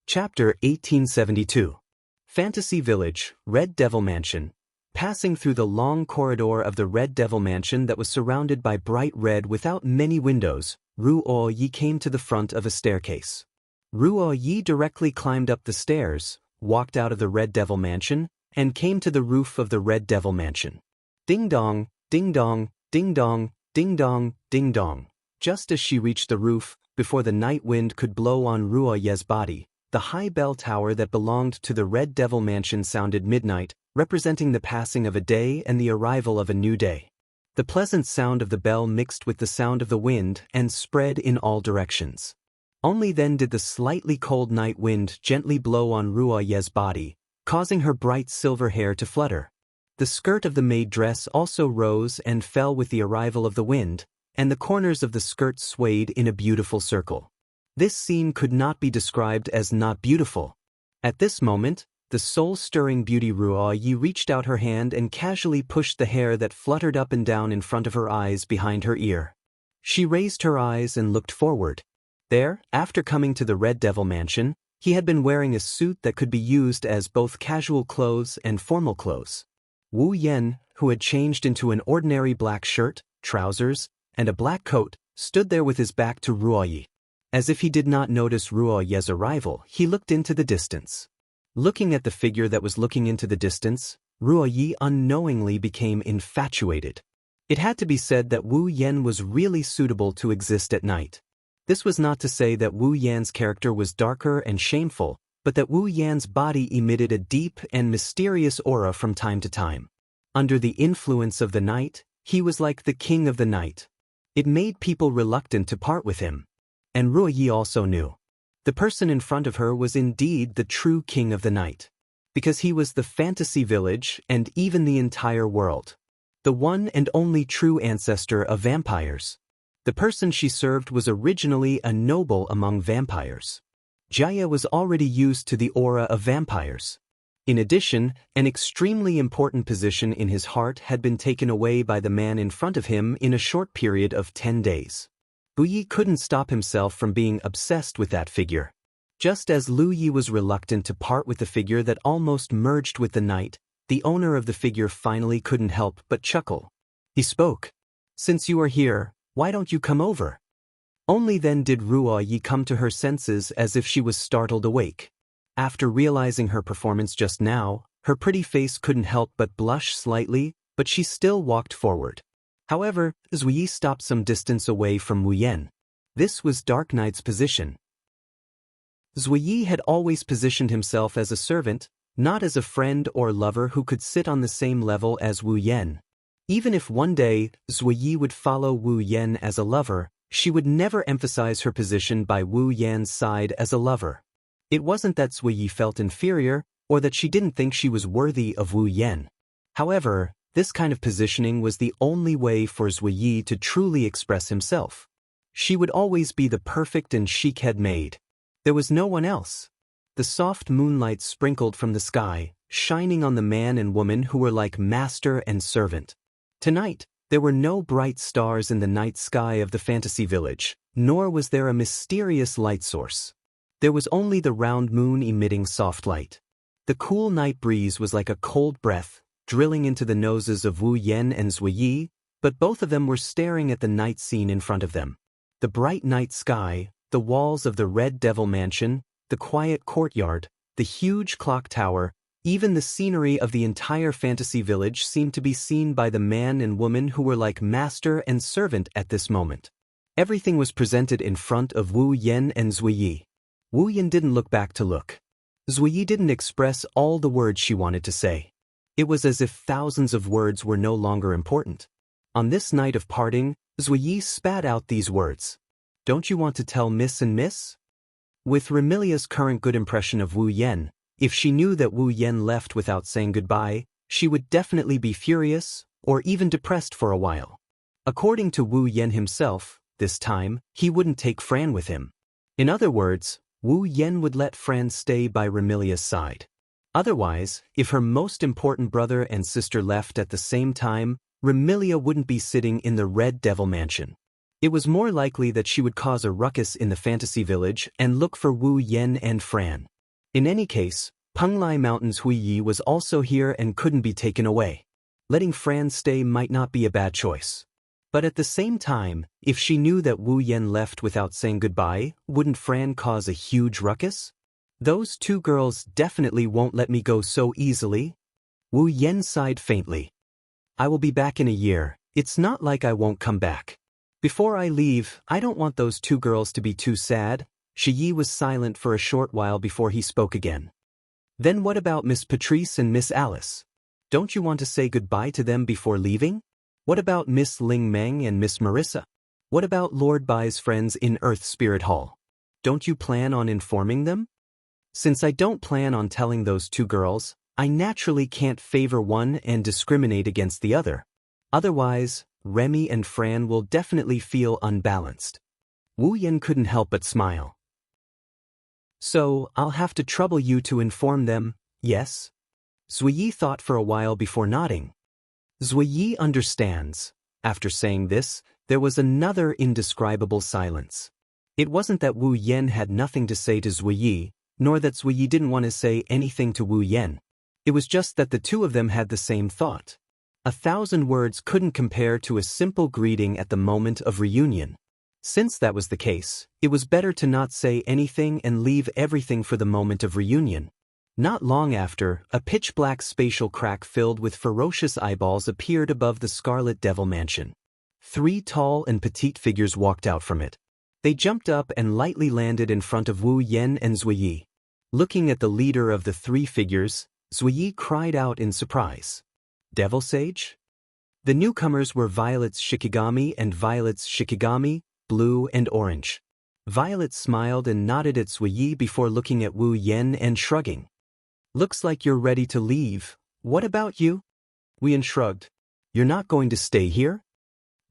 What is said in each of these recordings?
Chapter 1872. Fantasy Village, Red Devil Mansion. Passing through the long corridor of the Red Devil Mansion that was surrounded by bright red without many windows, Ruo Yi came to the front of a staircase. Ruo Yi directly climbed up the stairs, walked out of the Red Devil Mansion, and came to the roof of the Red Devil Mansion. Ding dong, ding dong, ding dong, ding dong, ding dong. Just as she reached the roof, before the night wind could blow on Ruo Yi's body, the high bell tower that belonged to the Red Devil Mansion sounded midnight, representing the passing of a day and the arrival of a new day. The pleasant sound of the bell mixed with the sound of the wind and spread in all directions. Only then did the slightly cold night wind gently blow on Ruo Yi's body, causing her bright silver hair to flutter. The skirt of the maid dress also rose and fell with the arrival of the wind, and the corners of the skirt swayed in a beautiful circle. This scene could not be described as not beautiful. At this moment, the soul-stirring beauty Ruo Yi reached out her hand and casually pushed the hair that fluttered up and down in front of her eyes behind her ear. She raised her eyes and looked forward. There, after coming to the Red Devil Mansion, he had been wearing a suit that could be used as both casual clothes and formal clothes. Wu Yan, who had changed into an ordinary black shirt, trousers, and a black coat, stood there with his back to Ruo Yi. As if he did not notice Ruo Yi's arrival, he looked into the distance. Looking at the figure that was looking into the distance, Ruo Yi unknowingly became infatuated. It had to be said that Wu Yan was really suitable to exist at night. This was not to say that Wu Yan's character was darker and shameful, but that Wu Yan's body emitted a deep and mysterious aura from time to time. Under the influence of the night, he was like the king of the night. It made people reluctant to part with him. And Ruo Yi also knew. The person in front of her was indeed the true king of the night. Because he was the fantasy village and even the entire world. The one and only true ancestor of vampires. The person she served was originally a noble among vampires. Jaya was already used to the aura of vampires. In addition, an extremely important position in his heart had been taken away by the man in front of him in a short period of 10 days. Lu Yi couldn't stop himself from being obsessed with that figure. Just as Lu Yi was reluctant to part with the figure that almost merged with the night, the owner of the figure finally couldn't help but chuckle. He spoke. "Since you are here, why don't you come over?" Only then did Ruo Yi come to her senses as if she was startled awake. After realizing her performance just now, her pretty face couldn't help but blush slightly, but she still walked forward. However, Zui Yi stopped some distance away from Wu Yan. This was Dark Knight's position. Zui Yi had always positioned himself as a servant, not as a friend or lover who could sit on the same level as Wu Yan. Even if one day Zui Yi would follow Wu Yan as a lover, she would never emphasize her position by Wu Yan's side as a lover. It wasn't that Zui Yi felt inferior, or that she didn't think she was worthy of Wu Yan. However, this kind of positioning was the only way for Zui Yi to truly express himself. She would always be the perfect and chic head maid. There was no one else. The soft moonlight sprinkled from the sky, shining on the man and woman who were like master and servant. Tonight, there were no bright stars in the night sky of the fantasy village, nor was there a mysterious light source. There was only the round moon emitting soft light. The cool night breeze was like a cold breath, drilling into the noses of Wu Yan and Zui Yi, but both of them were staring at the night scene in front of them. The bright night sky, the walls of the Red Devil Mansion, the quiet courtyard, the huge clock tower, even the scenery of the entire fantasy village seemed to be seen by the man and woman who were like master and servant at this moment. Everything was presented in front of Wu Yan and Zui Yi. Wu Yan didn't look back to look. Zui Yi didn't express all the words she wanted to say. It was as if thousands of words were no longer important. On this night of parting, Zui Yi spat out these words. "Don't you want to tell Miss and Miss?" With Remilia's current good impression of Wu Yan, if she knew that Wu Yan left without saying goodbye, she would definitely be furious, or even depressed for a while. According to Wu Yan himself, this time, he wouldn't take Fran with him. In other words, Wu Yan would let Fran stay by Remilia's side. Otherwise, if her most important brother and sister left at the same time, Remilia wouldn't be sitting in the Red Devil Mansion. It was more likely that she would cause a ruckus in the fantasy village and look for Wu Yan and Fran. In any case, Penglai Mountain's Hui Yi was also here and couldn't be taken away. Letting Fran stay might not be a bad choice. But at the same time, if she knew that Wu Yan left without saying goodbye, wouldn't Fran cause a huge ruckus? Those two girls definitely won't let me go so easily. Wu Yan sighed faintly. I will be back in a year. It's not like I won't come back. Before I leave, I don't want those two girls to be too sad. Shi Yi was silent for a short while before he spoke again. Then what about Miss Patrice and Miss Alice? Don't you want to say goodbye to them before leaving? What about Miss Ling Meng and Miss Marissa? What about Lord Bai's friends in Earth Spirit Hall? Don't you plan on informing them? Since I don't plan on telling those two girls, I naturally can't favor one and discriminate against the other. Otherwise, Remy and Fran will definitely feel unbalanced. Wu Yan couldn't help but smile. So, I'll have to trouble you to inform them, yes? Zui Yi thought for a while before nodding. Zui Yi understands. After saying this, there was another indescribable silence. It wasn't that Wu Yan had nothing to say to Zui Yi, nor that Zui Yi didn't want to say anything to Wu Yan. It was just that the two of them had the same thought. 1,000 words couldn't compare to a simple greeting at the moment of reunion. Since that was the case, it was better to not say anything and leave everything for the moment of reunion. Not long after, a pitch-black spatial crack filled with ferocious eyeballs appeared above the Scarlet Devil Mansion. 3 tall and petite figures walked out from it. They jumped up and lightly landed in front of Wu Yan and Zui Yi. Looking at the leader of the 3 figures, Zui Yi cried out in surprise. Devil Sage? The newcomers were Violet's Shikigami and Violet's Shikigami, blue and orange. Violet smiled and nodded at Zui Yi before looking at Wu Yan and shrugging. Looks like you're ready to leave. What about you? Wu Yan shrugged. You're not going to stay here?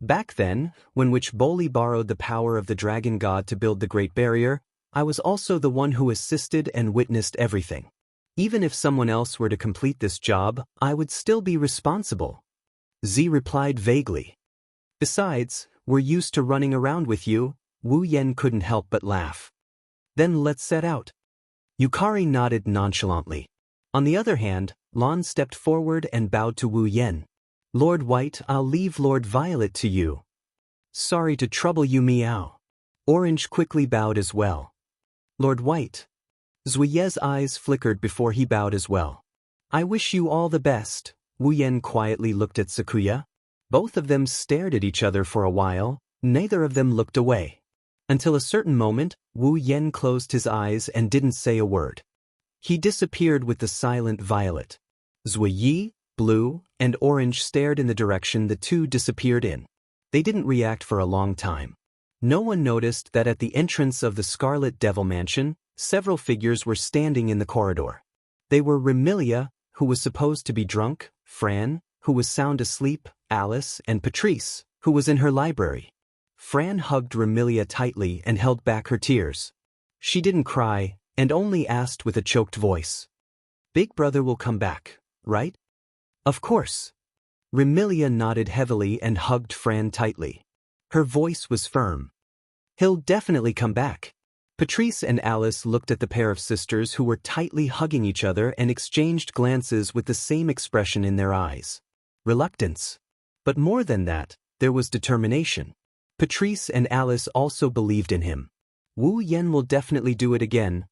Back then, when Witch Boli borrowed the power of the dragon god to build the Great Barrier, I was also the one who assisted and witnessed everything. Even if someone else were to complete this job, I would still be responsible. Z replied vaguely. Besides, we're used to running around with you. Wu Yan couldn't help but laugh. Then let's set out. Yukari nodded nonchalantly. On the other hand, Lon stepped forward and bowed to Wu Yan. Lord White, I'll leave Lord Violet to you. Sorry to trouble you, Meow. Orange quickly bowed as well. Lord White. Zuiye's eyes flickered before he bowed as well. I wish you all the best. Wu Yan quietly looked at Sakuya. Both of them stared at each other for a while, neither of them looked away. Until a certain moment, Wu Yan closed his eyes and didn't say a word. He disappeared with the silent Violet. Zui Yi, blue, and orange stared in the direction the two disappeared in. They didn't react for a long time. No one noticed that at the entrance of the Scarlet Devil Mansion, several figures were standing in the corridor. They were Remilia, who was supposed to be drunk, Fran, who was sound asleep, Alice, and Patrice, who was in her library. Fran hugged Remilia tightly and held back her tears. She didn't cry, and only asked with a choked voice. Big brother will come back, right? Of course. Remilia nodded heavily and hugged Fran tightly. Her voice was firm. He'll definitely come back. Patrice and Alice looked at the pair of sisters who were tightly hugging each other and exchanged glances with the same expression in their eyes. Reluctance. But more than that, there was determination. Patrice and Alice also believed in him. Wu Yan will definitely do it again.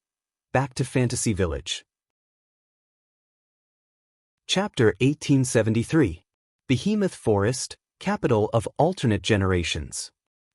Back to Fantasy Village. Chapter 1873. Behemoth Forest, capital of alternate generations.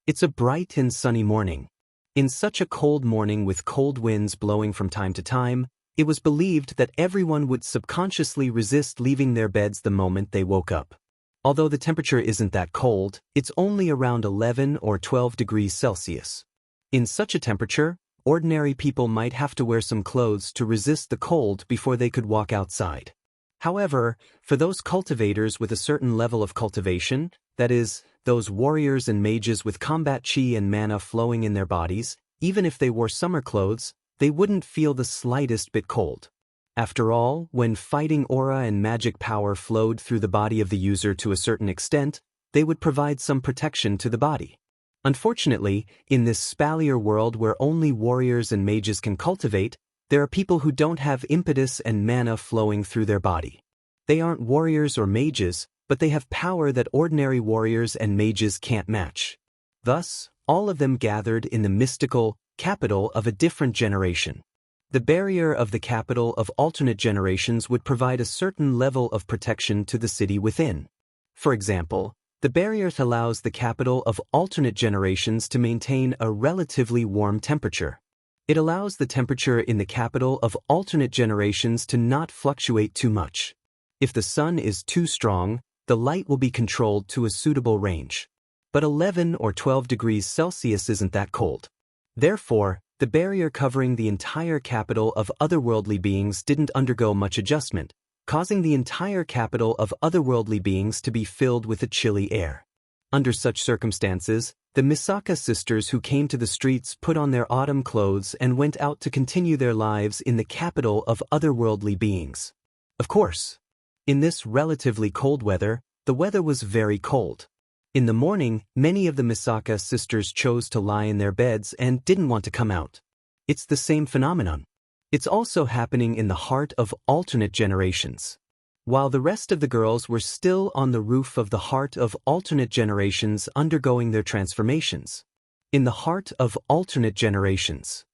It's a bright and sunny morning. In such a cold morning with cold winds blowing from time to time, it was believed that everyone would subconsciously resist leaving their beds the moment they woke up. Although the temperature isn't that cold, it's only around 11 or 12 degrees Celsius. In such a temperature, ordinary people might have to wear some clothes to resist the cold before they could walk outside. However, for those cultivators with a certain level of cultivation, that is, those warriors and mages with combat chi and mana flowing in their bodies, even if they wore summer clothes, they wouldn't feel the slightest bit cold. After all, when fighting aura and magic power flowed through the body of the user to a certain extent, they would provide some protection to the body. Unfortunately, in this spalier world where only warriors and mages can cultivate, There are people who don't have impetus and mana flowing through their body. They aren't warriors or mages, but they have power that ordinary warriors and mages can't match. Thus, all of them gathered in the mystical capital of a different generation. The barrier of the capital of alternate generations would provide a certain level of protection to the city within. For example, the barrier allows the capital of alternate generations to maintain a relatively warm temperature. It allows the temperature in the capital of alternate generations to not fluctuate too much. If the sun is too strong, the light will be controlled to a suitable range. But 11 or 12 degrees Celsius isn't that cold. Therefore, the barrier covering the entire capital of otherworldly beings didn't undergo much adjustment, causing the entire capital of otherworldly beings to be filled with a chilly air. Under such circumstances, the Misaka sisters who came to the streets put on their autumn clothes and went out to continue their lives in the capital of otherworldly beings. Of course, in this relatively cold weather, the weather was very cold. In the morning, many of the Misaka sisters chose to lie in their beds and didn't want to come out. It's the same phenomenon. It's also happening in the heart of alternate generations. While the rest of the girls were still on the roof of the heart of alternate generations undergoing their transformations. In the heart of alternate generations,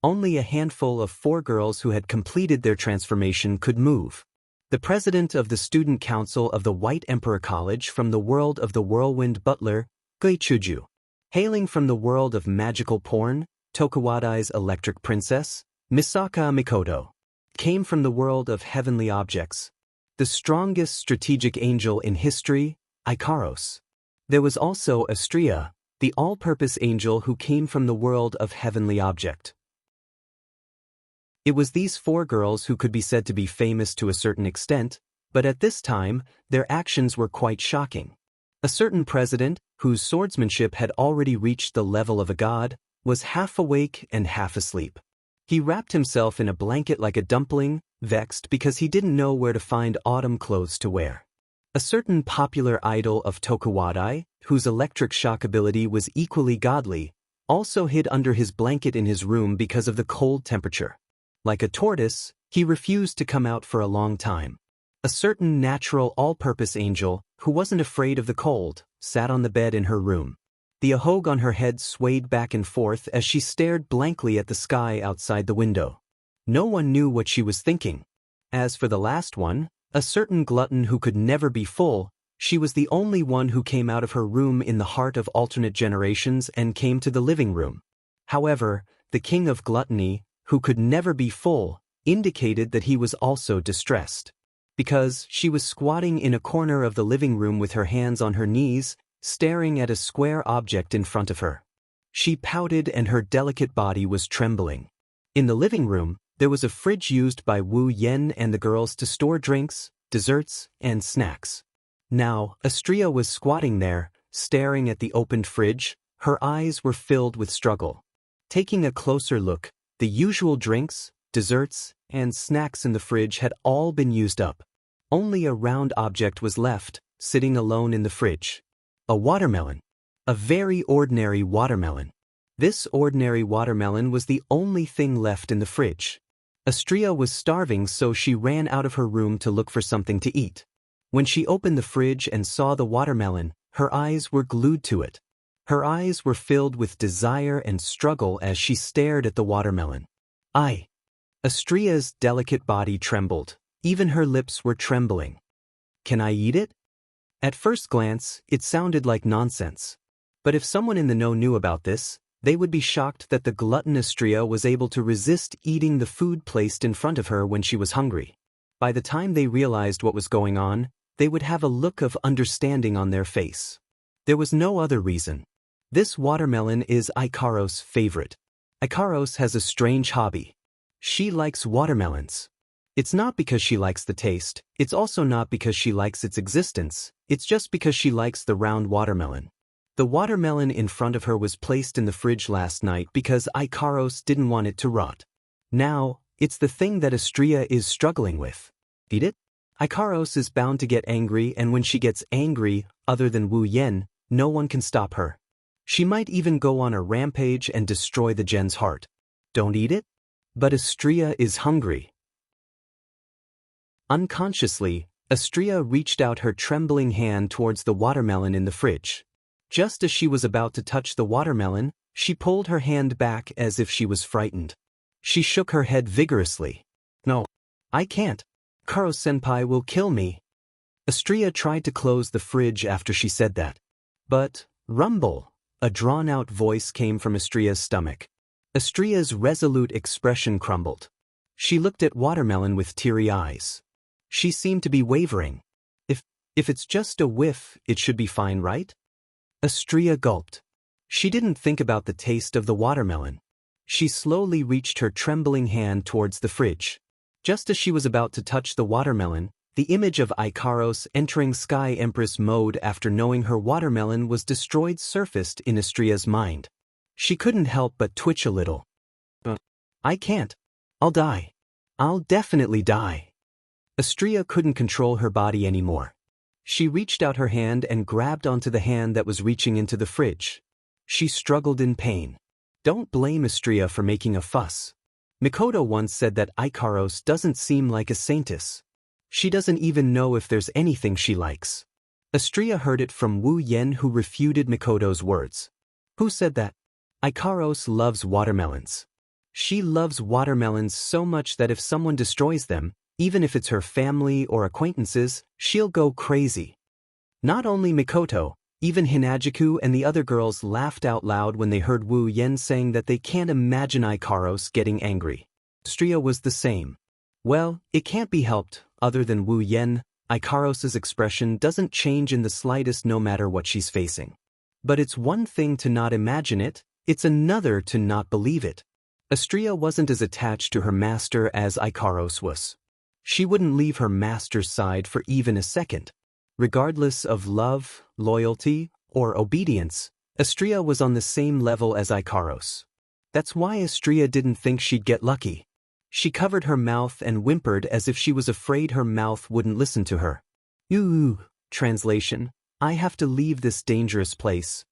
only a handful of 4 girls who had completed their transformation could move. The president of the student council of the White Emperor College from the world of the whirlwind butler, Gui Chuju. Hailing from the world of magical porn, Tokuwadai's electric princess, Misaka Mikoto. Came from the world of heavenly objects. The strongest strategic angel in history, Ikaros. There was also Astrea, the all-purpose angel who came from the world of heavenly object. It was these 4 girls who could be said to be famous to a certain extent, but at this time, their actions were quite shocking. A certain president, whose swordsmanship had already reached the level of a god, was half awake and half asleep. He wrapped himself in a blanket like a dumpling, vexed because he didn't know where to find autumn clothes to wear. A certain popular idol of Tokuwadai, whose electric shock ability was equally godly, also hid under his blanket in his room because of the cold temperature. Like a tortoise, he refused to come out for a long time. A certain natural all-purpose angel, who wasn't afraid of the cold, sat on the bed in her room. The ahog on her head swayed back and forth as she stared blankly at the sky outside the window. No one knew what she was thinking. As for the last one, a certain glutton who could never be full, she was the only one who came out of her room in the heart of alternate generations and came to the living room. However, the king of gluttony, who could never be full, indicated that he was also distressed. Because she was squatting in a corner of the living room with her hands on her knees, staring at a square object in front of her. She pouted and her delicate body was trembling. In the living room, there was a fridge used by Wu Yen and the girls to store drinks, desserts, and snacks. Now, Astrea was squatting there, staring at the opened fridge. Her eyes were filled with struggle. Taking a closer look, the usual drinks, desserts, and snacks in the fridge had all been used up. Only a round object was left, sitting alone in the fridge. A watermelon. A very ordinary watermelon. This ordinary watermelon was the only thing left in the fridge. Astrea was starving, so she ran out of her room to look for something to eat. When she opened the fridge and saw the watermelon, her eyes were glued to it. Her eyes were filled with desire and struggle as she stared at the watermelon. Astrea's delicate body trembled. Even her lips were trembling. Can I eat it? At first glance, it sounded like nonsense. But if someone in the know knew about this, they would be shocked that the glutton Astrea was able to resist eating the food placed in front of her when she was hungry. By the time they realized what was going on, they would have a look of understanding on their face. There was no other reason. This watermelon is Ikaros' favorite. Ikaros has a strange hobby. She likes watermelons. It's not because she likes the taste, it's also not because she likes its existence, it's just because she likes the round watermelon. The watermelon in front of her was placed in the fridge last night because Ikaros didn't want it to rot. Now, it's the thing that Astrea is struggling with. Eat it? Ikaros is bound to get angry, and when she gets angry, other than Wu Yen, no one can stop her. She might even go on a rampage and destroy the gen's heart. Don't eat it? But Astria is hungry. Unconsciously, Astria reached out her trembling hand towards the watermelon in the fridge. Just as she was about to touch the watermelon, she pulled her hand back as if she was frightened. She shook her head vigorously. "No, I can't. Karo-senpai will kill me." Astria tried to close the fridge after she said that. But, rumble, a drawn-out voice came from Astria's stomach. Astria's resolute expression crumbled. She looked at Watermelon with teary eyes. She seemed to be wavering. If it's just a whiff, it should be fine, right? Astria gulped. She didn't think about the taste of the watermelon. She slowly reached her trembling hand towards the fridge. Just as she was about to touch the watermelon, the image of Ikaros entering Sky Empress mode after knowing her watermelon was destroyed surfaced in Astria's mind. She couldn't help but twitch a little. I can't. I'll die. I'll definitely die." Astria couldn't control her body anymore. She reached out her hand and grabbed onto the hand that was reaching into the fridge. She struggled in pain. Don't blame Astria for making a fuss. Mikoto once said that Ikaros doesn't seem like a saintess. She doesn't even know if there's anything she likes. Astria heard it from Wu Yen, who refuted Mikoto's words. Who said that? Ikaros loves watermelons. She loves watermelons so much that if someone destroys them, even if it's her family or acquaintances, she'll go crazy. Not only Mikoto, even Hinajiku and the other girls laughed out loud when they heard Wu Yen saying that they can't imagine Ikaros getting angry. Astria was the same. Well, it can't be helped. Other than Wu Yen, Ikaros' expression doesn't change in the slightest no matter what she's facing. But it's one thing to not imagine it, it's another to not believe it. Astria wasn't as attached to her master as Ikaros was. She wouldn't leave her master's side for even a second. Regardless of love, loyalty, or obedience, Astria was on the same level as Ikaros. That's why Astria didn't think she'd get lucky. She covered her mouth and whimpered as if she was afraid her mouth wouldn't listen to her. Translation: I have to leave this dangerous place.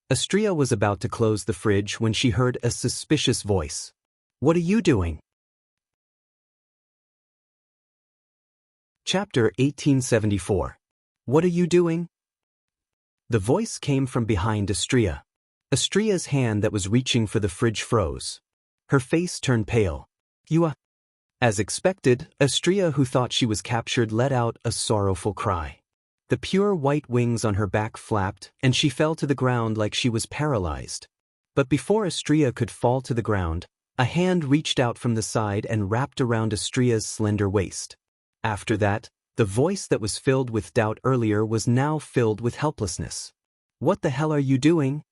Astria was about to close the fridge when she heard a suspicious voice. What are you doing? Chapter 1874. What are you doing? The voice came from behind Astria. Astria's hand that was reaching for the fridge froze. Her face turned pale. As expected, Astria, who thought she was captured, let out a sorrowful cry. The pure white wings on her back flapped, and she fell to the ground like she was paralyzed. But before Astria could fall to the ground, a hand reached out from the side and wrapped around Astria's slender waist. After that, the voice that was filled with doubt earlier was now filled with helplessness. What the hell are you doing?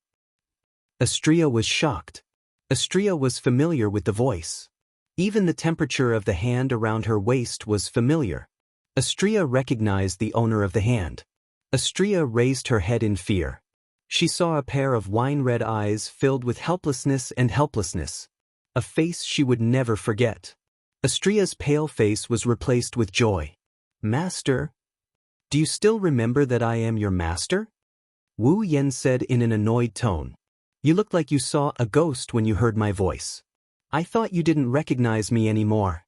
Astria was shocked. Astria was familiar with the voice. Even the temperature of the hand around her waist was familiar. Astria recognized the owner of the hand. Astria raised her head in fear. She saw a pair of wine-red eyes filled with helplessness and helplessness. A face she would never forget. Astria's pale face was replaced with joy. Master? Do you still remember that I am your master? Wu Yen said in an annoyed tone. You looked like you saw a ghost when you heard my voice. I thought you didn't recognize me anymore.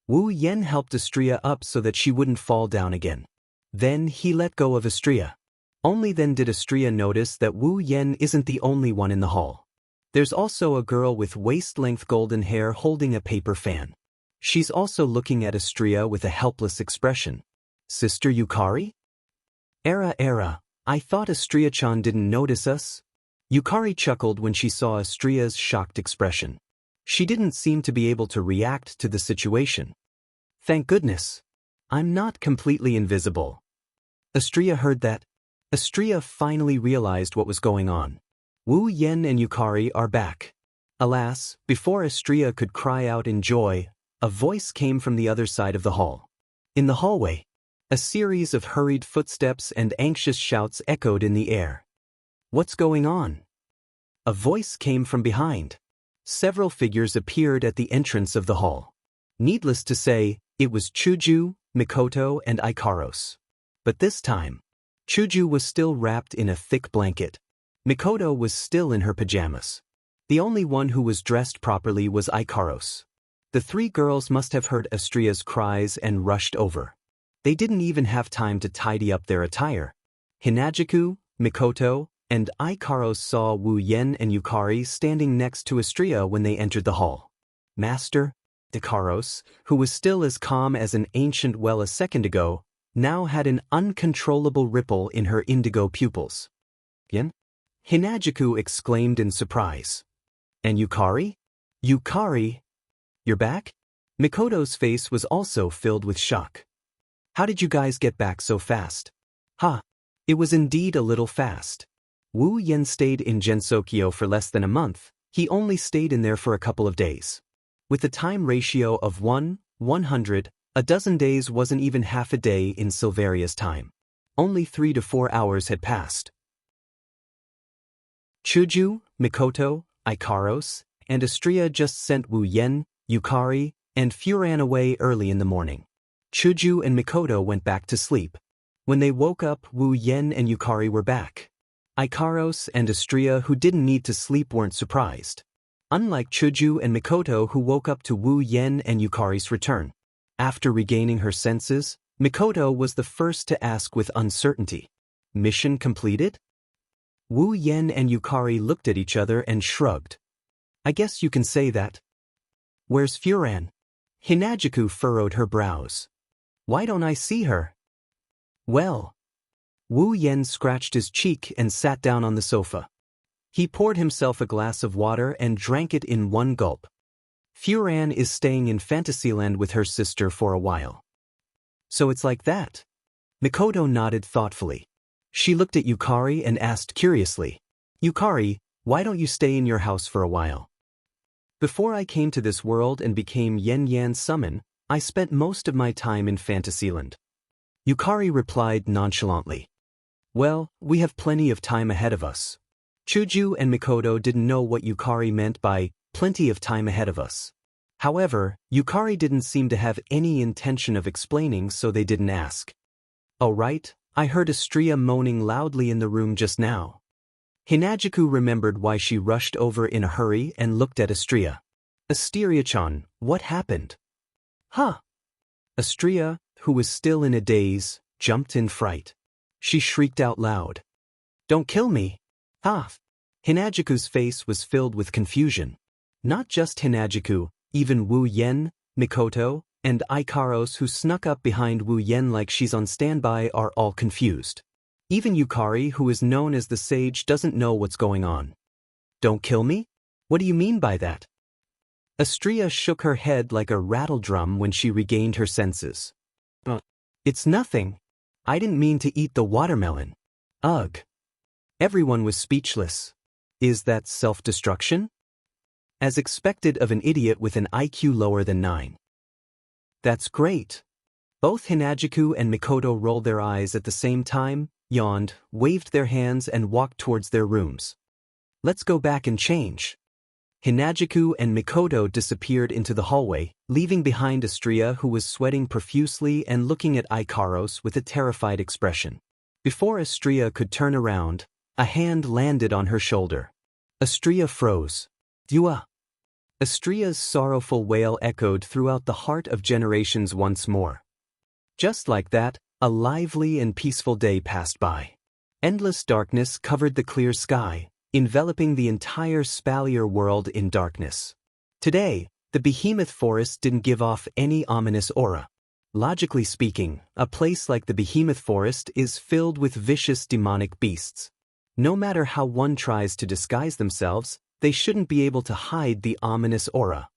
Wu Yen helped Astria up so that she wouldn't fall down again. Then he let go of Astria. Only then did Astria notice that Wu Yen isn't the only one in the hall. There's also a girl with waist-length golden hair holding a paper fan. She's also looking at Astria with a helpless expression. Sister Yukari? Era, I thought Astria-chan didn't notice us. Yukari chuckled when she saw Astria's shocked expression. She didn't seem to be able to react to the situation. Thank goodness. I'm not completely invisible. Astria heard that. Astria finally realized what was going on. Wu Yen and Yukari are back. Alas, before Astria could cry out in joy, a voice came from the other side of the hall. In the hallway, a series of hurried footsteps and anxious shouts echoed in the air. What's going on? A voice came from behind. Several figures appeared at the entrance of the hall. Needless to say, it was Chuju, Mikoto, and Ikaros. But this time, Chuju was still wrapped in a thick blanket. Mikoto was still in her pajamas. The only one who was dressed properly was Ikaros. The three girls must have heard Astria's cries and rushed over. They didn't even have time to tidy up their attire. Hinagiku, Mikoto, and Ikaros saw Wu Yen and Yukari standing next to Astria when they entered the hall. Master, Ikaros, who was still as calm as an ancient well a second ago, now had an uncontrollable ripple in her indigo pupils. Yen? Hinagiku exclaimed in surprise. And Yukari? Yukari? You're back? Mikoto's face was also filled with shock. How did you guys get back so fast? It was indeed a little fast. Wu Yen stayed in Gensokyo for less than a month. He only stayed in there for a couple of days. With a time ratio of 100, a dozen days wasn't even half a day in Silveria's time. Only 3 to 4 hours had passed. Chuju, Mikoto, Ikaros, and Astria just sent Wu Yen, Yukari, and Furan away early in the morning. Chuju and Mikoto went back to sleep. When they woke up, Wu Yen and Yukari were back. Ikaros and Astria, who didn't need to sleep, weren't surprised. Unlike Chuju and Mikoto, who woke up to Wu Yen and Yukari's return. After regaining her senses, Mikoto was the first to ask with uncertainty. Mission completed? Wu Yen and Yukari looked at each other and shrugged. I guess you can say that. Where's Furan? Hinagiku furrowed her brows. Why don't I see her? Well. Wu Yen scratched his cheek and sat down on the sofa. He poured himself a glass of water and drank it in one gulp. Furan is staying in Fantasyland with her sister for a while. So it's like that? Mikoto nodded thoughtfully. She looked at Yukari and asked curiously, Yukari, why don't you stay in your house for a while? Before I came to this world and became Yen Yan Summon, I spent most of my time in Fantasyland. Yukari replied nonchalantly. Well, we have plenty of time ahead of us. Chuju and Mikoto didn't know what Yukari meant by plenty of time ahead of us. However, Yukari didn't seem to have any intention of explaining, so they didn't ask. Oh right, I heard Astria moaning loudly in the room just now. Hinagiku remembered why she rushed over in a hurry and looked at Astria. Asteria-chan, what happened? Astria, who was still in a daze, jumped in fright. She shrieked out loud. Don't kill me! Hinagiku's face was filled with confusion. Not just Hinagiku, even Wu Yen, Mikoto, and Ikaros, who snuck up behind Wu Yen like she's on standby, are all confused. Even Yukari, who is known as the sage, doesn't know what's going on. Don't kill me? What do you mean by that? Astria shook her head like a rattledrum when she regained her senses. It's nothing. I didn't mean to eat the watermelon. Ugh. Everyone was speechless. Is that self-destruction? As expected of an idiot with an IQ lower than 9. That's great. Both Hinagiku and Mikoto rolled their eyes at the same time, yawned, waved their hands, and walked towards their rooms. Let's go back and change. Hinagiku and Mikoto disappeared into the hallway, leaving behind Astria, who was sweating profusely and looking at Ikaros with a terrified expression. Before Astria could turn around, a hand landed on her shoulder. Astria froze. Dua. Astria's sorrowful wail echoed throughout the heart of generations once more. Just like that, a lively and peaceful day passed by. Endless darkness covered the clear sky, enveloping the entire Spalier world in darkness. Today, the behemoth forest didn't give off any ominous aura. Logically speaking, a place like the behemoth forest is filled with vicious demonic beasts. No matter how one tries to disguise themselves, they shouldn't be able to hide the ominous aura.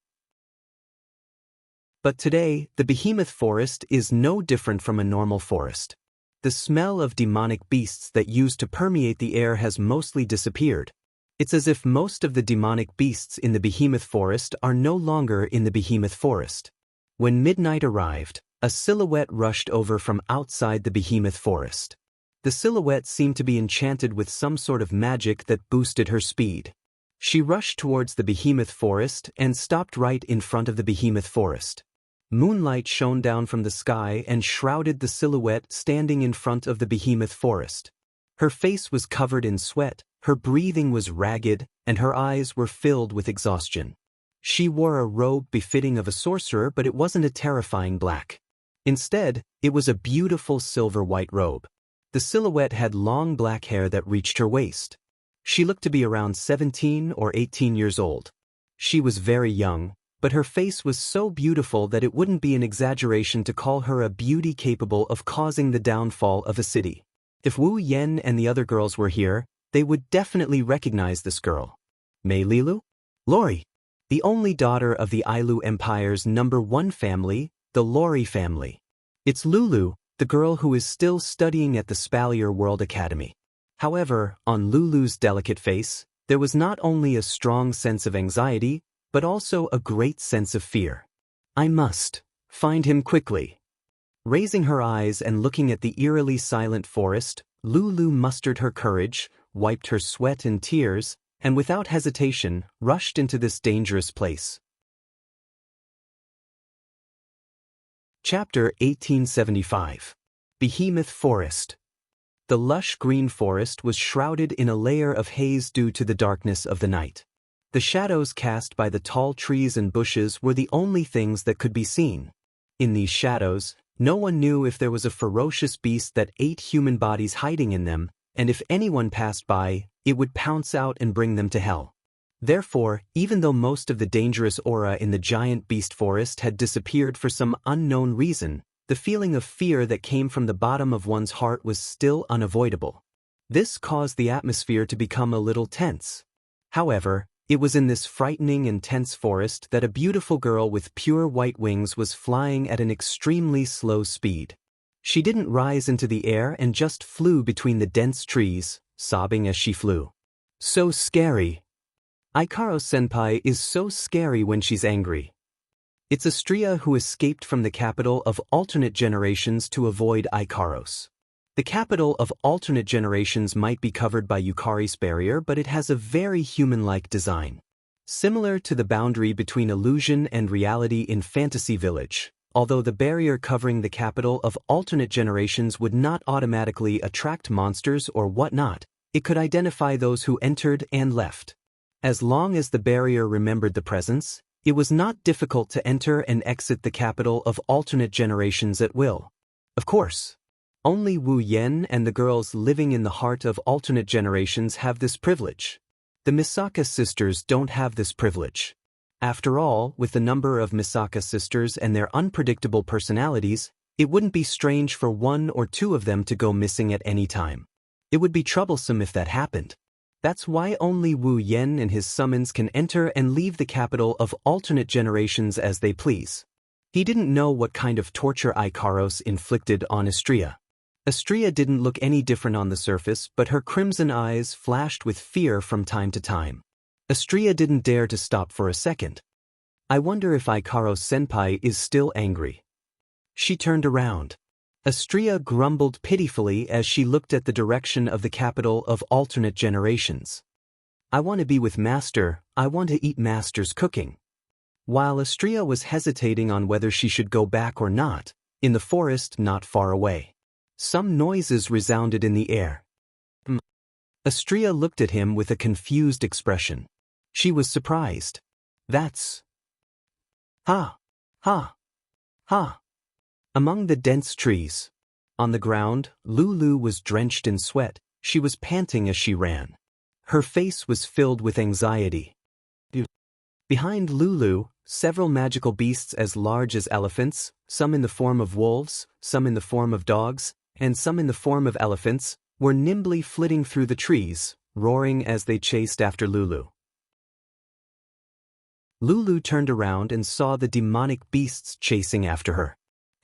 But today, the behemoth forest is no different from a normal forest. The smell of demonic beasts that used to permeate the air has mostly disappeared. It's as if most of the demonic beasts in the behemoth forest are no longer in the behemoth forest. When midnight arrived, a silhouette rushed over from outside the behemoth forest. The silhouette seemed to be enchanted with some sort of magic that boosted her speed. She rushed towards the behemoth forest and stopped right in front of the behemoth forest. Moonlight shone down from the sky and shrouded the silhouette standing in front of the behemoth forest. Her face was covered in sweat, Her breathing was ragged, and her eyes were filled with exhaustion. She wore a robe befitting of a sorcerer, but it wasn't a terrifying black. Instead, it was a beautiful silver-white robe. The silhouette had long black hair that reached her waist. She looked to be around 17 or 18 years old. She was very young, but her face was so beautiful that it wouldn't be an exaggeration to call her a beauty capable of causing the downfall of a city. If Wu Yen and the other girls were here, they would definitely recognize this girl. Mei Lilu? Lori, the only daughter of the Ailu Empire's #1 family, the Lori family. It's Lulu, the girl who is still studying at the Spalier World Academy. However, on Lulu's delicate face, there was not only a strong sense of anxiety, but also a great sense of fear. I must find him quickly. Raising her eyes and looking at the eerily silent forest, Lulu mustered her courage, wiped her sweat and tears, and without hesitation, rushed into this dangerous place. Chapter 1875. Behemoth Forest. The lush green forest was shrouded in a layer of haze due to the darkness of the night. The shadows cast by the tall trees and bushes were the only things that could be seen. In these shadows, no one knew if there was a ferocious beast that ate human bodies hiding in them, and if anyone passed by, it would pounce out and bring them to hell. Therefore, even though most of the dangerous aura in the giant beast forest had disappeared for some unknown reason, the feeling of fear that came from the bottom of one's heart was still unavoidable. This caused the atmosphere to become a little tense. However, it was in this frightening and tense forest that a beautiful girl with pure white wings was flying at an extremely slow speed. She didn't rise into the air and just flew between the dense trees, sobbing as she flew. So scary. Aikaro-senpai is so scary when she's angry. It's Astria who escaped from the capital of alternate generations to avoid Ikaros. The capital of alternate generations might be covered by Yukari's barrier, but it has a very human-like design. Similar to the boundary between illusion and reality in Fantasy Village, although the barrier covering the capital of alternate generations would not automatically attract monsters or whatnot, it could identify those who entered and left. As long as the barrier remembered the presence, it was not difficult to enter and exit the capital of alternate generations at will. Of course, only Wu Yen and the girls living in the heart of alternate generations have this privilege. The Misaka sisters don't have this privilege. After all, with the number of Misaka sisters and their unpredictable personalities, it wouldn't be strange for one or two of them to go missing at any time. It would be troublesome if that happened. That's why only Wu Yen and his summons can enter and leave the capital of alternate generations as they please. He didn't know what kind of torture Ikaros inflicted on Astria. Astria didn't look any different on the surface, but her crimson eyes flashed with fear from time to time. Astria didn't dare to stop for a second. I wonder if Aikaro-senpai is still angry. She turned around. Astria grumbled pitifully as she looked at the direction of the capital of alternate generations. I want to be with Master, I want to eat Master's cooking. While Astria was hesitating on whether she should go back or not, in the forest not far away, some noises resounded in the air. Astria looked at him with a confused expression. She was surprised. That's... Ha! Ha! Ha! Among the dense trees. On the ground, Lulu was drenched in sweat. She was panting as she ran. Her face was filled with anxiety. Behind Lulu, several magical beasts as large as elephants, some in the form of wolves, some in the form of dogs, and some in the form of elephants, were nimbly flitting through the trees, roaring as they chased after Lulu. Lulu turned around and saw the demonic beasts chasing after her.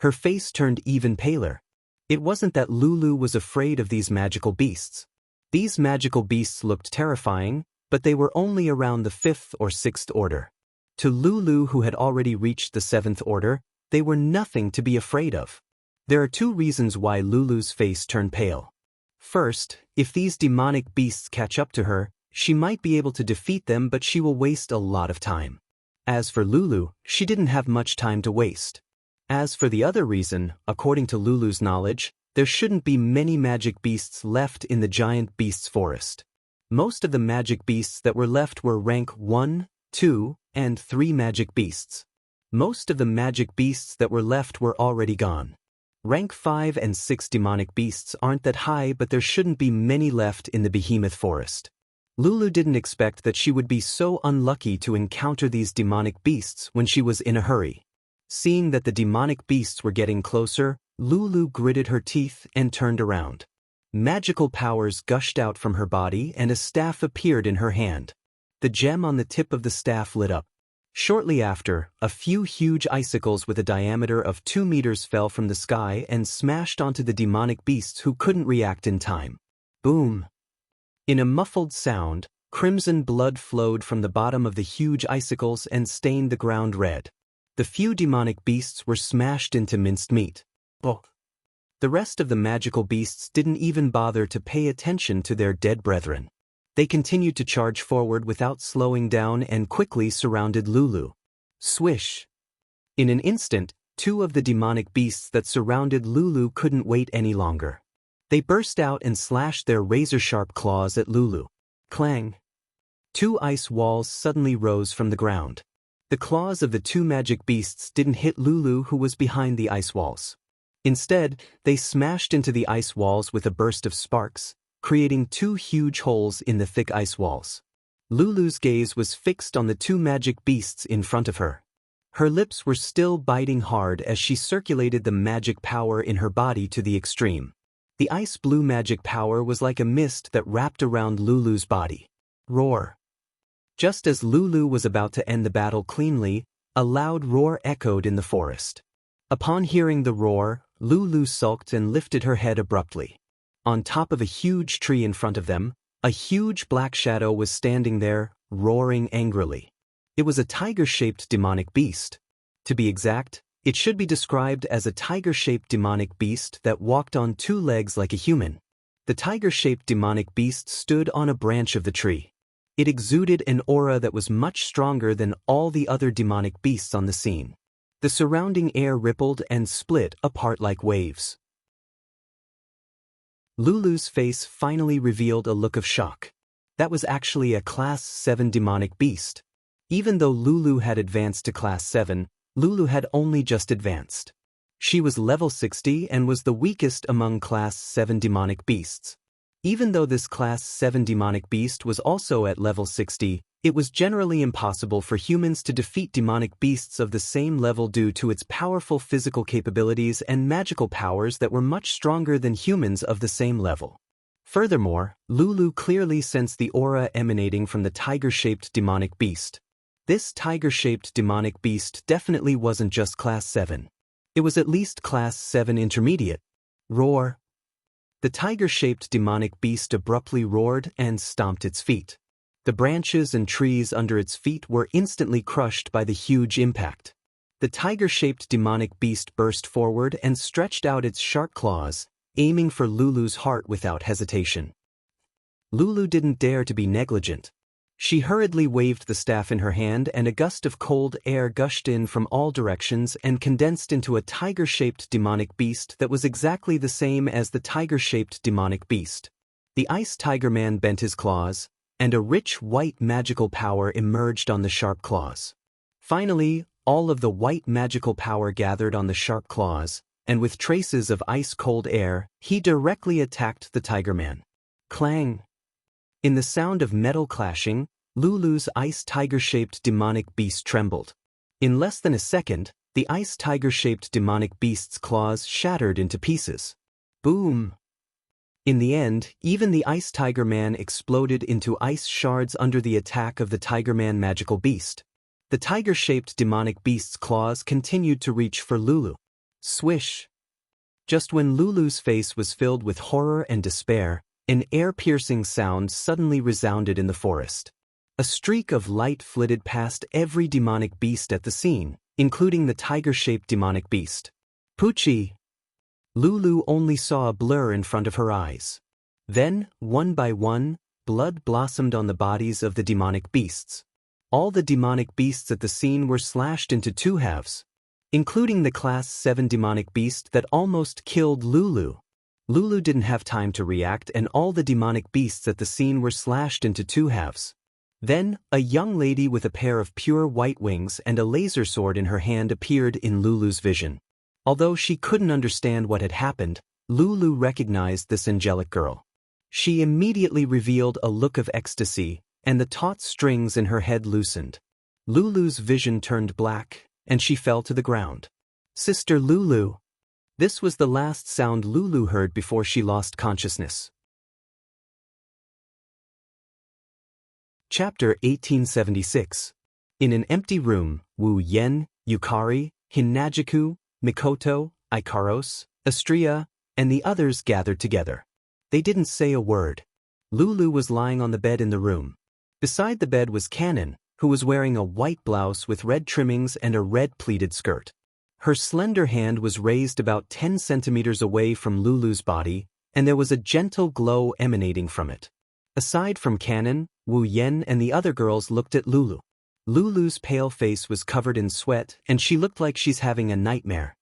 Her face turned even paler. It wasn't that Lulu was afraid of these magical beasts. These magical beasts looked terrifying, but they were only around the 5th or 6th order. To Lulu, who had already reached the 7th order, they were nothing to be afraid of. There are two reasons why Lulu's face turned pale. First, if these demonic beasts catch up to her, she might be able to defeat them, but she will waste a lot of time. As for Lulu, she didn't have much time to waste. As for the other reason, according to Lulu's knowledge, there shouldn't be many magic beasts left in the giant beasts forest. Most of the magic beasts that were left were rank 1, 2, and 3 magic beasts. Most of the magic beasts that were left were already gone. Rank 5 and 6 demonic beasts aren't that high, but there shouldn't be many left in the behemoth forest. Lulu didn't expect that she would be so unlucky to encounter these demonic beasts when she was in a hurry. Seeing that the demonic beasts were getting closer, Lulu gritted her teeth and turned around. Magical powers gushed out from her body and a staff appeared in her hand. The gem on the tip of the staff lit up. Shortly after, a few huge icicles with a diameter of 2 meters fell from the sky and smashed onto the demonic beasts who couldn't react in time. Boom! In a muffled sound, crimson blood flowed from the bottom of the huge icicles and stained the ground red. The few demonic beasts were smashed into minced meat. Oh. The rest of the magical beasts didn't even bother to pay attention to their dead brethren. They continued to charge forward without slowing down and quickly surrounded Lulu. Swish! In an instant, 2 of the demonic beasts that surrounded Lulu couldn't wait any longer. They burst out and slashed their razor-sharp claws at Lulu. Clang! 2 ice walls suddenly rose from the ground. The claws of the 2 magic beasts didn't hit Lulu, who was behind the ice walls. Instead, they smashed into the ice walls with a burst of sparks, creating 2 huge holes in the thick ice walls. Lulu's gaze was fixed on the 2 magic beasts in front of her. Her lips were still biting hard as she circulated the magic power in her body to the extreme. The ice blue magic power was like a mist that wrapped around Lulu's body. Roar! Just as Lulu was about to end the battle cleanly, a loud roar echoed in the forest. Upon hearing the roar, Lulu sulked and lifted her head abruptly. On top of a huge tree in front of them, a huge black shadow was standing there, roaring angrily. It was a tiger-shaped demonic beast. To be exact, it should be described as a tiger-shaped demonic beast that walked on 2 legs like a human. The tiger-shaped demonic beast stood on a branch of the tree. It exuded an aura that was much stronger than all the other demonic beasts on the scene. The surrounding air rippled and split apart like waves. Lulu's face finally revealed a look of shock. That was actually a Class 7 demonic beast. Even though Lulu had advanced to Class 7, Lulu had only just advanced. She was level 60 and was the weakest among Class 7 demonic beasts. Even though this Class 7 demonic beast was also at level 60, it was generally impossible for humans to defeat demonic beasts of the same level due to its powerful physical capabilities and magical powers that were much stronger than humans of the same level. Furthermore, Lulu clearly sensed the aura emanating from the tiger-shaped demonic beast. This tiger-shaped demonic beast definitely wasn't just Class 7. It was at least Class 7 intermediate. Roar! The tiger-shaped demonic beast abruptly roared and stomped its feet. The branches and trees under its feet were instantly crushed by the huge impact. The tiger-shaped demonic beast burst forward and stretched out its sharp claws, aiming for Lulu's heart without hesitation. Lulu didn't dare to be negligent. She hurriedly waved the staff in her hand and a gust of cold air gushed in from all directions and condensed into a tiger-shaped demonic beast that was exactly the same as the tiger-shaped demonic beast. The Ice Tiger Man bent his claws, and a rich white magical power emerged on the sharp claws. Finally, all of the white magical power gathered on the sharp claws, and with traces of ice-cold air, he directly attacked the Tiger Man. Clang! In the sound of metal clashing, Lulu's ice tiger-shaped demonic beast trembled. In less than a second, the ice tiger-shaped demonic beast's claws shattered into pieces. Boom! In the end, even the Ice Tiger Man exploded into ice shards under the attack of the Tiger Man magical beast. The tiger-shaped demonic beast's claws continued to reach for Lulu. Swish! Just when Lulu's face was filled with horror and despair, an ear-piercing sound suddenly resounded in the forest. A streak of light flitted past every demonic beast at the scene, including the tiger-shaped demonic beast. Poochie! Lulu only saw a blur in front of her eyes. Then, one by one, blood blossomed on the bodies of the demonic beasts. All the demonic beasts at the scene were slashed into 2 halves, including the Class 7 demonic beast that almost killed Lulu. Lulu didn't have time to react, and all the demonic beasts at the scene were slashed into two halves. Then, a young lady with a pair of pure white wings and a laser sword in her hand appeared in Lulu's vision. Although she couldn't understand what had happened, Lulu recognized this angelic girl. She immediately revealed a look of ecstasy, and the taut strings in her head loosened. Lulu's vision turned black, and she fell to the ground. "Sister Lulu." This was the last sound Lulu heard before she lost consciousness. Chapter 1876. In an empty room, Wu Yen, Yukari, Hinajiku, Mikoto, Ikaros, Astria, and the others gathered together. They didn't say a word. Lulu was lying on the bed in the room. Beside the bed was Kanon, who was wearing a white blouse with red trimmings and a red pleated skirt. Her slender hand was raised about 10 centimeters away from Lulu's body, and there was a gentle glow emanating from it. Aside from Kanon, Wu Yen and the other girls looked at Lulu. Lulu's pale face was covered in sweat, and she looked like she's having a nightmare.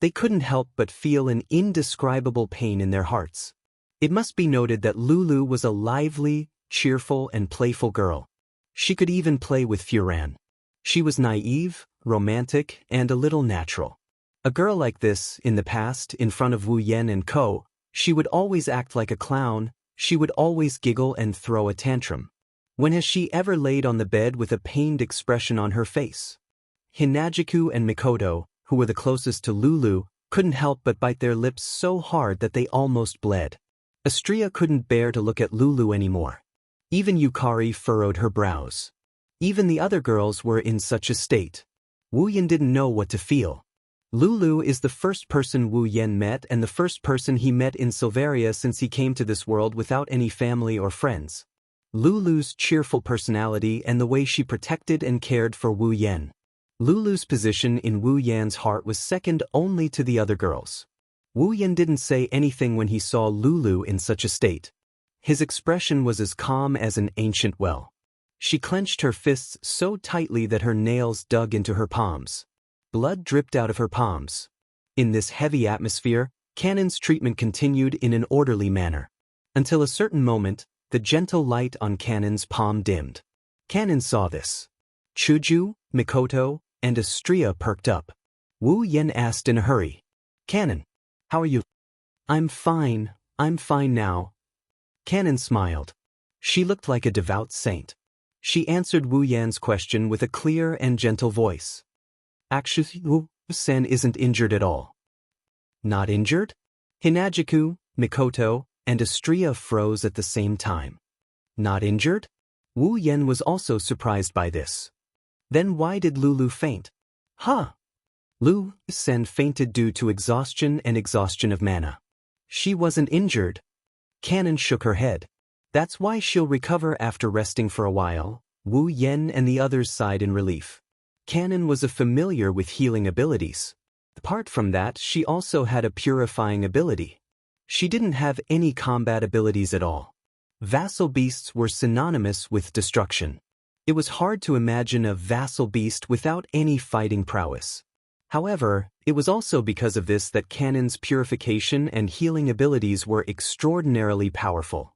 They couldn't help but feel an indescribable pain in their hearts. It must be noted that Lulu was a lively, cheerful, and playful girl. She could even play with Furan. She was naive, romantic, and a little natural. A girl like this, in the past, in front of Wu Yen and Co., she would always act like a clown, she would always giggle and throw a tantrum. When has she ever laid on the bed with a pained expression on her face? Hinajiku and Mikoto, who were the closest to Lulu, couldn't help but bite their lips so hard that they almost bled. Astria couldn't bear to look at Lulu anymore. Even Yukari furrowed her brows. Even the other girls were in such a state. Wu Yen didn't know what to feel. Lulu is the first person Wu Yen met and the first person he met in Silveria since he came to this world without any family or friends. Lulu's cheerful personality and the way she protected and cared for Wu Yen. Lulu's position in Wu Yan's heart was second only to the other girls. Wu Yen didn't say anything when he saw Lulu in such a state. His expression was as calm as an ancient well. She clenched her fists so tightly that her nails dug into her palms. Blood dripped out of her palms. In this heavy atmosphere, Kanon's treatment continued in an orderly manner. Until a certain moment, the gentle light on Kanon's palm dimmed. Kanon saw this. Chuju, Mikoto, and Astria perked up. Wu Yen asked in a hurry, "Kanon, how are you?" I'm fine now." Kanon smiled. She looked like a devout saint. She answered Wu Yan's question with a clear and gentle voice. "Actually, Wu-sen isn't injured at all." "Not injured?" Hinajiku, Mikoto, and Astria froze at the same time. "Not injured?" Wu Yen was also surprised by this. Then why did Lulu faint? "Huh." Lu-sen fainted due to exhaustion of mana. She wasn't injured. Kanon shook her head. "That's why she'll recover after resting for a while." Wu Yen and the others sighed in relief. Kanon was familiar with healing abilities. Apart from that, she also had a purifying ability. She didn't have any combat abilities at all. Vassal beasts were synonymous with destruction. It was hard to imagine a vassal beast without any fighting prowess. However, it was also because of this that Kanon's purification and healing abilities were extraordinarily powerful.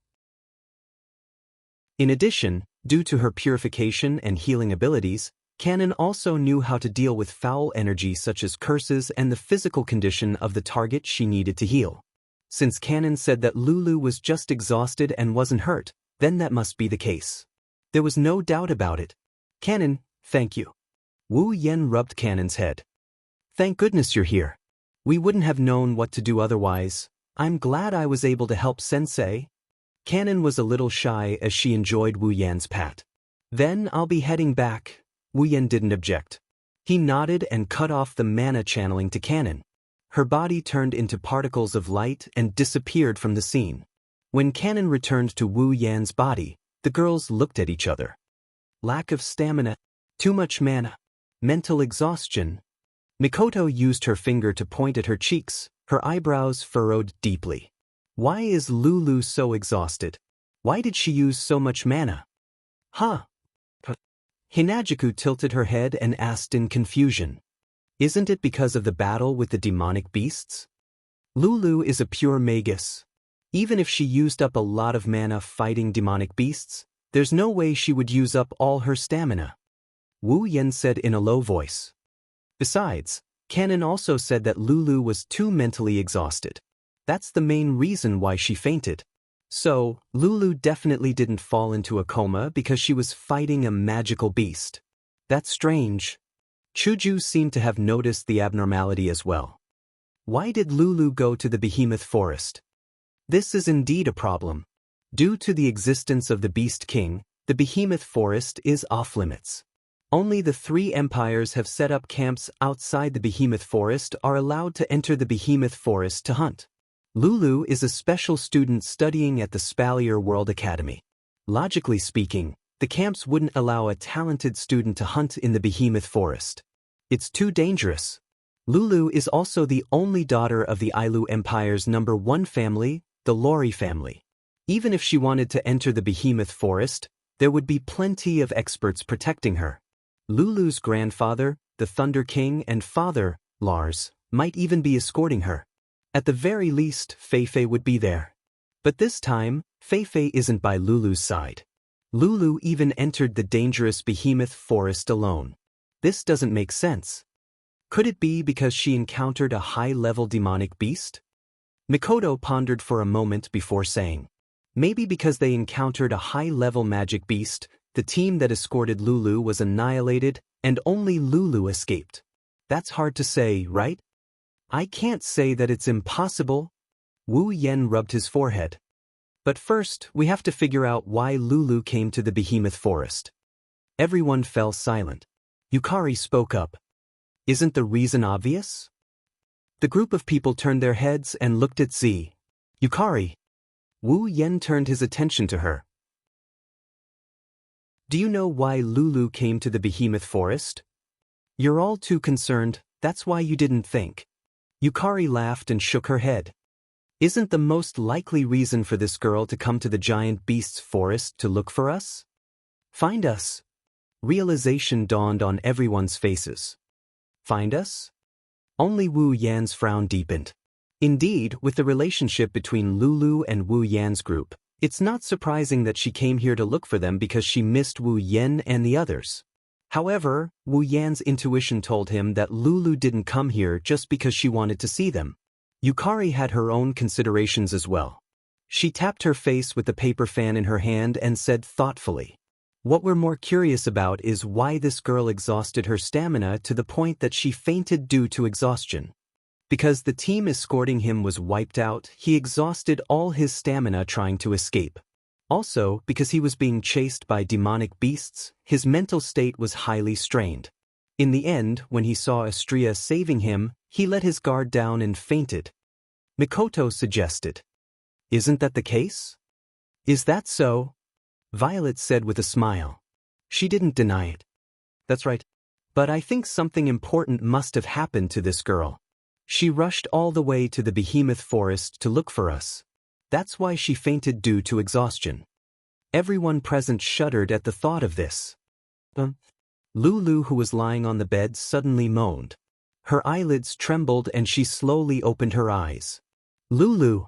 In addition, due to her purification and healing abilities, Kanon also knew how to deal with foul energy such as curses and the physical condition of the target she needed to heal. Since Kanon said that Lulu was just exhausted and wasn't hurt, then that must be the case. There was no doubt about it. "Kanon, thank you." Wu Yen rubbed Kanon's head. "Thank goodness you're here. We wouldn't have known what to do otherwise. I'm glad I was able to help Sensei." Kanon was a little shy as she enjoyed Wu Yan's pat. "Then I'll be heading back." Wu Yen didn't object. He nodded and cut off the mana channeling to Kanon. Her body turned into particles of light and disappeared from the scene. When Kanon returned to Wu Yan's body, the girls looked at each other. Lack of stamina, too much mana, mental exhaustion. Mikoto used her finger to point at her cheeks, her eyebrows furrowed deeply. Why is Lulu so exhausted? Why did she use so much mana? Huh? Hinajiku tilted her head and asked in confusion. Isn't it because of the battle with the demonic beasts? Lulu is a pure magus. Even if she used up a lot of mana fighting demonic beasts, there's no way she would use up all her stamina. Wu Yan said in a low voice. Besides, Canon also said that Lulu was too mentally exhausted. That's the main reason why she fainted. So, Lulu definitely didn't fall into a coma because she was fighting a magical beast. That's strange. Chuju seemed to have noticed the abnormality as well. Why did Lulu go to the Behemoth Forest? This is indeed a problem. Due to the existence of the Beast King, the Behemoth Forest is off-limits. Only the 3 empires have set up camps outside the Behemoth Forest are allowed to enter the Behemoth Forest to hunt. Lulu is a special student studying at the Spalier World Academy. Logically speaking, the camps wouldn't allow a talented student to hunt in the Behemoth Forest. It's too dangerous. Lulu is also the only daughter of the Ailu Empire's #1 family, the Lori family. Even if she wanted to enter the Behemoth Forest, there would be plenty of experts protecting her. Lulu's grandfather, the Thunder King, and father, Lars, might even be escorting her. At the very least, Feifei would be there. But this time, Feifei isn't by Lulu's side. Lulu even entered the dangerous Behemoth Forest alone. This doesn't make sense. Could it be because she encountered a high-level demonic beast? Mikoto pondered for a moment before saying, maybe because they encountered a high-level magic beast, the team that escorted Lulu was annihilated and only Lulu escaped. That's hard to say, right? I can't say that it's impossible. Wu Yan rubbed his forehead. But first, we have to figure out why Lulu came to the Behemoth Forest. Everyone fell silent. Yukari spoke up. Isn't the reason obvious? The group of people turned their heads and looked at Z. Yukari. Wu Yan turned his attention to her. Do you know why Lulu came to the Behemoth Forest? You're all too concerned, that's why you didn't think. Yukari laughed and shook her head. Isn't the most likely reason for this girl to come to the giant beast's forest to look for us? Find us. Realization dawned on everyone's faces. Find us? Only Wu Yan's frown deepened. Indeed, with the relationship between Lulu and Wu Yan's group, it's not surprising that she came here to look for them because she missed Wu Yan and the others. However, Wu Yan's intuition told him that Lulu didn't come here just because she wanted to see them. Yukari had her own considerations as well. She tapped her face with the paper fan in her hand and said thoughtfully, what we're more curious about is why this girl exhausted her stamina to the point that she fainted due to exhaustion. Because the team escorting him was wiped out, he exhausted all his stamina trying to escape. Also, because he was being chased by demonic beasts, his mental state was highly strained. In the end, when he saw Astria saving him, he let his guard down and fainted. Mikoto suggested. Isn't that the case? Is that so? Violet said with a smile. She didn't deny it. That's right. But I think something important must have happened to this girl. She rushed all the way to the Behemoth Forest to look for us. That's why she fainted due to exhaustion. Everyone present shuddered at the thought of this. Lulu, who was lying on the bed, suddenly moaned. Her eyelids trembled and she slowly opened her eyes. Lulu!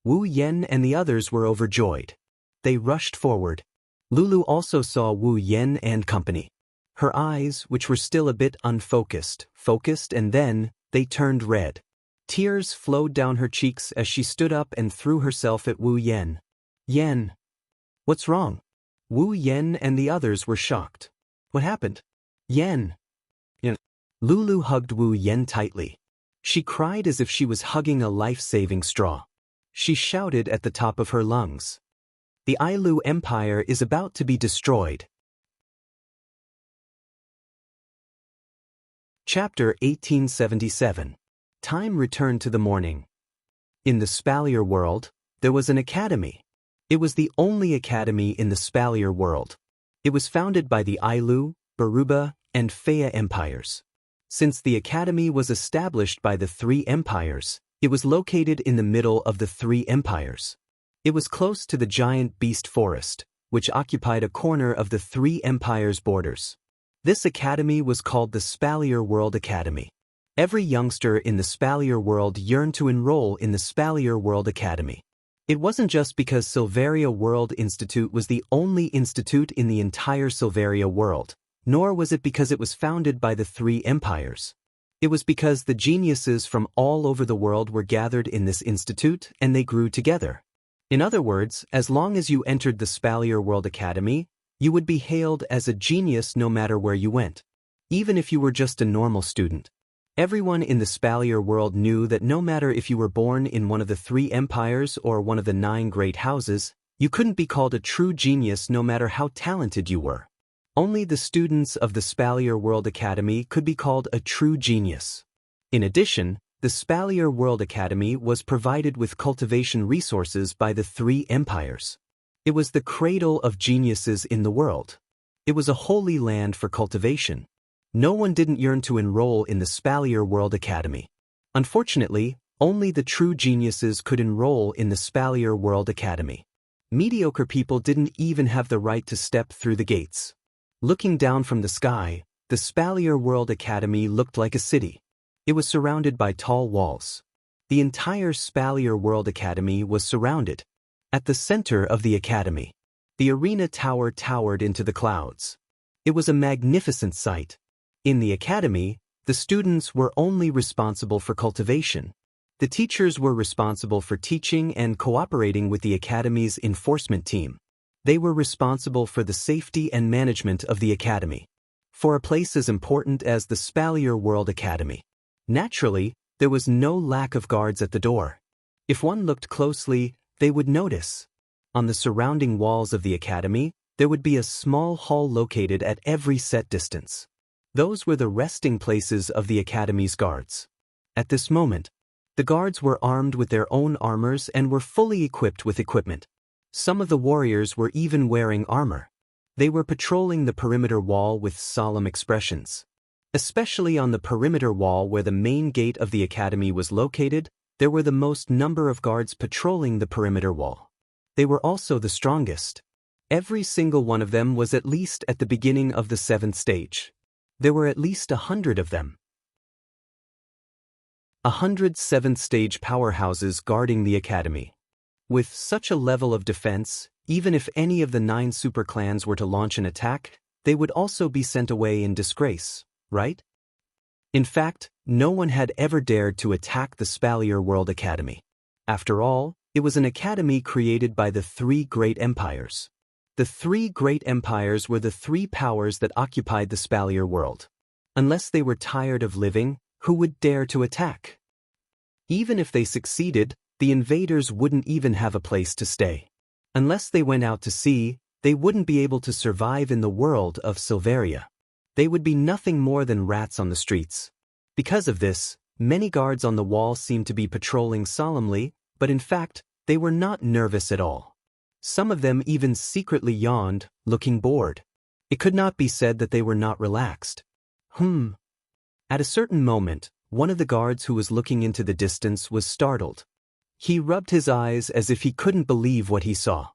Wu Yan and the others were overjoyed. They rushed forward. Lulu also saw Wu Yan and company. Her eyes, which were still a bit unfocused, focused, and then they turned red. Tears flowed down her cheeks as she stood up and threw herself at Wu Yan. Yan! What's wrong? Wu Yan and the others were shocked. What happened? Yan! Lulu hugged Wu Yan tightly. She cried as if she was hugging a life-saving straw. She shouted at the top of her lungs. The Ailu Empire is about to be destroyed. Chapter 1877. Time returned to the morning. In the Spalier world, there was an academy. It was the only academy in the Spalier world. It was founded by the Ailu, Baruba, and Fea empires. Since the academy was established by the 3 empires, it was located in the middle of the 3 empires. It was close to the giant beast forest, which occupied a corner of the 3 empires' borders. This academy was called the Spalier World Academy. Every youngster in the Spalier world yearned to enroll in the Spalier World Academy. It wasn't just because Silveria World Institute was the only institute in the entire Silveria world, nor was it because it was founded by the three empires. It was because the geniuses from all over the world were gathered in this institute and they grew together. In other words, as long as you entered the Spalier World Academy, you would be hailed as a genius no matter where you went, even if you were just a normal student. Everyone in the Spalier world knew that no matter if you were born in one of the three empires or one of the 9 great houses, you couldn't be called a true genius no matter how talented you were. Only the students of the Spalier World Academy could be called a true genius. In addition, the Spalier World Academy was provided with cultivation resources by the three empires. It was the cradle of geniuses in the world. It was a holy land for cultivation. No one didn't yearn to enroll in the Spalier World Academy. Unfortunately, only the true geniuses could enroll in the Spalier World Academy. Mediocre people didn't even have the right to step through the gates. Looking down from the sky, the Spalier World Academy looked like a city. It was surrounded by tall walls. The entire Spalier World Academy was surrounded. At the center of the academy, the arena tower towered into the clouds. It was a magnificent sight. In the academy, the students were only responsible for cultivation. The teachers were responsible for teaching and cooperating with the academy's enforcement team. They were responsible for the safety and management of the academy. For a place as important as the Spalier World Academy, naturally, there was no lack of guards at the door. If one looked closely, they would notice. On the surrounding walls of the academy, there would be a small hall located at every set distance. Those were the resting places of the academy's guards. At this moment, the guards were armed with their own armors and were fully equipped with equipment. Some of the warriors were even wearing armor. They were patrolling the perimeter wall with solemn expressions. Especially on the perimeter wall where the main gate of the academy was located, there were the most number of guards patrolling the perimeter wall. They were also the strongest. Every single one of them was at least at the beginning of the 7th stage. There were at least 100 of them. 100 7th stage powerhouses guarding the academy. With such a level of defense, even if any of the 9 super clans were to launch an attack, they would also be sent away in disgrace, right? In fact, no one had ever dared to attack the Spalier World Academy. After all, it was an academy created by the 3 great empires. The 3 great empires were the 3 powers that occupied the Spalier world. Unless they were tired of living, who would dare to attack? Even if they succeeded, the invaders wouldn't even have a place to stay. Unless they went out to sea, they wouldn't be able to survive in the world of Silveria. They would be nothing more than rats on the streets. Because of this, many guards on the wall seemed to be patrolling solemnly, but in fact, they were not nervous at all. Some of them even secretly yawned, looking bored. It could not be said that they were not relaxed. At a certain moment, one of the guards who was looking into the distance was startled. He rubbed his eyes as if he couldn't believe what he saw.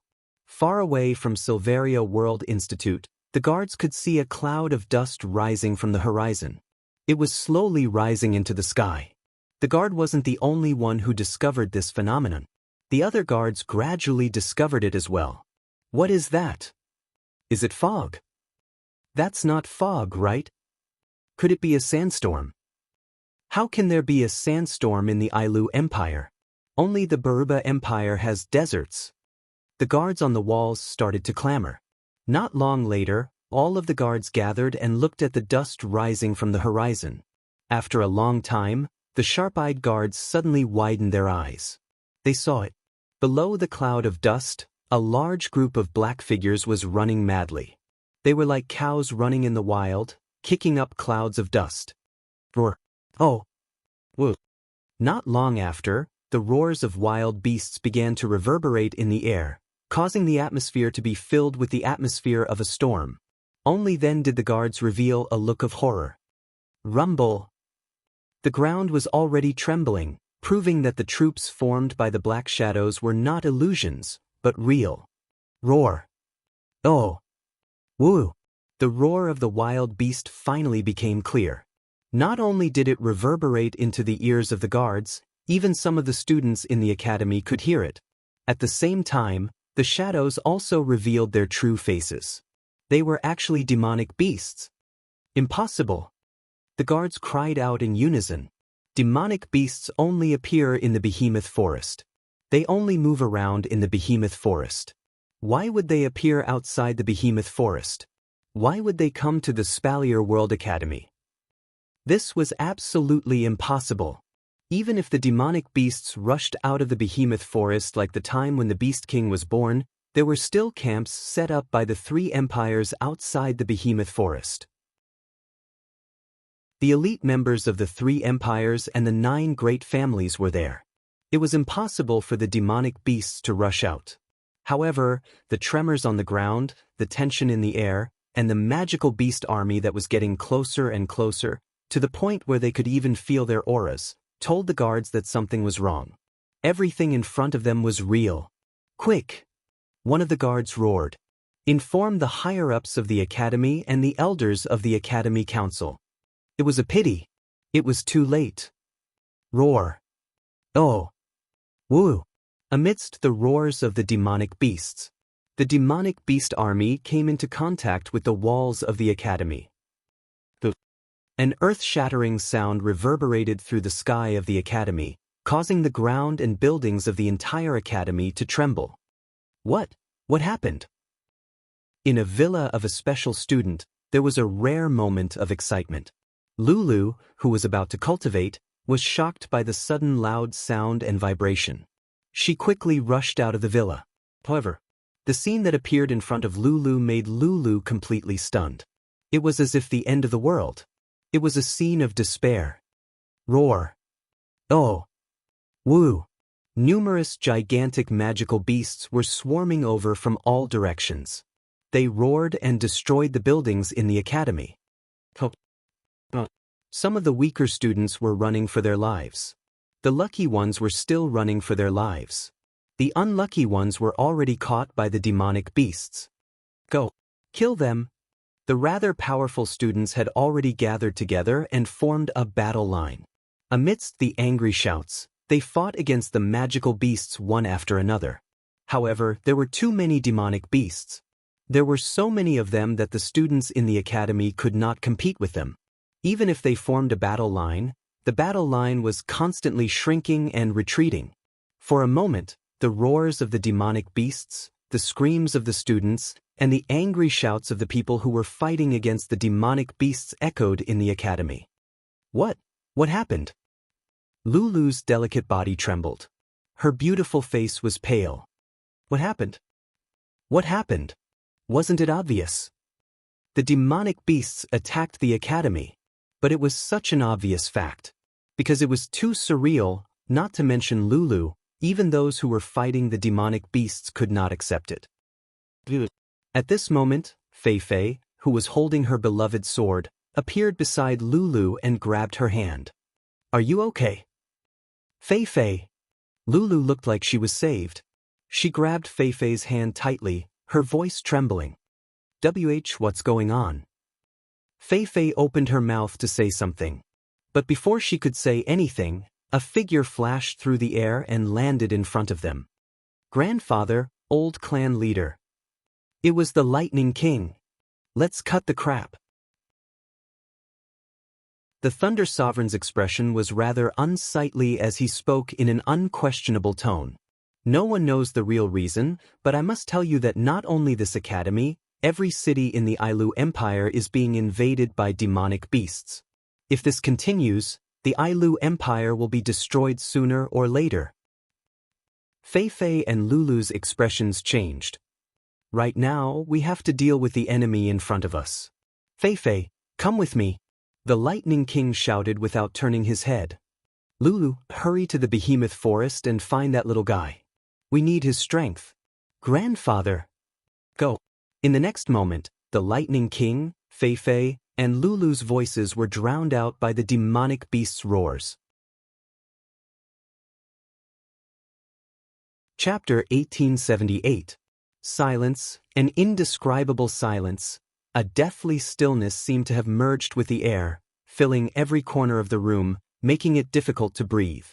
Far away from Silveria World Institute, the guards could see a cloud of dust rising from the horizon. It was slowly rising into the sky. The guard wasn't the only one who discovered this phenomenon. The other guards gradually discovered it as well. What is that? Is it fog? That's not fog, right? Could it be a sandstorm? How can there be a sandstorm in the Ailu Empire? Only the Baruba Empire has deserts. The guards on the walls started to clamor. Not long later, all of the guards gathered and looked at the dust rising from the horizon. After a long time, the sharp-eyed guards suddenly widened their eyes. They saw it. Below the cloud of dust, a large group of black figures was running madly. They were like cows running in the wild, kicking up clouds of dust. Roar. Oh. Woo. Not long after, the roars of wild beasts began to reverberate in the air, causing the atmosphere to be filled with the atmosphere of a storm. Only then did the guards reveal a look of horror. Rumble. The ground was already trembling, proving that the troops formed by the black shadows were not illusions, but real. Roar. Oh. Woo. The roar of the wild beast finally became clear. Not only did it reverberate into the ears of the guards, even some of the students in the academy could hear it. At the same time, the shadows also revealed their true faces. They were actually demonic beasts. Impossible! The guards cried out in unison. Demonic beasts only appear in the behemoth forest. They only move around in the behemoth forest. Why would they appear outside the behemoth forest? Why would they come to the Spalier World Academy? This was absolutely impossible. Even if the demonic beasts rushed out of the behemoth forest like the time when the Beast King was born, there were still camps set up by the three empires outside the behemoth forest. The elite members of the three empires and the 9 great families were there. It was impossible for the demonic beasts to rush out. However, the tremors on the ground, the tension in the air, and the magical beast army that was getting closer and closer, to the point where they could even feel their auras, told the guards that something was wrong. Everything in front of them was real. Quick! One of the guards roared. Inform the higher-ups of the academy and the elders of the academy council. It was a pity. It was too late. Roar. Oh. Woo. Amidst the roars of the demonic beasts, the demonic beast army came into contact with the walls of the academy. An earth-shattering sound reverberated through the sky of the academy, causing the ground and buildings of the entire academy to tremble. What? What happened? In a villa of a special student, there was a rare moment of excitement. Lulu, who was about to cultivate, was shocked by the sudden loud sound and vibration. She quickly rushed out of the villa. However, the scene that appeared in front of Lulu made Lulu completely stunned. It was as if the end of the world. It was a scene of despair. Roar. Oh. Woo. Numerous gigantic magical beasts were swarming over from all directions. They roared and destroyed the buildings in the academy. Some of the weaker students were running for their lives. The lucky ones were still running for their lives. The unlucky ones were already caught by the demonic beasts. Go. Kill them. The rather powerful students had already gathered together and formed a battle line. Amidst the angry shouts, they fought against the magical beasts one after another. However, there were too many demonic beasts. There were so many of them that the students in the academy could not compete with them. Even if they formed a battle line, the battle line was constantly shrinking and retreating. For a moment, the roars of the demonic beasts, the screams of the students, and the angry shouts of the people who were fighting against the demonic beasts echoed in the academy. What? What happened? Lulu's delicate body trembled. Her beautiful face was pale. What happened? What happened? Wasn't it obvious? The demonic beasts attacked the academy, but it was such an obvious fact. Because it was too surreal, not to mention Lulu, even those who were fighting the demonic beasts could not accept it. At this moment, Fei, who was holding her beloved sword, appeared beside Lulu and grabbed her hand. Are you okay? Fei. Lulu looked like she was saved. She grabbed Fei's hand tightly, her voice trembling. What's going on? Fei opened her mouth to say something. But before she could say anything, a figure flashed through the air and landed in front of them. Grandfather, old clan leader. It was the Lightning King. Let's cut the crap. The Thunder Sovereign's expression was rather unsightly as he spoke in an unquestionable tone. No one knows the real reason, but I must tell you that not only this academy, every city in the Ailu Empire is being invaded by demonic beasts. If this continues, the Ailu Empire will be destroyed sooner or later. Fei and Lulu's expressions changed. Right now, we have to deal with the enemy in front of us. Fei, come with me. The Lightning King shouted without turning his head. Lulu, hurry to the behemoth forest and find that little guy. We need his strength. Grandfather. Go. In the next moment, the Lightning King, Fei, and Lulu's voices were drowned out by the demonic beast's roars. Chapter 1878. Silence, an indescribable silence. A deathly stillness seemed to have merged with the air. filling every corner of the room, making it difficult to breathe.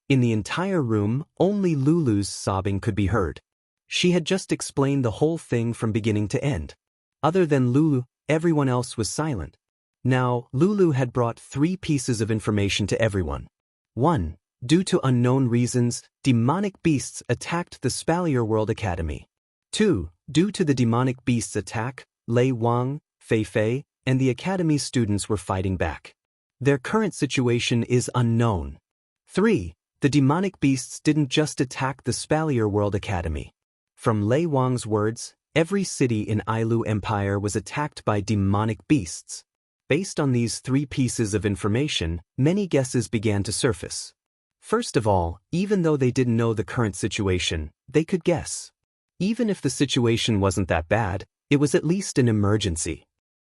In the entire room, only Lulu's sobbing could be heard. She had just explained the whole thing from beginning to end. Other than Lulu, everyone else was silent. Now, Lulu had brought 3 pieces of information to everyone. 1. Due to unknown reasons, demonic beasts attacked the Spalier World Academy. 2. Due to the demonic beasts' attack, Lei Wang, Fei Fei, and the Academy's students were fighting back. Their current situation is unknown. 3. The demonic beasts didn't just attack the Spalier World Academy. From Lei Wang's words, every city in Ailu Empire was attacked by demonic beasts. Based on these 3 pieces of information, many guesses began to surface. First of all, even though they didn't know the current situation, they could guess. Even if the situation wasn't that bad, it was at least an emergency.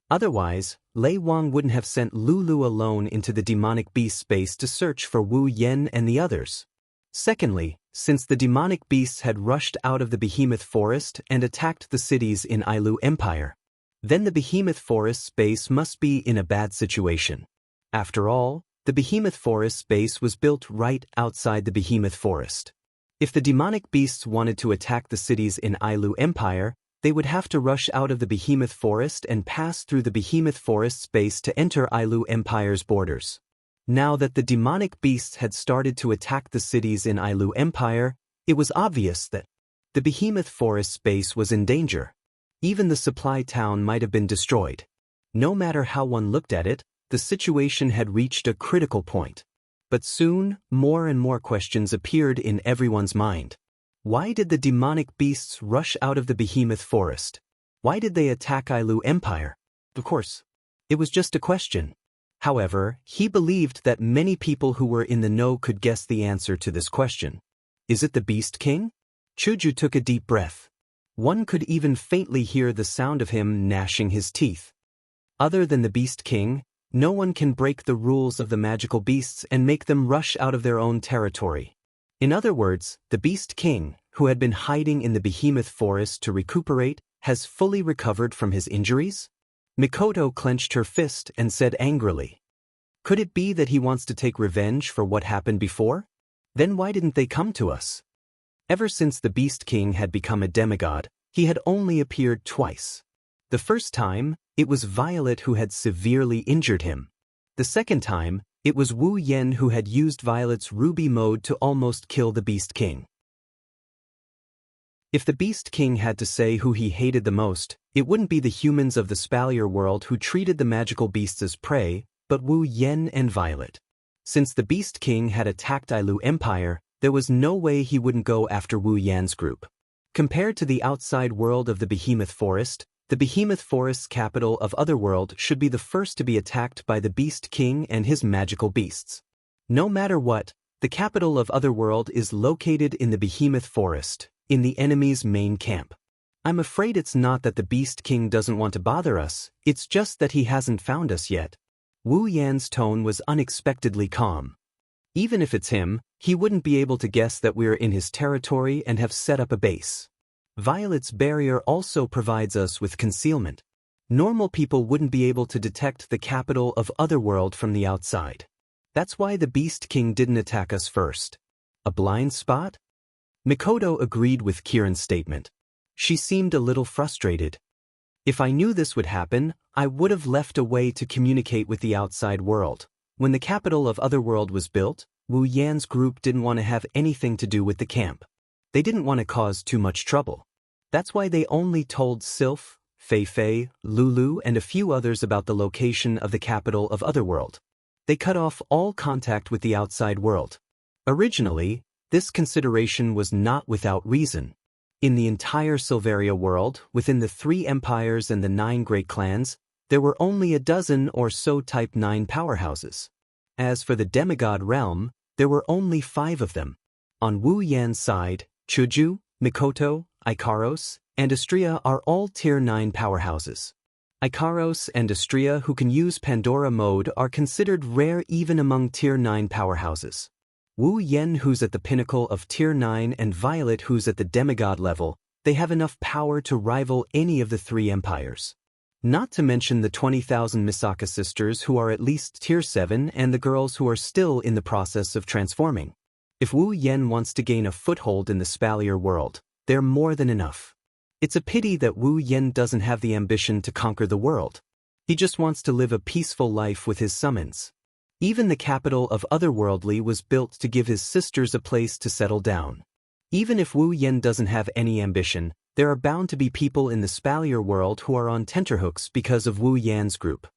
Otherwise, Lei Wang wouldn't have sent Lulu alone into the demonic beast space to search for Wu Yan and the others. Secondly, since the demonic beasts had rushed out of the behemoth forest and attacked the cities in Ailu Empire, then the behemoth forest space must be in a bad situation. After all, the behemoth forest space was built right outside the behemoth forest. If the demonic beasts wanted to attack the cities in Ailu Empire, they would have to rush out of the behemoth forest and pass through the behemoth forest space to enter Ailu Empire's borders. Now that the demonic beasts had started to attack the cities in Ailu Empire, it was obvious that the behemoth forest space was in danger. Even the supply town might have been destroyed. No matter how one looked at it, the situation had reached a critical point. But soon, more and more questions appeared in everyone's mind. Why did the demonic beasts rush out of the behemoth forest? Why did they attack Ailu Empire? Of course, it was just a question. However, he believed that many people who were in the know could guess the answer to this question. Is it the Beast King? Chuju took a deep breath. One could even faintly hear the sound of him gnashing his teeth. Other than the Beast King, no one can break the rules of the magical beasts and make them rush out of their own territory. In other words, the Beast King, who had been hiding in the behemoth forest to recuperate, has fully recovered from his injuries? Mikoto clenched her fist and said angrily. Could it be that he wants to take revenge for what happened before? Then why didn't they come to us? Ever since the Beast King had become a demigod, he had only appeared twice. The first time, it was Violet who had severely injured him. The second time, it was Wu Yan who had used Violet's ruby mode to almost kill the Beast King. If the Beast King had to say who he hated the most, it wouldn't be the humans of the Spalier world who treated the magical beasts as prey, but Wu Yan and Violet. Since the Beast King had attacked Ailu Empire, there was no way he wouldn't go after Wu Yan's group. Compared to the outside world of the Behemoth Forest, the Behemoth Forest's capital of Otherworld should be the first to be attacked by the Beast King and his magical beasts. No matter what, the capital of Otherworld is located in the Behemoth Forest, in the enemy's main camp. I'm afraid it's not that the Beast King doesn't want to bother us, it's just that he hasn't found us yet. Wu Yan's tone was unexpectedly calm. Even if it's him, he wouldn't be able to guess that we're in his territory and have set up a base. Violet's barrier also provides us with concealment. Normal people wouldn't be able to detect the capital of Otherworld from the outside. That's why the Beast King didn't attack us first. A blind spot? Mikoto agreed with Kiran's statement. She seemed a little frustrated. If I knew this would happen, I would have left a way to communicate with the outside world. When the capital of Otherworld was built, Wu Yan's group didn't want to have anything to do with the camp. They didn't want to cause too much trouble. That's why they only told Sylph, Fei Fei, Lulu, and a few others about the location of the capital of Otherworld. They cut off all contact with the outside world. Originally, this consideration was not without reason. In the entire Silveria world, within the 3 empires and the 9 great clans, there were only a dozen or so Type 9 powerhouses. As for the demigod realm, there were only 5 of them. On Wu Yan's side, Chuju, Mikoto, Ikaros, and Astria are all Tier 9 powerhouses. Ikaros and Astria, who can use Pandora mode, are considered rare even among Tier 9 powerhouses. Wu Yan, who's at the pinnacle of Tier 9, and Violet, who's at the demigod level, they have enough power to rival any of the 3 empires. Not to mention the 20,000 Misaka sisters who are at least tier 7 and the girls who are still in the process of transforming. If Wu Yen wants to gain a foothold in the Spalier world, they're more than enough. It's a pity that Wu Yen doesn't have the ambition to conquer the world. He just wants to live a peaceful life with his summons. Even the capital of Otherworldly was built to give his sisters a place to settle down. Even if Wu Yen doesn't have any ambition, there are bound to be people in the Spalier world who are on tenterhooks because of Wu Yan's group.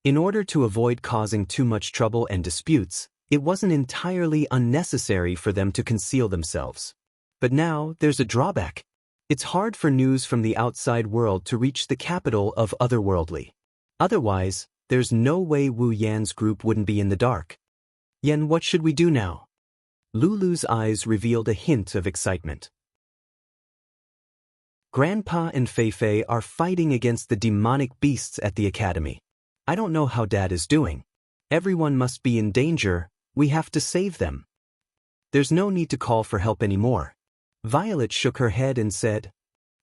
In order to avoid causing too much trouble and disputes, it wasn't entirely unnecessary for them to conceal themselves. But now, there's a drawback. It's hard for news from the outside world to reach the capital of Otherworldly. Otherwise, there's no way Wu Yan's group wouldn't be in the dark. Yen, what should we do now? Lulu's eyes revealed a hint of excitement. Grandpa and Feifei are fighting against the demonic beasts at the academy. I don't know how Dad is doing. Everyone must be in danger. We have to save them. There's no need to call for help anymore. Violet shook her head and said,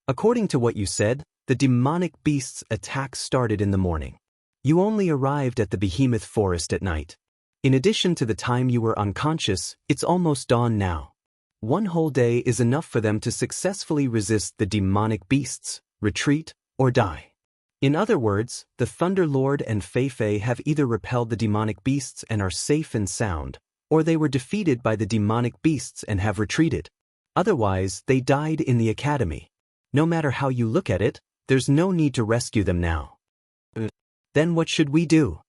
according to what you said, the demonic beasts' attack started in the morning. You only arrived at the behemoth forest at night. In addition to the time you were unconscious, it's almost dawn now. One whole day is enough for them to successfully resist the demonic beasts, retreat, or die. In other words, the Thunder Lord and Feifei have either repelled the demonic beasts and are safe and sound, or they were defeated by the demonic beasts and have retreated. Otherwise, they died in the academy. No matter how you look at it, there's no need to rescue them now. Then what should we do?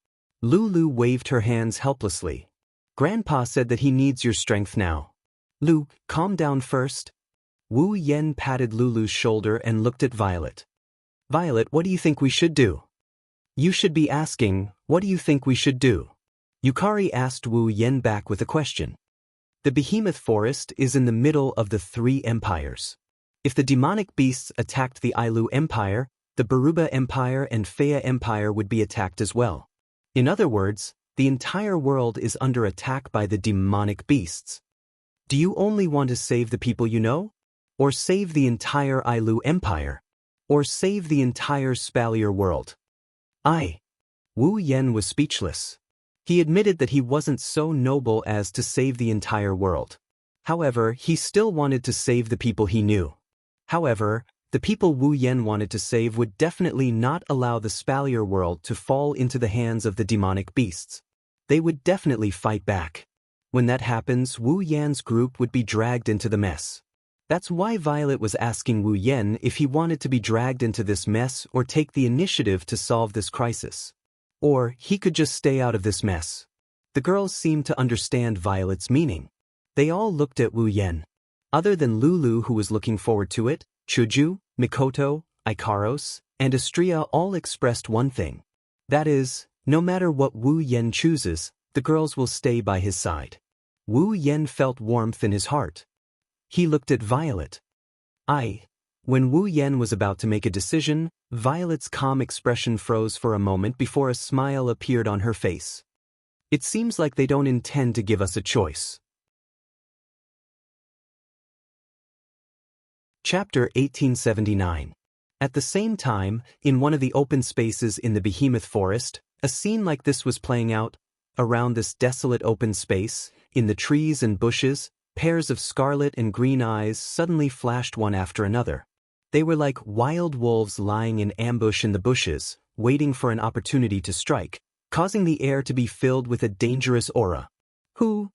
Lulu waved her hands helplessly. Grandpa said that he needs your strength now. Lu, calm down first. Wu Yen patted Lulu's shoulder and looked at Violet. Violet, what do you think we should do? You should be asking, what do you think we should do? Yukari asked Wu Yen back with a question. The behemoth forest is in the middle of the 3 empires. If the demonic beasts attacked the Ailu Empire, the Baruba Empire and Fea Empire would be attacked as well. In other words, the entire world is under attack by the demonic beasts. Do you only want to save the people you know? Or save the entire Ailu Empire? Or save the entire Spalier world? Wu Yen was speechless. He admitted that he wasn't so noble as to save the entire world. However, he still wanted to save the people he knew. However, the people Wu Yen wanted to save would definitely not allow the Spalier world to fall into the hands of the demonic beasts. They would definitely fight back. When that happens, Wu Yan's group would be dragged into the mess. That's why Violet was asking Wu Yen if he wanted to be dragged into this mess or take the initiative to solve this crisis. Or he could just stay out of this mess. The girls seemed to understand Violet's meaning. They all looked at Wu Yen. Other than Lulu, who was looking forward to it, Chuju, Mikoto, Ikaros, and Astria all expressed one thing. That is, no matter what Wu Yen chooses, the girls will stay by his side. Wu Yen felt warmth in his heart. He looked at Violet. When Wu Yen was about to make a decision, Violet's calm expression froze for a moment before a smile appeared on her face. It seems like they don't intend to give us a choice. Chapter 1879. At the same time, in one of the open spaces in the behemoth forest, a scene like this was playing out. Around this desolate open space, in the trees and bushes, pairs of scarlet and green eyes suddenly flashed one after another. They were like wild wolves lying in ambush in the bushes, waiting for an opportunity to strike, causing the air to be filled with a dangerous aura. Hoo!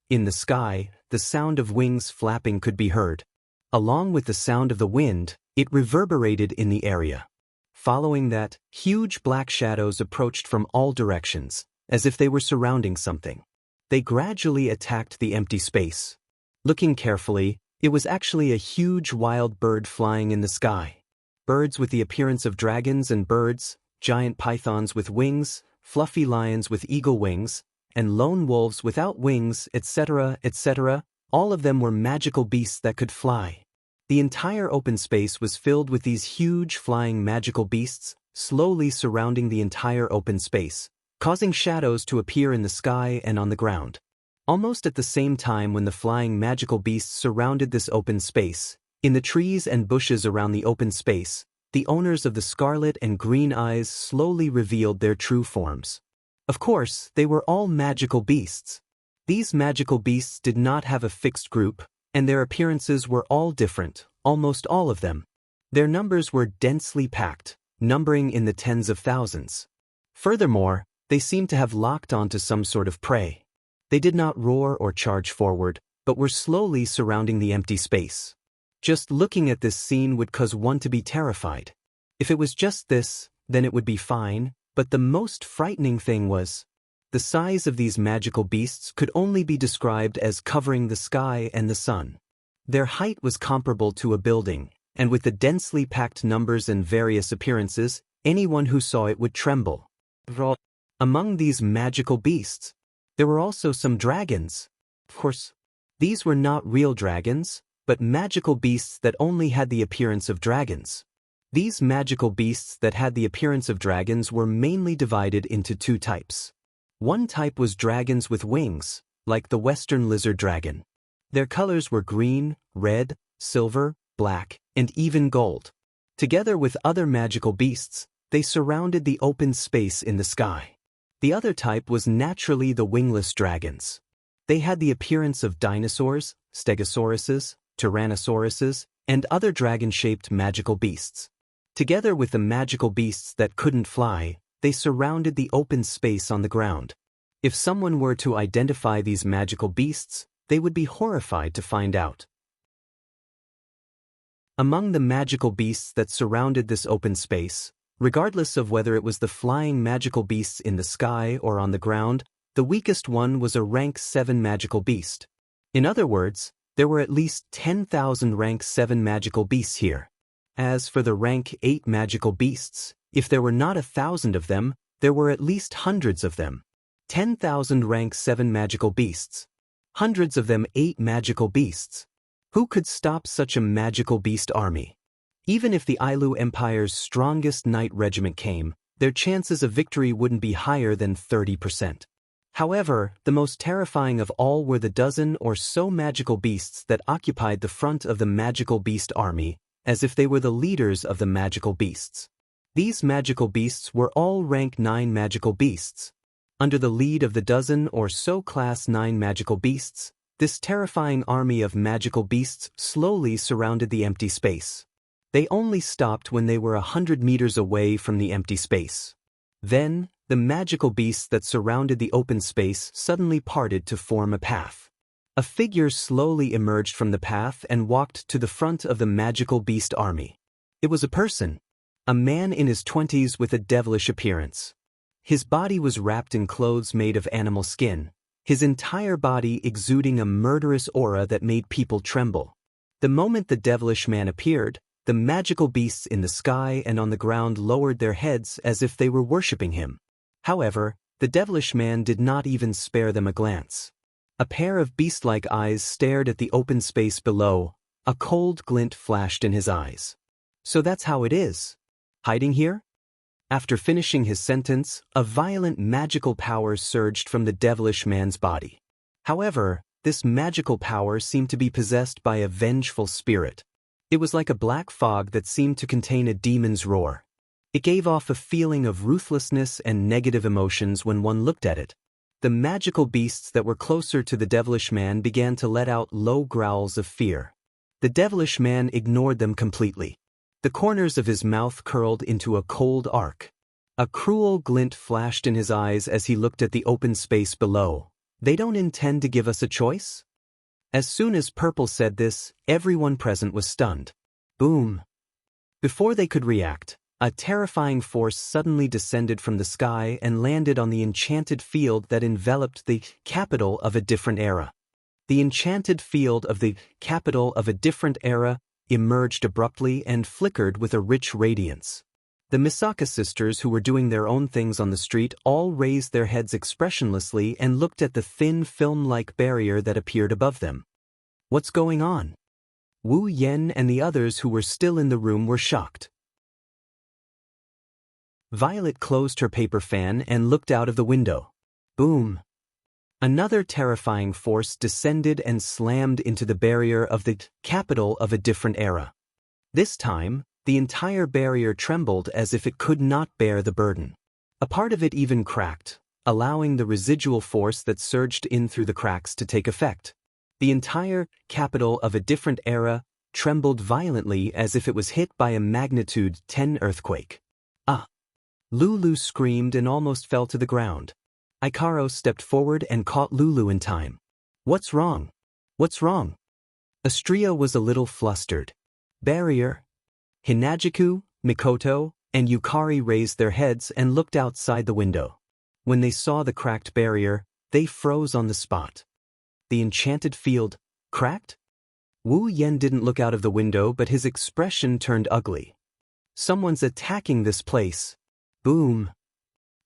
In the sky, the sound of wings flapping could be heard. Along with the sound of the wind, it reverberated in the area. Following that, huge black shadows approached from all directions, as if they were surrounding something. They gradually attacked the empty space. Looking carefully, it was actually a huge wild bird flying in the sky. Birds with the appearance of dragons and birds, giant pythons with wings, fluffy lions with eagle wings, and lone wolves without wings, etc., etc., all of them were magical beasts that could fly. The entire open space was filled with these huge flying magical beasts, slowly surrounding the entire open space, causing shadows to appear in the sky and on the ground. Almost at the same time when the flying magical beasts surrounded this open space, in the trees and bushes around the open space, the owners of the scarlet and green eyes slowly revealed their true forms. Of course, they were all magical beasts. These magical beasts did not have a fixed group, and their appearances were all different, almost all of them. Their numbers were densely packed, numbering in the tens of thousands. Furthermore, they seemed to have locked onto some sort of prey. They did not roar or charge forward, but were slowly surrounding the empty space. Just looking at this scene would cause one to be terrified. If it was just this, then it would be fine, but the most frightening thing was, the size of these magical beasts could only be described as covering the sky and the sun. Their height was comparable to a building, and with the densely packed numbers and various appearances, anyone who saw it would tremble. Among these magical beasts, there were also some dragons. Of course, these were not real dragons, but magical beasts that only had the appearance of dragons. These magical beasts that had the appearance of dragons were mainly divided into two types. One type was dragons with wings, like the Western lizard dragon. Their colors were green, red, silver, black, and even gold. Together with other magical beasts, they surrounded the open space in the sky. The other type was naturally the wingless dragons. They had the appearance of dinosaurs, stegosauruses, tyrannosauruses, and other dragon-shaped magical beasts. Together with the magical beasts that couldn't fly, they surrounded the open space on the ground. If someone were to identify these magical beasts, they would be horrified to find out. Among the magical beasts that surrounded this open space, regardless of whether it was the flying magical beasts in the sky or on the ground, the weakest one was a rank 7 magical beast. In other words, there were at least 10,000 rank 7 magical beasts here. As for the rank 8 magical beasts, if there were not 1,000 of them, there were at least hundreds of them. 10,000 rank 7 magical beasts. Hundreds of them 8 magical beasts. Who could stop such a magical beast army? Even if the Ailu Empire's strongest knight regiment came, their chances of victory wouldn't be higher than 30%. However, the most terrifying of all were the dozen or so magical beasts that occupied the front of the magical beast army, as if they were the leaders of the magical beasts. These magical beasts were all rank 9 magical beasts. Under the lead of the dozen or so class 9 magical beasts, this terrifying army of magical beasts slowly surrounded the empty space. They only stopped when they were 100 meters away from the empty space. Then, the magical beasts that surrounded the open space suddenly parted to form a path. A figure slowly emerged from the path and walked to the front of the magical beast army. It was a person. A man in his 20s with a devilish appearance. His body was wrapped in clothes made of animal skin, his entire body exuding a murderous aura that made people tremble. The moment the devilish man appeared, the magical beasts in the sky and on the ground lowered their heads as if they were worshipping him. However, the devilish man did not even spare them a glance. A pair of beast-like eyes stared at the open space below. A cold glint flashed in his eyes. So that's how it is. Hiding here? After finishing his sentence, a violent magical power surged from the devilish man's body. However, this magical power seemed to be possessed by a vengeful spirit. It was like a black fog that seemed to contain a demon's roar. It gave off a feeling of ruthlessness and negative emotions when one looked at it. The magical beasts that were closer to the devilish man began to let out low growls of fear. The devilish man ignored them completely. The corners of his mouth curled into a cold arc. A cruel glint flashed in his eyes as he looked at the open space below. They don't intend to give us a choice? As soon as Purple said this, everyone present was stunned. Boom! Before they could react, a terrifying force suddenly descended from the sky and landed on the enchanted field that enveloped the capital of a different era. The enchanted field of the capital of a different era emerged abruptly and flickered with a rich radiance. The Misaka sisters, who were doing their own things on the street, all raised their heads expressionlessly and looked at the thin film-like barrier that appeared above them. What's going on? Wu Yen and the others who were still in the room were shocked. Violet closed her paper fan and looked out of the window. Boom! Another terrifying force descended and slammed into the barrier of the capital of a different era. This time, The entire barrier trembled as if it could not bear the burden. A part of it even cracked, allowing the residual force that surged in through the cracks to take effect. The entire capital of a different era trembled violently as if it was hit by a magnitude 10 earthquake. Ah! Lulu screamed and almost fell to the ground. Ikaros stepped forward and caught Lulu in time. What's wrong? What's wrong? Astria was a little flustered. Barrier. Hinagiku, Mikoto, and Yukari raised their heads and looked outside the window. When they saw the cracked barrier, they froze on the spot. The enchanted field, cracked? Wu Yen didn't look out of the window, but his expression turned ugly. Someone's attacking this place. Boom.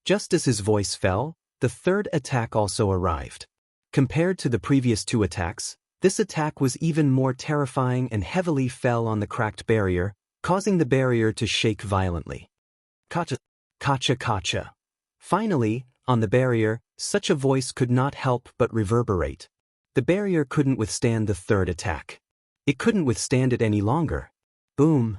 Just as his voice fell, the third attack also arrived. Compared to the previous two attacks, this attack was even more terrifying and heavily fell on the cracked barrier, causing the barrier to shake violently. Kacha, kacha, kacha. Finally, on the barrier, such a voice could not help but reverberate. The barrier couldn't withstand the third attack. It couldn't withstand it any longer. Boom.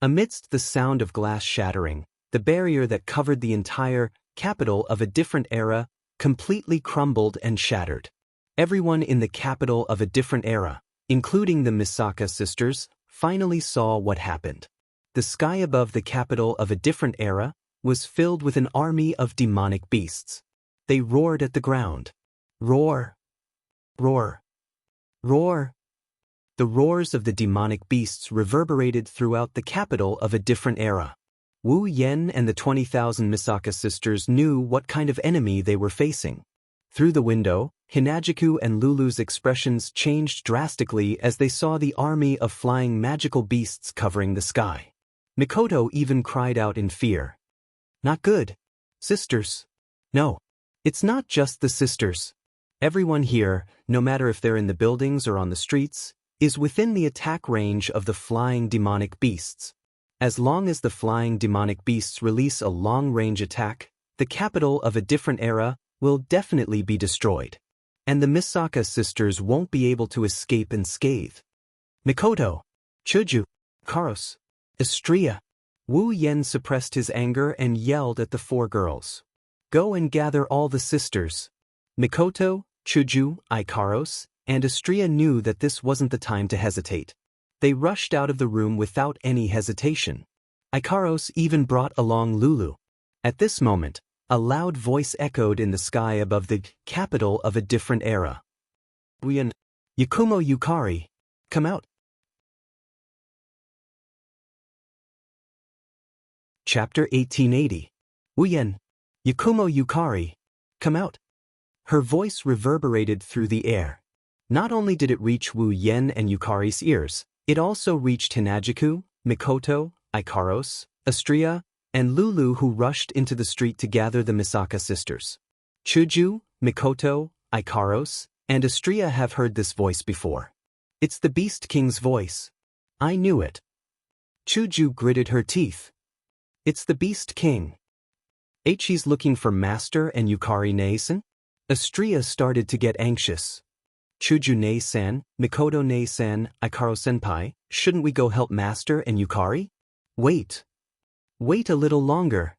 Amidst the sound of glass shattering, the barrier that covered the entire capital of a different era completely crumbled and shattered. Everyone in the capital of a different era, including the Misaka sisters, finally saw what happened. The sky above the capital of a different era was filled with an army of demonic beasts. They roared at the ground. Roar! Roar! Roar! The roars of the demonic beasts reverberated throughout the capital of a different era. Wu Yen and the 20,000 Misaka sisters knew what kind of enemy they were facing. Through the window, Hinagiku and Lulu's expressions changed drastically as they saw the army of flying magical beasts covering the sky. Mikoto even cried out in fear. Not good. Sisters. No. It's not just the sisters. Everyone here, no matter if they're in the buildings or on the streets, is within the attack range of the flying demonic beasts. As long as the flying demonic beasts release a long-range attack, the capital of a different era will definitely be destroyed. And the Misaka sisters won't be able to escape unscathed. Mikoto, Chuju, Karos, Astria. Wu Yen suppressed his anger and yelled at the four girls. Go and gather all the sisters. Mikoto, Chuju, Ikaros, and Astria knew that this wasn't the time to hesitate. They rushed out of the room without any hesitation. Ikaros even brought along Lulu. At this moment, a loud voice echoed in the sky above the capital of a different era. Wuyen, Yakumo Yukari, come out. Chapter 1880. Wuyen, Yakumo Yukari, come out. Her voice reverberated through the air. Not only did it reach Wu Yen and Yukari's ears, it also reached Hinagiku, Mikoto, Ikaros, Astria, and Lulu, who rushed into the street to gather the Misaka sisters. Chuju, Mikoto, Ikaros, and Astria have heard this voice before. It's the Beast King's voice. I knew it. Chuju gritted her teeth. It's the Beast King. He's looking for Master and Yukari Nei-san? Astria started to get anxious. Chuju Nei-san, Mikoto Nei-san, Ikaro-senpai, shouldn't we go help Master and Yukari? Wait. Wait a little longer.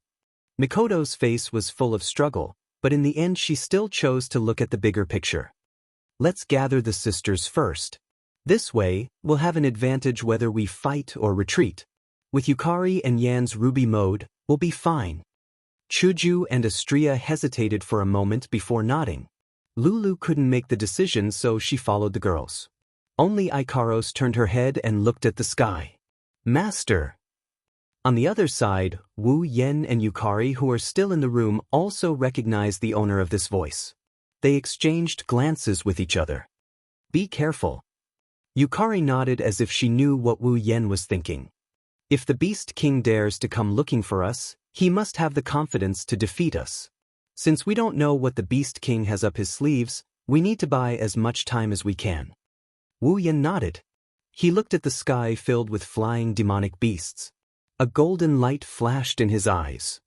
Mikoto's face was full of struggle, but in the end she still chose to look at the bigger picture. Let's gather the sisters first. This way, we'll have an advantage whether we fight or retreat. With Yukari and Yan's ruby mode, we'll be fine. Chuju and Astria hesitated for a moment before nodding. Lulu couldn't make the decision, so she followed the girls. Only Ikaros turned her head and looked at the sky. Master! On the other side, Wu Yen and Yukari, who are still in the room, also recognized the owner of this voice. They exchanged glances with each other. Be careful. Yukari nodded as if she knew what Wu Yen was thinking. If the Beast King dares to come looking for us, he must have the confidence to defeat us. Since we don't know what the Beast King has up his sleeves, we need to buy as much time as we can. Wu Yen nodded. He looked at the sky filled with flying demonic beasts. A golden light flashed in his eyes.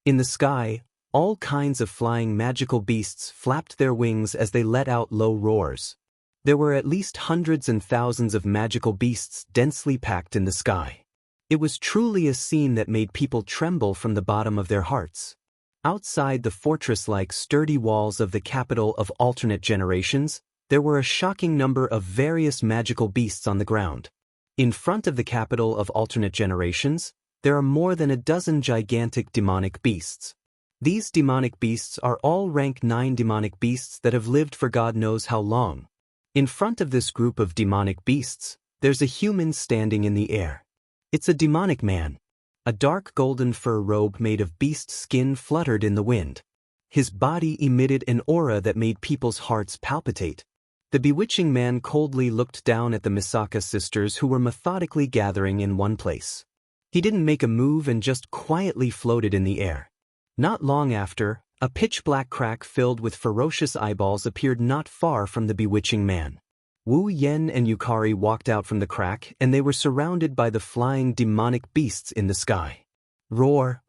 In the sky, all kinds of flying magical beasts flapped their wings as they let out low roars. There were at least hundreds and thousands of magical beasts densely packed in the sky. It was truly a scene that made people tremble from the bottom of their hearts. Outside the fortress-like sturdy walls of the capital of alternate generations, there were a shocking number of various magical beasts on the ground. In front of the capital of alternate generations, there are more than a dozen gigantic demonic beasts. These demonic beasts are all rank 9 demonic beasts that have lived for God knows how long. In front of this group of demonic beasts, there's a human standing in the air. It's a demonic man. A dark golden fur robe made of beast skin fluttered in the wind. His body emitted an aura that made people's hearts palpitate. The bewitching man coldly looked down at the Misaka sisters who were methodically gathering in one place. He didn't make a move and just quietly floated in the air. Not long after, a pitch-black crack filled with ferocious eyeballs appeared not far from the bewitching man. Wu Yen and Yukari walked out from the crack, and they were surrounded by the flying demonic beasts in the sky. Roar!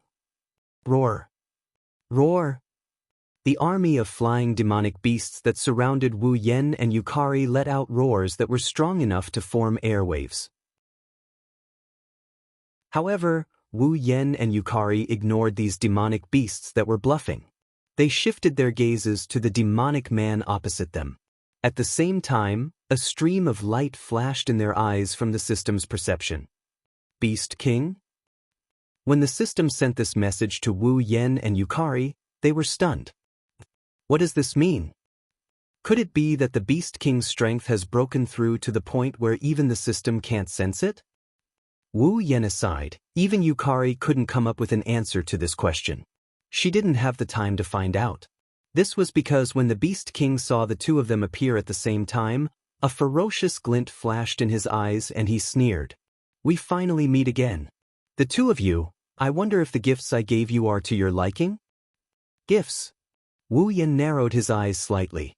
Roar! Roar! The army of flying demonic beasts that surrounded Wu Yen and Yukari let out roars that were strong enough to form airwaves. However, Wu Yen and Yukari ignored these demonic beasts that were bluffing. They shifted their gazes to the demonic man opposite them. At the same time, a stream of light flashed in their eyes from the system's perception. Beast King? When the system sent this message to Wu Yen and Yukari, they were stunned. What does this mean? Could it be that the Beast King's strength has broken through to the point where even the system can't sense it? Wu Yen aside, even Yukari couldn't come up with an answer to this question. She didn't have the time to find out. This was because when the Beast King saw the two of them appear at the same time, a ferocious glint flashed in his eyes and he sneered. We finally meet again. The two of you, I wonder if the gifts I gave you are to your liking? Gifts? Wu Yen narrowed his eyes slightly.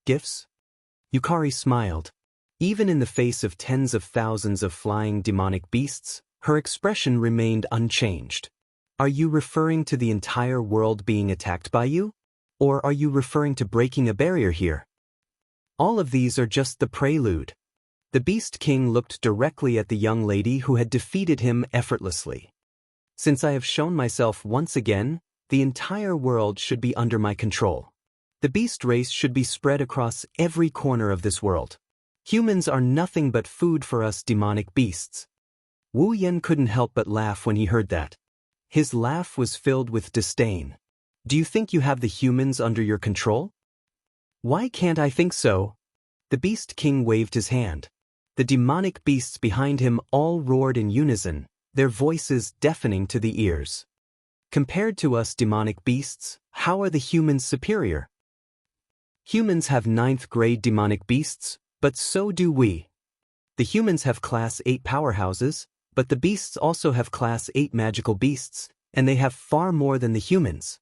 Gifts? Yukari smiled. Even in the face of tens of thousands of flying demonic beasts, her expression remained unchanged. Are you referring to the entire world being attacked by you? Or are you referring to breaking a barrier here? All of these are just the prelude. The Beast King looked directly at the young lady who had defeated him effortlessly. Since I have shown myself once again, the entire world should be under my control. The beast race should be spread across every corner of this world. Humans are nothing but food for us demonic beasts. Wu Yen couldn't help but laugh when he heard that. His laugh was filled with disdain. Do you think you have the humans under your control? Why can't I think so? The Beast King waved his hand. The demonic beasts behind him all roared in unison, their voices deafening to the ears. Compared to us demonic beasts, how are the humans superior? Humans have 9th grade demonic beasts, but so do we. The humans have Class 8 powerhouses, but the beasts also have Class 8 magical beasts, and they have far more than the humans.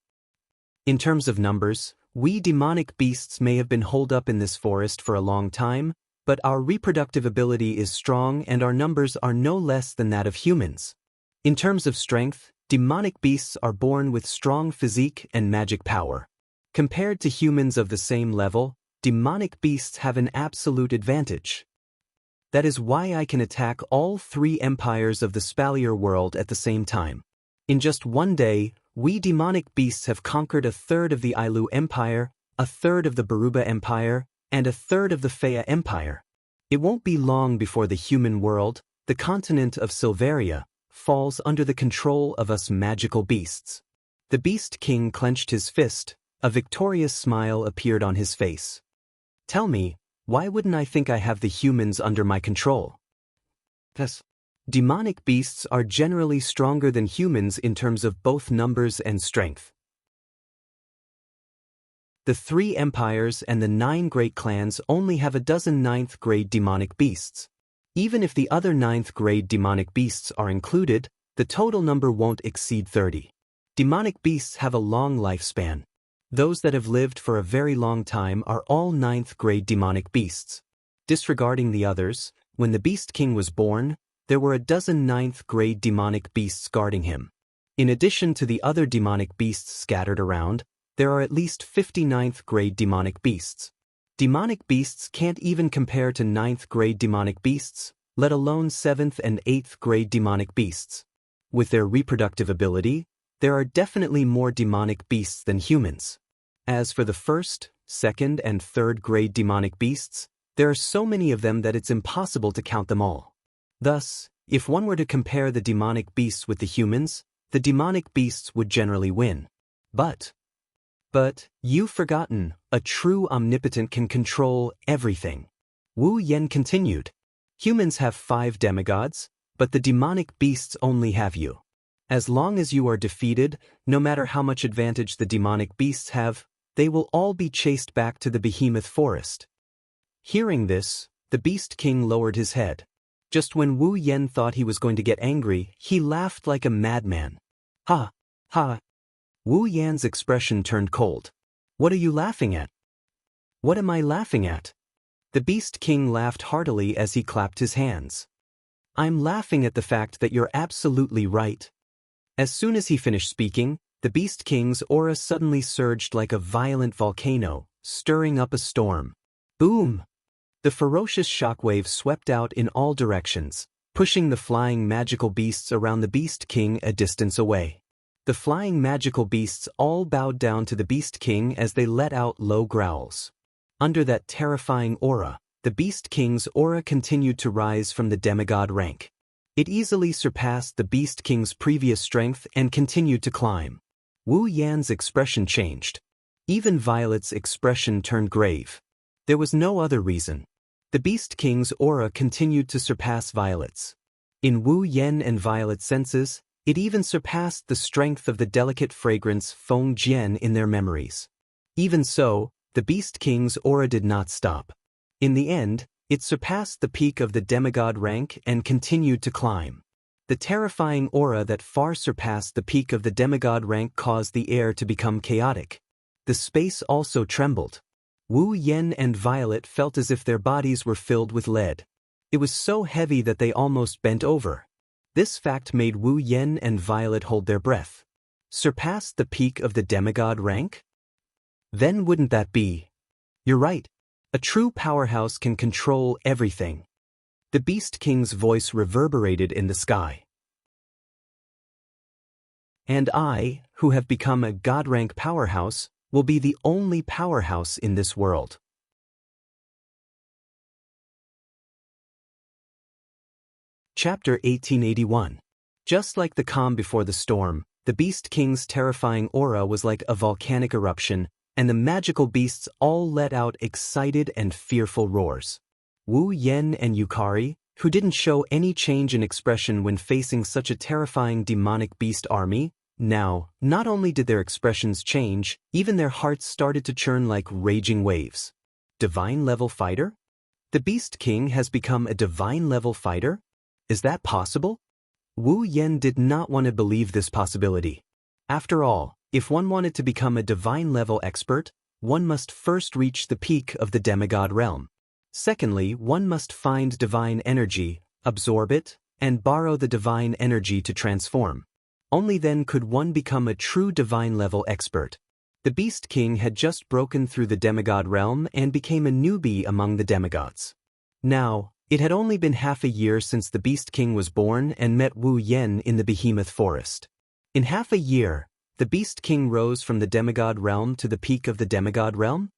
In terms of numbers, we demonic beasts may have been holed up in this forest for a long time, but our reproductive ability is strong and our numbers are no less than that of humans. In terms of strength, demonic beasts are born with strong physique and magic power. Compared to humans of the same level, demonic beasts have an absolute advantage. That is why I can attack all 3 empires of the Spalier world at the same time. In just one day, we demonic beasts have conquered 1/3 of the Ailu Empire, 1/3 of the Baruba Empire, and 1/3 of the Fea Empire. It won't be long before the human world, the continent of Silveria, falls under the control of us magical beasts. The Beast King clenched his fist, a victorious smile appeared on his face. Tell me, why wouldn't I think I have the humans under my control? Yes. Demonic beasts are generally stronger than humans in terms of both numbers and strength. The 3 empires and the 9 great clans only have a dozen 9th grade demonic beasts. Even if the other 9th grade demonic beasts are included, the total number won't exceed 30. Demonic beasts have a long lifespan. Those that have lived for a very long time are all 9th grade demonic beasts. Disregarding the others, when the Beast King was born, there were a dozen 9th grade demonic beasts guarding him. In addition to the other demonic beasts scattered around, there are at least 50 9th grade demonic beasts. Demonic beasts can't even compare to 9th grade demonic beasts, let alone 7th and 8th grade demonic beasts. With their reproductive ability, there are definitely more demonic beasts than humans. As for the 1st, 2nd, and 3rd grade demonic beasts, there are so many of them that it's impossible to count them all. Thus, if one were to compare the demonic beasts with the humans, the demonic beasts would generally win. But you've forgotten, a true omnipotent can control everything. Wu Yan continued. Humans have 5 demigods, but the demonic beasts only have you. As long as you are defeated, no matter how much advantage the demonic beasts have, they will all be chased back to the behemoth forest. Hearing this, the Beast King lowered his head. Just when Wu Yan thought he was going to get angry, he laughed like a madman. Ha! Ha! Wu Yan's expression turned cold. What are you laughing at? What am I laughing at? The Beast King laughed heartily as he clapped his hands. I'm laughing at the fact that you're absolutely right. As soon as he finished speaking, the Beast King's aura suddenly surged like a violent volcano, stirring up a storm. Boom! The ferocious shockwave swept out in all directions, pushing the flying magical beasts around the Beast King a distance away. The flying magical beasts all bowed down to the Beast King as they let out low growls. Under that terrifying aura, the Beast King's aura continued to rise from the demigod rank. It easily surpassed the Beast King's previous strength and continued to climb. Wu Yan's expression changed. Even Violet's expression turned grave. There was no other reason. The Beast King's aura continued to surpass Violet's. In Wu Yan and Violet's senses, it even surpassed the strength of the delicate fragrance Feng Jian in their memories. Even so, the Beast King's aura did not stop. In the end, it surpassed the peak of the demigod rank and continued to climb. The terrifying aura that far surpassed the peak of the demigod rank caused the air to become chaotic. The space also trembled. Wu Yan and Violet felt as if their bodies were filled with lead. It was so heavy that they almost bent over. This fact made Wu Yan and Violet hold their breath. Surpassed the peak of the demigod rank? Then wouldn't that be? You're right. A true powerhouse can control everything. The Beast King's voice reverberated in the sky. And I, who have become a god-rank powerhouse, will be the only powerhouse in this world. Chapter 1881. Just like the calm before the storm, the Beast King's terrifying aura was like a volcanic eruption, and the magical beasts all let out excited and fearful roars. Wu Yan and Yukari, who didn't show any change in expression when facing such a terrifying demonic beast army, now, not only did their expressions change, even their hearts started to churn like raging waves. Divine-level fighter? The Beast King has become a divine-level fighter? Is that possible? Wu Yan did not want to believe this possibility. After all, if one wanted to become a divine-level expert, one must first reach the peak of the demigod realm. Secondly, one must find divine energy, absorb it, and borrow the divine energy to transform. Only then could one become a true divine-level expert. The Beast King had just broken through the demigod realm and became a newbie among the demigods. Now, it had only been half a year since the Beast King was born and met Wu Yan in the behemoth forest. In half a year, the Beast King rose from the demigod realm to the peak of the demigod realm?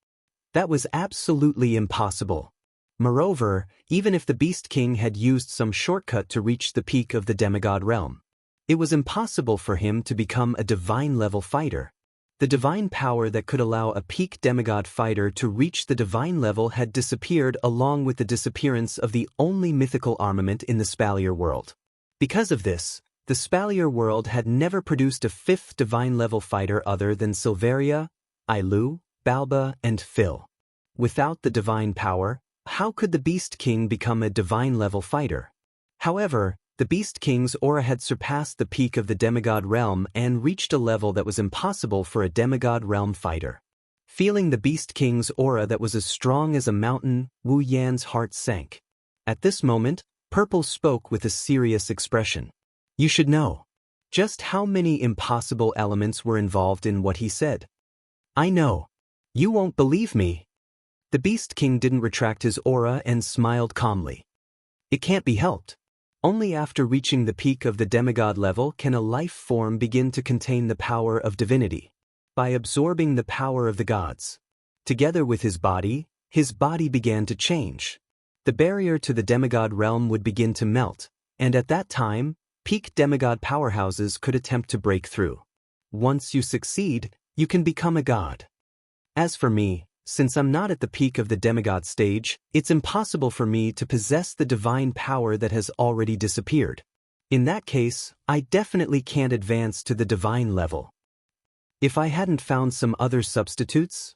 That was absolutely impossible. Moreover, even if the Beast King had used some shortcut to reach the peak of the demigod realm, it was impossible for him to become a divine-level fighter. The divine power that could allow a peak demigod fighter to reach the divine level had disappeared along with the disappearance of the only mythical armament in the Spalier world. Because of this, the Spalier world had never produced a 5th divine-level fighter other than Silveria, Ailu, Balba, and Phil. Without the divine power, how could the Beast King become a divine-level fighter? However, the Beast King's aura had surpassed the peak of the demigod realm and reached a level that was impossible for a demigod realm fighter. Feeling the Beast King's aura that was as strong as a mountain, Wu Yan's heart sank. At this moment, Purple spoke with a serious expression. You should know just how many impossible elements were involved in what he said. I know. You won't believe me. The Beast King didn't retract his aura and smiled calmly. It can't be helped. Only after reaching the peak of the demigod level can a life form begin to contain the power of divinity. By absorbing the power of the gods, together with his body began to change. The barrier to the demigod realm would begin to melt, and at that time, peak demigod powerhouses could attempt to break through. Once you succeed, you can become a god. As for me, since I'm not at the peak of the demigod stage, it's impossible for me to possess the divine power that has already disappeared. In that case, I definitely can't advance to the divine level. If I hadn't found some other substitutes.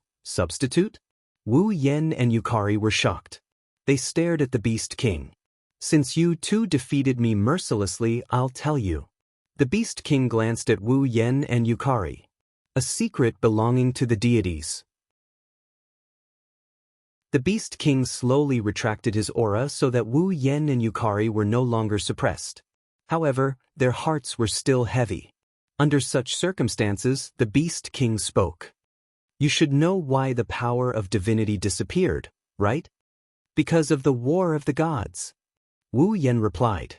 Wu Yen and Yukari were shocked. They stared at the Beast King. Since you two defeated me mercilessly, I'll tell you. The Beast King glanced at Wu Yen and Yukari. A secret belonging to the deities. The Beast King slowly retracted his aura so that Wu Yen and Yukari were no longer suppressed. However, their hearts were still heavy. Under such circumstances, the Beast King spoke. You should know why the power of divinity disappeared, right? Because of the war of the gods. Wu Yen replied.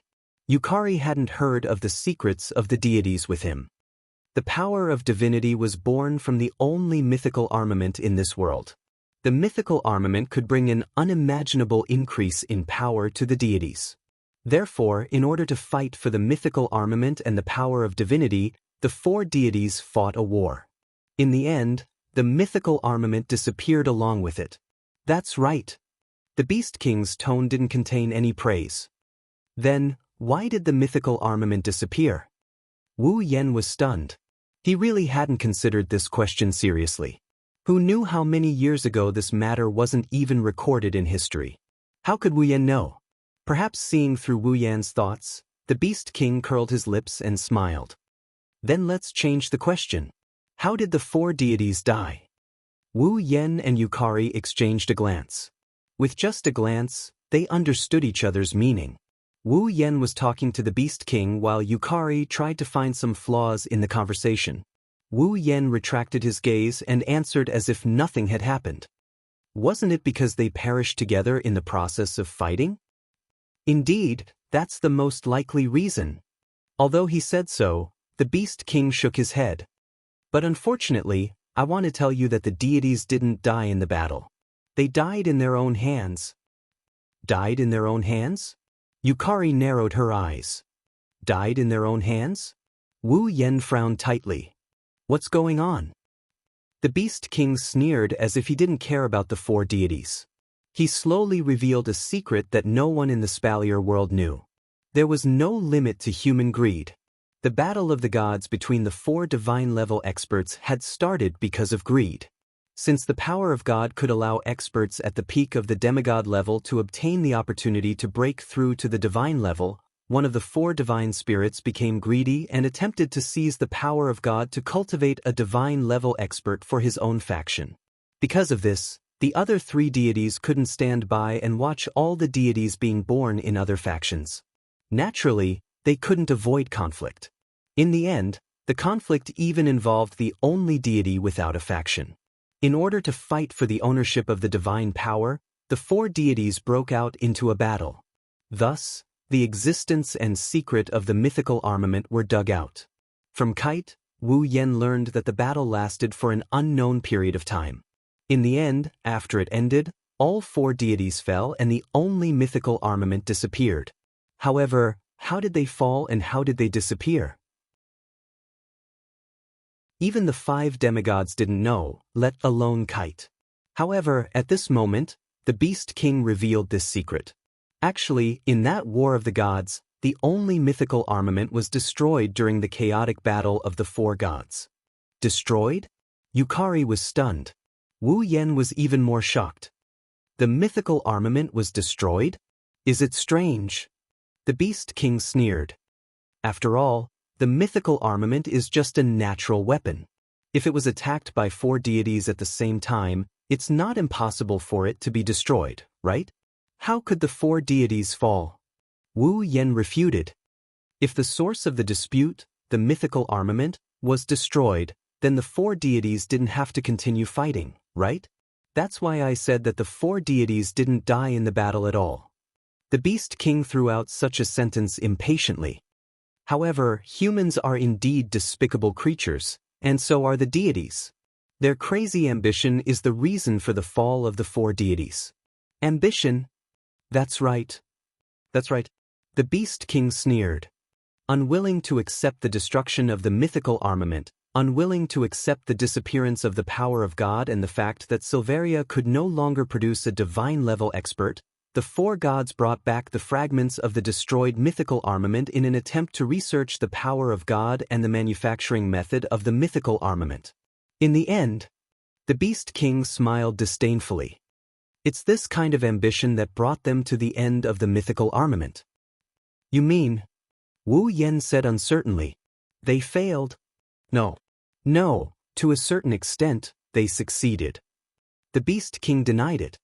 Yukari hadn't heard of the secrets of the deities with him. The power of divinity was born from the only mythical armament in this world. The mythical armament could bring an unimaginable increase in power to the deities. Therefore, in order to fight for the mythical armament and the power of divinity, the four deities fought a war. In the end, the mythical armament disappeared along with it. That's right. The Beast King's tone didn't contain any praise. Then, why did the mythical armament disappear? Wu Yen was stunned. He really hadn't considered this question seriously. Who knew how many years ago this matter wasn't even recorded in history? How could Wu Yen know? Perhaps seeing through Wu Yan's thoughts, the Beast King curled his lips and smiled. Then let's change the question. How did the four deities die? Wu Yen and Yukari exchanged a glance. With just a glance, they understood each other's meaning. Wu Yen was talking to the Beast King while Yukari tried to find some flaws in the conversation. Wu Yen retracted his gaze and answered as if nothing had happened. Wasn't it because they perished together in the process of fighting? Indeed, that's the most likely reason. Although he said so, the Beast King shook his head. But unfortunately, I want to tell you that the deities didn't die in the battle. They died in their own hands. Died in their own hands? Yukari narrowed her eyes. Died in their own hands? Wu Yen frowned tightly. What's going on? The Beast King sneered as if he didn't care about the four deities. He slowly revealed a secret that no one in the Spalier world knew. There was no limit to human greed. The battle of the gods between the four divine-level experts had started because of greed. Since the power of God could allow experts at the peak of the demigod level to obtain the opportunity to break through to the divine level, one of the four divine spirits became greedy and attempted to seize the power of God to cultivate a divine-level expert for his own faction. Because of this, the other three deities couldn't stand by and watch all the deities being born in other factions. Naturally, they couldn't avoid conflict. In the end, the conflict even involved the only deity without a faction. In order to fight for the ownership of the divine power, the four deities broke out into a battle. Thus, the existence and secret of the mythical armament were dug out. From Kite, Wu Yen learned that the battle lasted for an unknown period of time. In the end, after it ended, all four deities fell and the only mythical armament disappeared. However, how did they fall and how did they disappear? Even the five demigods didn't know, let alone Kite. However, at this moment, the Beast King revealed this secret. Actually, in that War of the Gods, the only mythical armament was destroyed during the chaotic battle of the four gods. Destroyed? Yukari was stunned. Wu Yen was even more shocked. The mythical armament was destroyed? Is it strange? The Beast King sneered. After all, the mythical armament is just a natural weapon. If it was attacked by four deities at the same time, it's not impossible for it to be destroyed, right? How could the four deities fall? Wu Yen refuted. If the source of the dispute, the mythical armament, was destroyed, then the four deities didn't have to continue fighting, right? That's why I said that the four deities didn't die in the battle at all. The Beast King threw out such a sentence impatiently. However, humans are indeed despicable creatures, and so are the deities. Their crazy ambition is the reason for the fall of the four deities. Ambition? That's right. That's right. The Beast King sneered. Unwilling to accept the destruction of the mythical armament, unwilling to accept the disappearance of the power of God and the fact that Silveria could no longer produce a divine-level expert, the four gods brought back the fragments of the destroyed mythical armament in an attempt to research the power of God and the manufacturing method of the mythical armament. In the end, the Beast King smiled disdainfully. It's this kind of ambition that brought them to the end of the mythical armament. You mean? Wu Yan said uncertainly. They failed? No. No, to a certain extent, they succeeded. The Beast King denied it.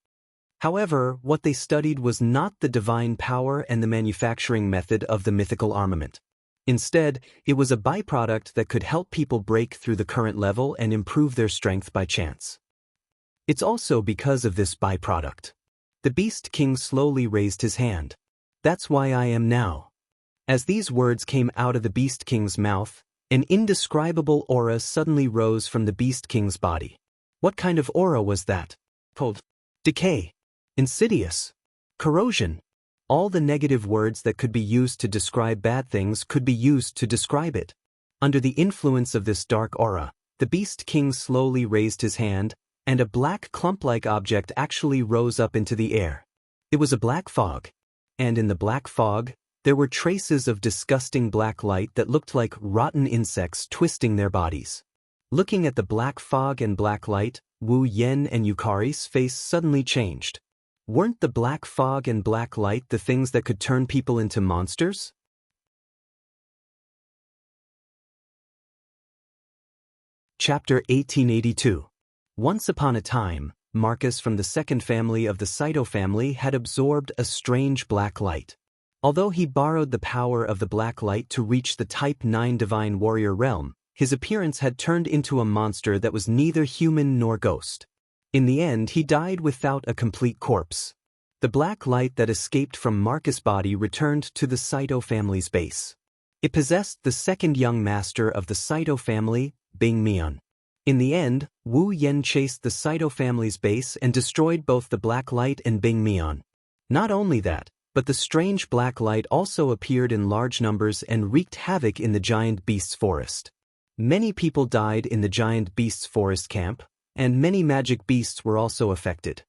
However, what they studied was not the divine power and the manufacturing method of the mythical armament. Instead, it was a byproduct that could help people break through the current level and improve their strength by chance. It's also because of this byproduct. The Beast King slowly raised his hand. That's why I am now. As these words came out of the Beast King's mouth, an indescribable aura suddenly rose from the Beast King's body. What kind of aura was that? Cold. Decay. Insidious. Corrosion. All the negative words that could be used to describe bad things could be used to describe it. Under the influence of this dark aura, the Beast King slowly raised his hand, and a black clump-like object actually rose up into the air. It was a black fog. And in the black fog, there were traces of disgusting black light that looked like rotten insects twisting their bodies. Looking at the black fog and black light, Wu Yan and Yukari's face suddenly changed. Weren't the black fog and black light the things that could turn people into monsters? Chapter 1882. Once upon a time, Marcus from the second family of the Saito family had absorbed a strange black light. Although he borrowed the power of the black light to reach the Type 9 Divine Warrior realm, his appearance had turned into a monster that was neither human nor ghost. In the end, he died without a complete corpse. The black light that escaped from Marcus' body returned to the Saito family's base. It possessed the second young master of the Saito family, Bing Mian. In the end, Wu Yan chased the Saito family's base and destroyed both the black light and Bing Mian. Not only that, but the strange black light also appeared in large numbers and wreaked havoc in the giant beast's forest. Many people died in the giant beast's forest camp, and many magic beasts were also affected.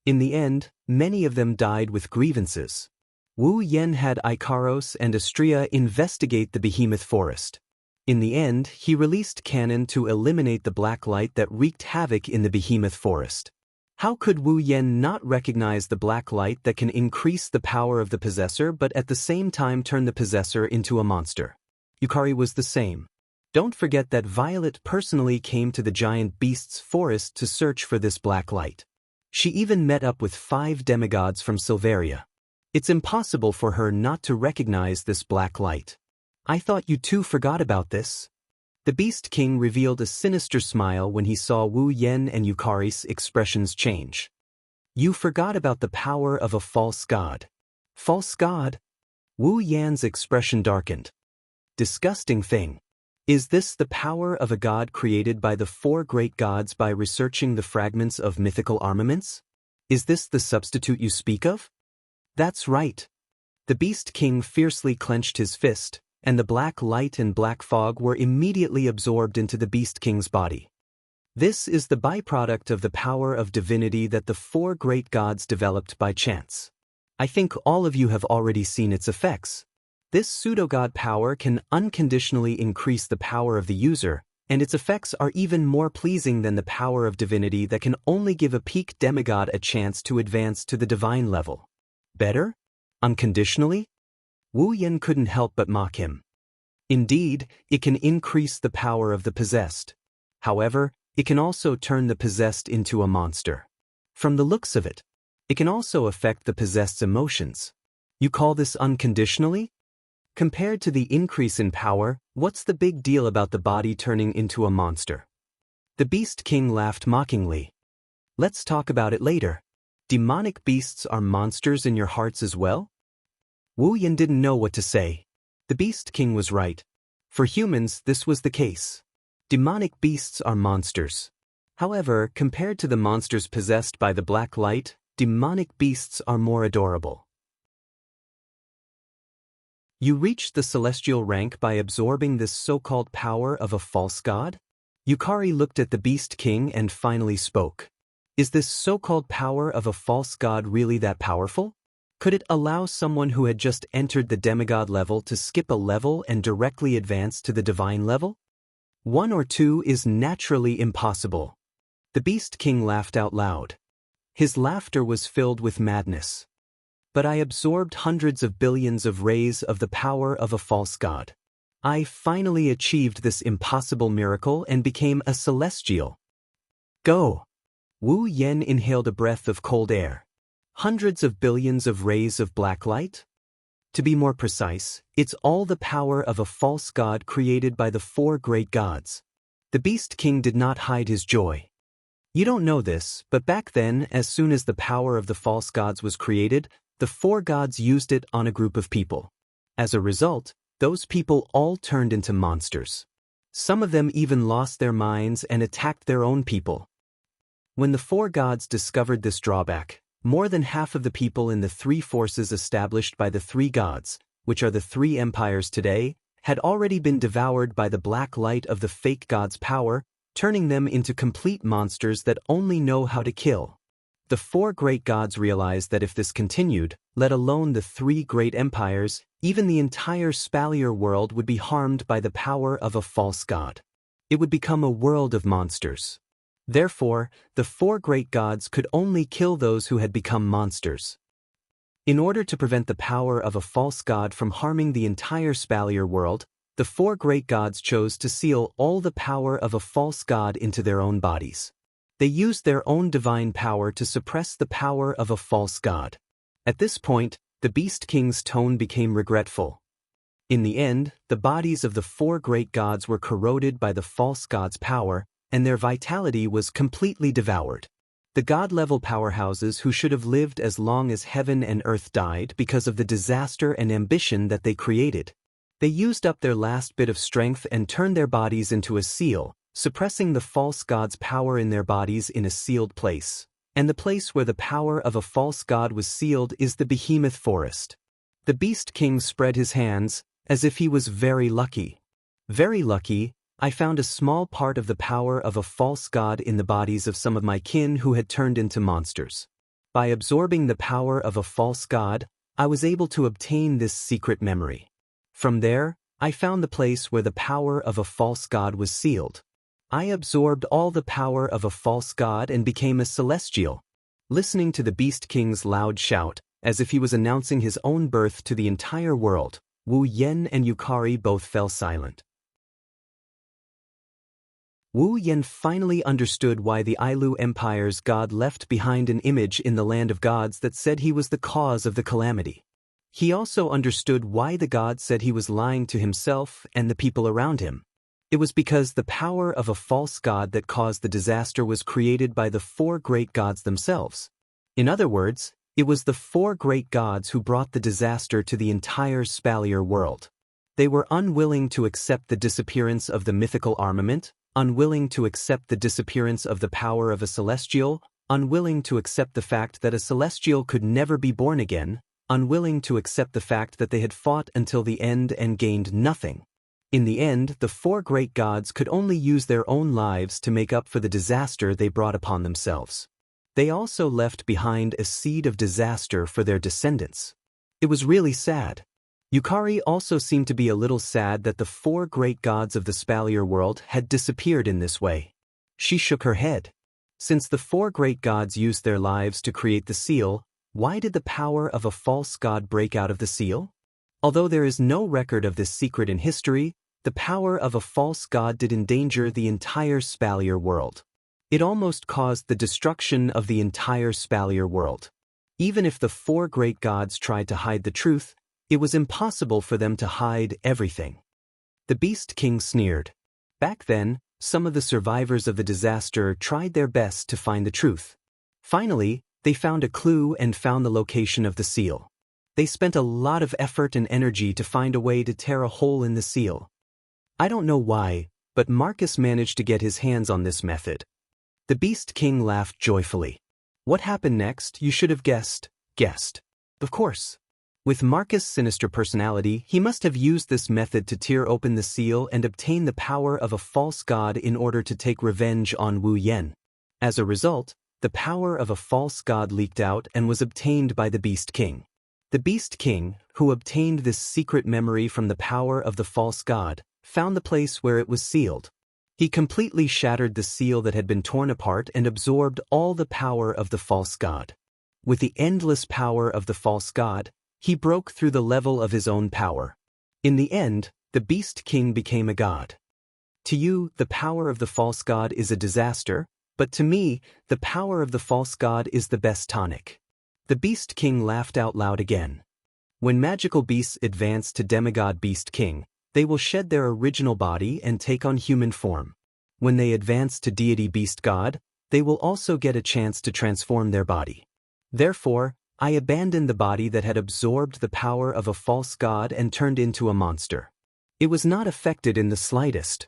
In the end, many of them died with grievances. Wu Yan had Ikaros and Astria investigate the behemoth forest. In the end, he released cannon to eliminate the black light that wreaked havoc in the behemoth forest. How could Wu Yan not recognize the black light that can increase the power of the possessor but at the same time turn the possessor into a monster? Yukari was the same. Don't forget that Violet personally came to the giant beast's forest to search for this black light. She even met up with 5 demigods from Silveria. It's impossible for her not to recognize this black light. I thought you two forgot about this. The Beast King revealed a sinister smile when he saw Wu Yan and Yukari's expressions change. You forgot about the power of a false god. False god? Wu Yan's expression darkened. Disgusting thing. Is this the power of a god created by the 4 great gods by researching the fragments of mythical armaments? Is this the substitute you speak of? That's right. The Beast King fiercely clenched his fist, and the black light and black fog were immediately absorbed into the Beast King's body. This is the byproduct of the power of divinity that the 4 great gods developed by chance. I think all of you have already seen its effects. This pseudo-god power can unconditionally increase the power of the user, and its effects are even more pleasing than the power of divinity that can only give a peak demigod a chance to advance to the divine level. Better? Unconditionally? Wu Yan couldn't help but mock him. Indeed, it can increase the power of the possessed. However, it can also turn the possessed into a monster. From the looks of it, it can also affect the possessed's emotions. You call this unconditionally? Compared to the increase in power, what's the big deal about the body turning into a monster? The Beast King laughed mockingly. Let's talk about it later. Demonic beasts are monsters in your hearts as well? Wu Yan didn't know what to say. The Beast King was right. For humans, this was the case. Demonic beasts are monsters. However, compared to the monsters possessed by the black light, demonic beasts are more adorable. You reached the celestial rank by absorbing this so-called power of a false god? Yukari looked at the Beast King and finally spoke. Is this so-called power of a false god really that powerful? Could it allow someone who had just entered the demigod level to skip a level and directly advance to the divine level? 1 or 2 is naturally impossible. The Beast King laughed out loud. His laughter was filled with madness. But I absorbed hundreds of billions of rays of the power of a false god. I finally achieved this impossible miracle and became a celestial. Go! Wu Yan inhaled a breath of cold air. Hundreds of billions of rays of black light? To be more precise, it's all the power of a false god created by the 4 great gods. The Beast King did not hide his joy. You don't know this, but back then, as soon as the power of the false gods was created, the 4 gods used it on a group of people. As a result, those people all turned into monsters. Some of them even lost their minds and attacked their own people. When the 4 gods discovered this drawback, more than half of the people in the 3 forces established by the 3 gods, which are the 3 empires today, had already been devoured by the black light of the fake gods' power, turning them into complete monsters that only know how to kill. The 4 great gods realized that if this continued, let alone the 3 great empires, even the entire Spalier world would be harmed by the power of a false god. It would become a world of monsters. Therefore, the 4 great gods could only kill those who had become monsters. In order to prevent the power of a false god from harming the entire Spalier world, the 4 great gods chose to seal all the power of a false god into their own bodies. They used their own divine power to suppress the power of a false god. At this point, the Beast King's tone became regretful. In the end, the bodies of the 4 great gods were corroded by the false god's power, and their vitality was completely devoured. The god-level powerhouses who should have lived as long as heaven and earth died because of the disaster and ambition that they created. They used up their last bit of strength and turned their bodies into a seal, suppressing the false god's power in their bodies in a sealed place. And the place where the power of a false god was sealed is the behemoth forest. The Beast King spread his hands, as if he was very lucky. Very lucky, I found a small part of the power of a false god in the bodies of some of my kin who had turned into monsters. By absorbing the power of a false god, I was able to obtain this secret memory. From there, I found the place where the power of a false god was sealed. I absorbed all the power of a false god and became a celestial. Listening to the Beast King's loud shout, as if he was announcing his own birth to the entire world, Wu Yan and Yukari both fell silent. Wu Yan finally understood why the Ailu Empire's god left behind an image in the land of gods that said he was the cause of the calamity. He also understood why the god said he was lying to himself and the people around him. It was because the power of a false god that caused the disaster was created by the 4 great gods themselves. In other words, it was the 4 great gods who brought the disaster to the entire Spalier world. They were unwilling to accept the disappearance of the mythical armament, unwilling to accept the disappearance of the power of a celestial, unwilling to accept the fact that a celestial could never be born again, unwilling to accept the fact that they had fought until the end and gained nothing. In the end, the 4 great gods could only use their own lives to make up for the disaster they brought upon themselves. They also left behind a seed of disaster for their descendants. It was really sad. Yukari also seemed to be a little sad that the 4 great gods of the Spalier world had disappeared in this way. She shook her head. Since the 4 great gods used their lives to create the seal, why did the power of a false god break out of the seal? Although there is no record of this secret in history, the power of a false god did endanger the entire Spalier world. It almost caused the destruction of the entire Spalier world. Even if the 4 great gods tried to hide the truth, it was impossible for them to hide everything. The Beast King sneered. Back then, some of the survivors of the disaster tried their best to find the truth. Finally, they found a clue and found the location of the seal. They spent a lot of effort and energy to find a way to tear a hole in the seal. I don't know why, but Marcus managed to get his hands on this method. The Beast King laughed joyfully. What happened next, you should have guessed. Of course. With Marcus' sinister personality, he must have used this method to tear open the seal and obtain the power of a false god in order to take revenge on Wu Yan. As a result, the power of a false god leaked out and was obtained by the Beast King. The Beast King, who obtained this secret memory from the power of the false god, found the place where it was sealed. He completely shattered the seal that had been torn apart and absorbed all the power of the false god. With the endless power of the false god, he broke through the level of his own power. In the end, the Beast King became a god. To you, the power of the false god is a disaster, but to me, the power of the false god is the best tonic. The Beast King laughed out loud again. When magical beasts advance to demigod Beast King, they will shed their original body and take on human form. When they advance to deity Beast God, they will also get a chance to transform their body. Therefore, I abandoned the body that had absorbed the power of a false god and turned into a monster. It was not affected in the slightest.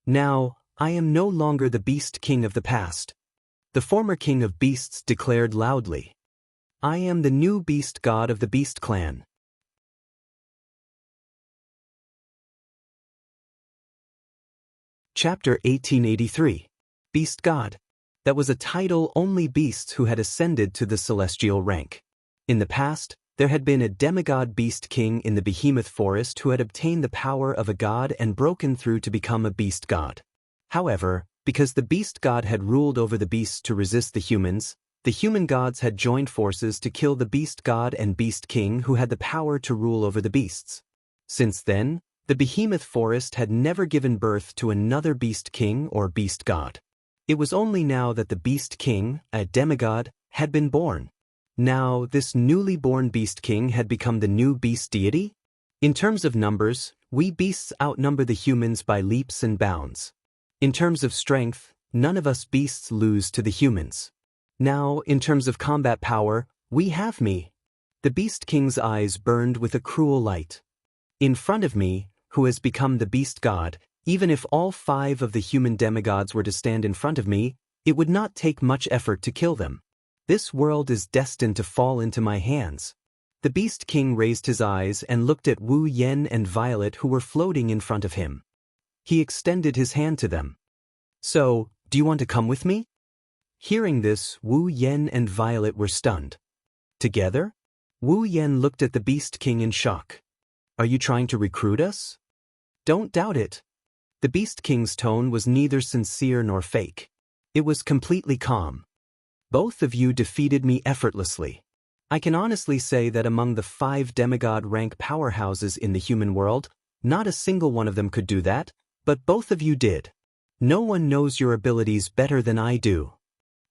Now, I am no longer the Beast King of the past. The former king of beasts declared loudly. I am the new beast god of the Beast Clan. Chapter 1883. Beast God. That was a title only beasts who had ascended to the celestial rank. In the past, there had been a demigod beast king in the behemoth forest who had obtained the power of a god and broken through to become a beast god. However, because the beast god had ruled over the beasts to resist the human gods had joined forces to kill the beast god and beast king who had the power to rule over the beasts. Since then, the behemoth forest had never given birth to another beast king or beast god. It was only now that the Beast King, a demigod, had been born. Now, this newly born Beast King had become the new beast deity? In terms of numbers, we beasts outnumber the humans by leaps and bounds. In terms of strength, none of us beasts lose to the humans. Now, in terms of combat power, we have me. The Beast King's eyes burned with a cruel light. In front of me, who has become the beast god, even if all 5 of the human demigods were to stand in front of me, it would not take much effort to kill them. This world is destined to fall into my hands. The Beast King raised his eyes and looked at Wu Yan and Violet who were floating in front of him. He extended his hand to them. So, do you want to come with me? Hearing this, Wu Yan and Violet were stunned. Together? Wu Yan looked at the Beast King in shock. Are you trying to recruit us? Don't doubt it. The Beast King's tone was neither sincere nor fake. It was completely calm. Both of you defeated me effortlessly. I can honestly say that among the 5 demigod rank powerhouses in the human world, not a single one of them could do that, but both of you did. No one knows your abilities better than I do.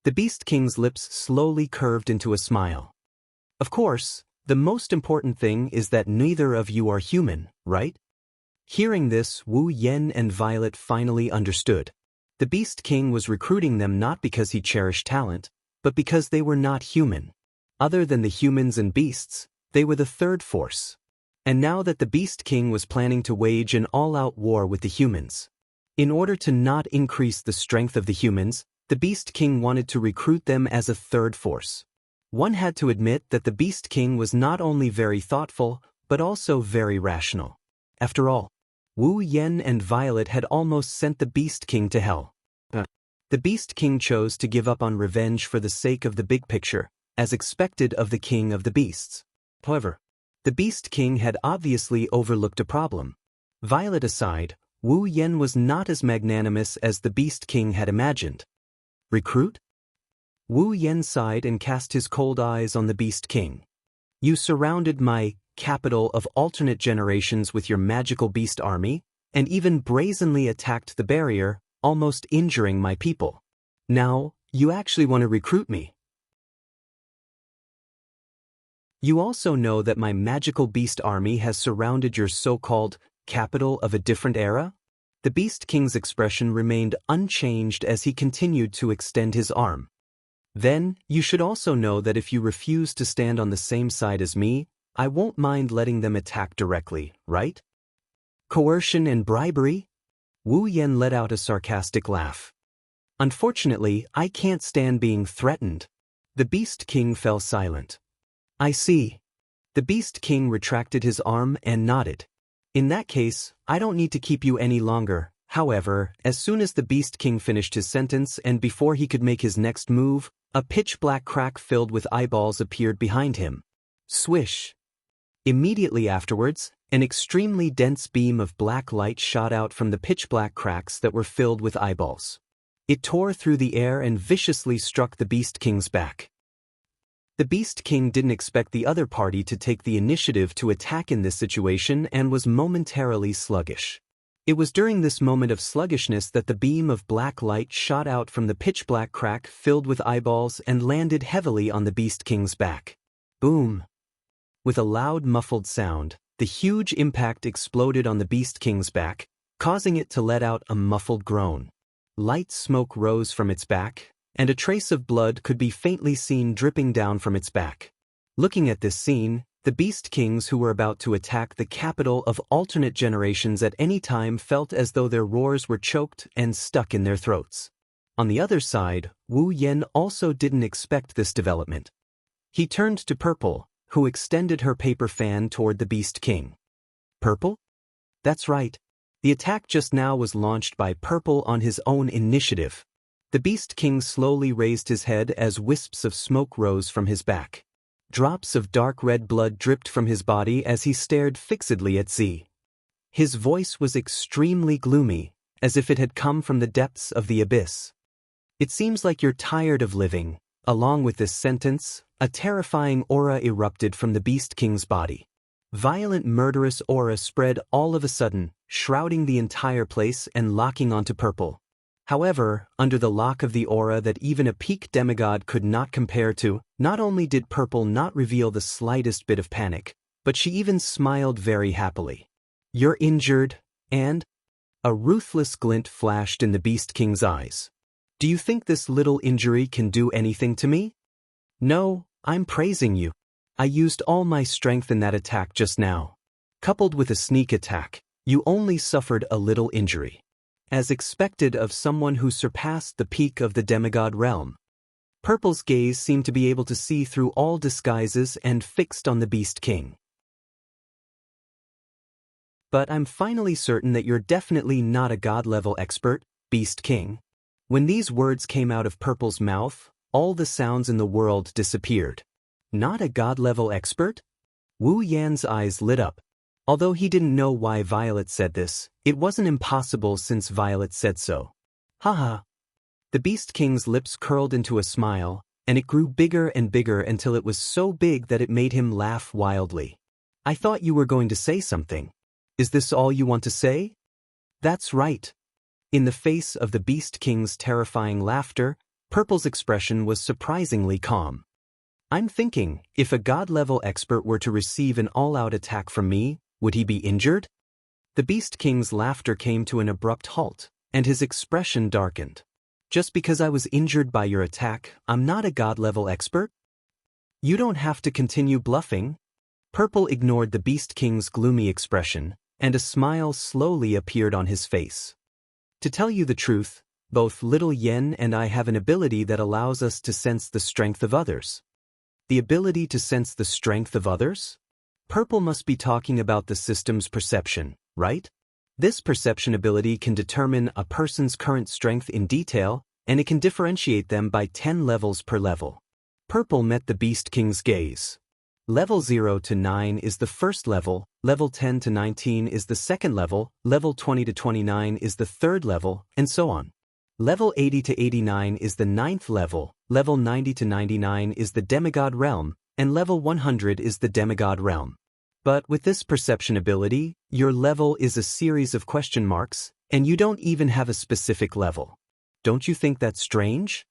The Beast King's lips slowly curved into a smile. Of course, the most important thing is that neither of you are human, right? Hearing this, Wu Yan and Violet finally understood. The Beast King was recruiting them not because he cherished talent, but because they were not human. Other than the humans and beasts, they were the third force. And now that the Beast King was planning to wage an all-out war with the humans. In order to not increase the strength of the humans, the Beast King wanted to recruit them as a third force. One had to admit that the Beast King was not only very thoughtful, but also very rational. After all, Wu Yan and Violet had almost sent the Beast King to hell. The Beast King chose to give up on revenge for the sake of the big picture, as expected of the King of the Beasts. However, the Beast King had obviously overlooked a problem. Violet aside, Wu Yan was not as magnanimous as the Beast King had imagined. Recruit? Wu Yan sighed and cast his cold eyes on the Beast King. You surrounded my capital of alternate generations with your magical beast army, and even brazenly attacked the barrier, almost injuring my people. Now, you actually want to recruit me. You also know that my magical beast army has surrounded your so-called capital of a different era? The Beast King's expression remained unchanged as he continued to extend his arm. Then, you should also know that if you refuse to stand on the same side as me, I won't mind letting them attack directly, right? Coercion and bribery? Wu Yan let out a sarcastic laugh. Unfortunately, I can't stand being threatened. The Beast King fell silent. I see. The Beast King retracted his arm and nodded. In that case, I don't need to keep you any longer. However, as soon as the Beast King finished his sentence and before he could make his next move, a pitch-black crack filled with eyeballs appeared behind him. Swish. Immediately afterwards, an extremely dense beam of black light shot out from the pitch-black cracks that were filled with eyeballs. It tore through the air and viciously struck the Beast King's back. The Beast King didn't expect the other party to take the initiative to attack in this situation and was momentarily sluggish. It was during this moment of sluggishness that the beam of black light shot out from the pitch-black crack filled with eyeballs and landed heavily on the Beast King's back. Boom! With a loud muffled sound, the huge impact exploded on the Beast King's back, causing it to let out a muffled groan. Light smoke rose from its back, and a trace of blood could be faintly seen dripping down from its back. Looking at this scene, the Beast Kings who were about to attack the capital of alternate generations at any time felt as though their roars were choked and stuck in their throats. On the other side, Wu Yan also didn't expect this development. He turned to Purple, who extended her paper fan toward the Beast King. Purple? That's right. The attack just now was launched by Purple on his own initiative. The Beast King slowly raised his head as wisps of smoke rose from his back. Drops of dark red blood dripped from his body as he stared fixedly at Z. His voice was extremely gloomy, as if it had come from the depths of the abyss. It seems like you're tired of living. Along with this sentence, a terrifying aura erupted from the Beast King's body. Violent murderous aura spread all of a sudden, shrouding the entire place and locking onto Purple. However, under the lock of the aura that even a peak demigod could not compare to, not only did Purple not reveal the slightest bit of panic, but she even smiled very happily. You're injured, and? A ruthless glint flashed in the Beast King's eyes. Do you think this little injury can do anything to me? No, I'm praising you. I used all my strength in that attack just now. Coupled with a sneak attack, you only suffered a little injury. As expected of someone who surpassed the peak of the demigod realm. Purple's gaze seemed to be able to see through all disguises and fixed on the Beast King. But I'm finally certain that you're definitely not a god-level expert, Beast King. When these words came out of Purple's mouth, all the sounds in the world disappeared. Not a god-level expert? Wu Yan's eyes lit up. Although he didn't know why Violet said this, it wasn't impossible since Violet said so. Haha. The Beast King's lips curled into a smile, and it grew bigger and bigger until it was so big that it made him laugh wildly. I thought you were going to say something. Is this all you want to say? That's right. In the face of the Beast King's terrifying laughter, Purple's expression was surprisingly calm. I'm thinking, if a god-level expert were to receive an all-out attack from me, would he be injured? The Beast King's laughter came to an abrupt halt, and his expression darkened. Just because I was injured by your attack, I'm not a god-level expert? You don't have to continue bluffing. Purple ignored the Beast King's gloomy expression, and a smile slowly appeared on his face. To tell you the truth, both Little Yen and I have an ability that allows us to sense the strength of others. The ability to sense the strength of others? Purple must be talking about the system's perception, right? This perception ability can determine a person's current strength in detail, and it can differentiate them by 10 levels per level. Purple met the Beast King's gaze. Level 0 to 9 is the first level, level 10 to 19 is the second level, level 20 to 29 is the third level, and so on. Level 80 to 89 is the 9th level, level 90 to 99 is the demigod realm, and level 100 is the demigod realm. But with this perception ability, your level is a series of question marks, and you don't even have a specific level. Don't you think that's strange?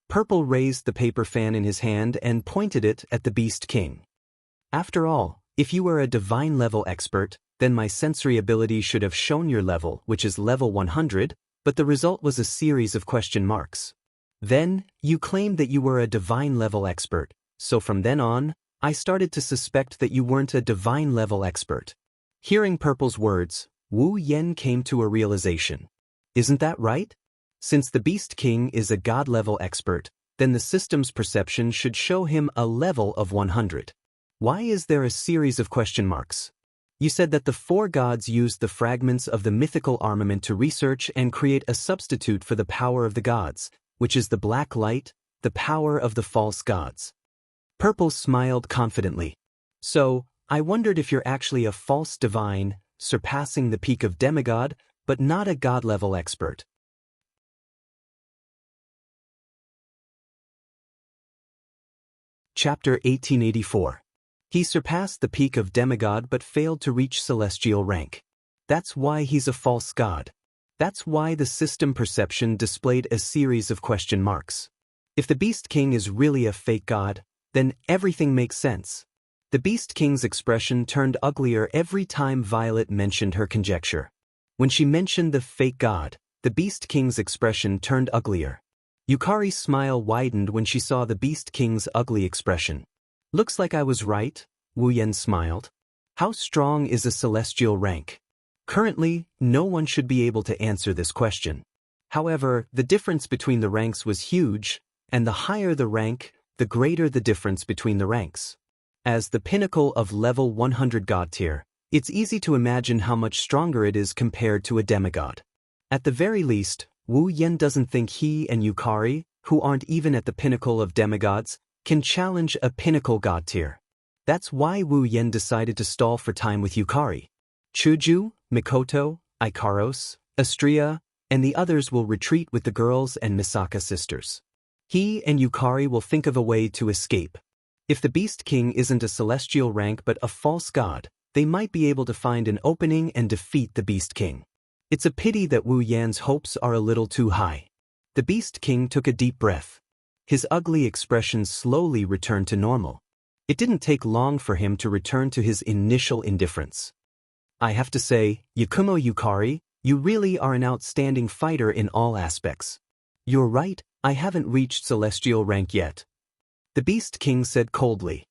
Purple raised the paper fan in his hand and pointed it at the Beast King. After all, if you were a divine level expert, then my sensory ability should have shown your level, which is level 100, but the result was a series of question marks. Then, you claimed that you were a divine-level expert, so from then on, I started to suspect that you weren't a divine-level expert. Hearing Purple's words, Wu Yan came to a realization. Isn't that right? Since the Beast King is a god-level expert, then the system's perception should show him a level of 100. Why is there a series of question marks? You said that the four gods used the fragments of the mythical armament to research and create a substitute for the power of the gods, which is the black light, the power of the false gods. Purple smiled confidently. So, I wondered if you're actually a false divine, surpassing the peak of demigod, but not a god-level expert. Chapter 1884. He surpassed the peak of demigod but failed to reach celestial rank. That's why he's a false god. That's why the system perception displayed a series of question marks. If the Beast King is really a fake god, then everything makes sense. The Beast King's expression turned uglier every time Violet mentioned her conjecture. When she mentioned the fake god, the Beast King's expression turned uglier. Yukari's smile widened when she saw the Beast King's ugly expression. Looks like I was right, Wu Yan smiled. How strong is a celestial rank? Currently, no one should be able to answer this question. However, the difference between the ranks was huge, and the higher the rank, the greater the difference between the ranks. As the pinnacle of level 100 god tier, it's easy to imagine how much stronger it is compared to a demigod. At the very least, Wu Yan doesn't think he and Yukari, who aren't even at the pinnacle of demigods, can challenge a pinnacle god tier. That's why Wu Yan decided to stall for time with Yukari. Chuju, Mikoto, Ikaros, Astria, and the others will retreat with the girls and Misaka sisters. He and Yukari will think of a way to escape. If the Beast King isn't a celestial rank but a false god, they might be able to find an opening and defeat the Beast King. It's a pity that Wu Yan's hopes are a little too high. The Beast King took a deep breath. His ugly expression slowly returned to normal. It didn't take long for him to return to his initial indifference. I have to say, Yakumo Yukari, you really are an outstanding fighter in all aspects. You're right, I haven't reached celestial rank yet. The Beast King said coldly.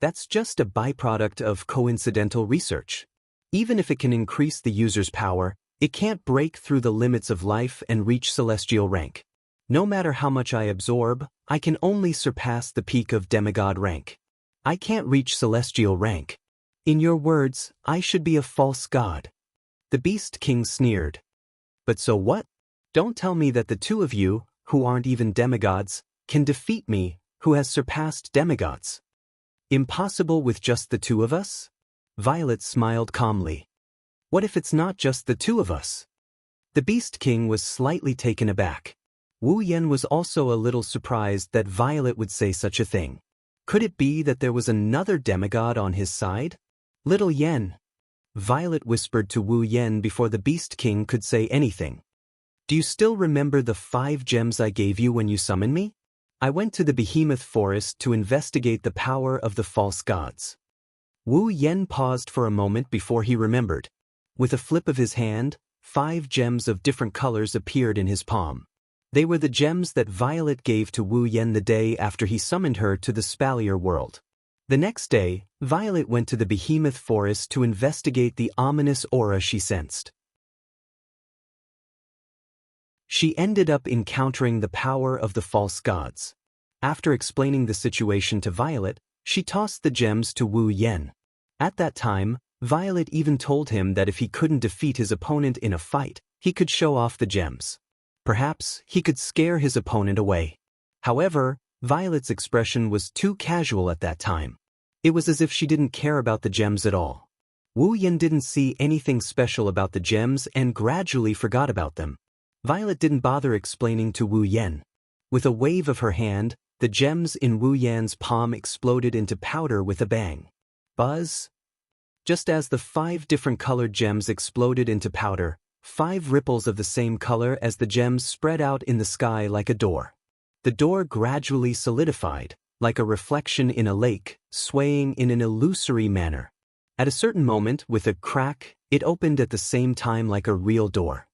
That's just a byproduct of coincidental research. Even if it can increase the user's power, it can't break through the limits of life and reach celestial rank. No matter how much I absorb, I can only surpass the peak of demigod rank. I can't reach celestial rank. In your words, I should be a false god. The Beast King sneered. But so what? Don't tell me that the two of you, who aren't even demigods, can defeat me, who has surpassed demigods. Impossible with just the two of us? Violet smiled calmly. What if it's not just the two of us? The Beast King was slightly taken aback. Wu Yan was also a little surprised that Violet would say such a thing. Could it be that there was another demigod on his side? Little Yan. Violet whispered to Wu Yan before the Beast King could say anything. Do you still remember the 5 gems I gave you when you summoned me? I went to the Behemoth Forest to investigate the power of the false gods. Wu Yan paused for a moment before he remembered. With a flip of his hand, 5 gems of different colors appeared in his palm. They were the gems that Violet gave to Wu Yan the day after he summoned her to the Spalier world. The next day, Violet went to the Behemoth Forest to investigate the ominous aura she sensed. She ended up encountering the power of the false gods. After explaining the situation to Violet, she tossed the gems to Wu Yan. At that time, Violet even told him that if he couldn't defeat his opponent in a fight, he could show off the gems. Perhaps he could scare his opponent away. However, Violet's expression was too casual at that time. It was as if she didn't care about the gems at all. Wu Yan didn't see anything special about the gems and gradually forgot about them. Violet didn't bother explaining to Wu Yan. With a wave of her hand, the gems in Wu Yan's palm exploded into powder with a bang. Buzz! Just as the 5 different colored gems exploded into powder, 5 ripples of the same color as the gems spread out in the sky like a door. The door gradually solidified, like a reflection in a lake, swaying in an illusory manner. At a certain moment, with a crack, it opened at the same time like a real door.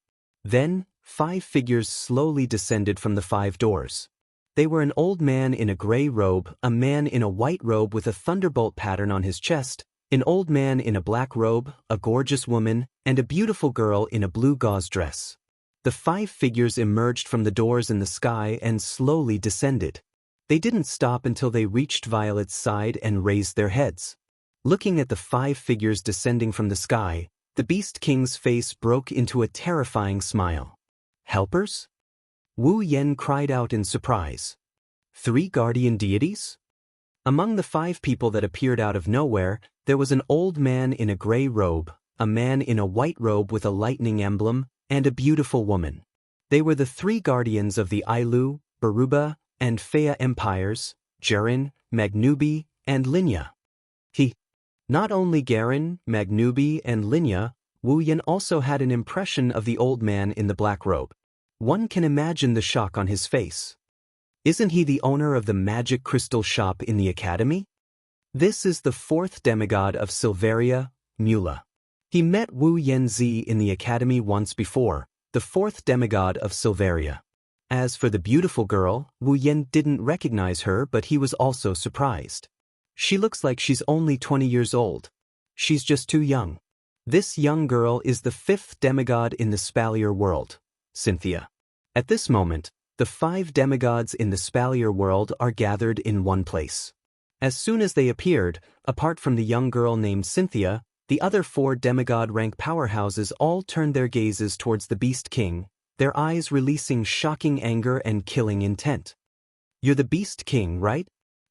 Then, 5 figures slowly descended from the 5 doors. They were an old man in a gray robe, a man in a white robe with a thunderbolt pattern on his chest, an old man in a black robe, a gorgeous woman, and a beautiful girl in a blue gauze dress. The 5 figures emerged from the doors in the sky and slowly descended. They didn't stop until they reached Violet's side and raised their heads. Looking at the 5 figures descending from the sky, the Beast King's face broke into a terrifying smile. Helpers? Wu Yen cried out in surprise. 3 guardian deities? Among the 5 people that appeared out of nowhere, there was an old man in a gray robe, a man in a white robe with a lightning emblem, and a beautiful woman. They were the 3 guardians of the Ailu, Baruba, and Fea empires, Jaren, Magnubi, and Linya. Not only Garen, Magnubi, and Linya, Wu Yen also had an impression of the old man in the black robe. One can imagine the shock on his face. Isn't he the owner of the magic crystal shop in the academy? This is the 4th demigod of Silveria, Mula. He met Wu Yenzi in the academy once before, the 4th demigod of Silveria. As for the beautiful girl, Wu Yen didn't recognize her, but he was also surprised. She looks like she's only 20 years old. She's just too young. This young girl is the 5th demigod in the Spalier world, Xianxia. At this moment, the 5 demigods in the Spalier world are gathered in one place. As soon as they appeared, apart from the young girl named Xianxia, the other 4 demigod rank powerhouses all turned their gazes towards the Beast King, their eyes releasing shocking anger and killing intent. You're the Beast King, right?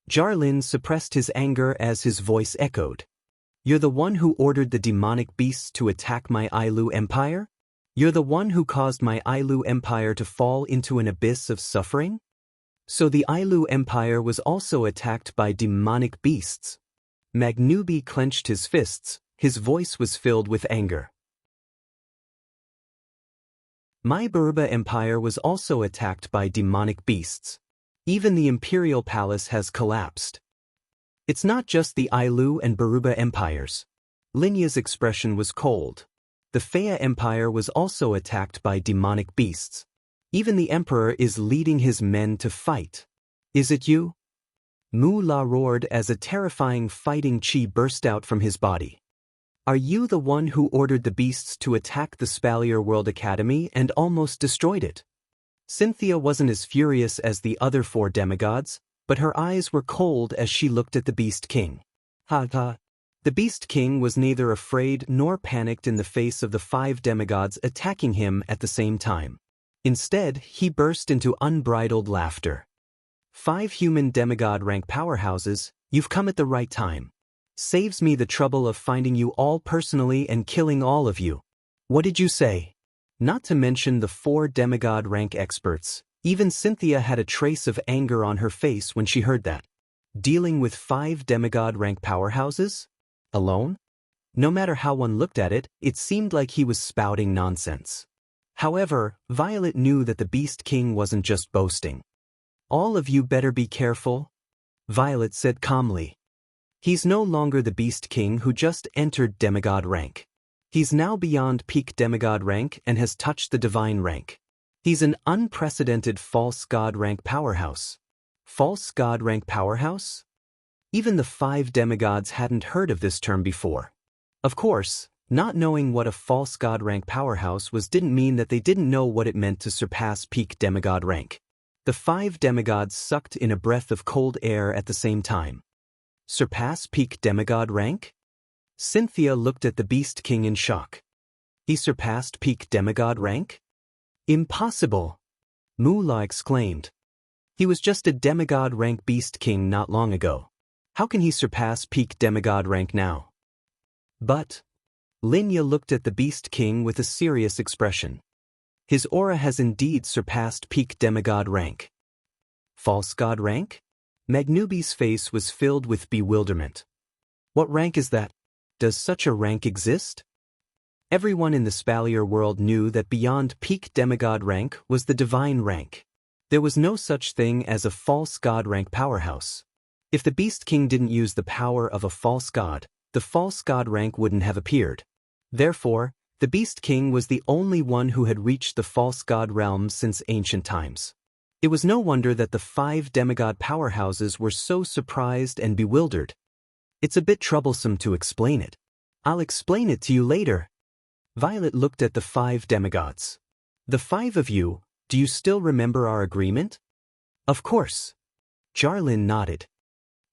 Jarlin suppressed his anger as his voice echoed. You're the one who ordered the demonic beasts to attack my Ailu Empire? You're the one who caused my Ailu Empire to fall into an abyss of suffering? So the Ailu Empire was also attacked by demonic beasts. Magnubi clenched his fists, his voice was filled with anger. My Baruba Empire was also attacked by demonic beasts. Even the Imperial Palace has collapsed. It's not just the Ailu and Baruba empires. Linya's expression was cold. The Fea Empire was also attacked by demonic beasts. Even the Emperor is leading his men to fight. Is it you? Mu La roared as a terrifying fighting chi burst out from his body. Are you the one who ordered the beasts to attack the Spalier World Academy and almost destroyed it? Xianxia wasn't as furious as the other 4 demigods, but her eyes were cold as she looked at the Beast King. Ha. The Beast King was neither afraid nor panicked in the face of the 5 demigods attacking him at the same time. Instead, he burst into unbridled laughter. 5 human demigod rank powerhouses, you've come at the right time. Saves me the trouble of finding you all personally and killing all of you. What did you say? Not to mention the 4 demigod rank experts, even Xianxia had a trace of anger on her face when she heard that. Dealing with 5 demigod rank powerhouses? Alone? No matter how one looked at it, it seemed like he was spouting nonsense. However, Violet knew that the Beast King wasn't just boasting. All of you better be careful, Violet said calmly. He's no longer the Beast King who just entered demigod rank. He's now beyond peak demigod rank and has touched the divine rank. He's an unprecedented false god rank powerhouse. False god rank powerhouse? Even the 5 demigods hadn't heard of this term before. Of course, not knowing what a false god rank powerhouse was didn't mean that they didn't know what it meant to surpass peak demigod rank. The 5 demigods sucked in a breath of cold air at the same time. Surpass peak demigod rank? Xianxia looked at the Beast King in shock. He surpassed peak demigod rank? Impossible! Mu La exclaimed. He was just a demigod rank Beast King not long ago. How can he surpass peak demigod rank now? But Linya looked at the Beast King with a serious expression. His aura has indeed surpassed peak demigod rank. False god rank? Magnubi's face was filled with bewilderment. What rank is that? Does such a rank exist? Everyone in the Spalier world knew that beyond peak demigod rank was the divine rank. There was no such thing as a false god rank powerhouse. If the Beast King didn't use the power of a false god, the false god rank wouldn't have appeared. Therefore, The Beast King was the only one who had reached the false god realm since ancient times. It was no wonder that the 5 demigod powerhouses were so surprised and bewildered. It's a bit troublesome to explain it. I'll explain it to you later. Violet looked at the 5 demigods. The 5 of you, do you still remember our agreement? Of course. Jarlin nodded.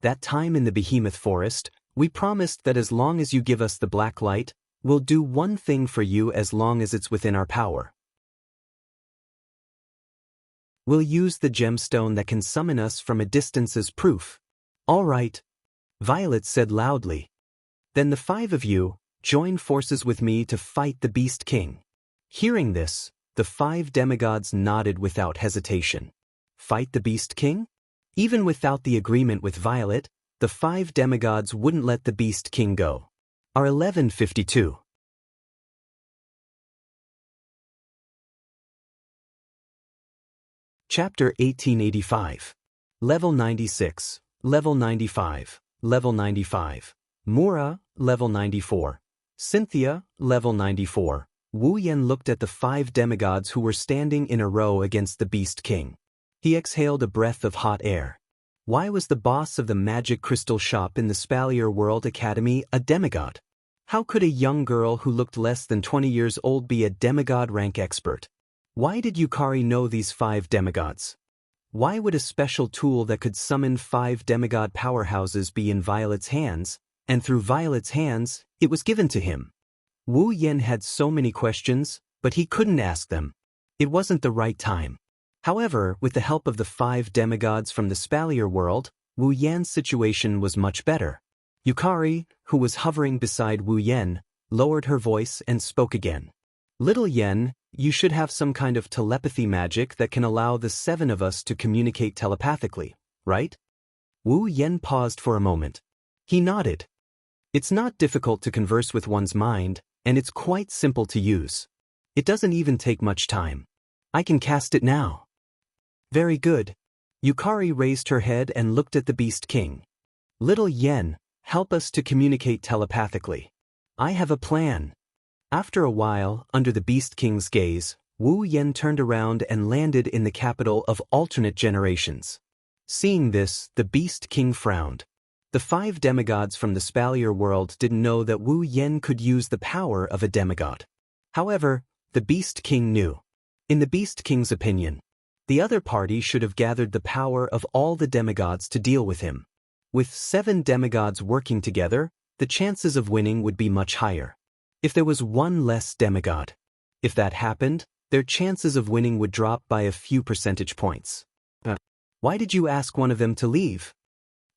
That time in the Behemoth Forest, we promised that as long as you give us the black light, we'll do one thing for you as long as it's within our power. We'll use the gemstone that can summon us from a distance as proof. All right, Violet said loudly. Then the 5 of you, join forces with me to fight the Beast King. Hearing this, the 5 demigods nodded without hesitation. Fight the Beast King? Even without the agreement with Violet, the 5 demigods wouldn't let the Beast King go. R1152. Chapter 1885. Level 96, Level 95, Level 95. Mura, Level 94. Cynthia, Level 94. Wu Yan looked at the 5 demigods who were standing in a row against the Beast King. He exhaled a breath of hot air. Why was the boss of the magic crystal shop in the Spalier World Academy a demigod? How could a young girl who looked less than 20 years old be a demigod rank expert? Why did Yukari know these 5 demigods? Why would a special tool that could summon 5 demigod powerhouses be in Violet's hands, and through Violet's hands, it was given to him? Wu Yan had so many questions, but he couldn't ask them. It wasn't the right time. However, with the help of the 5 demigods from the Spalier world, Wu Yan's situation was much better. Yukari, who was hovering beside Wu Yan, lowered her voice and spoke again. Little Yen, you should have some kind of telepathy magic that can allow the 7 of us to communicate telepathically, right? Wu Yan paused for a moment. He nodded. It's not difficult to converse with one's mind, and it's quite simple to use. It doesn't even take much time. I can cast it now. Very good. Yukari raised her head and looked at the Beast King. Little Yen, help us to communicate telepathically. I have a plan. After a while, under the Beast King's gaze, Wu Yan turned around and landed in the capital of alternate generations. Seeing this, the Beast King frowned. The 5 demigods from the Spalier world didn't know that Wu Yan could use the power of a demigod. However, the Beast King knew. In the Beast King's opinion, the other party should have gathered the power of all the demigods to deal with him. With 7 demigods working together, the chances of winning would be much higher. If there was one less demigod, if that happened, their chances of winning would drop by a few percentage points. Why did you ask one of them to leave?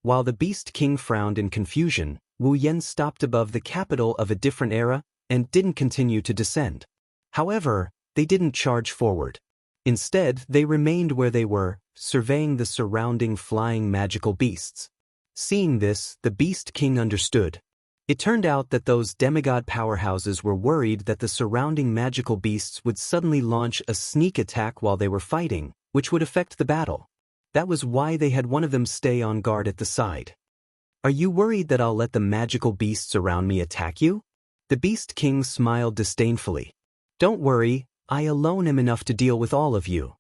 While the Beast King frowned in confusion, Wu Yan stopped above the capital of a different era and didn't continue to descend. However, they didn't charge forward. Instead, they remained where they were, surveying the surrounding flying magical beasts. Seeing this, the Beast King understood. It turned out that those demigod powerhouses were worried that the surrounding magical beasts would suddenly launch a sneak attack while they were fighting, which would affect the battle. That was why they had one of them stay on guard at the side. Are you worried that I'll let the magical beasts around me attack you? The Beast King smiled disdainfully. Don't worry, I alone am enough to deal with all of you.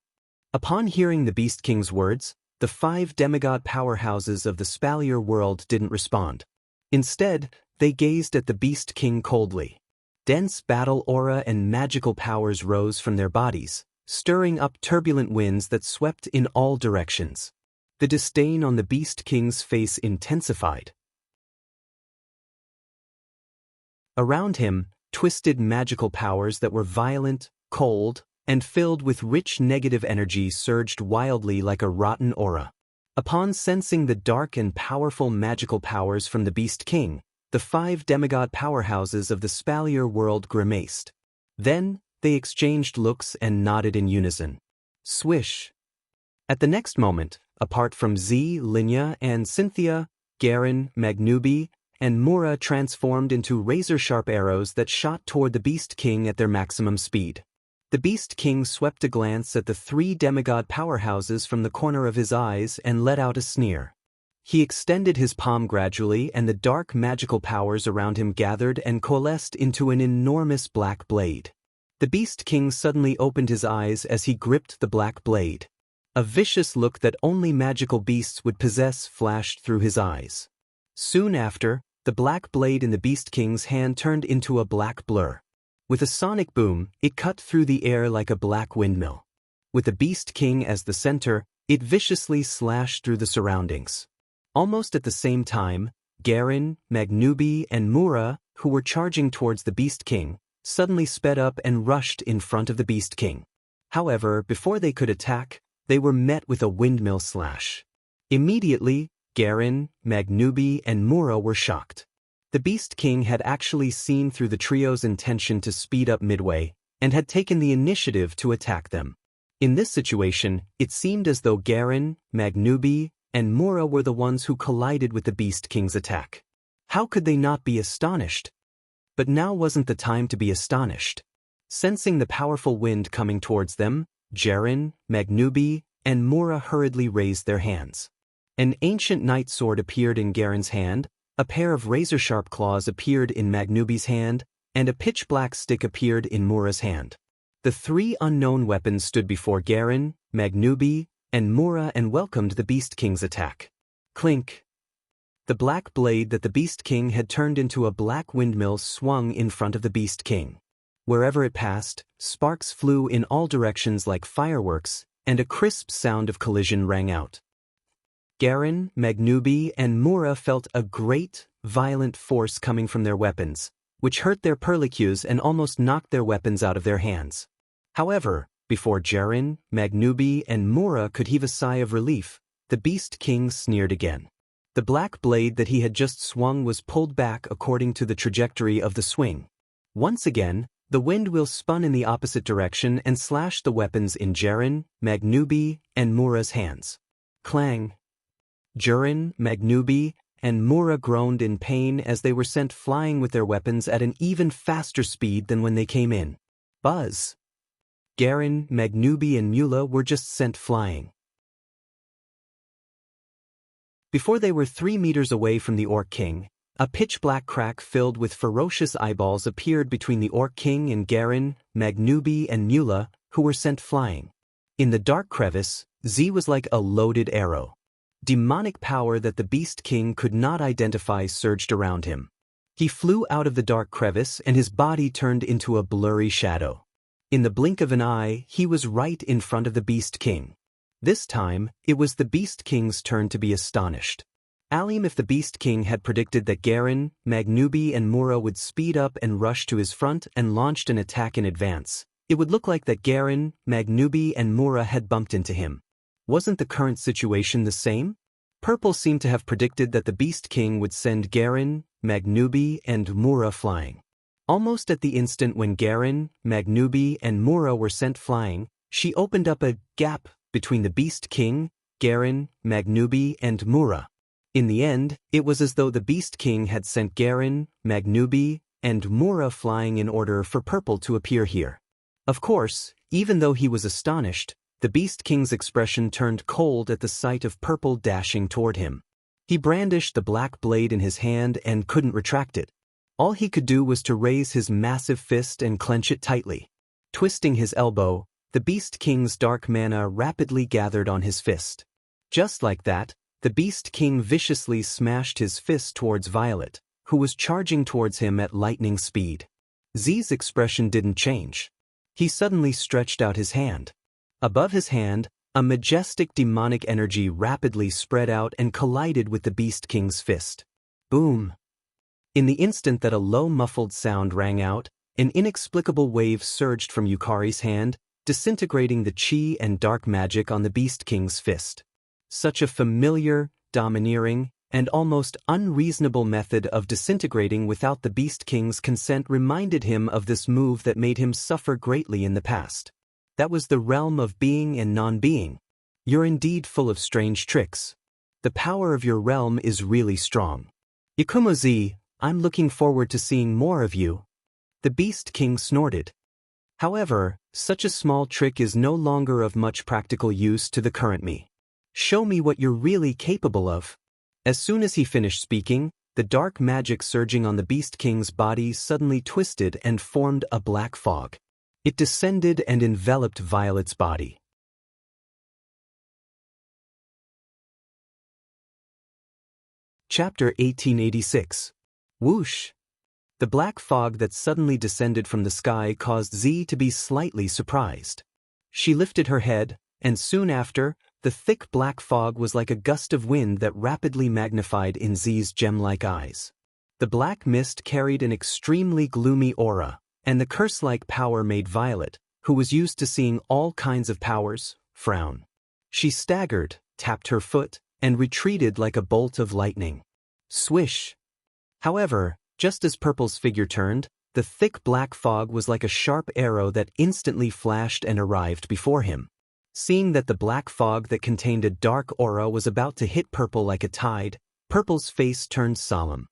Upon hearing the Beast King's words, the 5 demigod powerhouses of the Spalier world didn't respond. Instead, they gazed at the Beast King coldly. Dense battle aura and magical powers rose from their bodies, stirring up turbulent winds that swept in all directions. The disdain on the Beast King's face intensified. Around him, twisted magical powers that were violent, cold, and filled with rich negative energy surged wildly like a rotten aura. Upon sensing the dark and powerful magical powers from the Beast King, the 5 demigod powerhouses of the Spalier world grimaced. Then, they exchanged looks and nodded in unison. Swish. At the next moment, apart from Z, Linya, and Cynthia, Garen, Magnubi, and Mura transformed into razor-sharp arrows that shot toward the Beast King at their maximum speed. The Beast King swept a glance at the 3 demigod powerhouses from the corner of his eyes and let out a sneer. He extended his palm gradually, and the dark magical powers around him gathered and coalesced into an enormous black blade. The Beast King suddenly opened his eyes as he gripped the black blade. A vicious look that only magical beasts would possess flashed through his eyes. Soon after, the black blade in the Beast King's hand turned into a black blur. With a sonic boom, it cut through the air like a black windmill. With the Beast King as the center, it viciously slashed through the surroundings. Almost at the same time, Garen, Magnubi, and Mura, who were charging towards the Beast King, suddenly sped up and rushed in front of the Beast King. However, before they could attack, they were met with a windmill slash. Immediately, Garen, Magnubi, and Mura were shocked. The Beast King had actually seen through the trio's intention to speed up midway, and had taken the initiative to attack them. In this situation, it seemed as though Garen, Magnubi, and Mura were the ones who collided with the Beast King's attack. How could they not be astonished? But now wasn't the time to be astonished. Sensing the powerful wind coming towards them, Garen, Magnubi, and Mura hurriedly raised their hands. An ancient night sword appeared in Garen's hand, a pair of razor-sharp claws appeared in Magnubi's hand, and a pitch-black stick appeared in Mura's hand. The three unknown weapons stood before Garen, Magnubi, and Mura and welcomed the Beast King's attack. Clink! The black blade that the Beast King had turned into a black windmill swung in front of the Beast King. Wherever it passed, sparks flew in all directions like fireworks, and a crisp sound of collision rang out. Garen, Magnubi, and Mura felt a great, violent force coming from their weapons, which hurt their perlicues and almost knocked their weapons out of their hands. However, before Garen, Magnubi, and Mura could heave a sigh of relief, the Beast King sneered again. The black blade that he had just swung was pulled back according to the trajectory of the swing. Once again, the wind wheel spun in the opposite direction and slashed the weapons in Garen, Magnubi, and Mura's hands. Clang! Garen, Magnubi, and Mura groaned in pain as they were sent flying with their weapons at an even faster speed than when they came in. Buzz! Garen, Magnubi, and Mula were just sent flying. Before they were 3 meters away from the Orc King, a pitch-black crack filled with ferocious eyeballs appeared between the Orc King and Garen, Magnubi, and Mula, who were sent flying. In the dark crevice, Z was like a loaded arrow. Demonic power that the Beast King could not identify surged around him. He flew out of the dark crevice and his body turned into a blurry shadow. In the blink of an eye, he was right in front of the Beast King. This time, it was the Beast King's turn to be astonished. Alim, if the Beast King had predicted that Garen, Magnubi, and Mura would speed up and rush to his front and launched an attack in advance, it would look like that Garen, Magnubi, and Mura had bumped into him. Wasn't the current situation the same? Purple seemed to have predicted that the Beast King would send Garen, Magnubi, and Mura flying. Almost at the instant when Garen, Magnubi, and Mura were sent flying, she opened up a gap between the Beast King, Garen, Magnubi, and Mura. In the end, it was as though the Beast King had sent Garen, Magnubi, and Mura flying in order for Purple to appear here. Of course, even though he was astonished, the Beast King's expression turned cold at the sight of Purple dashing toward him. He brandished the black blade in his hand and couldn't retract it. All he could do was to raise his massive fist and clench it tightly. Twisting his elbow, the Beast King's dark mana rapidly gathered on his fist. Just like that, the Beast King viciously smashed his fist towards Violet, who was charging towards him at lightning speed. Z's expression didn't change. He suddenly stretched out his hand. Above his hand, a majestic demonic energy rapidly spread out and collided with the Beast King's fist. Boom! In the instant that a low muffled sound rang out, an inexplicable wave surged from Yukari's hand, disintegrating the chi and dark magic on the Beast King's fist. Such a familiar, domineering, and almost unreasonable method of disintegrating without the Beast King's consent reminded him of this move that made him suffer greatly in the past. That was the realm of being and non-being. You're indeed full of strange tricks. The power of your realm is really strong. Yakumo Z, I'm looking forward to seeing more of you. The Beast King snorted. However, such a small trick is no longer of much practical use to the current me. Show me what you're really capable of. As soon as he finished speaking, the dark magic surging on the Beast King's body suddenly twisted and formed a black fog. It descended and enveloped Violet's body. Chapter 1886. Whoosh! The black fog that suddenly descended from the sky caused Z to be slightly surprised. She lifted her head, and soon after, the thick black fog was like a gust of wind that rapidly magnified in Z's gem-like eyes. The black mist carried an extremely gloomy aura, and the curse-like power made Violet, who was used to seeing all kinds of powers, frown. She staggered, tapped her foot, and retreated like a bolt of lightning. Swish! However, just as Purple's figure turned, the thick black fog was like a sharp arrow that instantly flashed and arrived before him. Seeing that the black fog that contained a dark aura was about to hit Purple like a tide, Purple's face turned solemn.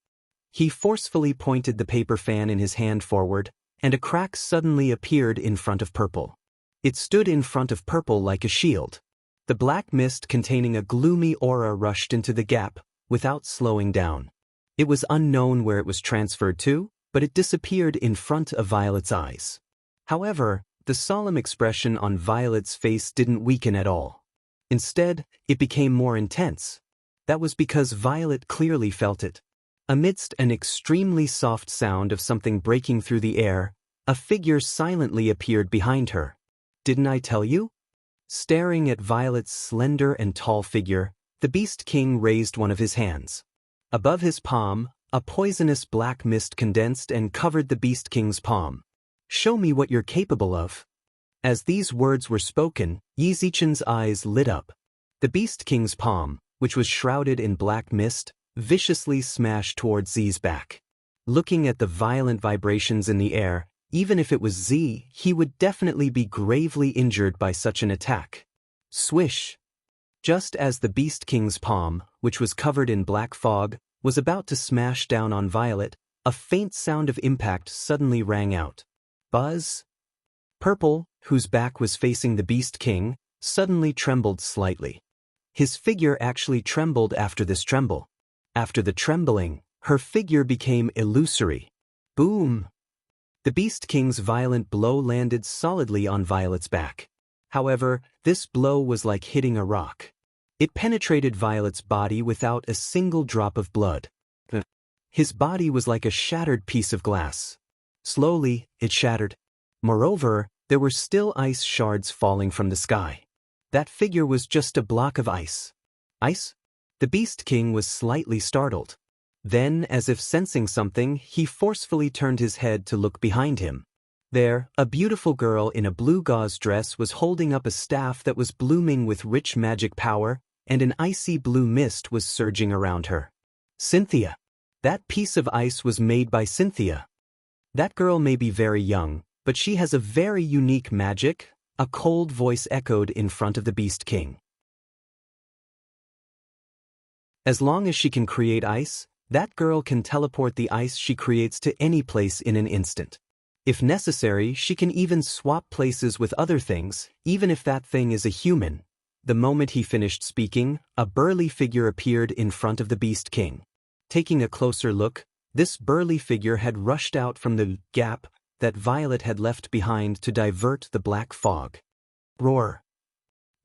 He forcefully pointed the paper fan in his hand forward, and a crack suddenly appeared in front of Purple. It stood in front of Purple like a shield. The black mist containing a gloomy aura rushed into the gap, without slowing down. It was unknown where it was transferred to, but it disappeared in front of Violet's eyes. However, the solemn expression on Violet's face didn't weaken at all. Instead, it became more intense. That was because Violet clearly felt it. Amidst an extremely soft sound of something breaking through the air, a figure silently appeared behind her. Didn't I tell you? Staring at Violet's slender and tall figure, the Beast King raised one of his hands. Above his palm, a poisonous black mist condensed and covered the Beast King's palm. Show me what you're capable of. As these words were spoken, Yi Zichen's eyes lit up. The Beast King's palm, which was shrouded in black mist, viciously smashed towards Z's back. Looking at the violent vibrations in the air, even if it was Z, he would definitely be gravely injured by such an attack. Swish! Just as the Beast King's palm, which was covered in black fog, was about to smash down on Violet, a faint sound of impact suddenly rang out. Buzz! Purple, whose back was facing the Beast King, suddenly trembled slightly. His figure actually trembled after this tremble. After the trembling, her figure became illusory. Boom! The Beast King's violent blow landed solidly on Violet's back. However, this blow was like hitting a rock. It penetrated Violet's body without a single drop of blood. His body was like a shattered piece of glass. Slowly, it shattered. Moreover, there were still ice shards falling from the sky. That figure was just a block of ice. Ice? The Beast King was slightly startled. Then, as if sensing something, he forcefully turned his head to look behind him. There, a beautiful girl in a blue gauze dress was holding up a staff that was blooming with rich magic power, and an icy blue mist was surging around her. Cynthia! That piece of ice was made by Cynthia. That girl may be very young, but she has a very unique magic, a cold voice echoed in front of the Beast King. As long as she can create ice, that girl can teleport the ice she creates to any place in an instant. If necessary, she can even swap places with other things, even if that thing is a human. The moment he finished speaking, a burly figure appeared in front of the Beast King. Taking a closer look, this burly figure had rushed out from the gap that Violet had left behind to divert the black fog. Roar!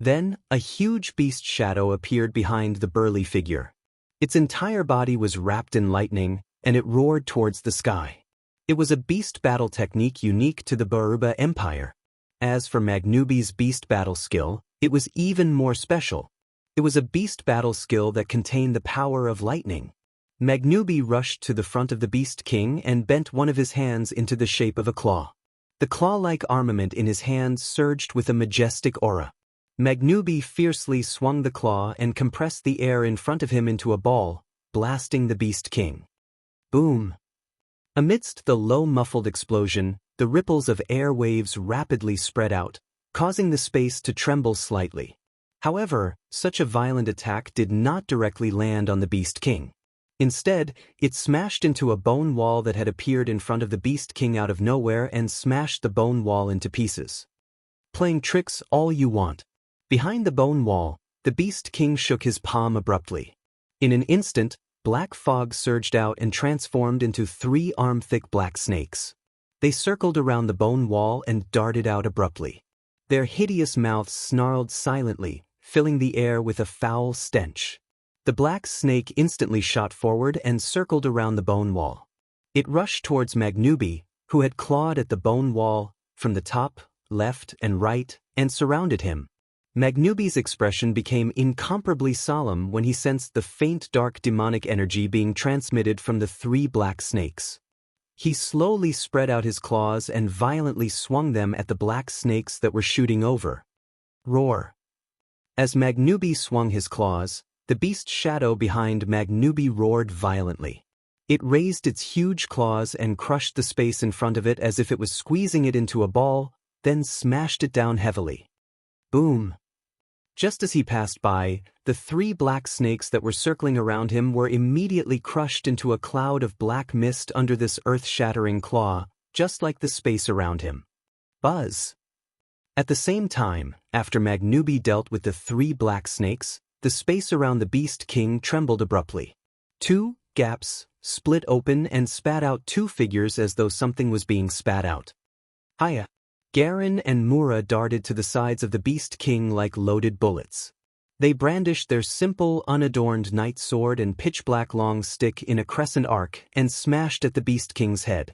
Then, a huge beast shadow appeared behind the burly figure. Its entire body was wrapped in lightning, and it roared towards the sky. It was a beast battle technique unique to the Baruba Empire. As for Magnubi's beast battle skill, it was even more special. It was a beast battle skill that contained the power of lightning. Magnubi rushed to the front of the Beast King and bent one of his hands into the shape of a claw. The claw-like armament in his hand surged with a majestic aura. Magnubi fiercely swung the claw and compressed the air in front of him into a ball, blasting the Beast King. Boom! Amidst the low muffled explosion, the ripples of air waves rapidly spread out, causing the space to tremble slightly. However, such a violent attack did not directly land on the Beast King. Instead, it smashed into a bone wall that had appeared in front of the Beast King out of nowhere and smashed the bone wall into pieces. Playing tricks all you want. Behind the bone wall, the Beast King shook his palm abruptly. In an instant, black fog surged out and transformed into 3 arm-thick black snakes. They circled around the bone wall and darted out abruptly. Their hideous mouths snarled silently, filling the air with a foul stench. The black snake instantly shot forward and circled around the bone wall. It rushed towards Magnubi, who had clawed at the bone wall from the top, left, and right, and surrounded him. Magnubi's expression became incomparably solemn when he sensed the faint dark demonic energy being transmitted from the 3 black snakes. He slowly spread out his claws and violently swung them at the black snakes that were shooting over. Roar! As Magnubi swung his claws, the beast shadow behind Magnubi roared violently. It raised its huge claws and crushed the space in front of it as if it was squeezing it into a ball, then smashed it down heavily. Boom! Just as he passed by, the 3 black snakes that were circling around him were immediately crushed into a cloud of black mist under this earth-shattering claw, just like the space around him. Buzz! At the same time, after Magnubi dealt with the 3 black snakes, the space around the Beast King trembled abruptly. 2 gaps split open and spat out 2 figures as though something was being spat out. Hiya! Garen and Mura darted to the sides of the Beast King like loaded bullets. They brandished their simple, unadorned knight sword and pitch-black long stick in a crescent arc and smashed at the Beast King's head.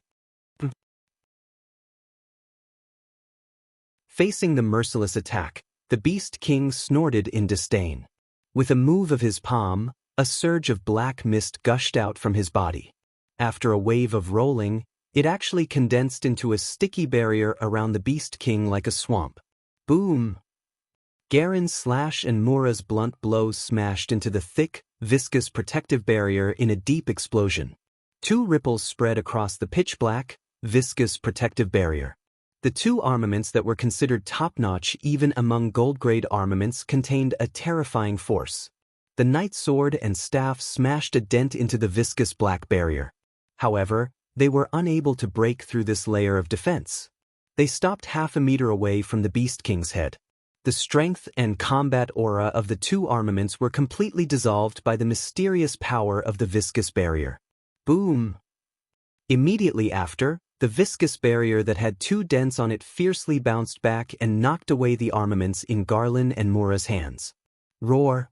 Facing the merciless attack, the Beast King snorted in disdain. With a move of his palm, a surge of black mist gushed out from his body. After a wave of rolling, it actually condensed into a sticky barrier around the Beast King like a swamp. Boom! Garen's slash and Mura's blunt blows smashed into the thick, viscous protective barrier in a deep explosion. 2 ripples spread across the pitch-black, viscous protective barrier. The 2 armaments that were considered top-notch even among gold-grade armaments contained a terrifying force. The knight sword and staff smashed a dent into the viscous black barrier. However, they were unable to break through this layer of defense. They stopped half a meter away from the Beast King's head. The strength and combat aura of the 2 armaments were completely dissolved by the mysterious power of the viscous barrier. Boom! Immediately after, the viscous barrier that had 2 dents on it fiercely bounced back and knocked away the armaments in Garlin and Mura's hands. Roar!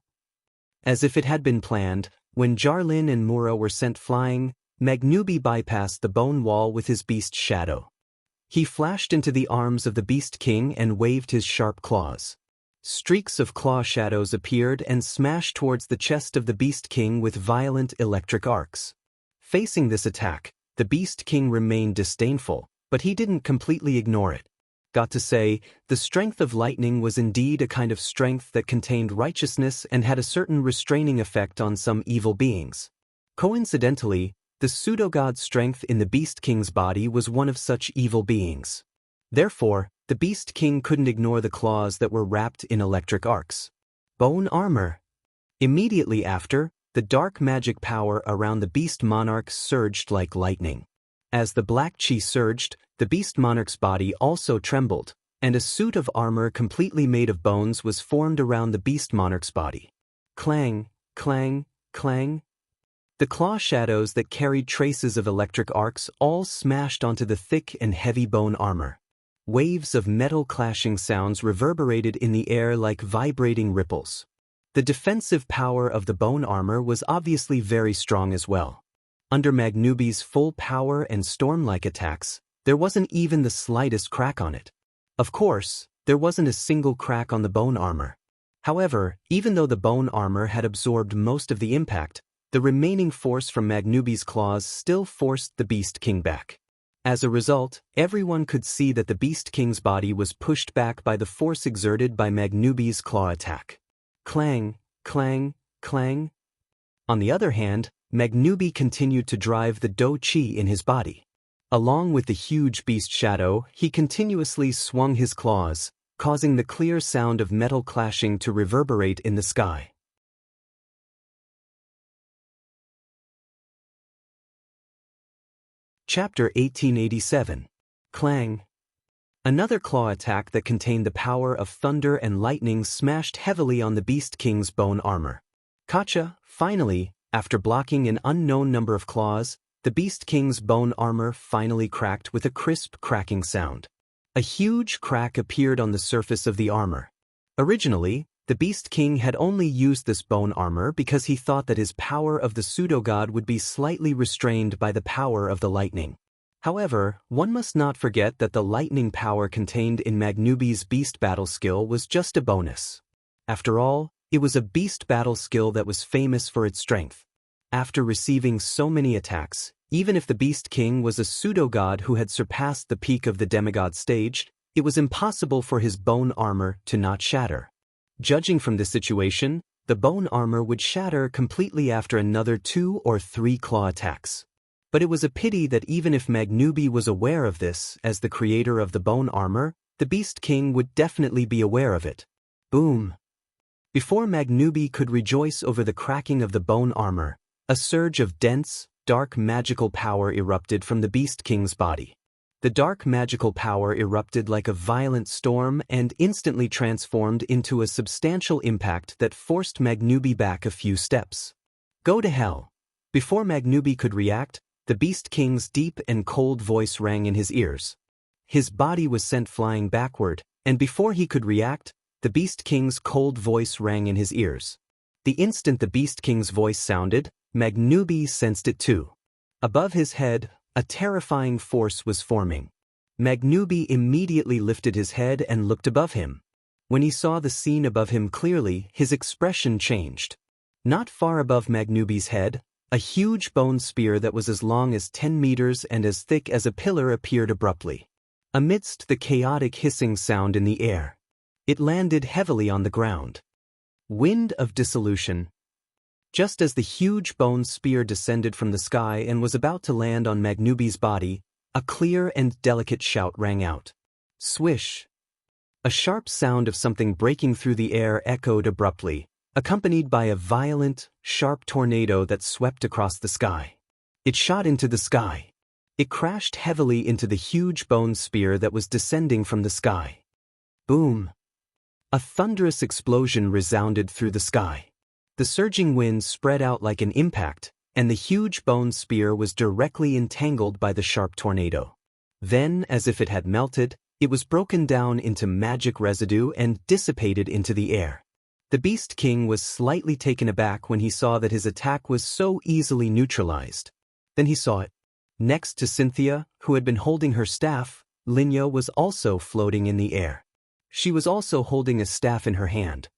As if it had been planned, when Jarlin and Mura were sent flying, Magnubi bypassed the bone wall with his beast shadow. He flashed into the arms of the Beast King and waved his sharp claws. Streaks of claw shadows appeared and smashed towards the chest of the Beast King with violent electric arcs. Facing this attack, the Beast King remained disdainful, but he didn't completely ignore it. Got to say, the strength of lightning was indeed a kind of strength that contained righteousness and had a certain restraining effect on some evil beings. Coincidentally, the pseudo-god strength in the Beast King's body was one of such evil beings. Therefore, the Beast King couldn't ignore the claws that were wrapped in electric arcs. Bone armor. Immediately after, the dark magic power around the Beast Monarch surged like lightning. As the black chi surged, the Beast Monarch's body also trembled, and a suit of armor completely made of bones was formed around the Beast Monarch's body. Clang, clang, clang. The claw shadows that carried traces of electric arcs all smashed onto the thick and heavy bone armor. Waves of metal clashing sounds reverberated in the air like vibrating ripples. The defensive power of the bone armor was obviously very strong as well. Under Magnubi's full power and storm-like attacks, there wasn't even the slightest crack on it. Of course, there wasn't a single crack on the bone armor. However, even though the bone armor had absorbed most of the impact, the remaining force from Magnubi's claws still forced the Beast King back. As a result, everyone could see that the Beast King's body was pushed back by the force exerted by Magnubi's claw attack. Clang, clang, clang. On the other hand, Magnubi continued to drive the Do Chi in his body. Along with the huge beast shadow, he continuously swung his claws, causing the clear sound of metal clashing to reverberate in the sky. Chapter 1887. Clang. Another claw attack that contained the power of thunder and lightning smashed heavily on the Beast King's bone armor. Gotcha! Finally, after blocking an unknown number of claws, the Beast King's bone armor finally cracked with a crisp cracking sound. A huge crack appeared on the surface of the armor. Originally, the Beast King had only used this bone armor because he thought that his power of the pseudo-god would be slightly restrained by the power of the lightning. However, one must not forget that the lightning power contained in Magnubi's beast battle skill was just a bonus. After all, it was a beast battle skill that was famous for its strength. After receiving so many attacks, even if the Beast King was a pseudo-god who had surpassed the peak of the demigod stage, it was impossible for his bone armor to not shatter. Judging from this situation, the bone armor would shatter completely after another 2 or 3 claw attacks. But it was a pity that even if Magnubi was aware of this, as the creator of the bone armor, the Beast King would definitely be aware of it. Boom! Before Magnubi could rejoice over the cracking of the bone armor, a surge of dense, dark magical power erupted from the Beast King's body. The dark magical power erupted like a violent storm and instantly transformed into a substantial impact that forced Magnubi back a few steps. Go to hell! Before Magnubi could react, the Beast King's deep and cold voice rang in his ears. His body was sent flying backward, and before he could react, the Beast King's cold voice rang in his ears. The instant the Beast King's voice sounded, Magnubi sensed it too. Above his head, a terrifying force was forming. Magnubi immediately lifted his head and looked above him. When he saw the scene above him clearly, his expression changed. Not far above Magnubi's head, a huge bone spear that was as long as 10 meters and as thick as a pillar appeared abruptly. Amidst the chaotic hissing sound in the air, it landed heavily on the ground. Wind of dissolution. Just as the huge bone spear descended from the sky and was about to land on Magnubi's body, a clear and delicate shout rang out. Swish! A sharp sound of something breaking through the air echoed abruptly, accompanied by a violent, sharp tornado that swept across the sky. It shot into the sky. It crashed heavily into the huge bone spear that was descending from the sky. Boom! A thunderous explosion resounded through the sky. The surging wind spread out like an impact, and the huge bone spear was directly entangled by the sharp tornado. Then, as if it had melted, it was broken down into magic residue and dissipated into the air. The Beast King was slightly taken aback when he saw that his attack was so easily neutralized. Then he saw it. Next to Xianxia, who had been holding her staff, Linya was also floating in the air. She was also holding a staff in her hand.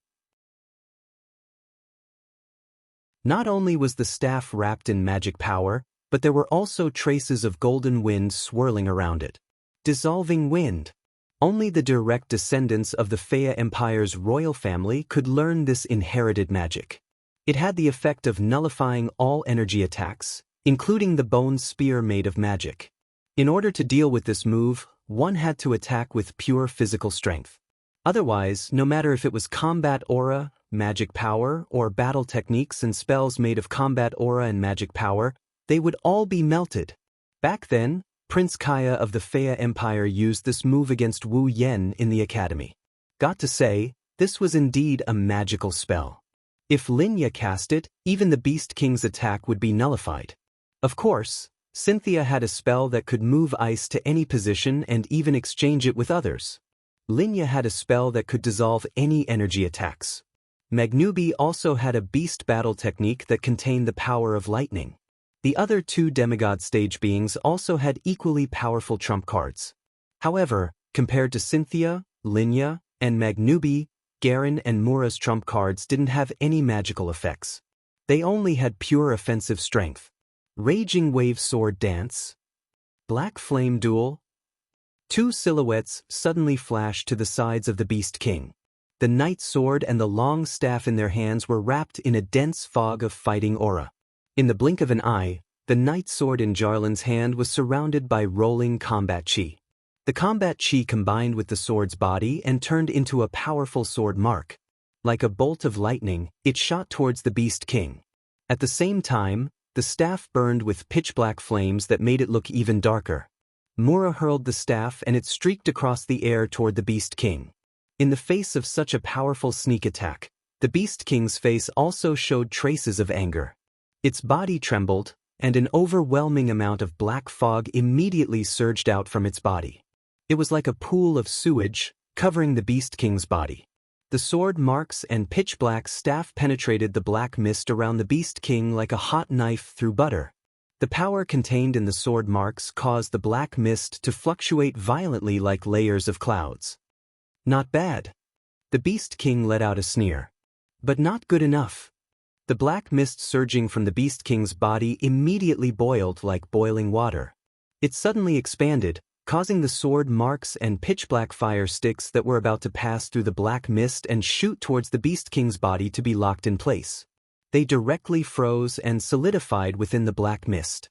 Not only was the staff wrapped in magic power, but there were also traces of golden wind swirling around it. Dissolving wind. Only the direct descendants of the Fea Empire's royal family could learn this inherited magic. It had the effect of nullifying all energy attacks, including the bone spear made of magic. In order to deal with this move, one had to attack with pure physical strength. Otherwise, no matter if it was combat aura, magic power, or battle techniques and spells made of combat aura and magic power, they would all be melted. Back then, Prince Kaya of the Fea Empire used this move against Wu Yen in the academy. Got to say, this was indeed a magical spell. If Linya cast it, even the Beast King's attack would be nullified. Of course, Xianxia had a spell that could move ice to any position and even exchange it with others. Linya had a spell that could dissolve any energy attacks. Magnubi also had a beast battle technique that contained the power of lightning. The other 2 demigod stage beings also had equally powerful trump cards. However, compared to Xianxia, Linya, and Magnubi, Garen and Mura's trump cards didn't have any magical effects. They only had pure offensive strength. Raging Wave Sword Dance. Black Flame Duel. 2 silhouettes suddenly flashed to the sides of the Beast King. The Knight Sword and the long staff in their hands were wrapped in a dense fog of fighting aura. In the blink of an eye, the Knight Sword in Jarlin's hand was surrounded by rolling combat chi. The combat chi combined with the sword's body and turned into a powerful sword mark. Like a bolt of lightning, it shot towards the Beast King. At the same time, the staff burned with pitch-black flames that made it look even darker. Mura hurled the staff and it streaked across the air toward the Beast King. In the face of such a powerful sneak attack, The Beast King's face also showed traces of anger. Its body trembled, and an overwhelming amount of black fog immediately surged out from its body. It was like a pool of sewage, covering the Beast King's body. The sword marks and pitch-black staff penetrated the black mist around the Beast King like a hot knife through butter. The power contained in the sword marks caused the black mist to fluctuate violently like layers of clouds. Not bad. The Beast King let out a sneer. But not good enough. The black mist surging from the Beast King's body immediately boiled like boiling water. It suddenly expanded, causing the sword marks and pitch-black fire sticks that were about to pass through the black mist and shoot towards the Beast King's body to be locked in place. They directly froze and solidified within the black mist.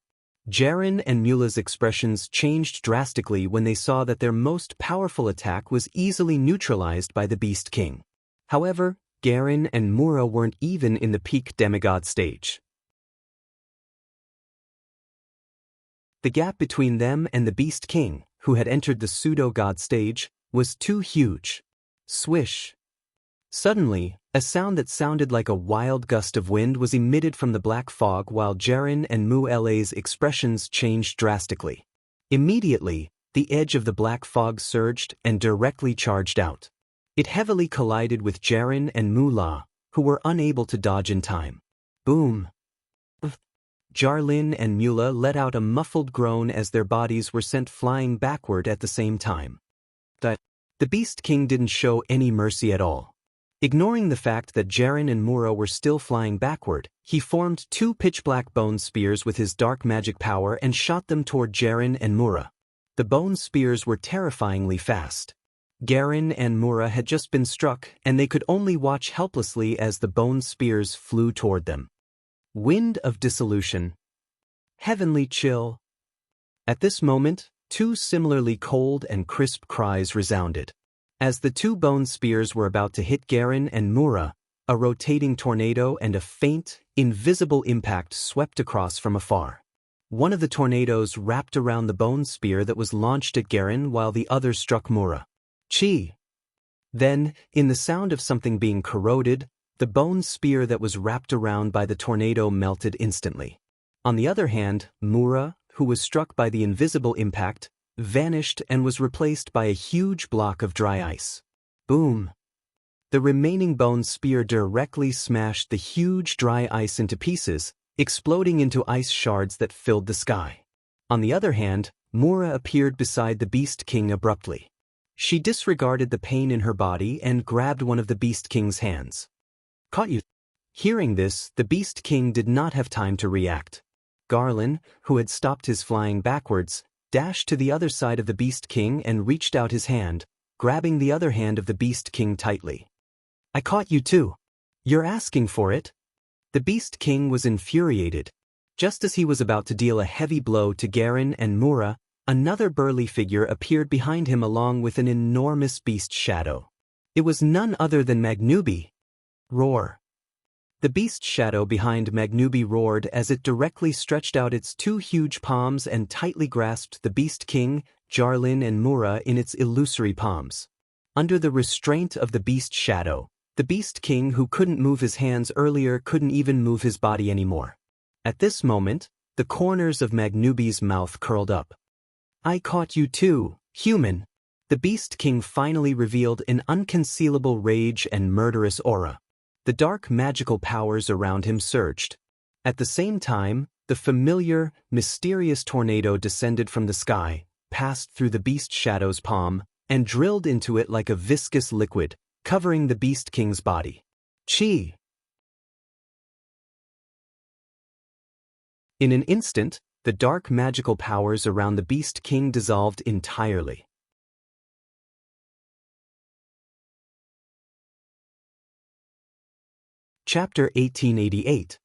Jaren and Mula's expressions changed drastically when they saw that their most powerful attack was easily neutralized by the Beast King. However, Garen and Mura weren't even in the peak demigod stage. The gap between them and the Beast King, who had entered the pseudo-god stage, was too huge. Swish. Suddenly, a sound that sounded like a wild gust of wind was emitted from the black fog while Jaren and Mu-La's expressions changed drastically. Immediately, the edge of the black fog surged and directly charged out. It heavily collided with Jaren and Mu-La, who were unable to dodge in time. Boom. Jarlin and Mula let out a muffled groan as their bodies were sent flying backward at the same time. The Beast King didn't show any mercy at all. Ignoring the fact that Jaren and Mura were still flying backward, he formed two pitch-black bone spears with his dark magic power and shot them toward Jaren and Mura. The bone spears were terrifyingly fast. Garen and Mura had just been struck, and they could only watch helplessly as the bone spears flew toward them. Wind of dissolution. Heavenly chill. At this moment, two similarly cold and crisp cries resounded. As the two bone spears were about to hit Garen and Mura, a rotating tornado and a faint, invisible impact swept across from afar. One of the tornadoes wrapped around the bone spear that was launched at Garen while the other struck Mura. Chi. Then, in the sound of something being corroded, the bone spear that was wrapped around by the tornado melted instantly. On the other hand, Mura, who was struck by the invisible impact, vanished and was replaced by a huge block of dry ice. Boom! The remaining bone spear directly smashed the huge dry ice into pieces, exploding into ice shards that filled the sky. On the other hand, Mura appeared beside the Beast King abruptly. She disregarded the pain in her body and grabbed one of the Beast King's hands. Caught you. Hearing this, the Beast King did not have time to react. Garland, who had stopped his flying backwards, dashed to the other side of the Beast King and reached out his hand, grabbing the other hand of the Beast King tightly. I caught you too. You're asking for it? The Beast King was infuriated. Just as he was about to deal a heavy blow to Garen and Mura, another burly figure appeared behind him along with an enormous beast shadow. It was none other than Magnubi. Roar. The beast shadow behind Magnubi roared as it directly stretched out its two huge palms and tightly grasped the Beast King, Jarlin and Mura in its illusory palms. Under the restraint of the beast shadow, the Beast King who couldn't move his hands earlier couldn't even move his body anymore. At this moment, the corners of Magnubi's mouth curled up. I caught you too, human. The Beast King finally revealed an unconcealable rage and murderous aura. The dark magical powers around him surged. At the same time, the familiar, mysterious tornado descended from the sky, passed through the beast shadow's palm, and drilled into it like a viscous liquid, covering the Beast King's body. Chi! In an instant, the dark magical powers around the Beast King dissolved entirely. Chapter 1888.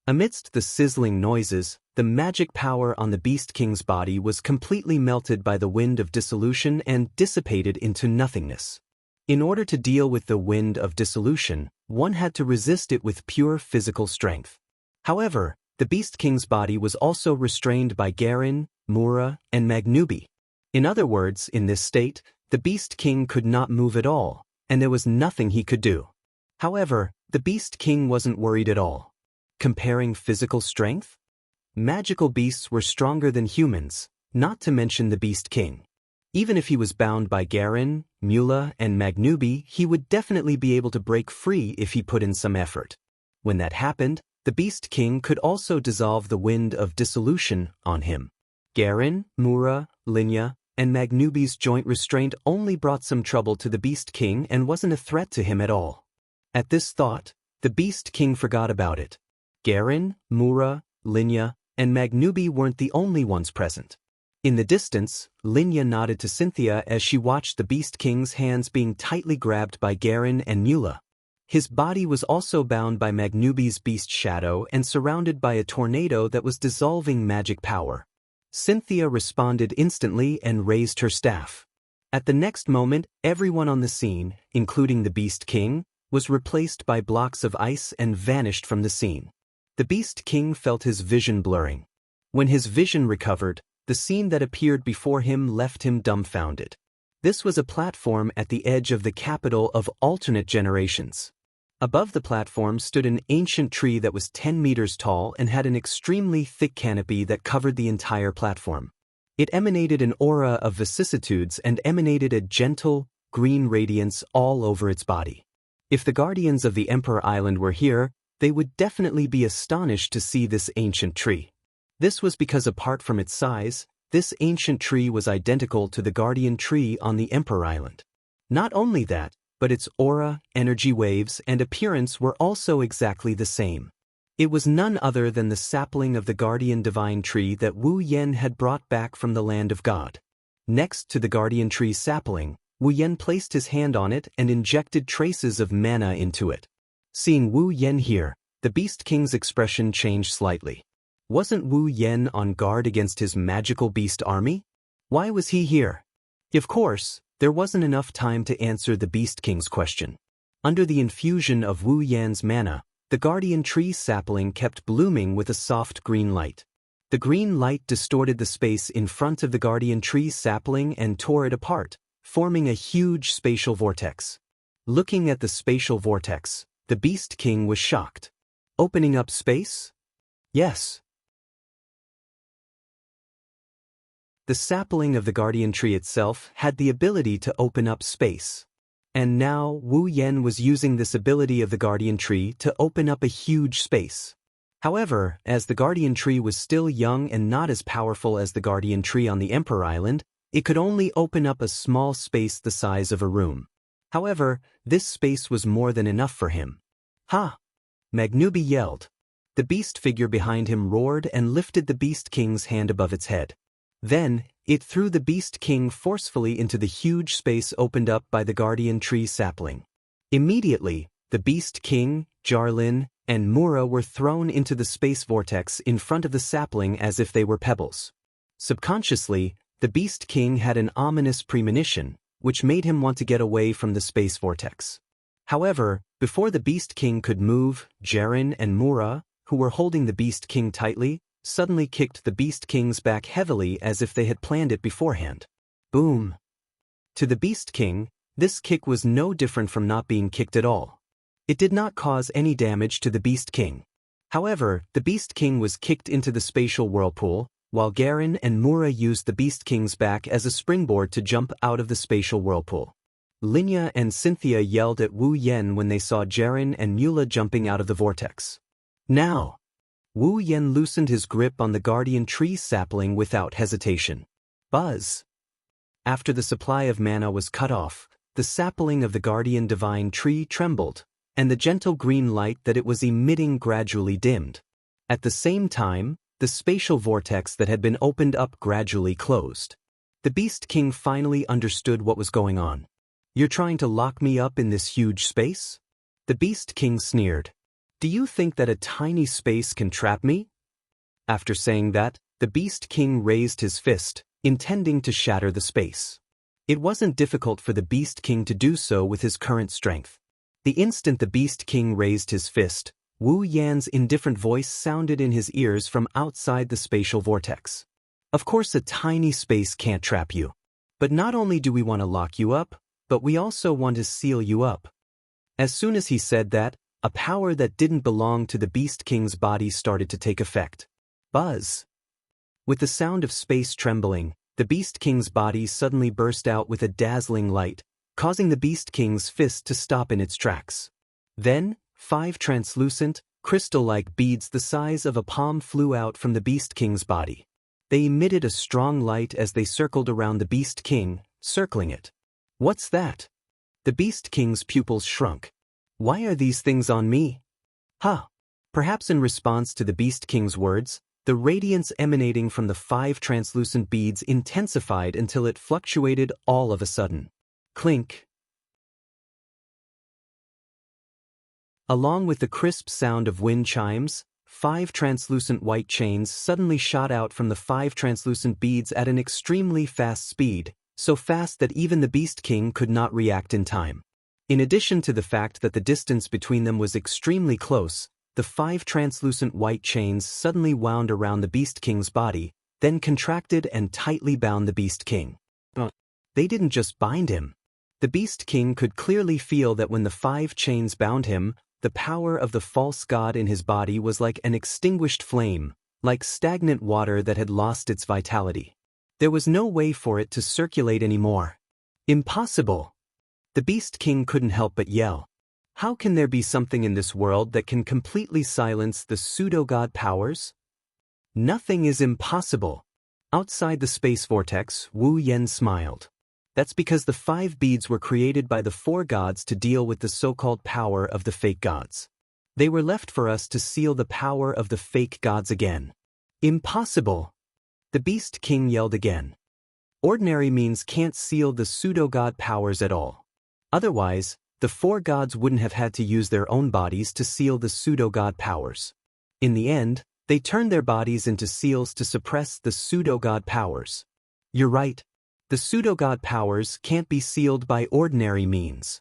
Amidst the sizzling noises, the magic power on the Beast King's body was completely melted by the wind of dissolution and dissipated into nothingness. In order to deal with the wind of dissolution, one had to resist it with pure physical strength. However, the Beast King's body was also restrained by Garen, Mura, and Magnubi. In other words, in this state, the Beast King could not move at all, and there was nothing he could do. However, the Beast King wasn't worried at all. Comparing physical strength? Magical beasts were stronger than humans, not to mention the Beast King. Even if he was bound by Garen, Mula, and Magnubi, he would definitely be able to break free if he put in some effort. When that happened, the Beast King could also dissolve the wind of dissolution on him. Garen, Mura, Linya, and Magnubi's joint restraint only brought some trouble to the Beast King and wasn't a threat to him at all. At this thought, the Beast King forgot about it. Garen, Mura, Linya, and Magnubi weren't the only ones present. In the distance, Linya nodded to Xianxia as she watched the Beast King's hands being tightly grabbed by Garen and Mula. His body was also bound by Magnubi's beast shadow and surrounded by a tornado that was dissolving magic power. Xianxia responded instantly and raised her staff. At the next moment, everyone on the scene, including the Beast King, was replaced by blocks of ice and vanished from the scene. The Beast King felt his vision blurring. When his vision recovered, the scene that appeared before him left him dumbfounded. This was a platform at the edge of the capital of alternate generations. Above the platform stood an ancient tree that was 10 meters tall and had an extremely thick canopy that covered the entire platform. It emanated an aura of vicissitudes and emanated a gentle, green radiance all over its body. If the guardians of the Emperor Island were here, they would definitely be astonished to see this ancient tree. This was because apart from its size, this ancient tree was identical to the guardian tree on the Emperor Island. Not only that, but its aura, energy waves, and appearance were also exactly the same. It was none other than the sapling of the guardian divine tree that Wu Yen had brought back from the land of God. Next to the guardian tree sapling, Wu Yen placed his hand on it and injected traces of mana into it. Seeing Wu Yen here, the Beast King's expression changed slightly. Wasn't Wu Yen on guard against his magical beast army? Why was he here? Of course, there wasn't enough time to answer the Beast King's question. Under the infusion of Wu Yan's mana, the guardian tree sapling kept blooming with a soft green light. The green light distorted the space in front of the guardian tree sapling and tore it apart, forming a huge spatial vortex. Looking at the spatial vortex, the Beast King was shocked. Opening up space? Yes. The sapling of the guardian tree itself had the ability to open up space. And now Wu Yen was using this ability of the guardian tree to open up a huge space. However, as the guardian tree was still young and not as powerful as the guardian tree on the Emperor Island, it could only open up a small space the size of a room. However, this space was more than enough for him. Ha! Magnubi yelled. The beast figure behind him roared and lifted the Beast King's hand above its head. Then, it threw the Beast King forcefully into the huge space opened up by the guardian tree sapling. Immediately, the Beast King, Jarlin, and Mura were thrown into the space vortex in front of the sapling as if they were pebbles. Subconsciously, the Beast King had an ominous premonition, which made him want to get away from the space vortex. However, before the Beast King could move, Jaren and Mura, who were holding the Beast King tightly, suddenly kicked the Beast King's back heavily as if they had planned it beforehand. Boom! To the Beast King, this kick was no different from not being kicked at all. It did not cause any damage to the Beast King. However, the Beast King was kicked into the spatial whirlpool, while Garen and Mura used the Beast King's back as a springboard to jump out of the spatial whirlpool. Linya and Xianxia yelled at Wu Yen when they saw Jaren and Mula jumping out of the vortex. Now! Wu Yen loosened his grip on the guardian tree sapling without hesitation. Buzz! After the supply of mana was cut off, the sapling of the guardian divine tree trembled, and the gentle green light that it was emitting gradually dimmed. At the same time, the spatial vortex that had been opened up gradually closed. The Beast King finally understood what was going on. You're trying to lock me up in this huge space? The Beast King sneered. Do you think that a tiny space can trap me? After saying that, the Beast King raised his fist, intending to shatter the space. It wasn't difficult for the Beast King to do so with his current strength. The instant the Beast King raised his fist, Wu Yan's indifferent voice sounded in his ears from outside the spatial vortex. Of course, a tiny space can't trap you. But not only do we want to lock you up, but we also want to seal you up. As soon as he said that, a power that didn't belong to the Beast King's body started to take effect. Buzz! With the sound of space trembling, the Beast King's body suddenly burst out with a dazzling light, causing the Beast King's fist to stop in its tracks. Then, 5 translucent, crystal-like beads the size of a palm flew out from the Beast King's body. They emitted a strong light as they circled around the Beast King, circling it. What's that? The Beast King's pupils shrunk. Why are these things on me? Huh. Perhaps in response to the Beast King's words, the radiance emanating from the 5 translucent beads intensified until it fluctuated all of a sudden. Clink. Along with the crisp sound of wind chimes, 5 translucent white chains suddenly shot out from the 5 translucent beads at an extremely fast speed, so fast that even the Beast King could not react in time. In addition to the fact that the distance between them was extremely close, the 5 translucent white chains suddenly wound around the Beast King's body, then contracted and tightly bound the Beast King. But they didn't just bind him. The Beast King could clearly feel that when the 5 chains bound him, the power of the false god in his body was like an extinguished flame, like stagnant water that had lost its vitality. There was no way for it to circulate anymore. Impossible! The Beast King couldn't help but yell. How can there be something in this world that can completely silence the pseudo-god powers? Nothing is impossible. Outside the space vortex, Wu Yen smiled. That's because the 5 beads were created by the 4 gods to deal with the so-called power of the fake gods. They were left for us to seal the power of the fake gods again. Impossible! The Beast King yelled again. Ordinary means can't seal the pseudo-god powers at all. Otherwise, the 4 gods wouldn't have had to use their own bodies to seal the pseudo-god powers. In the end, they turned their bodies into seals to suppress the pseudo-god powers. You're right. The pseudo-god powers can't be sealed by ordinary means.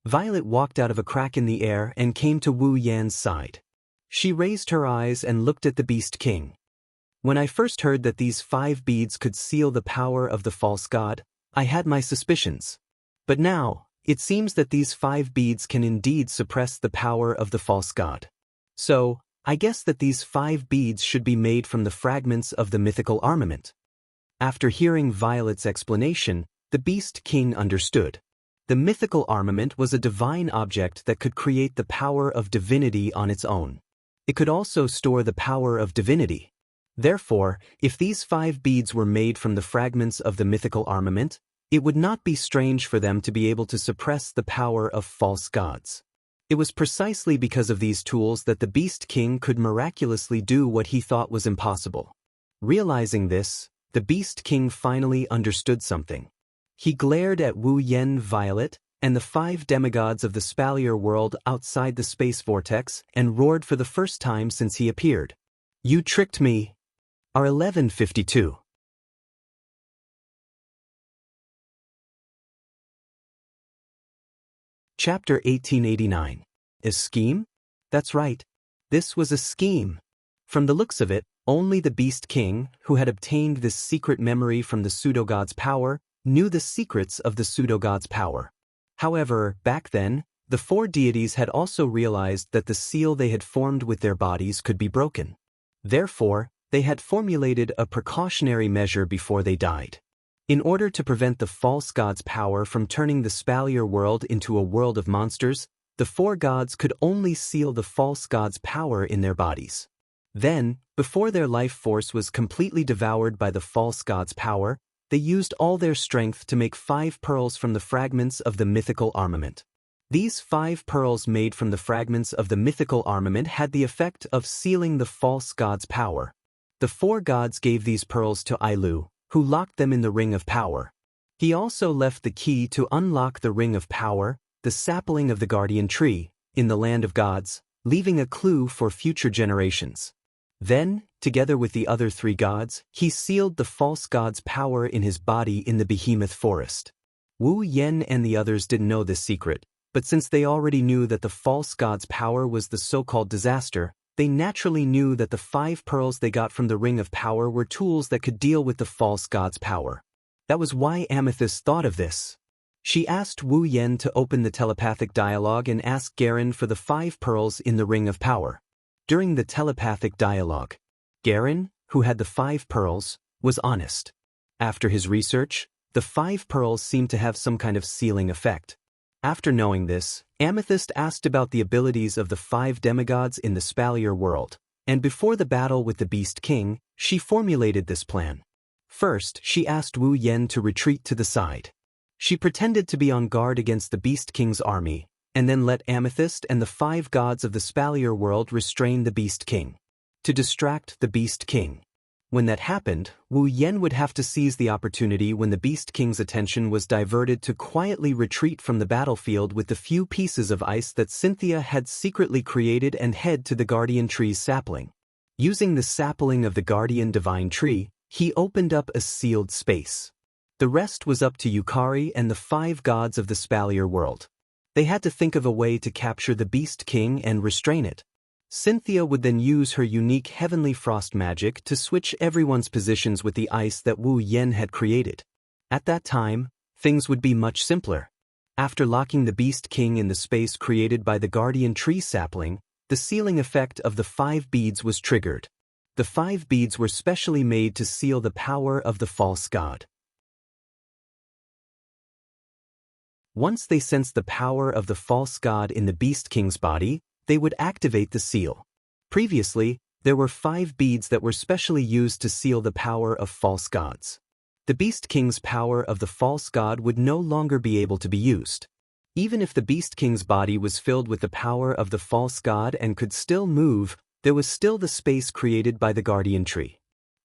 Violet walked out of a crack in the air and came to Wu Yan's side. She raised her eyes and looked at the Beast King. When I first heard that these 5 beads could seal the power of the false god, I had my suspicions. But now, it seems that these 5 beads can indeed suppress the power of the false god. So, I guess that these 5 beads should be made from the fragments of the mythical armament. After hearing Violet's explanation, the Beast King understood. The mythical armament was a divine object that could create the power of divinity on its own. It could also store the power of divinity. Therefore, if these 5 beads were made from the fragments of the mythical armament, it would not be strange for them to be able to suppress the power of false gods. It was precisely because of these tools that the Beast King could miraculously do what he thought was impossible. Realizing this, the Beast King finally understood something. He glared at Wu Yen, Violet, and the 5 demigods of the spalier world outside the space vortex and roared for the first time since he appeared. You tricked me. R1152. Chapter 1889. A scheme? That's right. This was a scheme. From the looks of it, only the Beast King, who had obtained this secret memory from the pseudo-god's power, knew the secrets of the pseudo-god's power. However, back then, the 4 deities had also realized that the seal they had formed with their bodies could be broken. Therefore, they had formulated a precautionary measure before they died. In order to prevent the false god's power from turning the spalier world into a world of monsters, the 4 gods could only seal the false god's power in their bodies. Then, before their life force was completely devoured by the false god's power, they used all their strength to make 5 pearls from the fragments of the mythical armament. These 5 pearls made from the fragments of the mythical armament had the effect of sealing the false god's power. The 4 gods gave these pearls to Ailu, who locked them in the Ring of Power. He also left the key to unlock the Ring of Power, the sapling of the guardian tree, in the land of gods, leaving a clue for future generations. Then, together with the other 3 gods, he sealed the false god's power in his body in the behemoth forest. Wu Yen and the others didn't know this secret, but since they already knew that the false god's power was the so-called disaster, they naturally knew that the 5 pearls they got from the Ring of Power were tools that could deal with the false god's power. That was why Amethyst thought of this. She asked Wu Yen to open the telepathic dialogue and ask Garen for the 5 pearls in the Ring of Power. During the telepathic dialogue, Garen, who had the 5 pearls, was honest. After his research, the 5 pearls seemed to have some kind of sealing effect. After knowing this, Amethyst asked about the abilities of the 5 demigods in the Spalier world, and before the battle with the Beast King, she formulated this plan. First, she asked Wu Yen to retreat to the side. She pretended to be on guard against the Beast King's army, and then let Amethyst and the 5 gods of the Spalier world restrain the Beast King. To distract the Beast King. When that happened, Wu Yen would have to seize the opportunity when the Beast King's attention was diverted to quietly retreat from the battlefield with the few pieces of ice that Xianxia had secretly created and head to the Guardian Tree's sapling. Using the sapling of the Guardian Divine Tree, he opened up a sealed space. The rest was up to Yukari and the 5 gods of the Spalier world. They had to think of a way to capture the Beast King and restrain it. Xianxia would then use her unique heavenly frost magic to switch everyone's positions with the ice that Wu Yen had created. At that time, things would be much simpler. After locking the Beast King in the space created by the Guardian Tree sapling, the sealing effect of the 5 beads was triggered. The 5 beads were specially made to seal the power of the false god. Once they sensed the power of the false god in the Beast King's body, they would activate the seal. Previously, there were 5 beads that were specially used to seal the power of false gods. The Beast King's power of the false god would no longer be able to be used. Even if the Beast King's body was filled with the power of the false god and could still move, there was still the space created by the Guardian Tree.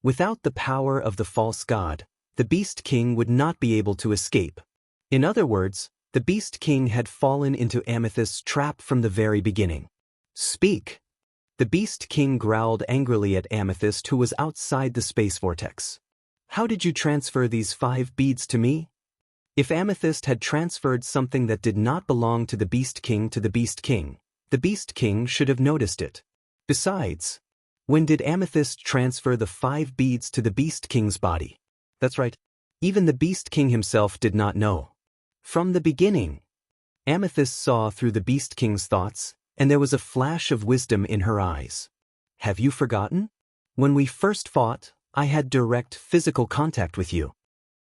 Without the power of the false god, the Beast King would not be able to escape. In other words, the Beast King had fallen into Amethyst's trap from the very beginning. Speak! The Beast King growled angrily at Amethyst, who was outside the space vortex. How did you transfer these 5 beads to me? If Amethyst had transferred something that did not belong to the Beast King to the Beast King should have noticed it. Besides, when did Amethyst transfer the 5 beads to the Beast King's body? That's right. Even the Beast King himself did not know. From the beginning, Amethyst saw through the Beast King's thoughts, and there was a flash of wisdom in her eyes. Have you forgotten? When we first fought, I had direct physical contact with you.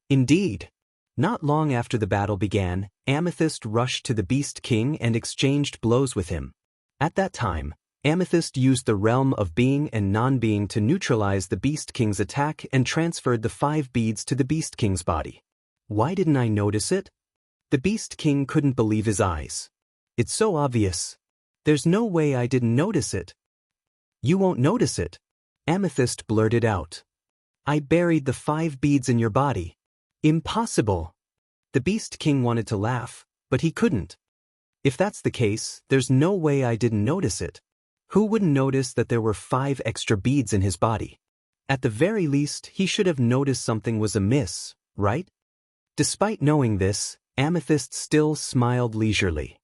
Indeed. Not long after the battle began, Amethyst rushed to the Beast King and exchanged blows with him. At that time, Amethyst used the realm of being and non-being to neutralize the Beast King's attack and transferred the 5 beads to the Beast King's body. Why didn't I notice it? The Beast King couldn't believe his eyes. It's so obvious. There's no way I didn't notice it. You won't notice it. Amethyst blurted out. I buried the 5 beads in your body. Impossible. The Beast King wanted to laugh, but he couldn't. If that's the case, there's no way I didn't notice it. Who wouldn't notice that there were 5 extra beads in his body? At the very least, he should have noticed something was amiss, right? Despite knowing this, Amethyst still smiled leisurely.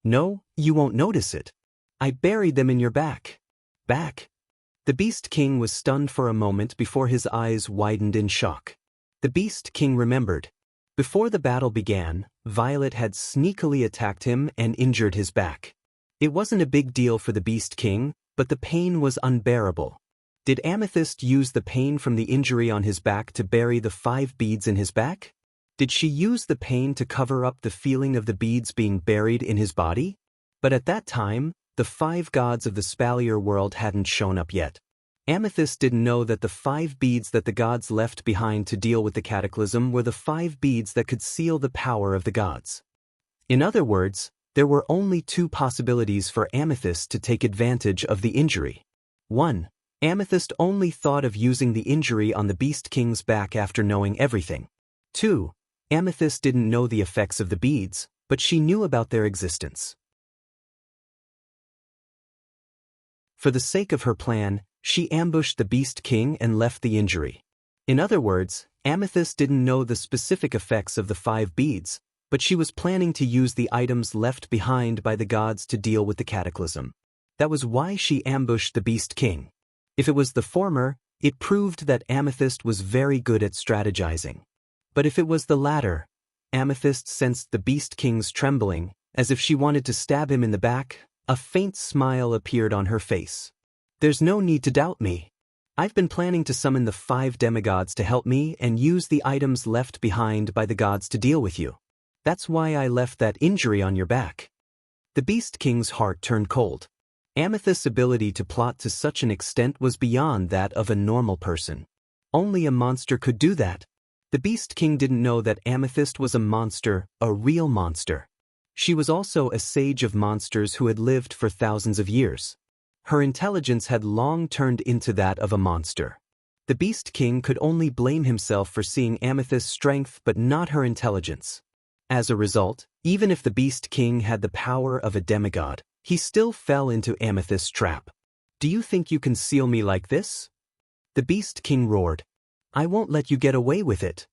No, you won't notice it. I buried them in your back. Back? The Beast King was stunned for a moment before his eyes widened in shock. The Beast King remembered. Before the battle began, Violet had sneakily attacked him and injured his back. It wasn't a big deal for the Beast King, but the pain was unbearable. Did Amethyst use the pain from the injury on his back to bury the 5 beads in his back? Did she use the pain to cover up the feeling of the beads being buried in his body? But at that time, the 5 gods of the Spalier world hadn't shown up yet. Amethyst didn't know that the 5 beads that the gods left behind to deal with the cataclysm were the 5 beads that could seal the power of the gods. In other words, there were only 2 possibilities for Amethyst to take advantage of the injury. 1. Amethyst only thought of using the injury on the Beast King's back after knowing everything. 2. Amethyst didn't know the effects of the beads, but she knew about their existence. For the sake of her plan, she ambushed the Beast King and left the injury. In other words, Amethyst didn't know the specific effects of the 5 beads, but she was planning to use the items left behind by the gods to deal with the cataclysm. That was why she ambushed the Beast King. If it was the former, it proved that Amethyst was very good at strategizing. But if it was the latter, Amethyst sensed the Beast King's trembling, as if she wanted to stab him in the back. A faint smile appeared on her face. "There's no need to doubt me. I've been planning to summon the 5 demigods to help me and use the items left behind by the gods to deal with you. That's why I left that injury on your back." The Beast King's heart turned cold. Amethyst's ability to plot to such an extent was beyond that of a normal person. Only a monster could do that. The Beast King didn't know that Amethyst was a monster, a real monster. She was also a sage of monsters who had lived for thousands of years. Her intelligence had long turned into that of a monster. The Beast King could only blame himself for seeing Amethyst's strength but not her intelligence. As a result, even if the Beast King had the power of a demigod, he still fell into Amethyst's trap. "Do you think you can seal me like this?" The Beast King roared. "I won't let you get away with it."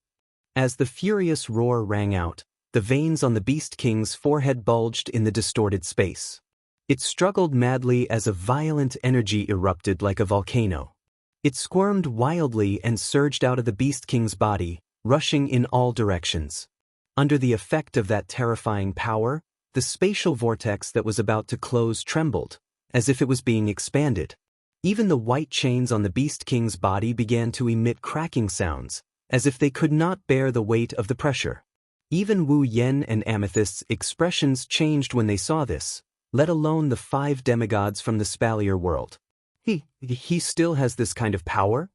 As the furious roar rang out, the veins on the Beast King's forehead bulged in the distorted space. It struggled madly as a violent energy erupted like a volcano. It squirmed wildly and surged out of the Beast King's body, rushing in all directions. Under the effect of that terrifying power, the spatial vortex that was about to close trembled, as if it was being expanded. Even the white chains on the Beast King's body began to emit cracking sounds, as if they could not bear the weight of the pressure. Even Wu Yen and Amethyst's expressions changed when they saw this, let alone the 5 demigods from the Spalier world. He still has this kind of power?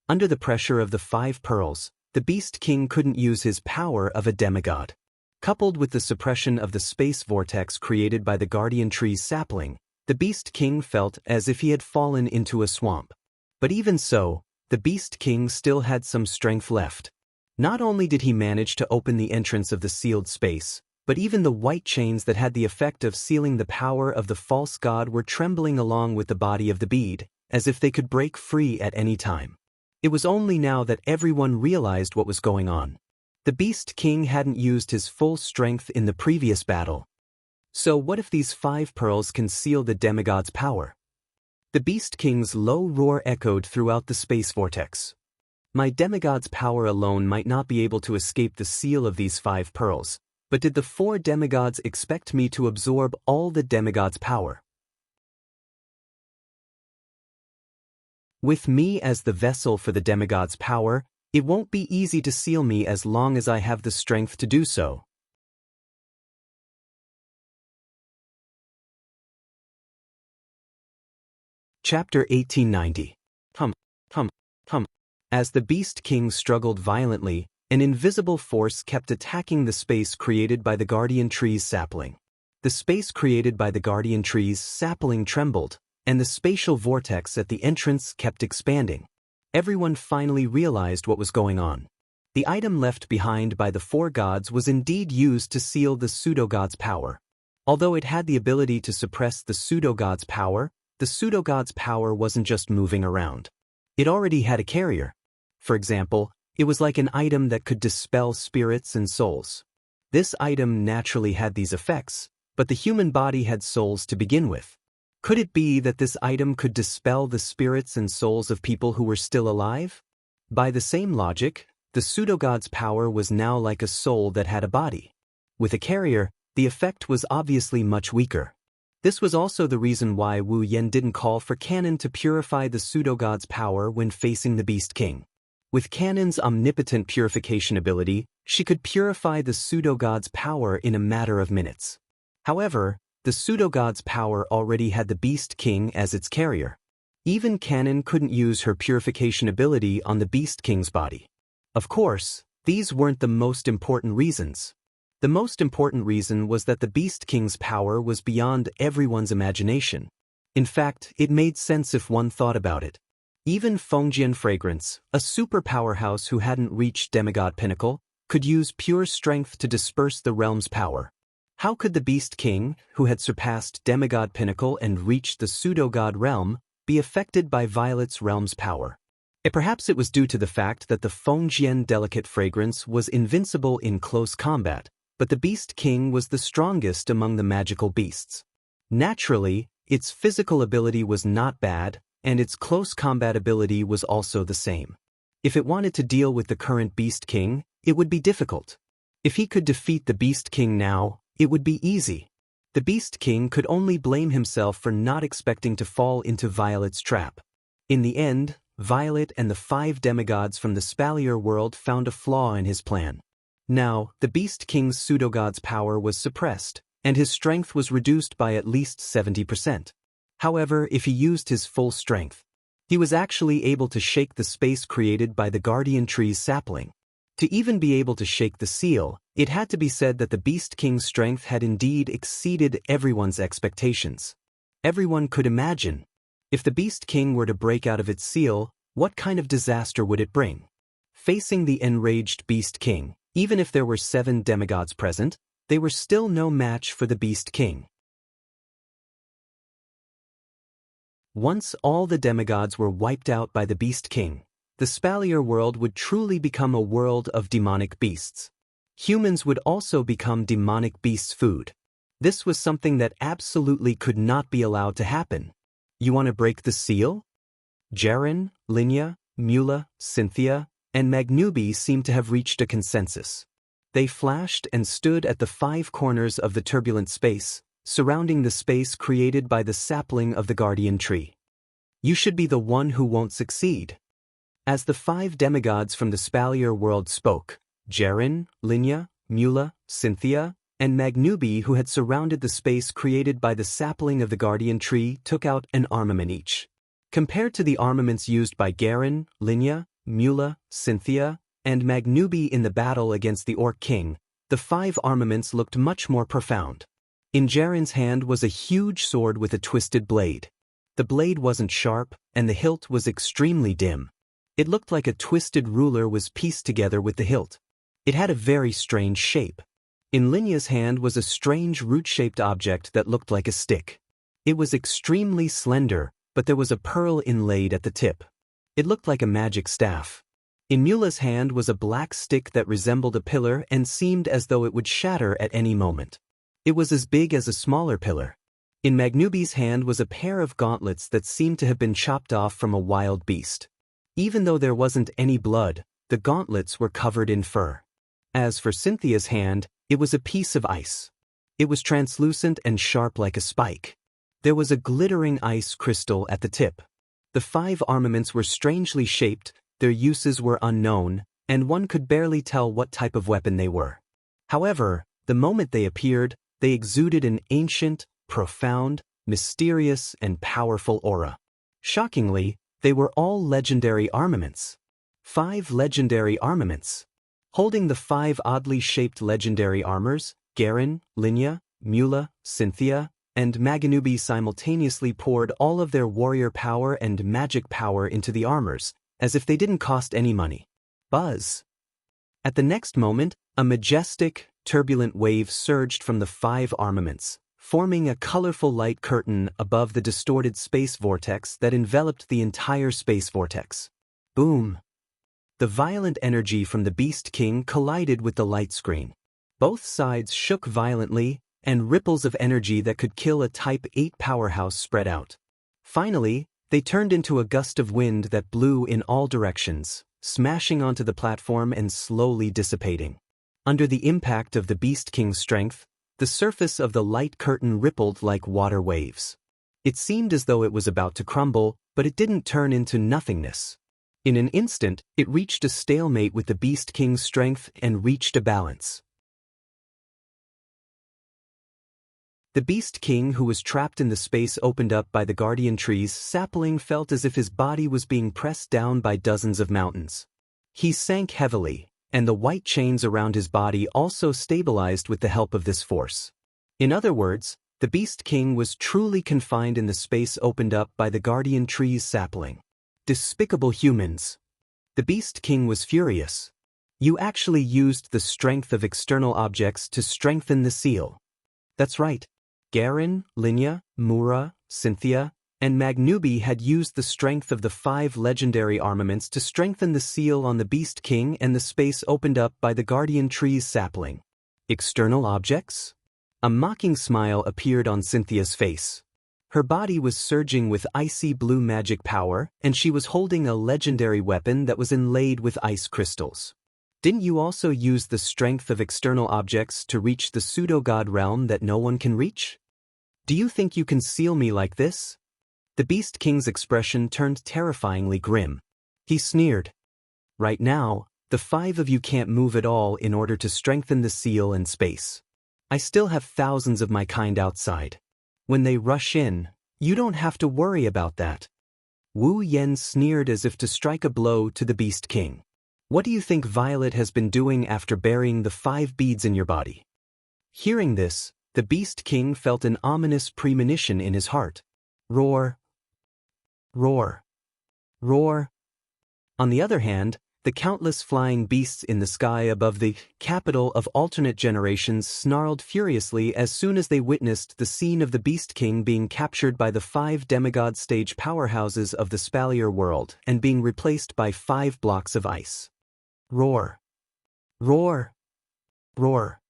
Under the pressure of the 5 pearls, the Beast King couldn't use his power of a demigod. Coupled with the suppression of the space vortex created by the Guardian Tree's sapling, the Beast King felt as if he had fallen into a swamp. But even so, the Beast King still had some strength left. Not only did he manage to open the entrance of the sealed space, but even the white chains that had the effect of sealing the power of the false god were trembling along with the body of the bead, as if they could break free at any time. It was only now that everyone realized what was going on. The Beast King hadn't used his full strength in the previous battle. So what if these 5 pearls can seal the demigod's power? The Beast King's low roar echoed throughout the space vortex. "My demigod's power alone might not be able to escape the seal of these 5 pearls, but did the 4 demigods expect me to absorb all the demigod's power? With me as the vessel for the demigod's power, it won't be easy to seal me as long as I have the strength to do so." Chapter 1890. As the Beast King struggled violently, an invisible force kept attacking the space created by the Guardian Tree's sapling. The space created by the Guardian Tree's sapling trembled, and the spatial vortex at the entrance kept expanding. Everyone finally realized what was going on. The item left behind by the 4 gods was indeed used to seal the pseudo-god's power. Although it had the ability to suppress the pseudo-god's power, the pseudo-god's power wasn't just moving around. It already had a carrier. For example, it was like an item that could dispel spirits and souls. This item naturally had these effects, but the human body had souls to begin with. Could it be that this item could dispel the spirits and souls of people who were still alive? By the same logic, the pseudo-god's power was now like a soul that had a body. With a carrier, the effect was obviously much weaker. This was also the reason why Wu Yen didn't call for Canon to purify the pseudo-god's power when facing the Beast King. With Canon's omnipotent purification ability, she could purify the pseudo-god's power in a matter of minutes. However, the pseudo-god's power already had the Beast King as its carrier. Even Canon couldn't use her purification ability on the Beast King's body. Of course, these weren't the most important reasons. The most important reason was that the Beast King's power was beyond everyone's imagination. In fact, it made sense if one thought about it. Even Fengjian Fragrance, a super powerhouse who hadn't reached demigod pinnacle, could use pure strength to disperse the realm's power. How could the Beast King, who had surpassed demigod pinnacle and reached the pseudo-god realm, be affected by Violet's realm's power? Perhaps it was due to the fact that the Fengjian delicate fragrance was invincible in close combat, but the Beast King was the strongest among the magical beasts. Naturally, its physical ability was not bad, and its close combat ability was also the same. If it wanted to deal with the current Beast King, it would be difficult. If he could defeat the Beast King now, it would be easy. The Beast King could only blame himself for not expecting to fall into Violet's trap. In the end, Violet and the 5 demigods from the Spalier world found a flaw in his plan. Now, the Beast King's pseudogod's power was suppressed, and his strength was reduced by at least 70%. However, if he used his full strength, he was actually able to shake the space created by the Guardian Tree's sapling. To even be able to shake the seal, it had to be said that the Beast King's strength had indeed exceeded everyone's expectations. Everyone could imagine, if the Beast King were to break out of its seal, what kind of disaster would it bring? Facing the enraged Beast King, even if there were 7 demigods present, they were still no match for the Beast King. Once all the demigods were wiped out by the Beast King, the Spalier world would truly become a world of demonic beasts. Humans would also become demonic beasts' food. This was something that absolutely could not be allowed to happen. You want to break the seal? Jaren, Linya, Mula, Cynthia, and Magnubi seemed to have reached a consensus. They flashed and stood at the 5 corners of the turbulent space, surrounding the space created by the sapling of the Guardian Tree. You should be the one who won't succeed. As the 5 demigods from the Spalier world spoke, Jaren, Linya, Mula, Cynthia, and Magnubi, who had surrounded the space created by the sapling of the Guardian Tree, took out an armament each. Compared to the armaments used by Jaren, Linya, Mula, Cynthia, and Magnubi in the battle against the Orc King, the 5 armaments looked much more profound. In Jaren's hand was a huge sword with a twisted blade. The blade wasn't sharp, and the hilt was extremely dim. It looked like a twisted ruler was pieced together with the hilt. It had a very strange shape. In Linya's hand was a strange root-shaped object that looked like a stick. It was extremely slender, but there was a pearl inlaid at the tip. It looked like a magic staff. In Mula's hand was a black stick that resembled a pillar and seemed as though it would shatter at any moment. It was as big as a smaller pillar. In Magnubi's hand was a pair of gauntlets that seemed to have been chopped off from a wild beast. Even though there wasn't any blood, the gauntlets were covered in fur. As for Cynthia's hand, it was a piece of ice. It was translucent and sharp like a spike. There was a glittering ice crystal at the tip. The 5 armaments were strangely shaped, their uses were unknown, and one could barely tell what type of weapon they were. However, the moment they appeared, they exuded an ancient, profound, mysterious, and powerful aura. Shockingly, they were all legendary armaments. 5 legendary armaments. Holding the 5 oddly shaped legendary armors, Jaren, Linya, Mula, Cynthia, and Maganubi simultaneously poured all of their warrior power and magic power into the armors, as if they didn't cost any money. Buzz. At the next moment, a majestic, turbulent wave surged from the 5 armaments, forming a colorful light curtain above the distorted space vortex that enveloped the entire space vortex. Boom! The violent energy from the Beast King collided with the light screen. Both sides shook violently, and ripples of energy that could kill a Type 8 powerhouse spread out. Finally, they turned into a gust of wind that blew in all directions, smashing onto the platform and slowly dissipating. Under the impact of the Beast King's strength, the surface of the light curtain rippled like water waves. It seemed as though it was about to crumble, but it didn't turn into nothingness. In an instant, it reached a stalemate with the Beast King's strength and reached a balance. The Beast King, who was trapped in the space opened up by the Guardian Tree's sapling, felt as if his body was being pressed down by dozens of mountains. He sank heavily, and the white chains around his body also stabilized with the help of this force. In other words, the Beast King was truly confined in the space opened up by the Guardian Tree's sapling. Despicable humans! The Beast King was furious. You actually used the strength of external objects to strengthen the seal. That's right. Jaren, Linya, Mura, Cynthia, and Magnubi had used the strength of the 5 legendary armaments to strengthen the seal on the Beast King and the space opened up by the Guardian Tree's sapling. External objects? A mocking smile appeared on Cynthia's face. Her body was surging with icy blue magic power, and she was holding a legendary weapon that was inlaid with ice crystals. Didn't you also use the strength of external objects to reach the pseudo-god realm that no one can reach? Do you think you can seal me like this? The Beast King's expression turned terrifyingly grim. He sneered. Right now, the 5 of you can't move at all in order to strengthen the seal in space. I still have thousands of my kind outside. When they rush in, you don't have to worry about that. Wu Yen sneered as if to strike a blow to the Beast King. What do you think Violet has been doing after burying the 5 beads in your body? Hearing this, the Beast King felt an ominous premonition in his heart. Roar. Roar. Roar. On the other hand, the countless flying beasts in the sky above the capital of alternate generations snarled furiously as soon as they witnessed the scene of the Beast King being captured by the 5 demigod stage powerhouses of the Spalier world and being replaced by 5 blocks of ice. Roar. Roar. Roar.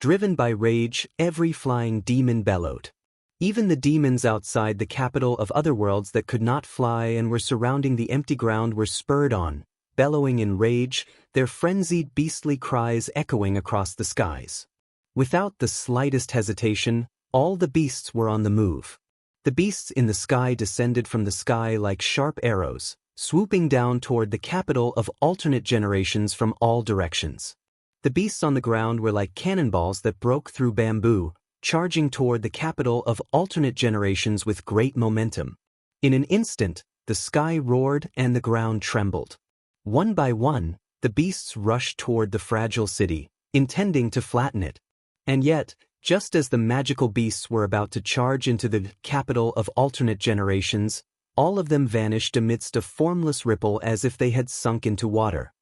Driven by rage, every flying demon bellowed. Even the demons outside the capital of other worlds that could not fly and were surrounding the empty ground were spurred on, bellowing in rage, their frenzied beastly cries echoing across the skies. Without the slightest hesitation, all the beasts were on the move. The beasts in the sky descended from the sky like sharp arrows, swooping down toward the capital of alternate generations from all directions. The beasts on the ground were like cannonballs that broke through bamboo, charging toward the capital of alternate generations with great momentum. In an instant, the sky roared and the ground trembled. One by one, the beasts rushed toward the fragile city, intending to flatten it. And yet, just as the magical beasts were about to charge into the capital of alternate generations, all of them vanished amidst a formless ripple as if they had sunk into water.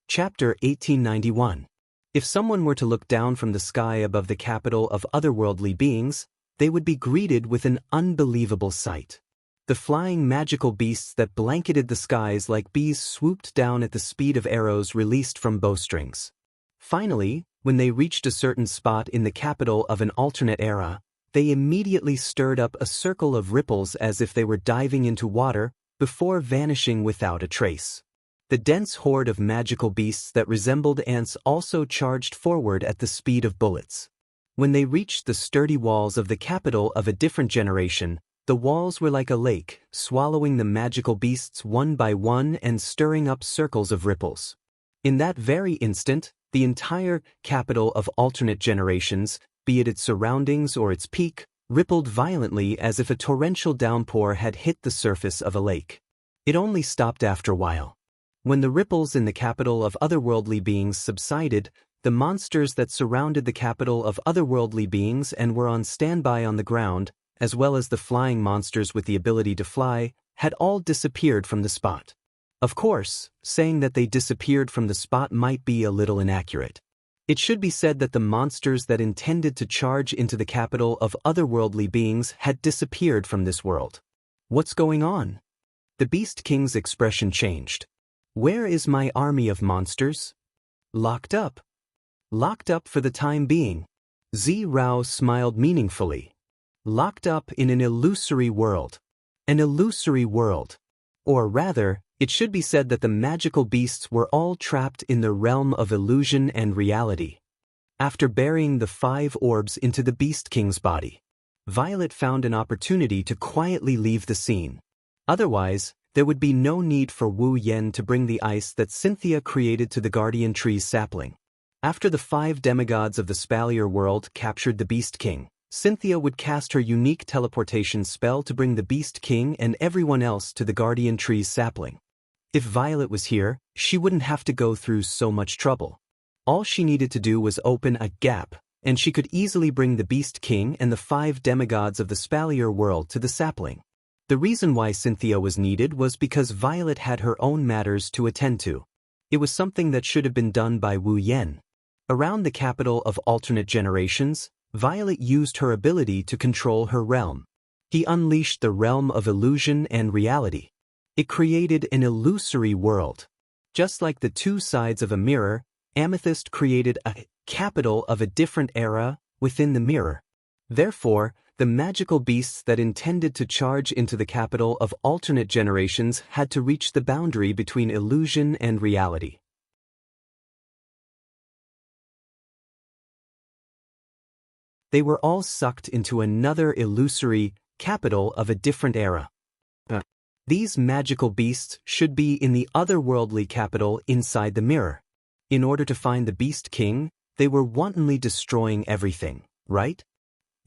Chapter 1891. If someone were to look down from the sky above the capital of otherworldly beings, they would be greeted with an unbelievable sight. The flying magical beasts that blanketed the skies like bees swooped down at the speed of arrows released from bowstrings. Finally, when they reached a certain spot in the capital of an alternate era, they immediately stirred up a circle of ripples as if they were diving into water, before vanishing without a trace. The dense horde of magical beasts that resembled ants also charged forward at the speed of bullets. When they reached the sturdy walls of the capital of a different generation, the walls were like a lake, swallowing the magical beasts one by one and stirring up circles of ripples. In that very instant, the entire capital of alternate generations, be it its surroundings or its peak, rippled violently as if a torrential downpour had hit the surface of a lake. It only stopped after a while. When the ripples in the capital of otherworldly beings subsided, the monsters that surrounded the capital of otherworldly beings and were on standby on the ground, as well as the flying monsters with the ability to fly, had all disappeared from the spot. Of course, saying that they disappeared from the spot might be a little inaccurate. It should be said that the monsters that intended to charge into the capital of otherworldly beings had disappeared from this world. What's going on? The Beast King's expression changed. Where is my army of monsters? Locked up. Locked up for the time being. Zi Rao smiled meaningfully. Locked up in an illusory world. An illusory world. Or rather, it should be said that the magical beasts were all trapped in the realm of illusion and reality. After burying the 5 orbs into the Beast King's body, Violet found an opportunity to quietly leave the scene. Otherwise, there would be no need for Wu Yen to bring the ice that Xianxia created to the Guardian Tree's sapling. After the 5 demigods of the Spalier world captured the Beast King, Xianxia would cast her unique teleportation spell to bring the Beast King and everyone else to the Guardian Tree's sapling. If Violet was here, she wouldn't have to go through so much trouble. All she needed to do was open a gap, and she could easily bring the Beast King and the 5 demigods of the Spalier world to the sapling. The reason why Xianxia was needed was because Violet had her own matters to attend to. It was something that should have been done by Wu Yen. Around the capital of alternate generations, Violet used her ability to control her realm. He unleashed the realm of illusion and reality. It created an illusory world. Just like the 2 sides of a mirror, Amethyst created a capital of a different era within the mirror. Therefore, the magical beasts that intended to charge into the capital of alternate generations had to reach the boundary between illusion and reality. They were all sucked into another illusory capital of a different era. These magical beasts should be in the otherworldly capital inside the mirror. In order to find the Beast King, they were wantonly destroying everything, right?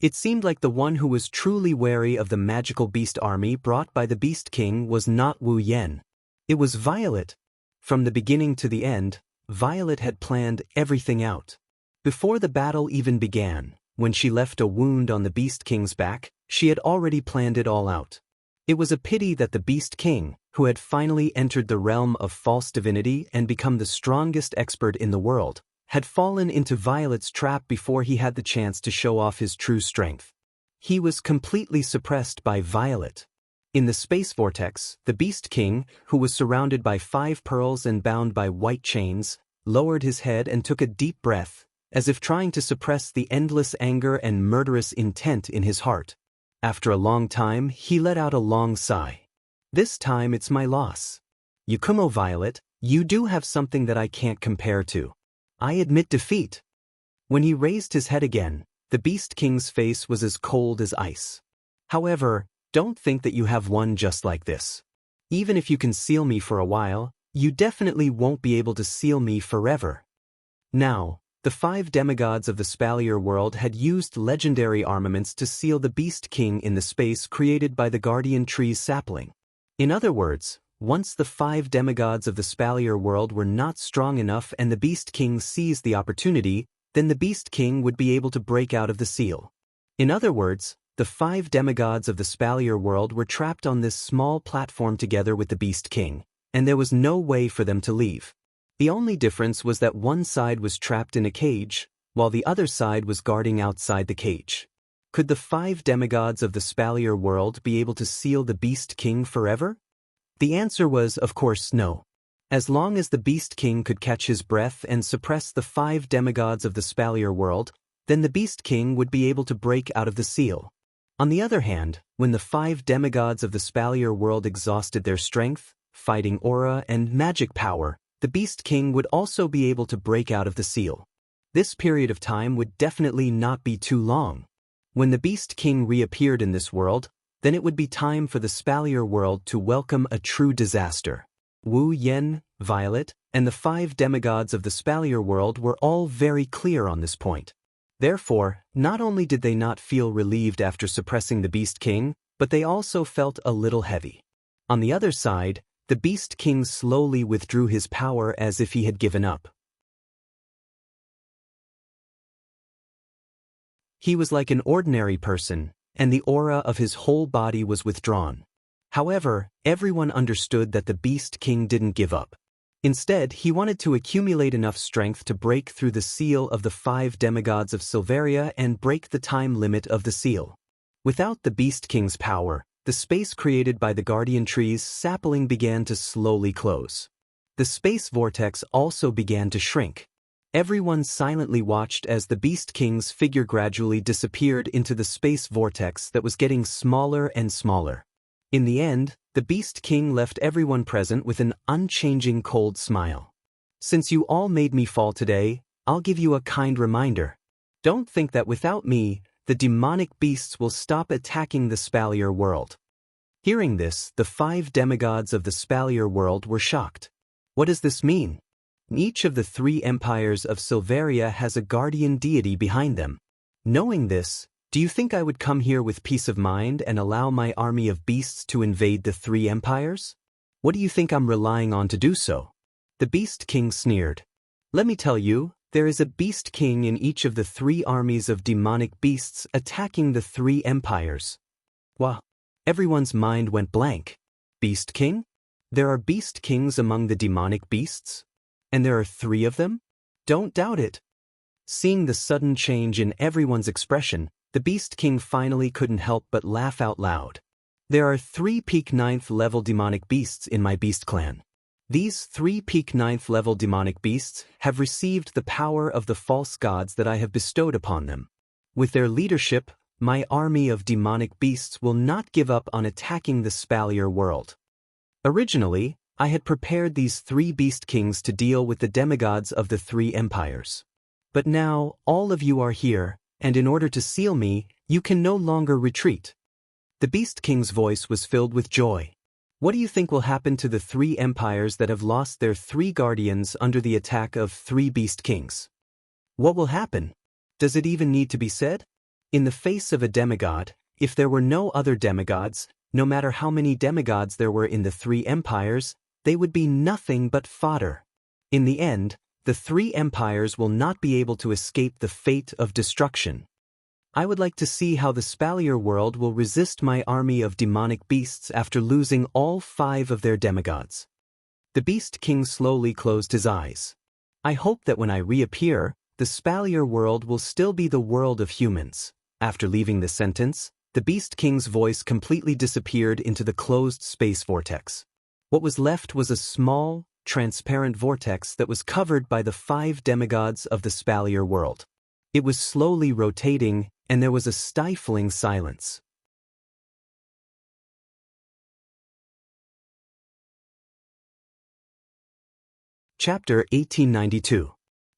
It seemed like the one who was truly wary of the magical beast army brought by the Beast King was not Wu Yan. It was Violet. From the beginning to the end, Violet had planned everything out. Before the battle even began, when she left a wound on the Beast King's back, she had already planned it all out. It was a pity that the Beast King, who had finally entered the realm of false divinity and become the strongest expert in the world, had fallen into Violet's trap before he had the chance to show off his true strength. He was completely suppressed by Violet. In the space vortex, the Beast King, who was surrounded by 5 pearls and bound by white chains, lowered his head and took a deep breath, as if trying to suppress the endless anger and murderous intent in his heart. After a long time, he let out a long sigh. This time it's my loss. Yakumo Violet, you do have something that I can't compare to. I admit defeat. When he raised his head again, the Beast King's face was as cold as ice. However, don't think that you have won just like this. Even if you can seal me for a while, you definitely won't be able to seal me forever. Now, the 5 demigods of the Spalier world had used legendary armaments to seal the Beast King in the space created by the Guardian Tree's sapling. In other words, once the 5 demigods of the Spalier world were not strong enough and the Beast King seized the opportunity, then the Beast King would be able to break out of the seal. In other words, the 5 demigods of the Spalier world were trapped on this small platform together with the Beast King, and there was no way for them to leave. The only difference was that one side was trapped in a cage, while the other side was guarding outside the cage. Could the 5 demigods of the Spalier world be able to seal the Beast King forever? The answer was, of course, no. As long as the Beast King could catch his breath and suppress the 5 demigods of the Spalier world, then the Beast King would be able to break out of the seal. On the other hand, when the 5 demigods of the Spalier world exhausted their strength, fighting aura, and magic power, the Beast King would also be able to break out of the seal. This period of time would definitely not be too long. When the Beast King reappeared in this world, then it would be time for the Spalier world to welcome a true disaster. Wu Yan, Violet, and the 5 demigods of the Spalier world were all very clear on this point. Therefore, not only did they not feel relieved after suppressing the Beast King, but they also felt a little heavy. On the other side, the Beast King slowly withdrew his power as if he had given up. He was like an ordinary person, and the aura of his whole body was withdrawn. However, everyone understood that the Beast King didn't give up. Instead, he wanted to accumulate enough strength to break through the seal of the 5 demigods of Silveria and break the time limit of the seal. Without the Beast King's power, the space created by the Guardian Tree's sapling began to slowly close. The space vortex also began to shrink. Everyone silently watched as the Beast King's figure gradually disappeared into the space vortex that was getting smaller and smaller. In the end, the Beast King left everyone present with an unchanging cold smile. Since you all made me fall today, I'll give you a kind reminder. Don't think that without me, the demonic beasts will stop attacking the Spalier world. Hearing this, the 5 demigods of the Spalier world were shocked. What does this mean? Each of the 3 empires of Silveria has a guardian deity behind them. Knowing this, do you think I would come here with peace of mind and allow my army of beasts to invade the 3 empires? What do you think I'm relying on to do so? The Beast King sneered. Let me tell you, there is a Beast King in each of the 3 armies of demonic beasts attacking the 3 empires. Wow! Everyone's mind went blank. Beast King? There are Beast Kings among the demonic beasts? And there are 3 of them? Don't doubt it. Seeing the sudden change in everyone's expression, the Beast King finally couldn't help but laugh out loud. There are 3 peak 9th level demonic beasts in my beast clan. These 3 peak 9th level demonic beasts have received the power of the false gods that I have bestowed upon them. With their leadership, my army of demonic beasts will not give up on attacking the Spalier world. Originally, I had prepared these 3 beast kings to deal with the demigods of the 3 empires. But now, all of you are here, and in order to seal me, you can no longer retreat. The beast king's voice was filled with joy. What do you think will happen to the 3 empires that have lost their 3 guardians under the attack of 3 beast kings? What will happen? Does it even need to be said? In the face of a demigod, if there were no other demigods, no matter how many demigods there were in the 3 empires, they would be nothing but fodder. In the end, the 3 empires will not be able to escape the fate of destruction. I would like to see how the Spalier world will resist my army of demonic beasts after losing all 5 of their demigods. The Beast King slowly closed his eyes. I hope that when I reappear, the Spalier world will still be the world of humans. After leaving the sentence, the Beast King's voice completely disappeared into the closed space vortex. What was left was a small, transparent vortex that was covered by the 5 demigods of the Spalier world. It was slowly rotating, and there was a stifling silence. Chapter 1892.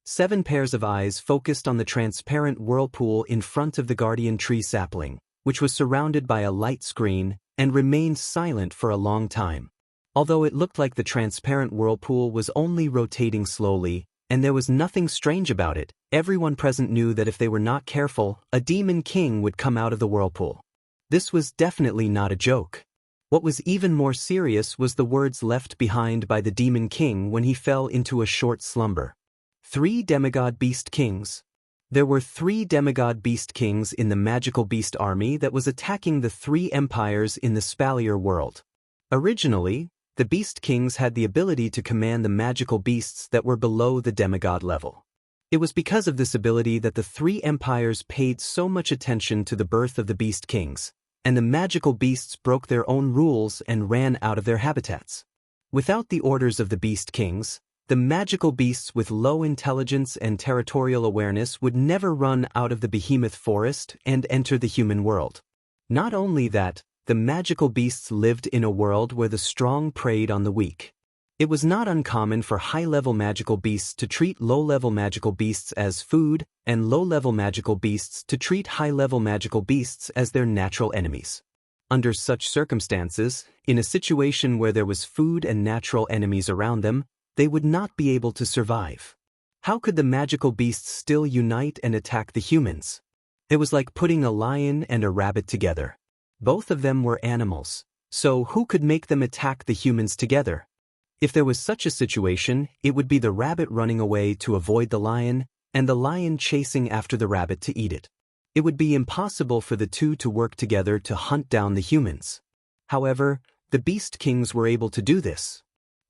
7 pairs of eyes focused on the transparent whirlpool in front of the guardian tree sapling, which was surrounded by a light screen, and remained silent for a long time. Although it looked like the transparent whirlpool was only rotating slowly, and there was nothing strange about it, everyone present knew that if they were not careful, a demon king would come out of the whirlpool. This was definitely not a joke. What was even more serious was the words left behind by the demon king when he fell into a short slumber. 3 demigod beast kings. There were 3 demigod beast kings in the magical beast army that was attacking the 3 empires in the Spalier world. Originally, the beast kings had the ability to command the magical beasts that were below the demigod level. It was because of this ability that the 3 empires paid so much attention to the birth of the beast kings, and the magical beasts broke their own rules and ran out of their habitats. Without the orders of the beast kings, the magical beasts with low intelligence and territorial awareness would never run out of the behemoth forest and enter the human world. Not only that, the magical beasts lived in a world where the strong preyed on the weak. It was not uncommon for high-level magical beasts to treat low-level magical beasts as food, and low-level magical beasts to treat high-level magical beasts as their natural enemies. Under such circumstances, in a situation where there was food and natural enemies around them, they would not be able to survive. How could the magical beasts still unite and attack the humans? It was like putting a lion and a rabbit together. Both of them were animals, so who could make them attack the humans together? If there was such a situation, it would be the rabbit running away to avoid the lion, and the lion chasing after the rabbit to eat it. It would be impossible for the 2 to work together to hunt down the humans. However, the Beast Kings were able to do this.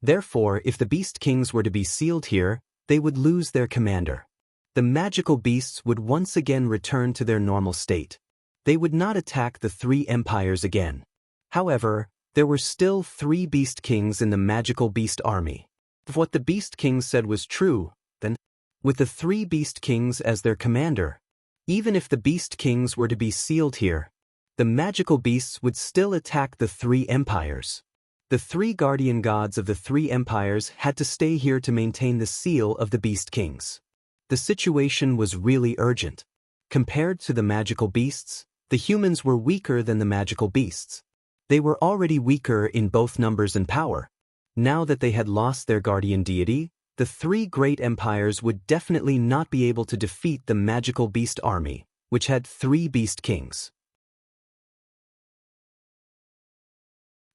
Therefore, if the Beast Kings were to be sealed here, they would lose their commander. The magical beasts would once again return to their normal state. They would not attack the 3 empires again. However, there were still 3 Beast Kings in the magical beast army. If what the Beast Kings said was true, then, with the 3 Beast Kings as their commander, even if the Beast Kings were to be sealed here, the magical beasts would still attack the 3 empires. The 3 guardian gods of the 3 empires had to stay here to maintain the seal of the Beast Kings. The situation was really urgent. Compared to the magical beasts, the humans were weaker than the magical beasts. They were already weaker in both numbers and power. Now that they had lost their guardian deity, the 3 great empires would definitely not be able to defeat the magical beast army, which had 3 beast kings.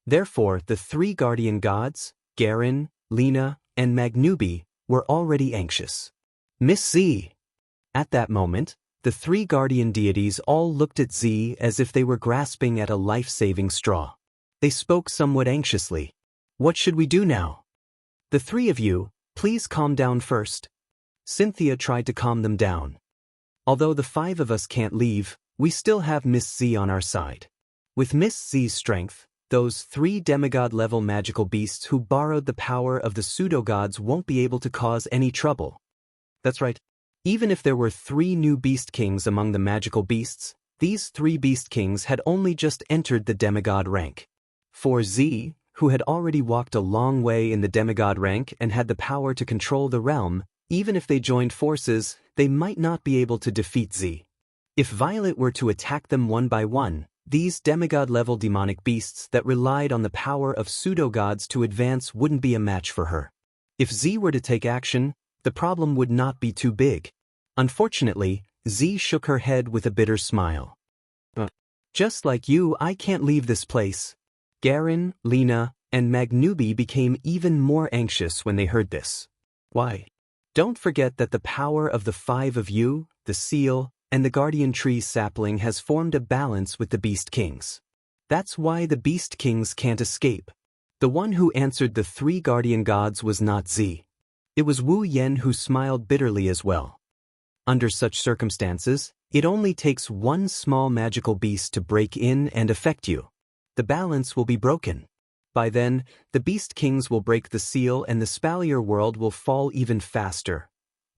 Therefore, the 3 guardian gods, Garen, Lena, and Magnubi, were already anxious. Miss Z! At that moment, the 3 guardian deities all looked at Z as if they were grasping at a life-saving straw. They spoke somewhat anxiously. What should we do now? The 3 of you, please calm down first. Cynthia tried to calm them down. Although the 5 of us can't leave, we still have Miss Z on our side. With Miss Z's strength, those 3 demigod-level magical beasts who borrowed the power of the pseudo-gods won't be able to cause any trouble. That's right. Even if there were 3 new beast kings among the magical beasts, These three beast kings had only just entered the demigod rank. For Z, who had already walked a long way in the demigod rank and had the power to control the realm, even if they joined forces, they might not be able to defeat Z. If Violet were to attack them one by one, these demigod-level demonic beasts that relied on the power of pseudo-gods to advance wouldn't be a match for her. If Z were to take action, the problem would not be too big. Unfortunately, Z shook her head with a bitter smile. Just like you, I can't leave this place. Garen, Lena, and Magnubi became even more anxious when they heard this. Why? Don't forget that the power of the five of you, the seal, and the guardian tree sapling has formed a balance with the beast kings. That's why the beast kings can't escape. The one who answered the three guardian gods was not Z. It was Wu Yen who smiled bitterly as well. Under such circumstances, it only takes one small magical beast to break in and affect you. The balance will be broken. By then, the beast kings will break the seal and the Spalier world will fall even faster.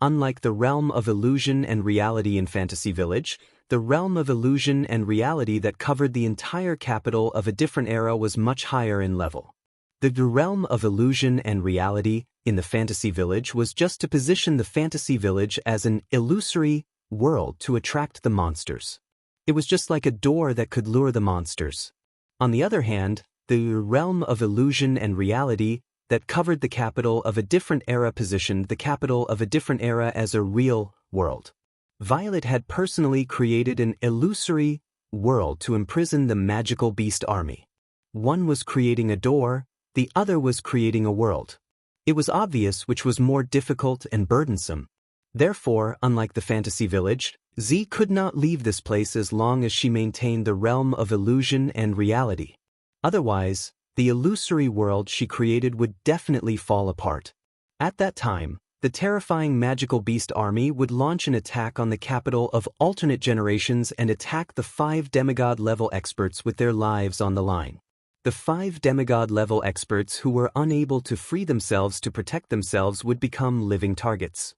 Unlike the realm of illusion and reality in Fantasy Village, the realm of illusion and reality that covered the entire capital of a different era was much higher in level. The realm of illusion and reality in the Fantasy Village was just to position the Fantasy Village as an illusory world to attract the monsters. It was just like a door that could lure the monsters. On the other hand, the realm of illusion and reality that covered the capital of a different era positioned the capital of a different era as a real world. Violet had personally created an illusory world to imprison the magical beast army. One was creating a door, the other was creating a world. It was obvious which was more difficult and burdensome. Therefore, unlike the Fantasy Village, Z could not leave this place as long as she maintained the realm of illusion and reality. Otherwise, the illusory world she created would definitely fall apart. At that time, the terrifying magical beast army would launch an attack on the capital of alternate generations and attack the 5 demigod-level experts with their lives on the line. The 5 demigod-level experts who were unable to free themselves to protect themselves would become living targets.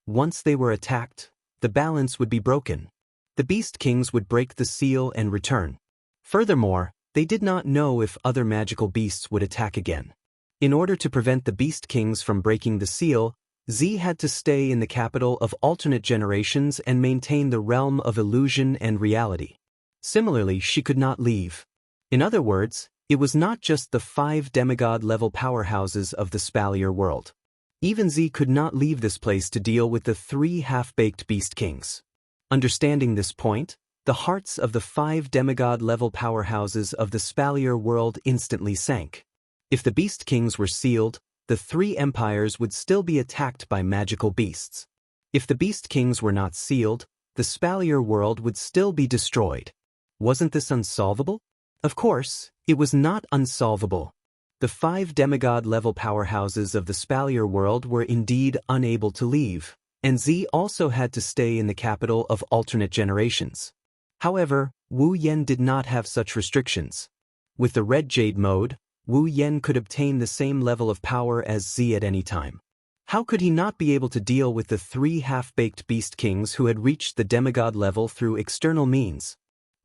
Once they were attacked, the balance would be broken. The Beast Kings would break the seal and return. Furthermore, they did not know if other magical beasts would attack again. In order to prevent the Beast Kings from breaking the seal, Z had to stay in the capital of alternate generations and maintain the realm of illusion and reality. Similarly, she could not leave. In other words, it was not just the 5 demigod-level powerhouses of the Spalier world. Even Z could not leave this place to deal with the 3 half-baked Beast Kings. Understanding this point, the hearts of the 5 demigod-level powerhouses of the Spalier world instantly sank. If the Beast Kings were sealed, the 3 empires would still be attacked by magical beasts. If the Beast Kings were not sealed, the Spalier world would still be destroyed. Wasn't this unsolvable? Of course, it was not unsolvable. The 5 demigod-level powerhouses of the Spalier world were indeed unable to leave, and Z also had to stay in the capital of alternate generations. However, Wu Yen did not have such restrictions. With the Red Jade mode, Wu Yen could obtain the same level of power as Z at any time. How could he not be able to deal with the 3 half-baked Beast Kings who had reached the demigod level through external means?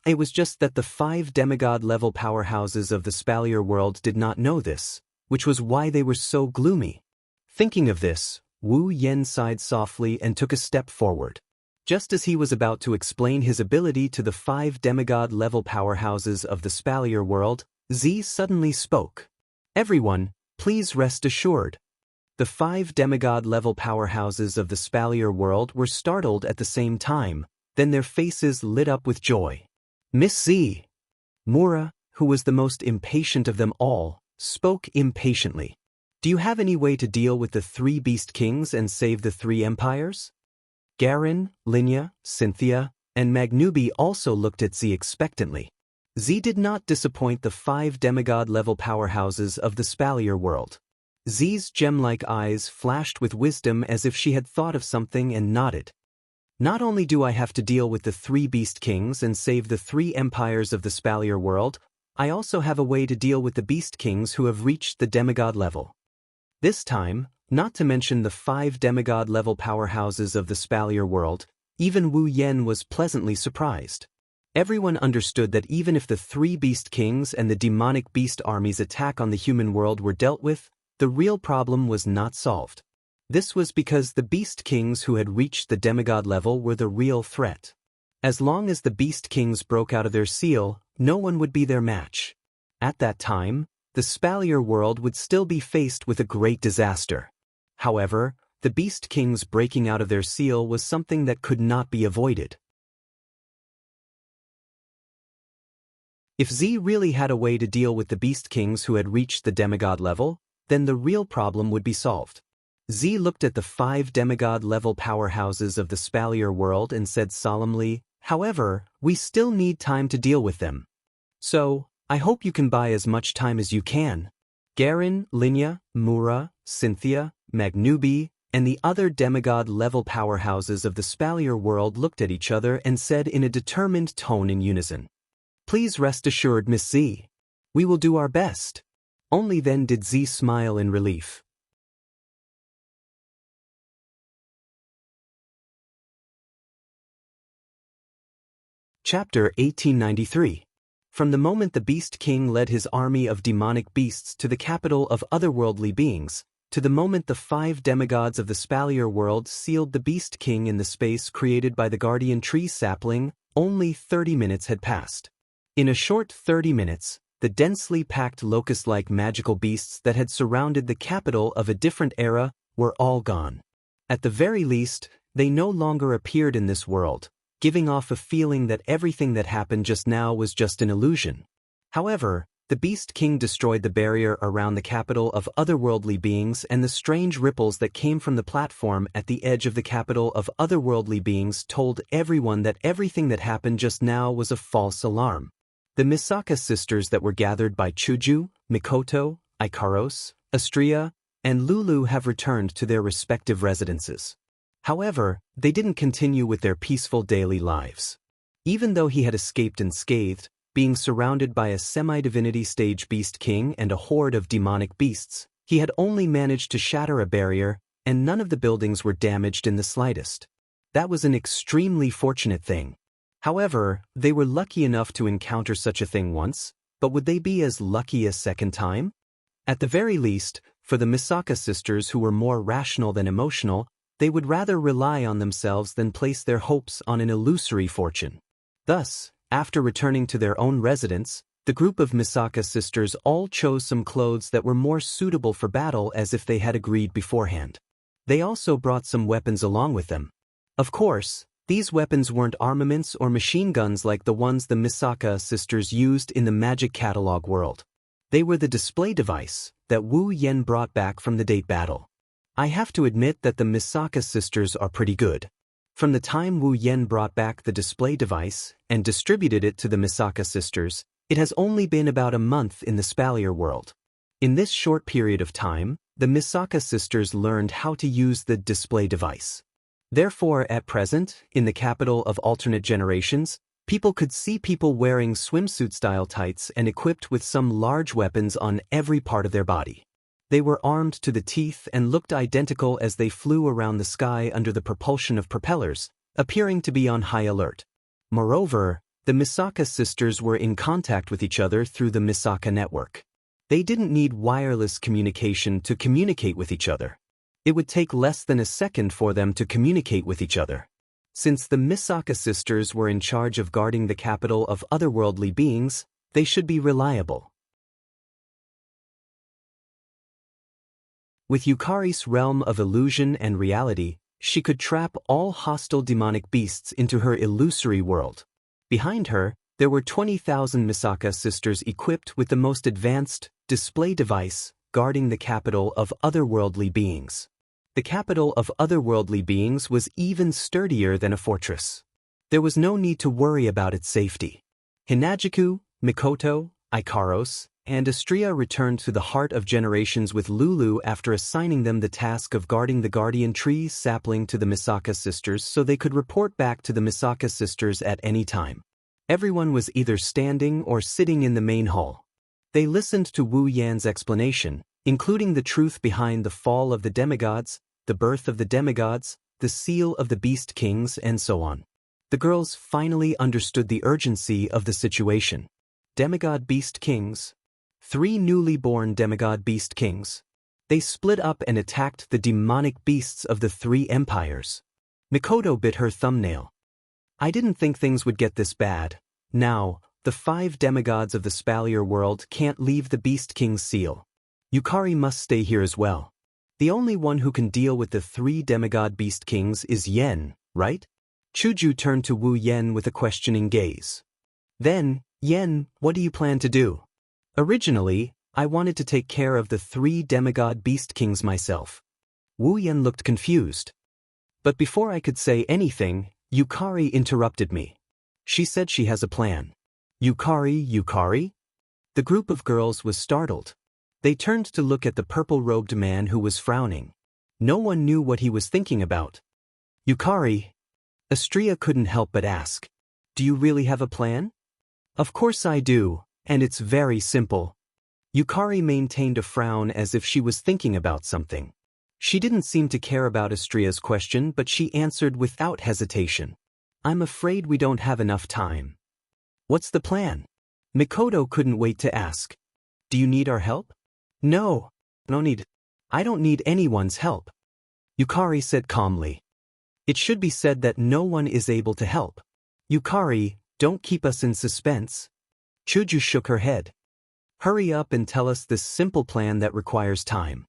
It was just that the 5 demigod-level powerhouses of the Spalier world did not know this, which was why they were so gloomy. Thinking of this, Wu Yen sighed softly and took a step forward. Just as he was about to explain his ability to the 5 demigod-level powerhouses of the Spalier world, Z suddenly spoke. "Everyone, please rest assured." The 5 demigod-level powerhouses of the Spalier world were startled at the same time, then their faces lit up with joy. "Miss Z." Mura, who was the most impatient of them all, spoke impatiently. "Do you have any way to deal with the 3 Beast Kings and save the 3 empires?" Garen, Lena, Xianxia, and Magnubi also looked at Z expectantly. Z did not disappoint the 5 demigod-level powerhouses of the Spalier world. Z's gem-like eyes flashed with wisdom as if she had thought of something and nodded. "Not only do I have to deal with the 3 Beast Kings and save the 3 empires of the Spalier world, I also have a way to deal with the Beast Kings who have reached the demigod level." This time, Not to mention the 5 demigod-level powerhouses of the Spalier world, even Wu Yen was pleasantly surprised. Everyone understood that even if the 3 beast kings and the demonic beast armies' attack on the human world were dealt with, the real problem was not solved. This was because the beast kings who had reached the demigod level were the real threat. As long as the beast kings broke out of their seal, no one would be their match. At that time, the Spalier world would still be faced with a great disaster. However, the beast kings breaking out of their seal was something that could not be avoided. If Z really had a way to deal with the beast kings who had reached the demigod level, then the real problem would be solved. Z looked at the 5 demigod-level powerhouses of the Spalier world and said solemnly, "However, we still need time to deal with them. So, I hope you can buy as much time as you can." Garen, Linya, Mura, Cynthia, Magnubi, and the other demigod-level powerhouses of the Spalier world looked at each other and said in a determined tone in unison, "Please rest assured, Miss Z. We will do our best." Only then did Z smile in relief. Chapter 1893. From the moment the Beast King led his army of demonic beasts to the capital of otherworldly beings, to the moment the 5 demigods of the Spalier world sealed the Beast King in the space created by the Guardian Tree sapling, only 30 minutes had passed. In a short 30 minutes, the densely packed locust-like magical beasts that had surrounded the capital of a different era were all gone. At the very least, they no longer appeared in this world, giving off a feeling that everything that happened just now was just an illusion. However, the Beast King destroyed the barrier around the capital of otherworldly beings, and the strange ripples that came from the platform at the edge of the capital of otherworldly beings told everyone that everything that happened just now was a false alarm. The Misaka sisters that were gathered by Chuju, Mikoto, Ikaros, Astria, and Lulu have returned to their respective residences. However, they didn't continue with their peaceful daily lives. Even though he had escaped unscathed, being surrounded by a semi-divinity stage beast king and a horde of demonic beasts, he had only managed to shatter a barrier, and none of the buildings were damaged in the slightest. That was an extremely fortunate thing. However, they were lucky enough to encounter such a thing once, but would they be as lucky a second time? At the very least, for the Misaka sisters who were more rational than emotional, they would rather rely on themselves than place their hopes on an illusory fortune. Thus, after returning to their own residence, the group of Misaka sisters all chose some clothes that were more suitable for battle as if they had agreed beforehand. They also brought some weapons along with them. Of course, these weapons weren't armaments or machine guns like the ones the Misaka sisters used in the Magic Catalog world. They were the display device that Wu Yen brought back from the date battle. I have to admit that the Misaka sisters are pretty good. From the time Wu Yen brought back the display device and distributed it to the Misaka sisters, it has only been about a month in the Spalier world. In this short period of time, the Misaka sisters learned how to use the display device. Therefore, at present, in the capital of alternate generations, people could see people wearing swimsuit-style tights and equipped with some large weapons on every part of their body. They were armed to the teeth and looked identical as they flew around the sky under the propulsion of propellers, appearing to be on high alert. Moreover, the Misaka sisters were in contact with each other through the Misaka network. They didn't need wireless communication to communicate with each other. It would take less than a second for them to communicate with each other. Since the Misaka sisters were in charge of guarding the capital of otherworldly beings, they should be reliable. With Yukari's realm of illusion and reality, she could trap all hostile demonic beasts into her illusory world. Behind her, there were 20,000 Misaka sisters equipped with the most advanced display device, guarding the capital of otherworldly beings. The capital of otherworldly beings was even sturdier than a fortress. There was no need to worry about its safety. Hinajiku, Mikoto, Ikaros, and Astria returned to the heart of generations with Lulu after assigning them the task of guarding the Guardian Tree sapling to the Misaka sisters so they could report back to the Misaka sisters at any time. Everyone was either standing or sitting in the main hall. They listened to Wu Yan's explanation, including the truth behind the fall of the demigods, the birth of the demigods, the seal of the beast kings, and so on. The girls finally understood the urgency of the situation. Demigod beast kings. 3 newly born demigod beast kings. They split up and attacked the demonic beasts of the 3 empires. Mikoto bit her thumbnail. I didn't think things would get this bad. Now, the 5 demigods of the Spalier world can't leave the Beast King's seal. Yukari must stay here as well. The only one who can deal with the 3 demigod Beast Kings is Yen, right? Chuju turned to Wu Yen with a questioning gaze. Then, Yen, what do you plan to do? Originally, I wanted to take care of the 3 demigod Beast Kings myself. Wu Yen looked confused. But before I could say anything, Yukari interrupted me. She said she has a plan. Yukari? The group of girls was startled. They turned to look at the purple-robed man who was frowning. No one knew what he was thinking about. Yukari? Astria couldn't help but ask. Do you really have a plan? Of course I do, and it's very simple. Yukari maintained a frown as if she was thinking about something. She didn't seem to care about Astria's question, but she answered without hesitation. I'm afraid we don't have enough time. What's the plan? Mikoto couldn't wait to ask. Do you need our help? No, I don't need anyone's help. Yukari said calmly. It should be said that no one is able to help. Yukari, don't keep us in suspense. Chuju shook her head. Hurry up and tell us this simple plan that requires time.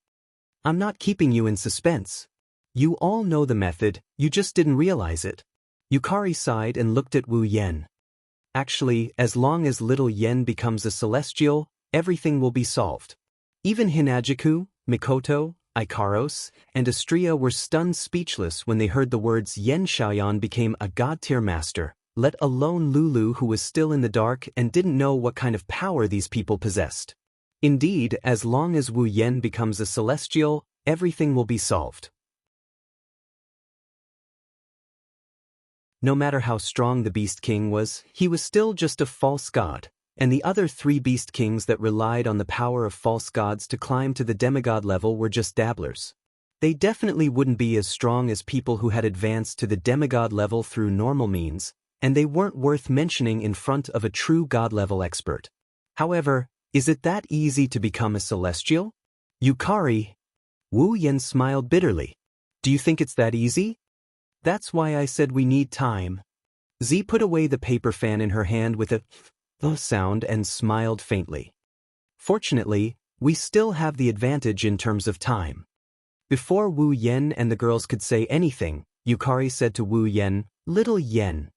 I'm not keeping you in suspense. You all know the method, you just didn't realize it. Yukari sighed and looked at Wu Yen. Actually, as long as little Yen becomes a celestial, everything will be solved. Even Hinajiku, Mikoto, Ikaros, and Astria were stunned speechless when they heard the words Yen Xiaoyan became a god-tier master, let alone Lulu, who was still in the dark and didn't know what kind of power these people possessed. Indeed, as long as Wu Yen becomes a celestial, everything will be solved. No matter how strong the Beast King was, he was still just a false god, and the other 3 Beast Kings that relied on the power of false gods to climb to the demigod level were just dabblers. They definitely wouldn't be as strong as people who had advanced to the demigod level through normal means, and they weren't worth mentioning in front of a true god-level expert. However, is it that easy to become a celestial? Yukari? Wu Yen smiled bitterly. Do you think it's that easy? That's why I said we need time. Z put away the paper fan in her hand with a sound and smiled faintly. Fortunately, we still have the advantage in terms of time. Before Wu Yen and the girls could say anything, Yukari said to Wu Yen, Little Yen.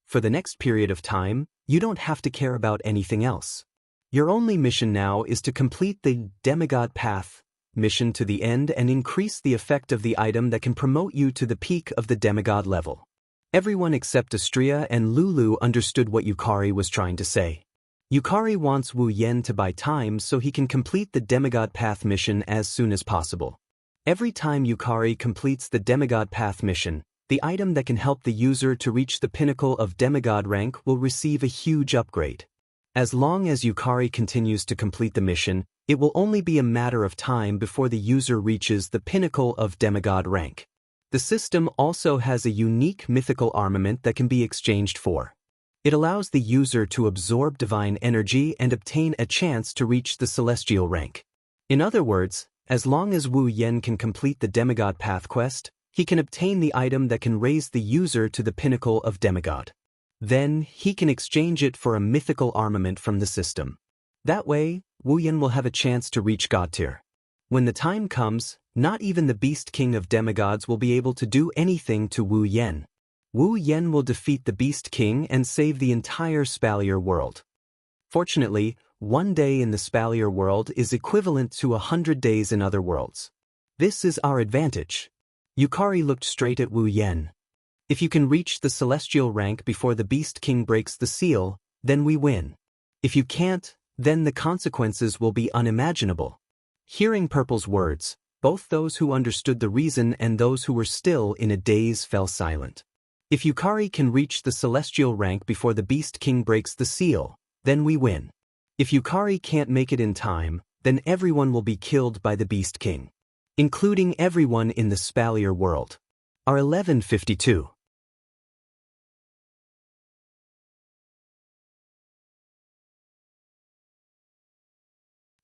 For the next period of time, you don't have to care about anything else. Your only mission now is to complete the demigod path mission to the end and increase the effect of the item that can promote you to the peak of the demigod level. Everyone except Astria and Lulu understood what Yukari was trying to say. Yukari wants Wu Yen to buy time so he can complete the demigod path mission as soon as possible. Every time Yukari completes the demigod path mission, the item that can help the user to reach the pinnacle of demigod rank will receive a huge upgrade. As long as Yukari continues to complete the mission, it will only be a matter of time before the user reaches the pinnacle of demigod rank. The system also has a unique mythical armament that can be exchanged for. It allows the user to absorb divine energy and obtain a chance to reach the celestial rank. In other words, as long as Wu Yen can complete the demigod path quest, he can obtain the item that can raise the user to the pinnacle of demigod. Then, he can exchange it for a mythical armament from the system. That way, Wu Yen will have a chance to reach God tier. When the time comes, not even the Beast King of demigods will be able to do anything to Wu Yen. Wu Yen will defeat the Beast King and save the entire Spalier world. Fortunately, 1 day in the Spalier world is equivalent to 100 days in other worlds. This is our advantage. Yukari looked straight at Wu Yen. If you can reach the celestial rank before the Beast King breaks the seal, then we win. If you can't, then the consequences will be unimaginable. Hearing Purple's words, both those who understood the reason and those who were still in a daze fell silent. If Yukari can reach the celestial rank before the Beast King breaks the seal, then we win. If Yukari can't make it in time, then everyone will be killed by the Beast King, including everyone in the Spalier world. R 1152.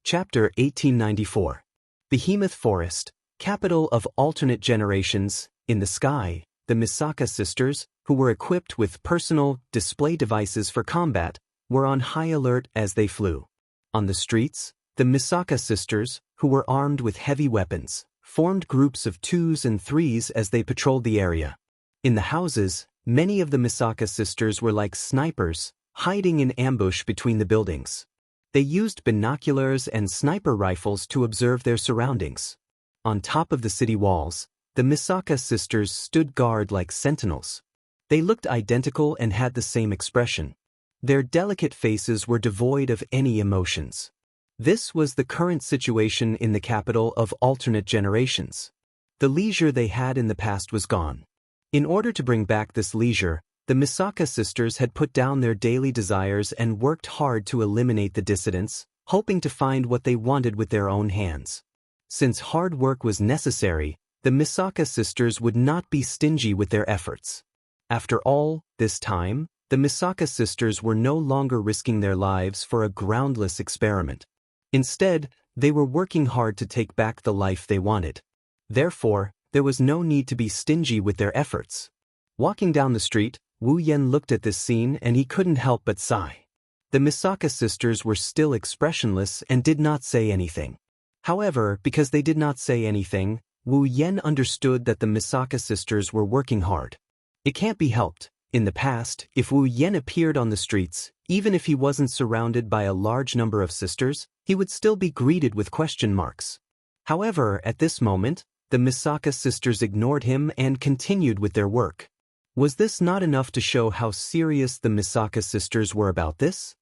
Chapter 1894. Behemoth Forest, capital of alternate generations. In the sky, the Misaka sisters, who were equipped with personal display devices for combat, were on high alert as they flew. On the streets, the Misaka sisters, who were armed with heavy weapons, formed groups of 2s and 3s as they patrolled the area. In the houses, many of the Misaka sisters were like snipers, hiding in ambush between the buildings. They used binoculars and sniper rifles to observe their surroundings. On top of the city walls, the Misaka sisters stood guard like sentinels. They looked identical and had the same expression. Their delicate faces were devoid of any emotions. This was the current situation in the capital of alternate generations. The leisure they had in the past was gone. In order to bring back this leisure, the Misaka sisters had put down their daily desires and worked hard to eliminate the dissidents, hoping to find what they wanted with their own hands. Since hard work was necessary, the Misaka sisters would not be stingy with their efforts. After all this time, the Misaka sisters were no longer risking their lives for a groundless experiment. Instead, they were working hard to take back the life they wanted. Therefore, there was no need to be stingy with their efforts. Walking down the street, Wu Yan looked at this scene and he couldn't help but sigh. The Misaka sisters were still expressionless and did not say anything. However, because they did not say anything, Wu Yan understood that the Misaka sisters were working hard. It can't be helped. In the past, if Wu Yan appeared on the streets, even if he wasn't surrounded by a large number of sisters, he would still be greeted with question marks. However, at this moment, the Misaka sisters ignored him and continued with their work. Was this not enough to show how serious the Misaka sisters were about this?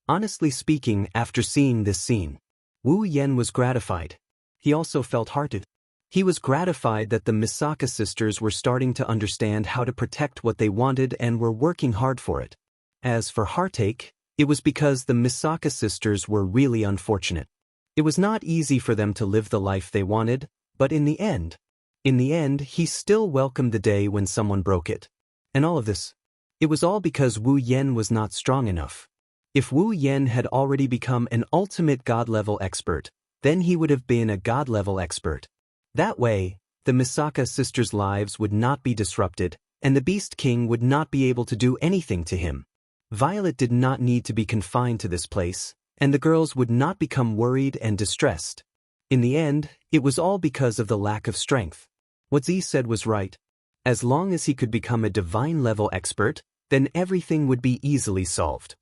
Honestly speaking, after seeing this scene, Wu Yan was gratified. He also felt hearted. He was gratified that the Misaka sisters were starting to understand how to protect what they wanted and were working hard for it. As for heartache, it was because the Misaka sisters were really unfortunate. It was not easy for them to live the life they wanted, but in the end, he still welcomed the day when someone broke it. And all of this, it was all because Wu Yan was not strong enough. If Wu Yan had already become an ultimate god-level expert, then he would have been a god-level expert. That way, the Misaka sisters' lives would not be disrupted, and the Beast King would not be able to do anything to him. Violet did not need to be confined to this place, and the girls would not become worried and distressed. In the end, it was all because of the lack of strength. What Z said was right. As long as he could become a divine-level expert, then everything would be easily solved.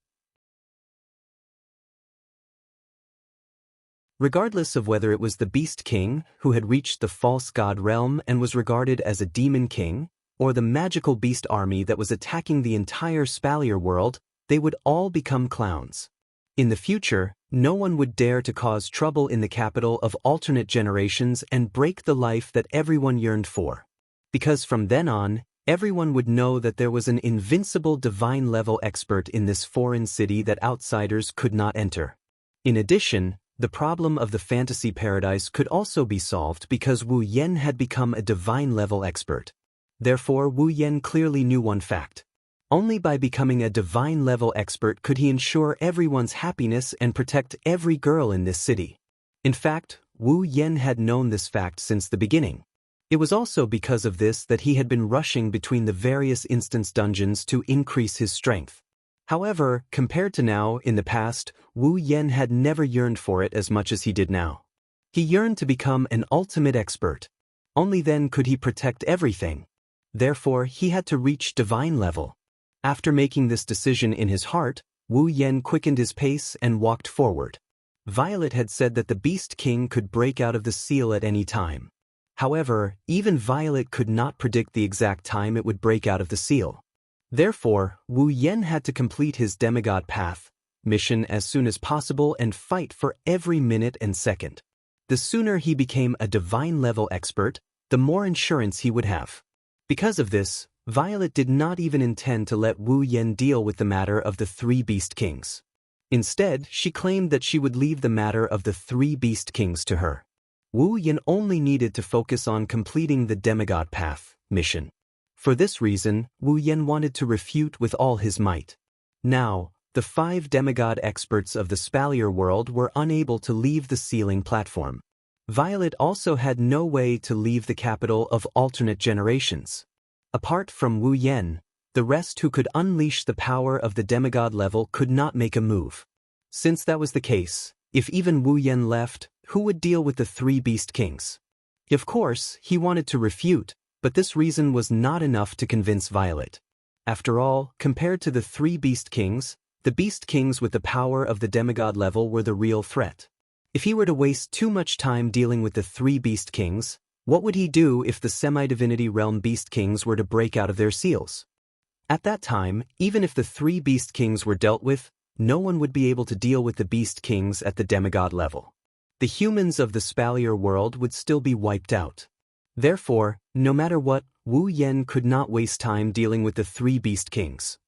Regardless of whether it was the Beast King, who had reached the false god realm and was regarded as a demon king, or the magical beast army that was attacking the entire Spalier world, they would all become clowns. In the future, no one would dare to cause trouble in the capital of alternate generations and break the life that everyone yearned for. Because from then on, everyone would know that there was an invincible divine-level expert in this foreign city that outsiders could not enter. In addition, the problem of the fantasy paradise could also be solved because Wu Yan had become a divine-level expert. Therefore, Wu Yan clearly knew one fact. Only by becoming a divine-level expert could he ensure everyone's happiness and protect every girl in this city. In fact, Wu Yan had known this fact since the beginning. It was also because of this that he had been rushing between the various instance dungeons to increase his strength. However, compared to now, in the past, Wu Yan had never yearned for it as much as he did now. He yearned to become an ultimate expert. Only then could he protect everything. Therefore, he had to reach divine level. After making this decision in his heart, Wu Yan quickened his pace and walked forward. Violet had said that the Beast King could break out of the seal at any time. However, even Violet could not predict the exact time it would break out of the seal. Therefore, Wu Yan had to complete his demigod path mission as soon as possible and fight for every minute and second. The sooner he became a divine-level expert, the more insurance he would have. Because of this, Violet did not even intend to let Wu Yan deal with the matter of the 3 Beast Kings. Instead, she claimed that she would leave the matter of the 3 Beast Kings to her. Wu Yan only needed to focus on completing the Demigod Path mission. For this reason, Wu Yan wanted to refute with all his might. Now, the 5 demigod experts of the Spalier world were unable to leave the sealing platform. Violet also had no way to leave the capital of alternate generations. Apart from Wu Yan, the rest who could unleash the power of the demigod level could not make a move. Since that was the case, if even Wu Yan left, who would deal with the 3 Beast Kings? Of course, he wanted to refute, but this reason was not enough to convince Violet. After all, compared to the 3 Beast Kings, the Beast Kings with the power of the demigod level were the real threat. If he were to waste too much time dealing with the 3 Beast Kings, what would he do if the semi-divinity realm Beast Kings were to break out of their seals? At that time, even if the 3 Beast Kings were dealt with, no one would be able to deal with the Beast Kings at the demigod level. The humans of the Spalier world would still be wiped out. Therefore, no matter what, Wu Yan could not waste time dealing with the 3 Beast Kings.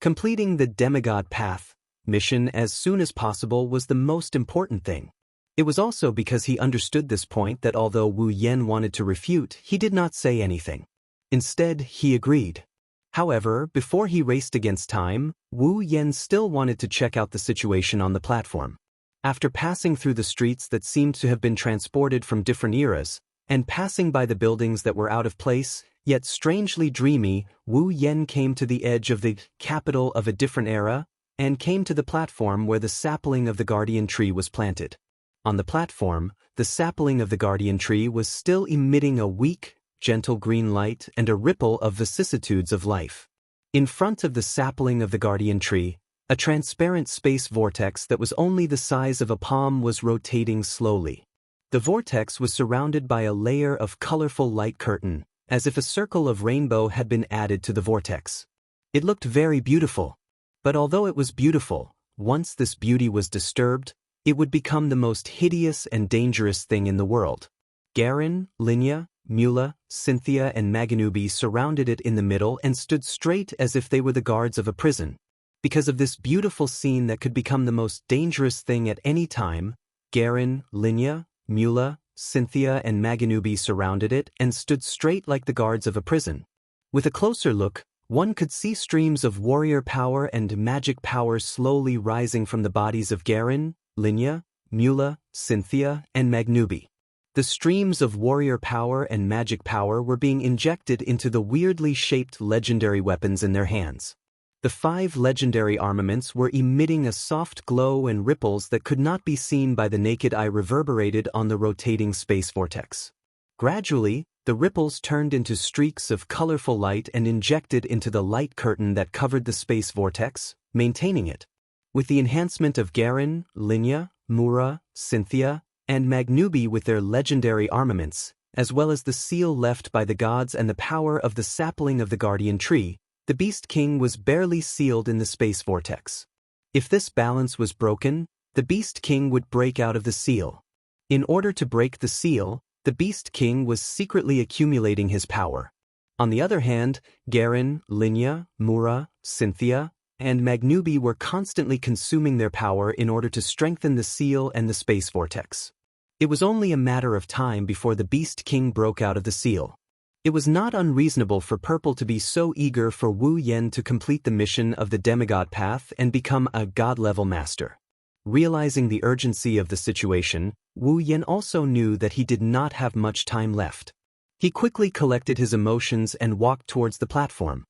Completing the Demigod Path mission as soon as possible was the most important thing. It was also because he understood this point that although Wu Yan wanted to refute, he did not say anything. Instead, he agreed. However, before he raced against time, Wu Yan still wanted to check out the situation on the platform. After passing through the streets that seemed to have been transported from different eras, and passing by the buildings that were out of place, yet strangely dreamy, Wu Yan came to the edge of the capital of a different era, and came to the platform where the sapling of the guardian tree was planted. On the platform, the sapling of the guardian tree was still emitting a weak, gentle green light and a ripple of vicissitudes of life. In front of the sapling of the guardian tree, a transparent space vortex that was only the size of a palm was rotating slowly. The vortex was surrounded by a layer of colorful light curtain, as if a circle of rainbow had been added to the vortex. It looked very beautiful. But although it was beautiful, once this beauty was disturbed, it would become the most hideous and dangerous thing in the world. Garen, Linya, Mula, Cynthia and Maganubi surrounded it in the middle and stood straight as if they were the guards of a prison. Because of this beautiful scene that could become the most dangerous thing at any time, Garen, Linya, Mula, Cynthia and Maganubi surrounded it and stood straight like the guards of a prison. With a closer look, one could see streams of warrior power and magic power slowly rising from the bodies of Garen, Linya, Mula, Cynthia, and Maganubi. The streams of warrior power and magic power were being injected into the weirdly shaped legendary weapons in their hands. The 5 legendary armaments were emitting a soft glow and ripples that could not be seen by the naked eye reverberated on the rotating space vortex. Gradually, the ripples turned into streaks of colorful light and injected into the light curtain that covered the space vortex, maintaining it. With the enhancement of Garen, Linya, Mura, Cynthia, and Maganubi with their legendary armaments, as well as the seal left by the gods and the power of the sapling of the guardian tree, the Beast King was barely sealed in the space vortex. If this balance was broken, the Beast King would break out of the seal. In order to break the seal, the Beast King was secretly accumulating his power. On the other hand, Garen, Linya, Mura, Cynthia, and Maganubi were constantly consuming their power in order to strengthen the seal and the space vortex. It was only a matter of time before the Beast King broke out of the seal. It was not unreasonable for Purple to be so eager for Wu Yan to complete the mission of the Demigod Path and become a God-level master. Realizing the urgency of the situation, Wu Yan also knew that he did not have much time left. He quickly collected his emotions and walked towards the platform.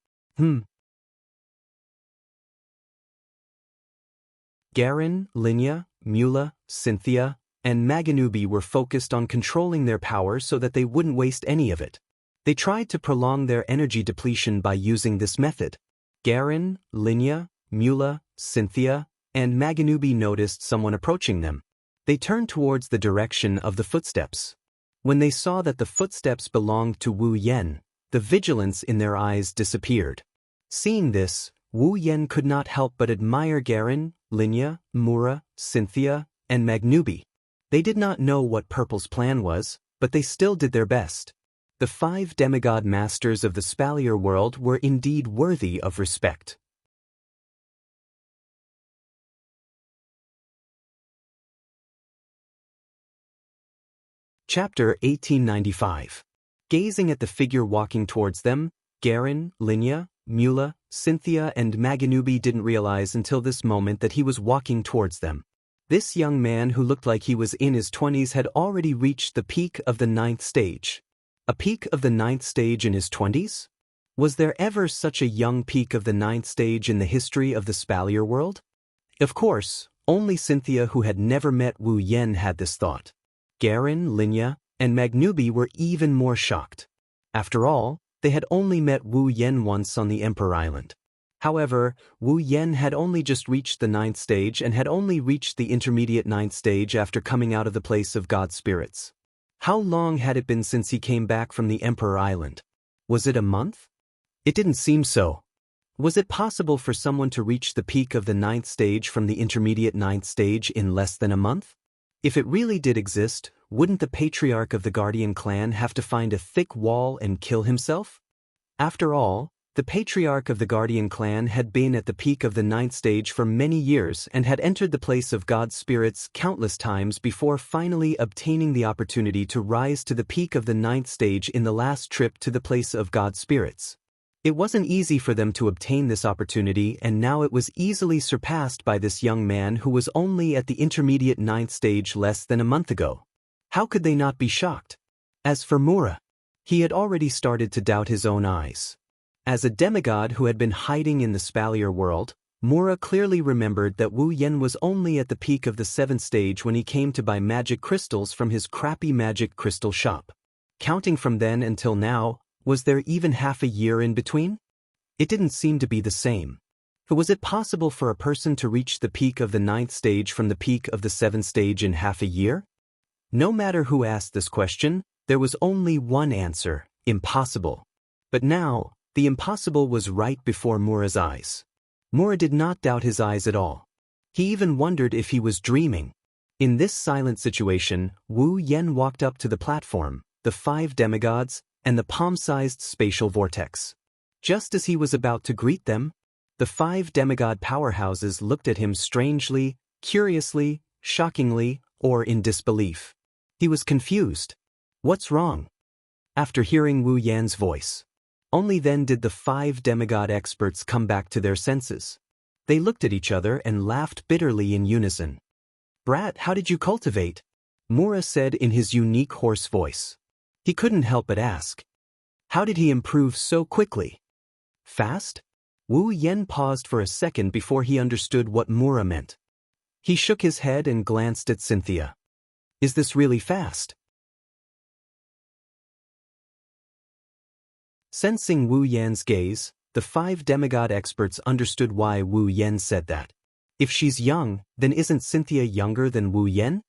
Garen, Linya, Mula, Cynthia, and Maganubi were focused on controlling their power so that they wouldn't waste any of it. They tried to prolong their energy depletion by using this method. Garen, Linya, Mula, Cynthia, and Maganubi noticed someone approaching them. They turned towards the direction of the footsteps. When they saw that the footsteps belonged to Wu Yan, the vigilance in their eyes disappeared. Seeing this, Wu Yan could not help but admire Garen, Linya, Mura, Cynthia, and Maganubi. They did not know what Purple's plan was, but they still did their best. The 5 demigod masters of the Spalier world were indeed worthy of respect. Chapter 1895. Gazing at the figure walking towards them, Garen, Linya, Mula, Cynthia and Maganubi didn't realize until this moment that he was walking towards them. This young man who looked like he was in his 20s had already reached the peak of the 9th stage. A peak of the 9th stage in his 20s? Was there ever such a young peak of the 9th stage in the history of the Spalier world? Of course, only Cynthia, who had never met Wu Yen, had this thought. Garen, Linya, and Magnubi were even more shocked. After all, they had only met Wu Yen once on the Emperor Island. However, Wu Yen had only just reached the 9th stage and had only reached the intermediate 9th stage after coming out of the place of God spirits. How long had it been since he came back from the Emperor Island? Was it a month? It didn't seem so. Was it possible for someone to reach the peak of the 9th stage from the intermediate 9th stage in less than a month? If it really did exist, wouldn't the patriarch of the Guardian clan have to find a thick wall and kill himself? After all, the patriarch of the Guardian clan had been at the peak of the 9th stage for many years and had entered the place of God's spirits countless times before finally obtaining the opportunity to rise to the peak of the 9th stage in the last trip to the place of God's spirits. It wasn't easy for them to obtain this opportunity, and now it was easily surpassed by this young man who was only at the intermediate 9th stage less than a month ago. How could they not be shocked? As for Mura, he had already started to doubt his own eyes. As a demigod who had been hiding in the Spalier world, Mura clearly remembered that Wu Yen was only at the peak of the 7th stage when he came to buy magic crystals from his crappy magic crystal shop. Counting from then until now, was there even half a year in between? It didn't seem to be the same. But was it possible for a person to reach the peak of the 9th stage from the peak of the 7th stage in half a year? No matter who asked this question, there was only one answer: impossible. But now, the impossible was right before Mura's eyes. Mura did not doubt his eyes at all. He even wondered if he was dreaming. In this silent situation, Wu Yen walked up to the platform, the 5 demigods, and the palm-sized spatial vortex. Just as he was about to greet them, the 5 demigod powerhouses looked at him strangely, curiously, shockingly, or in disbelief. He was confused. What's wrong? After hearing Wu Yan's voice, only then did the 5 demigod experts come back to their senses. They looked at each other and laughed bitterly in unison. "Brat, how did you cultivate?" Mura said in his unique hoarse voice. He couldn't help but ask. How did he improve so quickly? Fast? Wu Yen paused for a second before he understood what Mura meant. He shook his head and glanced at Cynthia. Is this really fast? Sensing Wu Yan's gaze, the 5 demigod experts understood why Wu Yen said that. If she's young, then isn't Cynthia younger than Wu Yen?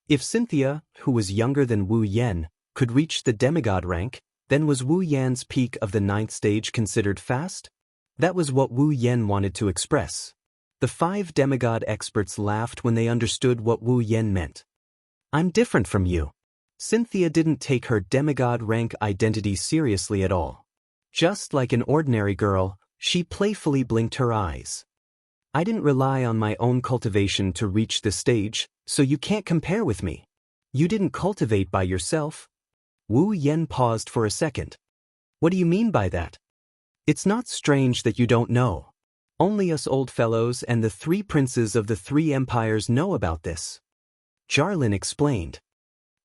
If Cynthia, who was younger than Wu Yen, could reach the demigod rank, then was Wu Yan's peak of the 9th stage considered fast? That was what Wu Yen wanted to express. The 5 demigod experts laughed when they understood what Wu Yen meant. I'm different from you. Cynthia didn't take her demigod rank identity seriously at all. Just like an ordinary girl, she playfully blinked her eyes. I didn't rely on my own cultivation to reach this stage, so you can't compare with me. You didn't cultivate by yourself. Wu Yen paused for a second. What do you mean by that? It's not strange that you don't know. Only us old fellows and the 3 princes of the 3 empires know about this. Jarlin explained.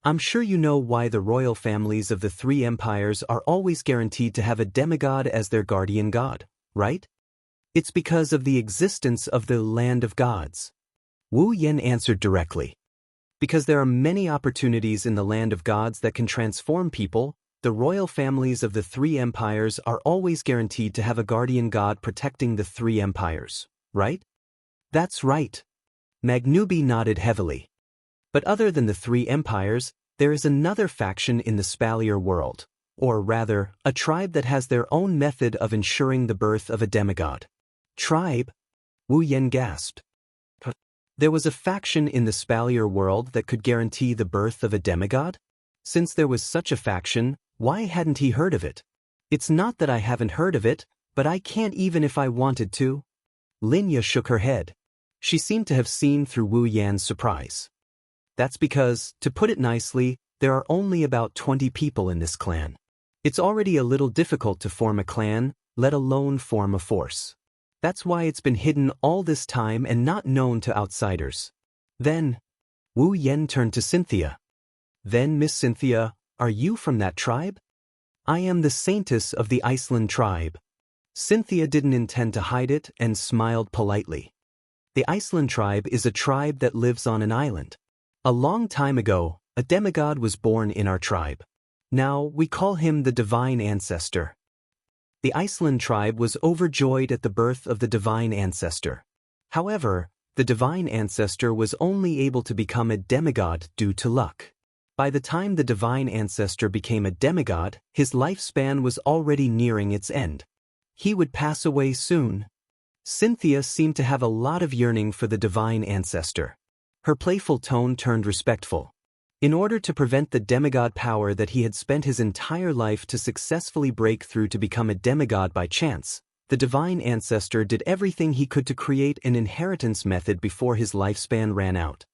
I'm sure you know why the royal families of the 3 empires are always guaranteed to have a demigod as their guardian god, right? It's because of the existence of the land of gods. Wu Yen answered directly. Because there are many opportunities in the land of gods that can transform people, the royal families of the 3 empires are always guaranteed to have a guardian god protecting the 3 empires, right? That's right. Magnubi nodded heavily. But other than the 3 empires, there is another faction in the Spalier world, or rather, a tribe that has their own method of ensuring the birth of a demigod. Tribe? Wu Yen gasped. There was a faction in the Spalier world that could guarantee the birth of a demigod? Since there was such a faction, Why hadn't he heard of it? It's not that I haven't heard of it, but I can't even if I wanted to. Linya shook her head. She seemed to have seen through Wu Yan's surprise. That's because, to put it nicely, there are only about 20 people in this clan. It's already a little difficult to form a clan, let alone form a force. That's why it's been hidden all this time and not known to outsiders. Then, Wu Yan turned to Cynthia. Then, Miss Cynthia, are you from that tribe? I am the saintess of the Iceland tribe. Cynthia didn't intend to hide it and smiled politely. The Iceland tribe is a tribe that lives on an island. A long time ago, a demigod was born in our tribe. Now, we call him the Divine Ancestor. The Iceland tribe was overjoyed at the birth of the Divine Ancestor. However, the Divine Ancestor was only able to become a demigod due to luck. By the time the Divine Ancestor became a demigod, his lifespan was already nearing its end. He would pass away soon. Cynthia seemed to have a lot of yearning for the Divine Ancestor. Her playful tone turned respectful. In order to prevent the demigod power that he had spent his entire life to successfully break through to become a demigod by chance, the Divine Ancestor did everything he could to create an inheritance method before his lifespan ran out.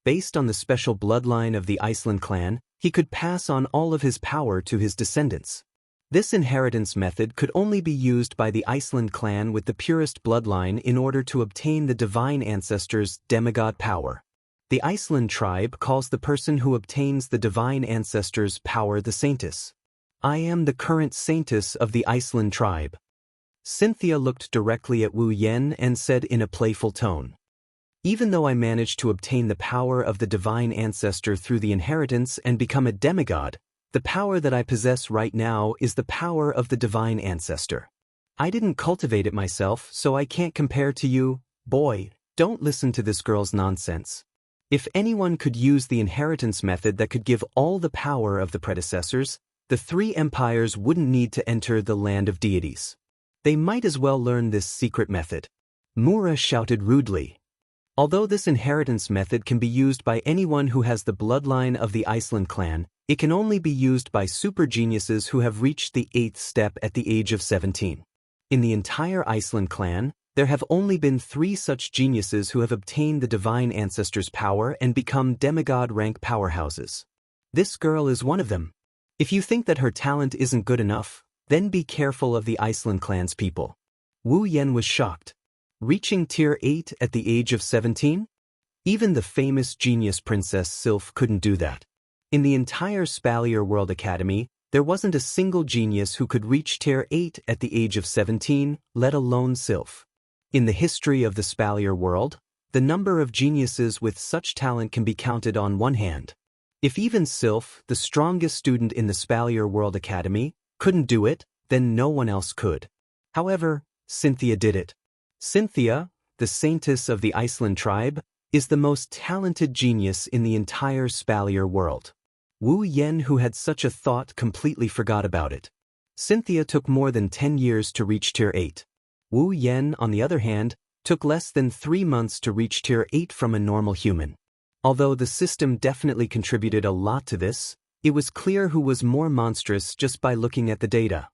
Based on the special bloodline of the Iceland clan, he could pass on all of his power to his descendants. This inheritance method could only be used by the Iceland clan with the purest bloodline in order to obtain the Divine Ancestor's demigod power. The Iceland tribe calls the person who obtains the Divine Ancestor's power the Saintess. I am the current Saintess of the Iceland tribe. Cynthia looked directly at Wu Yan and said in a playful tone, even though I managed to obtain the power of the Divine Ancestor through the inheritance and become a demigod, the power that I possess right now is the power of the Divine Ancestor. I didn't cultivate it myself, so I can't compare to you. Boy, don't listen to this girl's nonsense. If anyone could use the inheritance method that could give all the power of the predecessors, the three empires wouldn't need to enter the land of deities. They might as well learn this secret method. Mura shouted rudely. Although this inheritance method can be used by anyone who has the bloodline of the Iceland clan, it can only be used by super geniuses who have reached the 8th step at the age of 17. In the entire Iceland clan, there have only been 3 such geniuses who have obtained the Divine Ancestor's power and become demigod rank powerhouses. This girl is one of them. If you think that her talent isn't good enough, then be careful of the Iceland clan's people. Wu Yan was shocked. Reaching tier 8 at the age of 17? Even the famous genius Princess Sylph couldn't do that. In the entire Spalier World Academy, there wasn't a single genius who could reach tier 8 at the age of 17, let alone Sylph. In the history of the Spalier world, the number of geniuses with such talent can be counted on one hand. If even Sylph, the strongest student in the Spalier World Academy, couldn't do it, then no one else could. However, Cynthia did it. Cynthia, the Saintess of the Iceland tribe, is the most talented genius in the entire Spalier world. Wu Yan, who had such a thought, completely forgot about it. Cynthia took more than 10 years to reach tier 8. Wu Yan, on the other hand, took less than 3 months to reach tier 8 from a normal human. Although the system definitely contributed a lot to this, it was clear who was more monstrous just by looking at the data.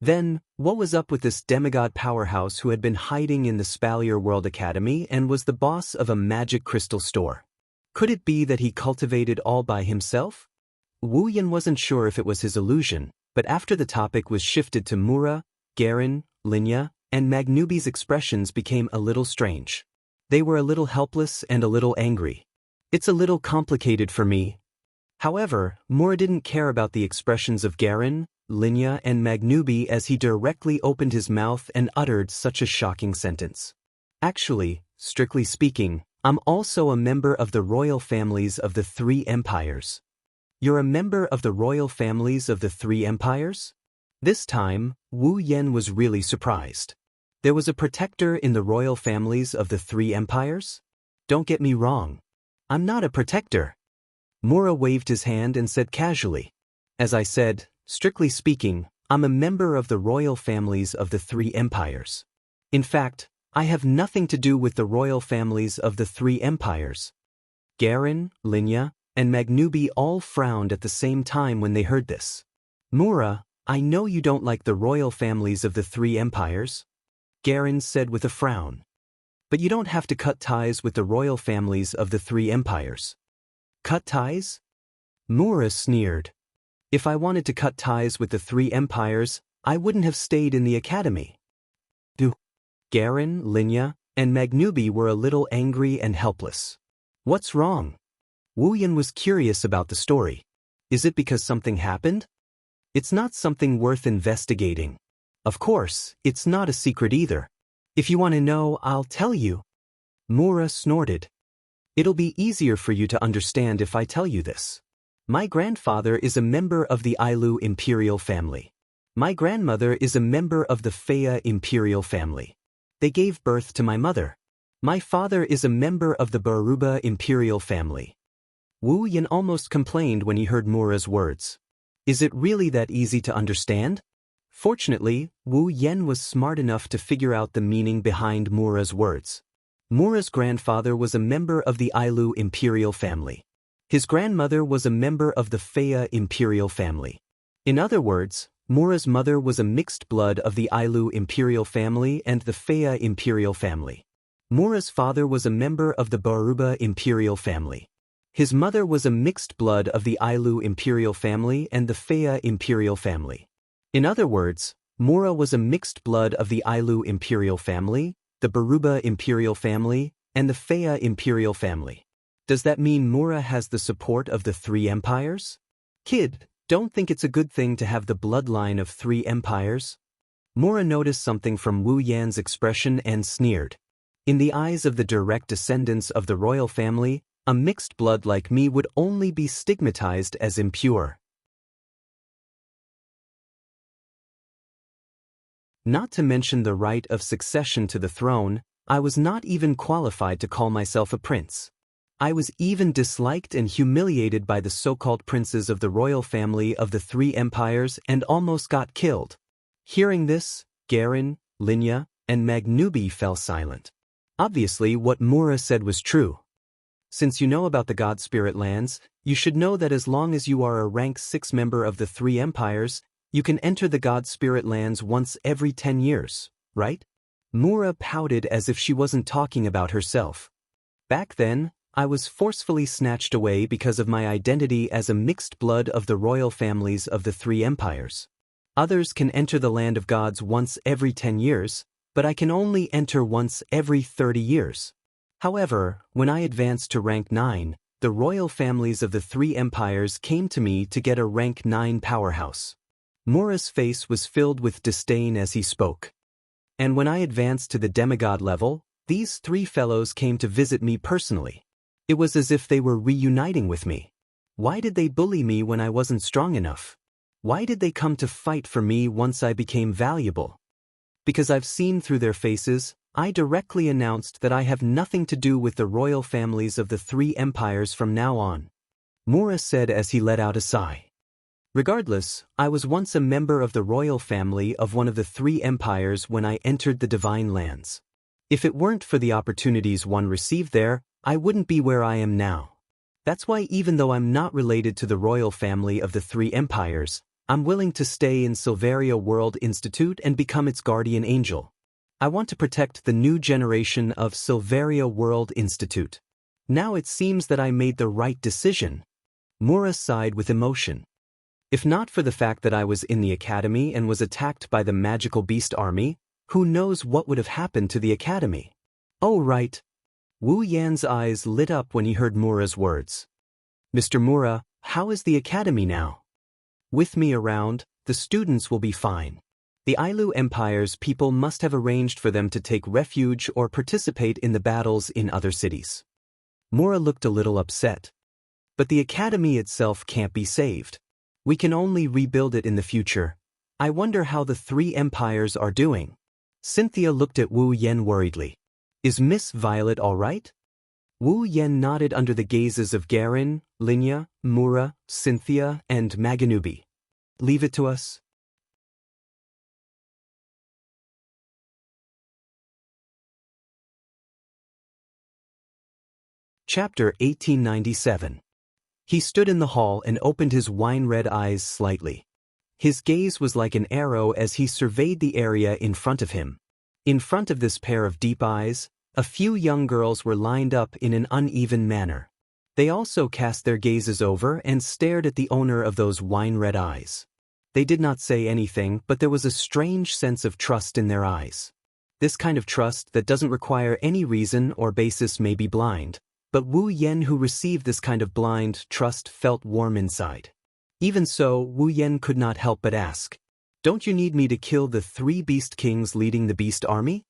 Then, what was up with this demigod powerhouse who had been hiding in the Spalier World Academy and was the boss of a magic crystal store? Could it be that he cultivated all by himself? Wu Yan wasn't sure if it was his illusion, but after the topic was shifted to Mura, Garen, Linya, and Magnubi's expressions became a little strange. They were a little helpless and a little angry. It's a little complicated for me. However, Mura didn't care about the expressions of Garen, Linya, and Magnubi as he directly opened his mouth and uttered such a shocking sentence. Actually, strictly speaking, I'm also a member of the royal families of the 3 empires. You're a member of the royal families of the 3 empires? This time, Wu Yan was really surprised. There was a protector in the royal families of the 3 empires? Don't get me wrong. I'm not a protector. Mura waved his hand and said casually. As I said, strictly speaking, I'm a member of the royal families of the three empires. In fact, I have nothing to do with the royal families of the three empires. Garin, Linya, and Magnubi all frowned at the same time when they heard this. Mura, I know you don't like the royal families of the three empires, Garin said with a frown. But you don't have to cut ties with the royal families of the three empires. Cut ties? Mura sneered. If I wanted to cut ties with the three empires, I wouldn't have stayed in the academy. Garin, Linya, and Magnubi were a little angry and helpless. What's wrong? Wu Yan was curious about the story. Is it because something happened? It's not something worth investigating. Of course, it's not a secret either. If you want to know, I'll tell you. Mura snorted. It'll be easier for you to understand if I tell you this. My grandfather is a member of the Ailu imperial family. My grandmother is a member of the Feiya imperial family. They gave birth to my mother. My father is a member of the Baruba imperial family. Wu Yan almost complained when he heard Mura's words. Is it really that easy to understand? Fortunately, Wu Yan was smart enough to figure out the meaning behind Mura's words. Mura's grandfather was a member of the Ailu imperial family. His grandmother was a member of the Feiya imperial family. In other words, Mura's mother was a mixed blood of the Ailu imperial family and the Feiya imperial family. Mura's father was a member of the Baruba imperial family. His mother was a mixed blood of the Ailu imperial family and the Feiya imperial family. In other words, Mura was a mixed blood of the Ailu imperial family, the Baruba imperial family, and the Feiya imperial family. Does that mean Mura has the support of the three empires? Kid, don't think it's a good thing to have the bloodline of three empires? Mura noticed something from Wu Yan's expression and sneered. In the eyes of the direct descendants of the royal family, a mixed blood like me would only be stigmatized as impure. Not to mention the right of succession to the throne, I was not even qualified to call myself a prince. I was even disliked and humiliated by the so-called princes of the royal family of the three empires and almost got killed. Hearing this, Garin, Linya, and Magnubi fell silent. Obviously, what Mura said was true. Since you know about the God Spirit lands, you should know that as long as you are a rank 6 member of the three empires, you can enter the God Spirit lands once every 10 years, right? Mura pouted as if she wasn't talking about herself. Back then, I was forcefully snatched away because of my identity as a mixed blood of the royal families of the three empires. Others can enter the land of gods once every 10 years, but I can only enter once every 30 years. However, when I advanced to rank 9, the royal families of the three empires came to me to get a rank 9 powerhouse. Mura's face was filled with disdain as he spoke. And when I advanced to the demigod level, these three fellows came to visit me personally. It was as if they were reuniting with me. Why did they bully me when I wasn't strong enough? Why did they come to fight for me once I became valuable? Because I've seen through their faces, I directly announced that I have nothing to do with the royal families of the three empires from now on. Mura said as he let out a sigh. Regardless, I was once a member of the royal family of one of the three empires when I entered the Divine Lands. If it weren't for the opportunities one received there, I wouldn't be where I am now. That's why even though I'm not related to the royal family of the three empires, I'm willing to stay in Silveria World Institute and become its guardian angel. I want to protect the new generation of Silveria World Institute. Now it seems that I made the right decision. Mura sighed with emotion. If not for the fact that I was in the academy and was attacked by the magical beast army, who knows what would have happened to the academy? Oh right. Wu Yan's eyes lit up when he heard Mura's words. Mr. Mura, how is the academy now? With me around, the students will be fine. The Ailu Empire's people must have arranged for them to take refuge or participate in the battles in other cities. Mura looked a little upset. But the academy itself can't be saved. We can only rebuild it in the future. I wonder how the three empires are doing. Cynthia looked at Wu Yan worriedly. Is Miss Violet all right? Wu Yan nodded under the gazes of Garin, Linya, Mura, Cynthia, and Maganubi. Leave it to us? Chapter 1897. He stood in the hall and opened his wine-red eyes slightly. His gaze was like an arrow as he surveyed the area in front of him. In front of this pair of deep eyes, a few young girls were lined up in an uneven manner. They also cast their gazes over and stared at the owner of those wine-red eyes. They did not say anything, but there was a strange sense of trust in their eyes. This kind of trust that doesn't require any reason or basis may be blind. But Wu Yan, who received this kind of blind trust, felt warm inside. Even so, Wu Yan could not help but ask, "Don't you need me to kill the 3 beast kings leading the beast army?"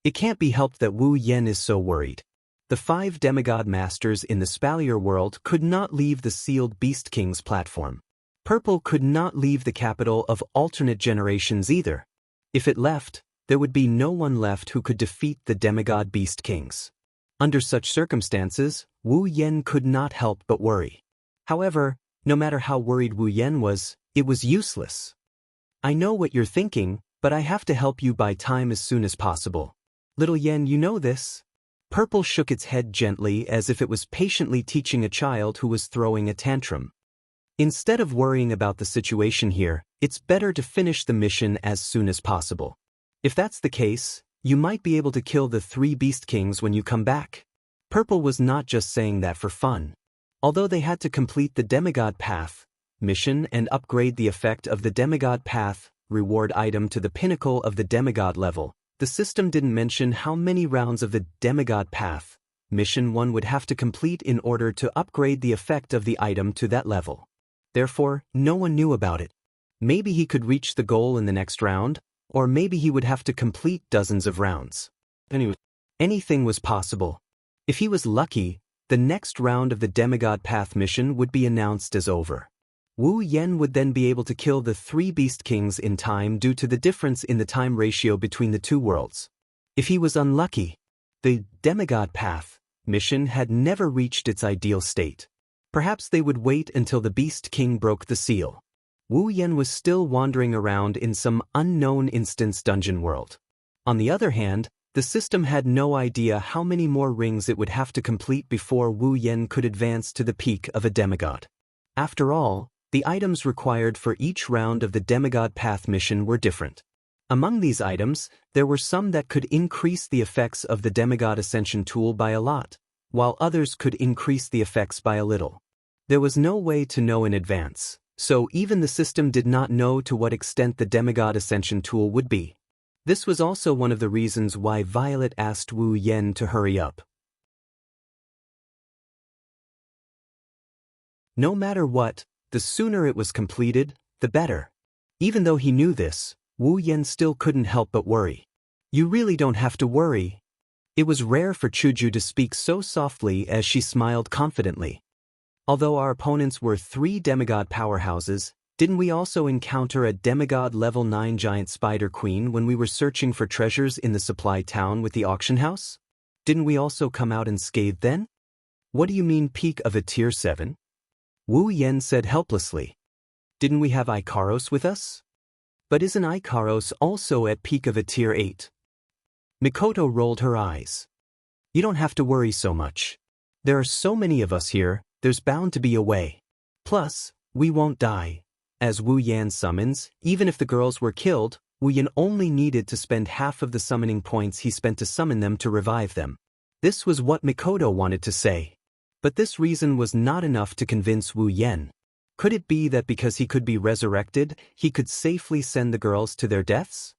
It can't be helped that Wu Yan is so worried. The 5 demigod masters in the Spalier world could not leave the sealed beast kings platform. Purple could not leave the capital of alternate generations either. If it left, there would be no one left who could defeat the demigod beast kings. Under such circumstances, Wu Yan could not help but worry. However, no matter how worried Wu Yan was, it was useless. "I know what you're thinking, but I have to help you buy time as soon as possible. Little Yan, you know this." Purple shook its head gently as if it was patiently teaching a child who was throwing a tantrum. "Instead of worrying about the situation here, it's better to finish the mission as soon as possible. If that's the case, you might be able to kill the 3 beast kings when you come back." Purple was not just saying that for fun. Although they had to complete the Demigod Path mission and upgrade the effect of the Demigod Path reward item to the pinnacle of the Demigod level, the system didn't mention how many rounds of the Demigod Path mission one would have to complete in order to upgrade the effect of the item to that level. Therefore, no one knew about it. Maybe he could reach the goal in the next round, or maybe he would have to complete dozens of rounds. Anyway, anything was possible. If he was lucky, the next round of the Demigod Path mission would be announced as over. Wu Yan would then be able to kill the 3 beast kings in time due to the difference in the time ratio between the 2 worlds. If he was unlucky, the Demigod Path mission had never reached its ideal state. Perhaps they would wait until the Beast King broke the seal. Wu Yan was still wandering around in some unknown instance dungeon world. On the other hand, the system had no idea how many more rings it would have to complete before Wu Yan could advance to the peak of a demigod. After all, the items required for each round of the Demigod Path mission were different. Among these items, there were some that could increase the effects of the Demigod Ascension tool by a lot, while others could increase the effects by a little. There was no way to know in advance. So even the system did not know to what extent the Demigod Ascension tool would be. This was also one of the reasons why Violet asked Wu Yan to hurry up. No matter what, the sooner it was completed, the better. Even though he knew this, Wu Yan still couldn't help but worry. "You really don't have to worry." It was rare for Chuju to speak so softly as she smiled confidently. "Although our opponents were 3 demigod powerhouses, didn't we also encounter a demigod level 9 giant spider queen when we were searching for treasures in the supply town with the auction house? Didn't we also come out unscathed then?" "What do you mean peak of a tier 7? Wu Yan said helplessly. "Didn't we have Ikaros with us?" "But isn't Ikaros also at peak of a tier 8? Mikoto rolled her eyes. "You don't have to worry so much. There are so many of us here, there's bound to be a way. Plus, we won't die." As Wu Yan summons, even if the girls were killed, Wu Yan only needed to spend half of the summoning points he spent to summon them to revive them. This was what Mikoto wanted to say. But this reason was not enough to convince Wu Yan. Could it be that because he could be resurrected, he could safely send the girls to their deaths?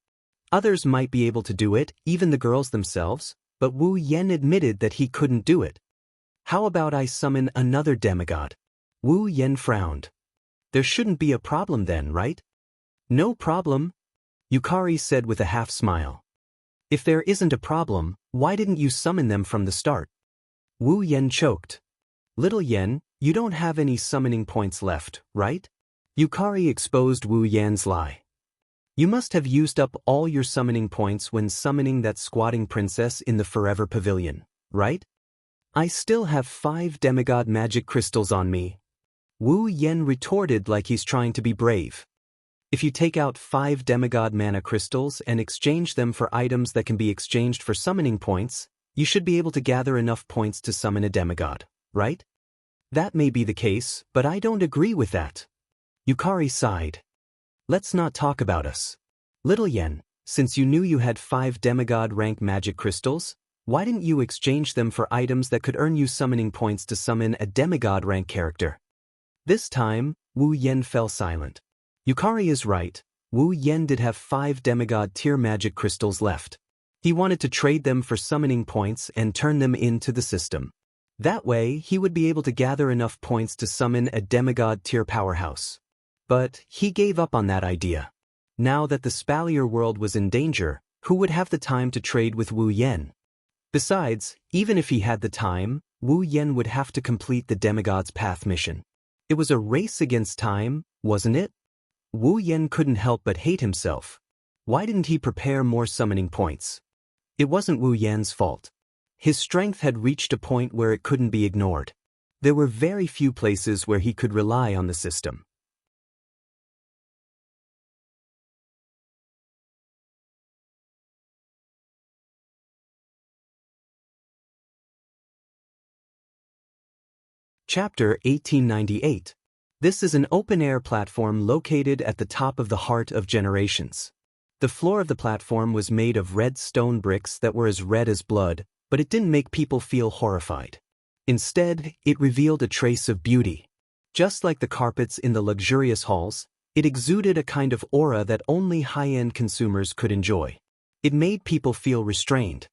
Others might be able to do it, even the girls themselves, but Wu Yan admitted that he couldn't do it. "How about I summon another demigod?" Wu Yan frowned. "There shouldn't be a problem then, right?" "No problem," Yukari said with a half-smile. "If there isn't a problem, why didn't you summon them from the start?" Wu Yan choked. "Little Yan, you don't have any summoning points left, right?" Yukari exposed Wu Yan's lie. "You must have used up all your summoning points when summoning that squatting princess in the Forever Pavilion, right?" "I still have 5 demigod magic crystals on me," Wu Yan retorted like he's trying to be brave. If you take out 5 demigod mana crystals and exchange them for items that can be exchanged for summoning points, you should be able to gather enough points to summon a demigod, right? That may be the case, but I don't agree with that. Yukari sighed. Let's not talk about us. Little Yen, since you knew you had 5 demigod rank magic crystals, why didn't you exchange them for items that could earn you summoning points to summon a demigod rank character? This time, Wu Yen fell silent. Yukari is right, Wu Yen did have 5 demigod tier magic crystals left. He wanted to trade them for summoning points and turn them into the system. That way, he would be able to gather enough points to summon a demigod tier powerhouse. But he gave up on that idea. Now that the Spalier world was in danger, who would have the time to trade with Wu Yen? Besides, even if he had the time, Wu Yen would have to complete the Demigod's Path mission. It was a race against time, wasn't it? Wu Yen couldn't help but hate himself. Why didn't he prepare more summoning points? It wasn't Wu Yen's fault. His strength had reached a point where it couldn't be ignored. There were very few places where he could rely on the system. Chapter 1898. This is an open-air platform located at the top of the heart of Generations. The floor of the platform was made of red stone bricks that were as red as blood, but it didn't make people feel horrified. Instead, it revealed a trace of beauty. Just like the carpets in the luxurious halls, it exuded a kind of aura that only high-end consumers could enjoy. It made people feel restrained.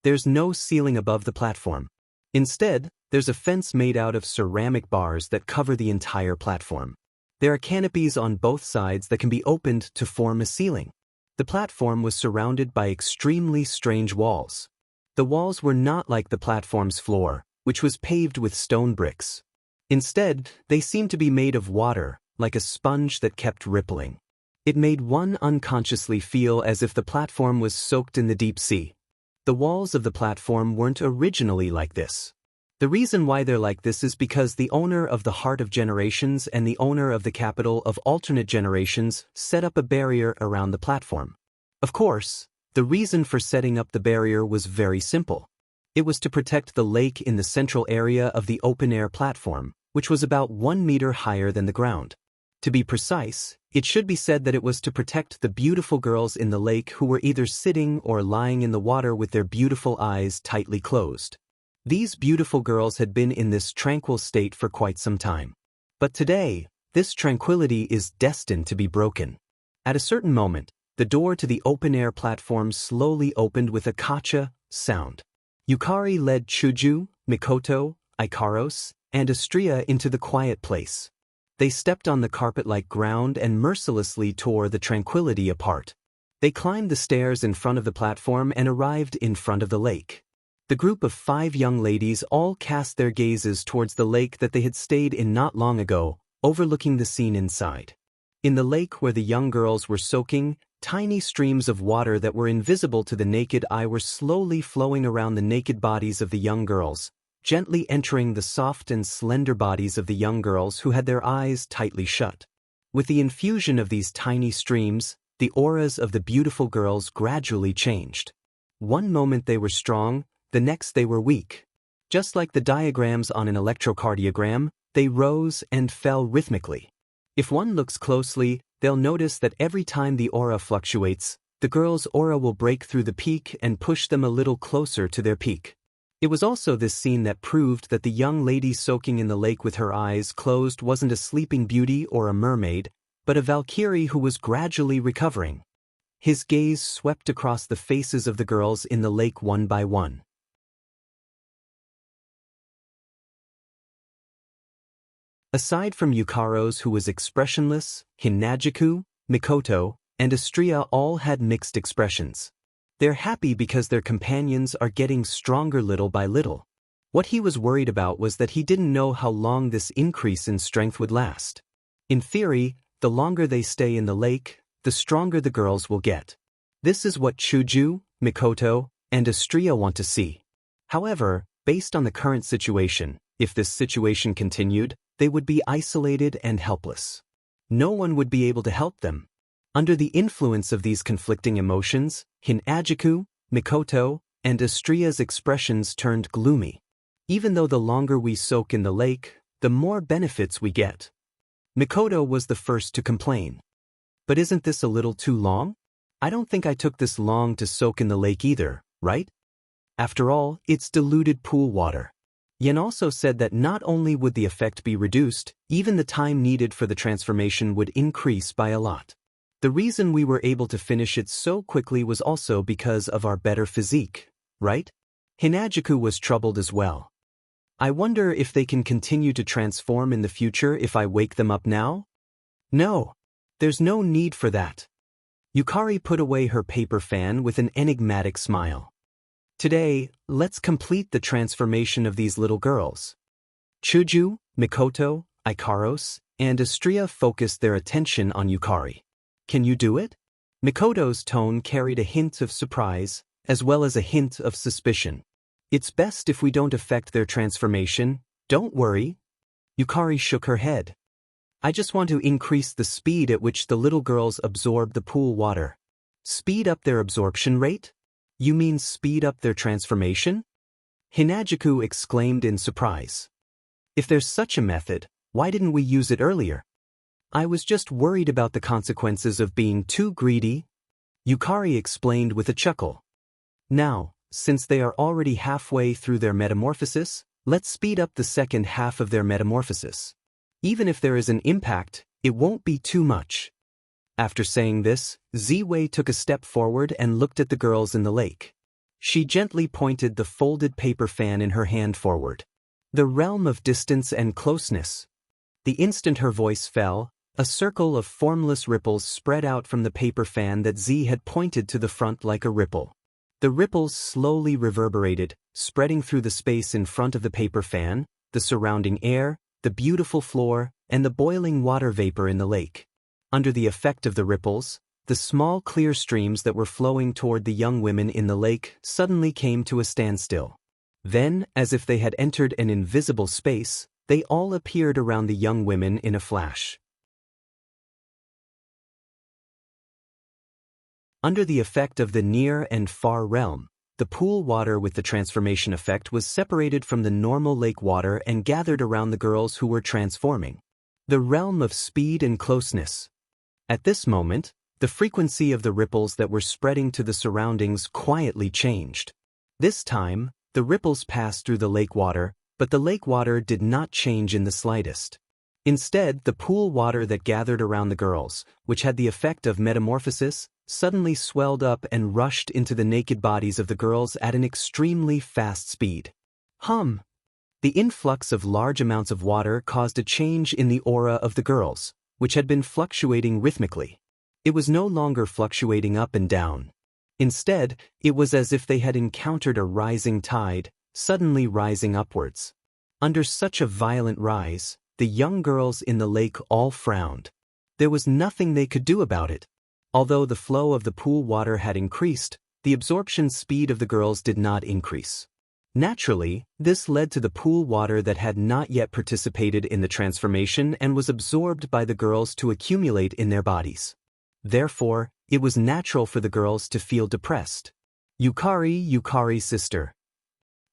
There's no ceiling above the platform. Instead, there's a fence made out of ceramic bars that cover the entire platform. There are canopies on both sides that can be opened to form a ceiling. The platform was surrounded by extremely strange walls. The walls were not like the platform's floor, which was paved with stone bricks. Instead, they seemed to be made of water, like a sponge that kept rippling. It made one unconsciously feel as if the platform was soaked in the deep sea. The walls of the platform weren't originally like this. The reason why they're like this is because the owner of the Heart of Generations and the owner of the Capital of Alternate Generations set up a barrier around the platform. Of course, the reason for setting up the barrier was very simple. It was to protect the lake in the central area of the open-air platform, which was about 1 meter higher than the ground. To be precise, it should be said that it was to protect the beautiful girls in the lake who were either sitting or lying in the water with their beautiful eyes tightly closed. These beautiful girls had been in this tranquil state for quite some time. But today, this tranquility is destined to be broken. At a certain moment, the door to the open-air platform slowly opened with a kacha sound. Yukari led Chuju, Mikoto, Ikaros, and Astria into the quiet place. They stepped on the carpet-like ground and mercilessly tore the tranquility apart. They climbed the stairs in front of the platform and arrived in front of the lake. The group of 5 young ladies all cast their gazes towards the lake that they had stayed in not long ago, overlooking the scene inside. In the lake where the young girls were soaking, tiny streams of water that were invisible to the naked eye were slowly flowing around the naked bodies of the young girls, gently entering the soft and slender bodies of the young girls who had their eyes tightly shut. With the infusion of these tiny streams, the auras of the beautiful girls gradually changed. One moment they were strong, the next they were weak. Just like the diagrams on an electrocardiogram, they rose and fell rhythmically. If one looks closely, they'll notice that every time the aura fluctuates, the girl's aura will break through the peak and push them a little closer to their peak. It was also this scene that proved that the young lady soaking in the lake with her eyes closed wasn't a sleeping beauty or a mermaid, but a Valkyrie who was gradually recovering. His gaze swept across the faces of the girls in the lake one by one. Aside from Yukaros, who was expressionless, Hinajiku, Mikoto, and Astria all had mixed expressions. They're happy because their companions are getting stronger little by little. What he was worried about was that he didn't know how long this increase in strength would last. In theory, the longer they stay in the lake, the stronger the girls will get. This is what Chuju, Mikoto, and Astria want to see. However, based on the current situation, if this situation continued, they would be isolated and helpless. No one would be able to help them. Under the influence of these conflicting emotions, Hinajiku, Mikoto, and Astria's expressions turned gloomy. Even though the longer we soak in the lake, the more benefits we get. Mikoto was the first to complain. But isn't this a little too long? I don't think I took this long to soak in the lake either, right? After all, it's diluted pool water. Yen also said that not only would the effect be reduced, even the time needed for the transformation would increase by a lot. The reason we were able to finish it so quickly was also because of our better physique, right? Hinajiku was troubled as well. I wonder if they can continue to transform in the future if I wake them up now? No. There's no need for that. Yukari put away her paper fan with an enigmatic smile. Today, let's complete the transformation of these little girls. Chuju, Mikoto, Ikaros, and Astria focused their attention on Yukari. Can you do it? Mikoto's tone carried a hint of surprise, as well as a hint of suspicion. It's best if we don't affect their transformation, don't worry. Yukari shook her head. I just want to increase the speed at which the little girls absorb the pool water. Speed up their absorption rate? You mean speed up their transformation? Hinajiku exclaimed in surprise. If there's such a method, why didn't we use it earlier? I was just worried about the consequences of being too greedy. Yukari explained with a chuckle. Now, since they are already halfway through their metamorphosis, let's speed up the second half of their metamorphosis. Even if there is an impact, it won't be too much. After saying this, Ziwei took a step forward and looked at the girls in the lake. She gently pointed the folded paper fan in her hand forward. The realm of distance and closeness. The instant her voice fell, a circle of formless ripples spread out from the paper fan that Z had pointed to the front like a ripple. The ripples slowly reverberated, spreading through the space in front of the paper fan, the surrounding air, the beautiful floor, and the boiling water vapor in the lake. Under the effect of the ripples, the small clear streams that were flowing toward the young women in the lake suddenly came to a standstill. Then, as if they had entered an invisible space, they all appeared around the young women in a flash. Under the effect of the near and far realm, the pool water with the transformation effect was separated from the normal lake water and gathered around the girls who were transforming. The realm of speed and closeness. At this moment, the frequency of the ripples that were spreading to the surroundings quietly changed. This time, the ripples passed through the lake water, but the lake water did not change in the slightest. Instead, the pool water that gathered around the girls, which had the effect of metamorphosis, suddenly swelled up and rushed into the naked bodies of the girls at an extremely fast speed. The influx of large amounts of water caused a change in the aura of the girls, which had been fluctuating rhythmically. It was no longer fluctuating up and down. Instead, it was as if they had encountered a rising tide, suddenly rising upwards. Under such a violent rise, the young girls in the lake all frowned. There was nothing they could do about it. Although the flow of the pool water had increased, the absorption speed of the girls did not increase. Naturally, this led to the pool water that had not yet participated in the transformation and was absorbed by the girls to accumulate in their bodies. Therefore, it was natural for the girls to feel depressed. Yukari's sister.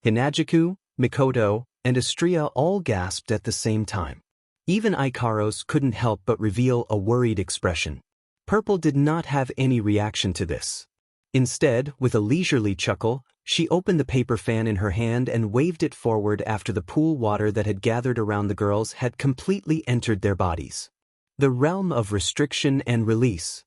Hinajiku, Mikoto, and Astria all gasped at the same time. Even Ikaros couldn't help but reveal a worried expression. Purple did not have any reaction to this. Instead, with a leisurely chuckle, she opened the paper fan in her hand and waved it forward after the pool water that had gathered around the girls had completely entered their bodies. The realm of restriction and release.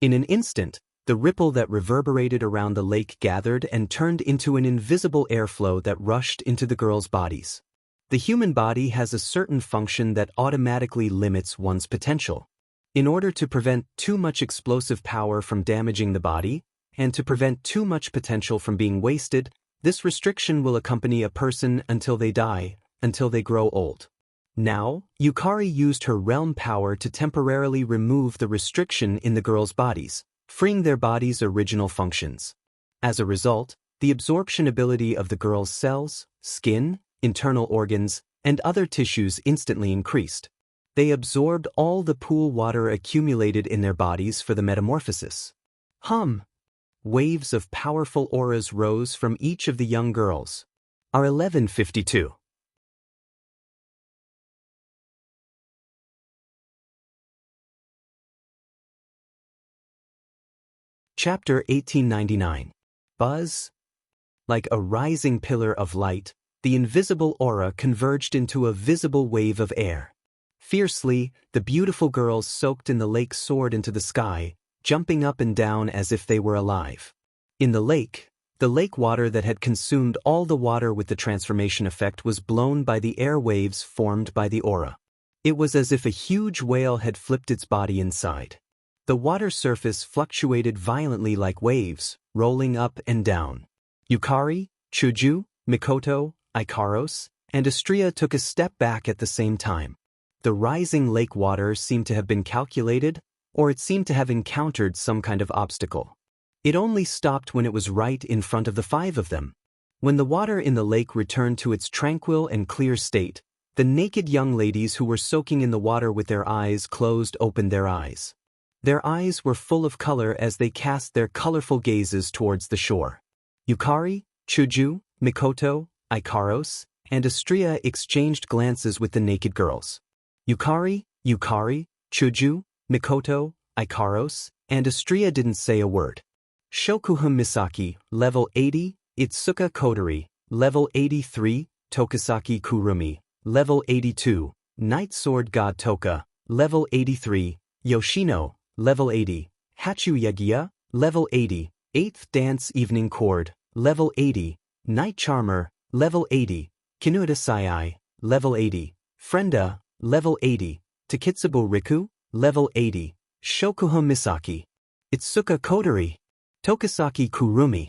In an instant, the ripple that reverberated around the lake gathered and turned into an invisible airflow that rushed into the girls' bodies. The human body has a certain function that automatically limits one's potential. In order to prevent too much explosive power from damaging the body, and to prevent too much potential from being wasted, this restriction will accompany a person until they die, until they grow old. Now, Yukari used her realm power to temporarily remove the restriction in the girls' bodies, freeing their bodies' original functions. As a result, the absorption ability of the girls' cells, skin, internal organs, and other tissues instantly increased. They absorbed all the pool water accumulated in their bodies for the metamorphosis. Waves of powerful auras rose from each of the young girls. R1152. Chapter 1899. Buzz. Like a rising pillar of light, the invisible aura converged into a visible wave of air. Fiercely, the beautiful girls soaked in the lake soared into the sky, jumping up and down as if they were alive. In the lake water that had consumed all the water with the transformation effect was blown by the air waves formed by the aura. It was as if a huge whale had flipped its body inside. The water surface fluctuated violently like waves, rolling up and down. Yukari, Chuju, Mikoto, Ikaros, and Astria took a step back at the same time. The rising lake water seemed to have been calculated, or it seemed to have encountered some kind of obstacle. It only stopped when it was right in front of the five of them. When the water in the lake returned to its tranquil and clear state, the naked young ladies who were soaking in the water with their eyes closed opened their eyes. Their eyes were full of color as they cast their colorful gazes towards the shore. Yukari, Chuju, Mikoto, Ikaros, and Astria exchanged glances with the naked girls. Yukari, Chuju, Mikoto, Ikaros, and Astria didn't say a word. Shokuhun Misaki, level 80, Itsuka Kodori, level 83, Tokisaki Kurumi, level 82, Night Sword God Toka, level 83, Yoshino, level 80, Hachu Yagia, level 80, 8th Dance Evening Chord, level 80, Night Charmer, level 80, Kinuda Sai, level 80, Frenda, level 80, Takitsubo Riku, level 80, Shokuhun Misaki, Itsuka Kodori, Tokisaki Kurumi,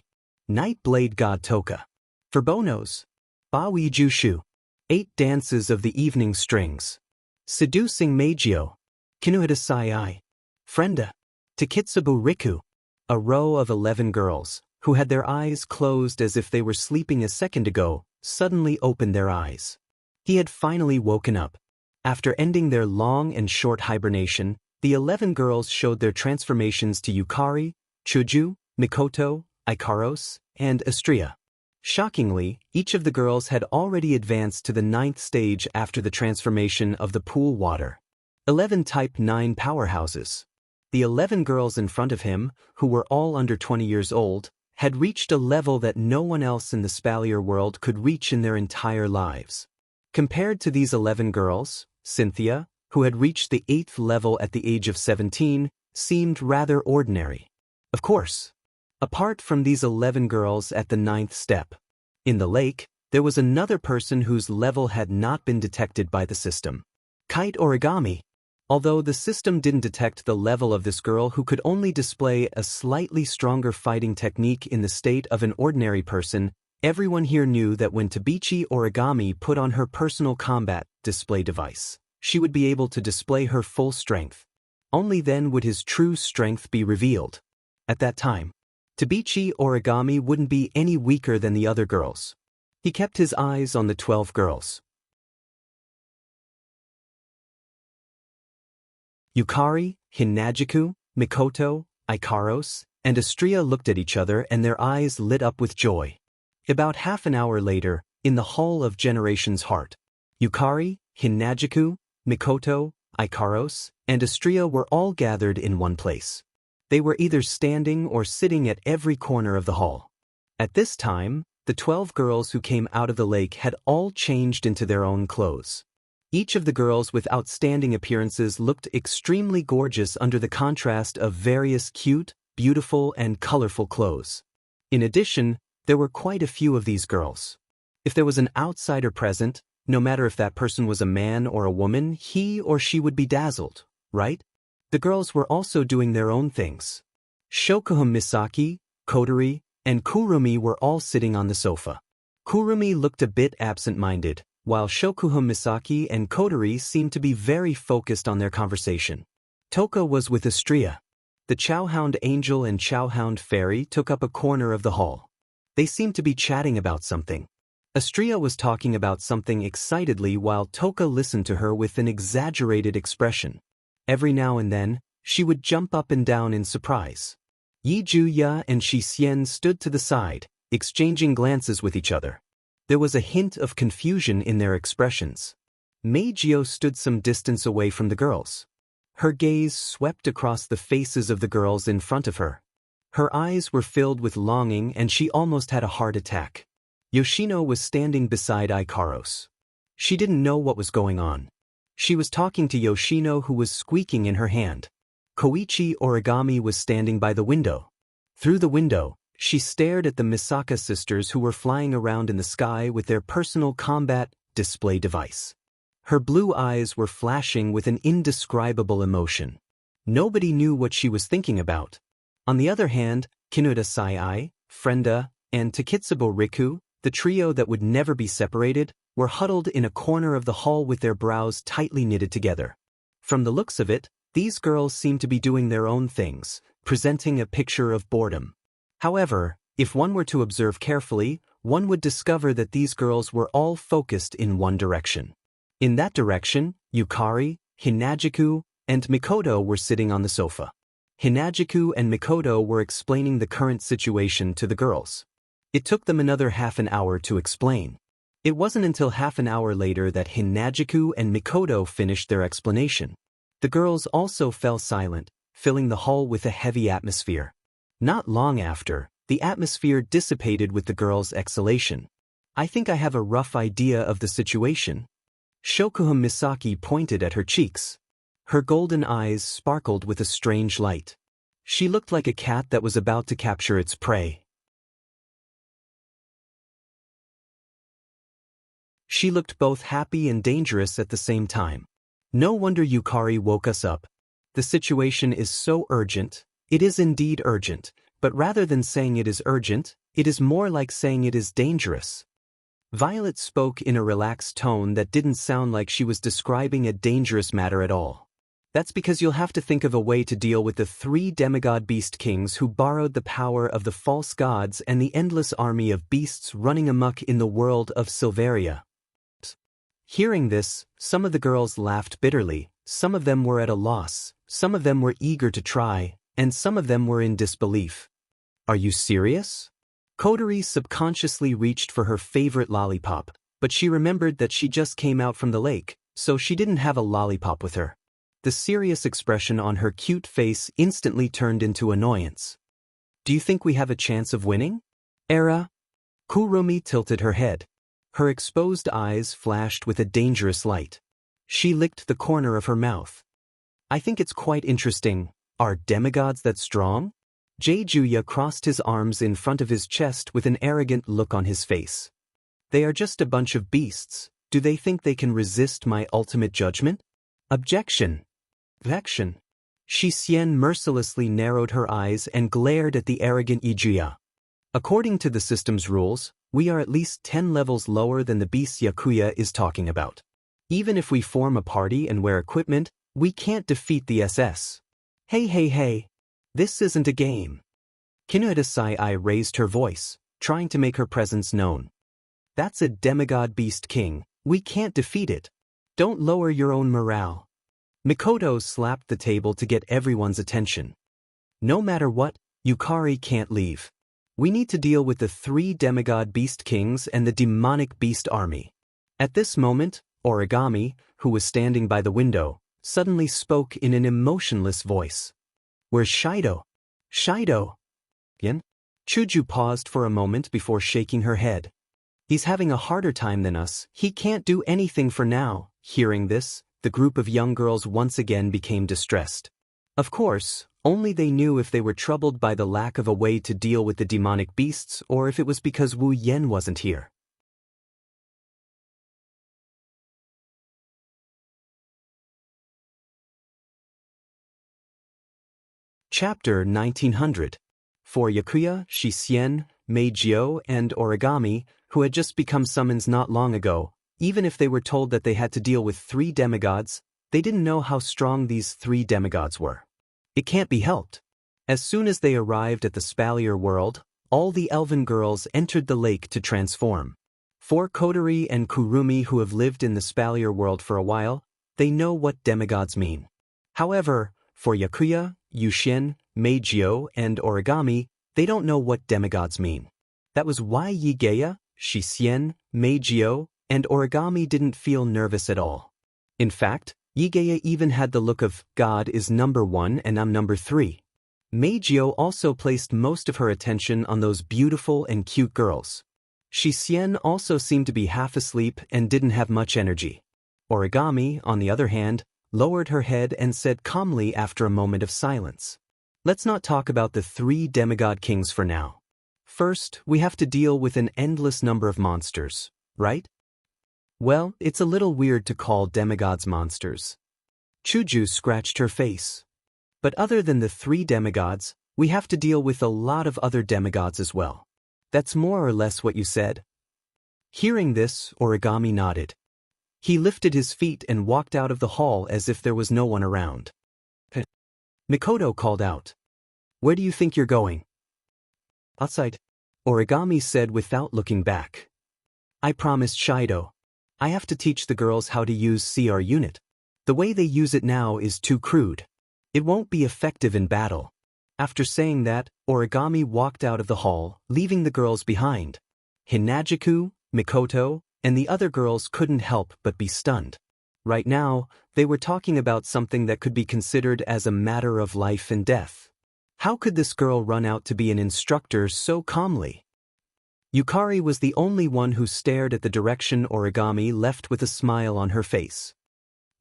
Night Blade God Toka. For Bonos, Bawi Jushu, 8 Dances of the Evening Strings, Seducing Magio, Kinuda Sai, Frenda, Takitsubo Riku. A row of 11 girls, who had their eyes closed as if they were sleeping a second ago, suddenly opened their eyes. He had finally woken up. After ending their long and short hibernation, the 11 girls showed their transformations to Yukari, Chuju, Mikoto, Ikaros, and Astria. Shockingly, each of the girls had already advanced to the 9th stage after the transformation of the pool water. 11 Type 9 powerhouses. The 11 girls in front of him, who were all under 20 years old, had reached a level that no one else in the Spalier world could reach in their entire lives. Compared to these 11 girls, Cynthia, who had reached the 8th level at the age of 17, seemed rather ordinary. Of course, apart from these 11 girls at the 9th step, in the lake, there was another person whose level had not been detected by the system. Kite Origami. Although the system didn't detect the level of this girl who could only display a slightly stronger fighting technique in the state of an ordinary person, everyone here knew that when Tabichi Origami put on her personal combat display device, she would be able to display her full strength. Only then would his true strength be revealed. At that time, Tabichi Origami wouldn't be any weaker than the other girls. He kept his eyes on the 12 girls. Yukari, Hinajiku, Mikoto, Ikaros, and Astria looked at each other and their eyes lit up with joy. About half an hour later, in the Hall of Generations Heart, Yukari, Hinajiku, Mikoto, Ikaros, and Astria were all gathered in one place. They were either standing or sitting at every corner of the hall. At this time, the 12 girls who came out of the lake had all changed into their own clothes. Each of the girls with outstanding appearances looked extremely gorgeous under the contrast of various cute, beautiful, and colorful clothes. In addition, there were quite a few of these girls. If there was an outsider present, no matter if that person was a man or a woman, he or she would be dazzled, right? The girls were also doing their own things. Shokuhun Misaki, Kodori, and Kurumi were all sitting on the sofa. Kurumi looked a bit absent-minded, while Shokuhun Misaki and Kodori seemed to be very focused on their conversation. Toka was with Astria. The Chowhound Angel and Chowhound Fairy took up a corner of the hall. They seemed to be chatting about something. Astria was talking about something excitedly while Toka listened to her with an exaggerated expression. Every now and then, she would jump up and down in surprise. Yi Juya and Shi Xian stood to the side, exchanging glances with each other. There was a hint of confusion in their expressions. Mei Jiao stood some distance away from the girls. Her gaze swept across the faces of the girls in front of her. Her eyes were filled with longing and she almost had a heart attack. Yoshino was standing beside Ikaros. She didn't know what was going on. She was talking to Yoshino, who was squeaking in her hand. Koichi Origami was standing by the window. Through the window, she stared at the Misaka sisters who were flying around in the sky with their personal combat display device. Her blue eyes were flashing with an indescribable emotion. Nobody knew what she was thinking about. On the other hand, Kinuda Sai, Frenda, and Takitsubo Riku, the trio that would never be separated, were huddled in a corner of the hall with their brows tightly knitted together. From the looks of it, these girls seemed to be doing their own things, presenting a picture of boredom. However, if one were to observe carefully, one would discover that these girls were all focused in one direction. In that direction, Yukari, Hinajiku, and Mikoto were sitting on the sofa. Hinajiku and Mikoto were explaining the current situation to the girls. It took them another half an hour to explain. It wasn't until half an hour later that Hinajiku and Mikoto finished their explanation. The girls also fell silent, filling the hall with a heavy atmosphere. Not long after, the atmosphere dissipated with the girls' exhalation. I think I have a rough idea of the situation. Shokuha Misaki pointed at her cheeks. Her golden eyes sparkled with a strange light. She looked like a cat that was about to capture its prey. She looked both happy and dangerous at the same time. No wonder Yukari woke us up. The situation is so urgent. It is indeed urgent, but rather than saying it is urgent, it is more like saying it is dangerous. Violet spoke in a relaxed tone that didn't sound like she was describing a dangerous matter at all. That's because you'll have to think of a way to deal with the 3 demigod beast kings who borrowed the power of the false gods and the endless army of beasts running amok in the world of Silveria. Hearing this, some of the girls laughed bitterly, some of them were at a loss, some of them were eager to try, and some of them were in disbelief. Are you serious? Kodori subconsciously reached for her favorite lollipop, but she remembered that she just came out from the lake, so she didn't have a lollipop with her. The serious expression on her cute face instantly turned into annoyance. Do you think we have a chance of winning? Era? Kurumi tilted her head. Her exposed eyes flashed with a dangerous light. She licked the corner of her mouth. I think it's quite interesting. Are demigods that strong? Juya crossed his arms in front of his chest with an arrogant look on his face. They are just a bunch of beasts. Do they think they can resist my ultimate judgment? Objection. Vection. Shi Xian mercilessly narrowed her eyes and glared at the arrogant Ijuya. According to the system's rules, we are at least 10 levels lower than the beast Yakuya is talking about. Even if we form a party and wear equipment, we can't defeat the SS. Hey. This isn't a game. Kinuda Sai raised her voice, trying to make her presence known. That's a demigod beast king. We can't defeat it. Don't lower your own morale. Mikoto slapped the table to get everyone's attention. No matter what, Yukari can't leave. We need to deal with the 3 demigod beast kings and the demonic beast army. At this moment, Origami, who was standing by the window, suddenly spoke in an emotionless voice. Where's Shido? Shido? Yen? Chuju paused for a moment before shaking her head. He's having a harder time than us. He can't do anything for now. Hearing this, the group of young girls once again became distressed. Of course, only they knew if they were troubled by the lack of a way to deal with the demonic beasts or if it was because Wu Yen wasn't here. Chapter 1900. For Yakuya, Shi Xian, Mei Jiao, and Origami, who had just become summons not long ago, even if they were told that they had to deal with 3 demigods, they didn't know how strong these 3 demigods were. It can't be helped. As soon as they arrived at the Spalier world, all the elven girls entered the lake to transform. For Kodari and Kurumi who have lived in the Spalier world for a while, they know what demigods mean. However, for Yakuya, Yushin, Meijio, and Origami, they don't know what demigods mean. That was why Yigeya, Shisien, Meijio, and Origami didn't feel nervous at all. In fact, Yigeya even had the look of, God is number 1 and I'm number 3. Meijio also placed most of her attention on those beautiful and cute girls. Shisien also seemed to be half asleep and didn't have much energy. Origami, on the other hand, lowered her head and said calmly after a moment of silence, "Let's not talk about the 3 demigod kings for now. First, we have to deal with an endless number of monsters, right?" Well, it's a little weird to call demigods monsters. Chuju scratched her face. But other than the 3 demigods, we have to deal with a lot of other demigods as well. That's more or less what you said. Hearing this, Origami nodded. He lifted his feet and walked out of the hall as if there was no one around. Mikoto called out, "Where do you think you're going?" "Outside," Origami said without looking back. "I promised Shido. I have to teach the girls how to use CR unit. The way they use it now is too crude. It won't be effective in battle." After saying that, Origami walked out of the hall, leaving the girls behind. Hinajiku, Mikoto, and the other girls couldn't help but be stunned. Right now, they were talking about something that could be considered as a matter of life and death. How could this girl run out to be an instructor so calmly? Yukari was the only one who stared at the direction Origami left with a smile on her face.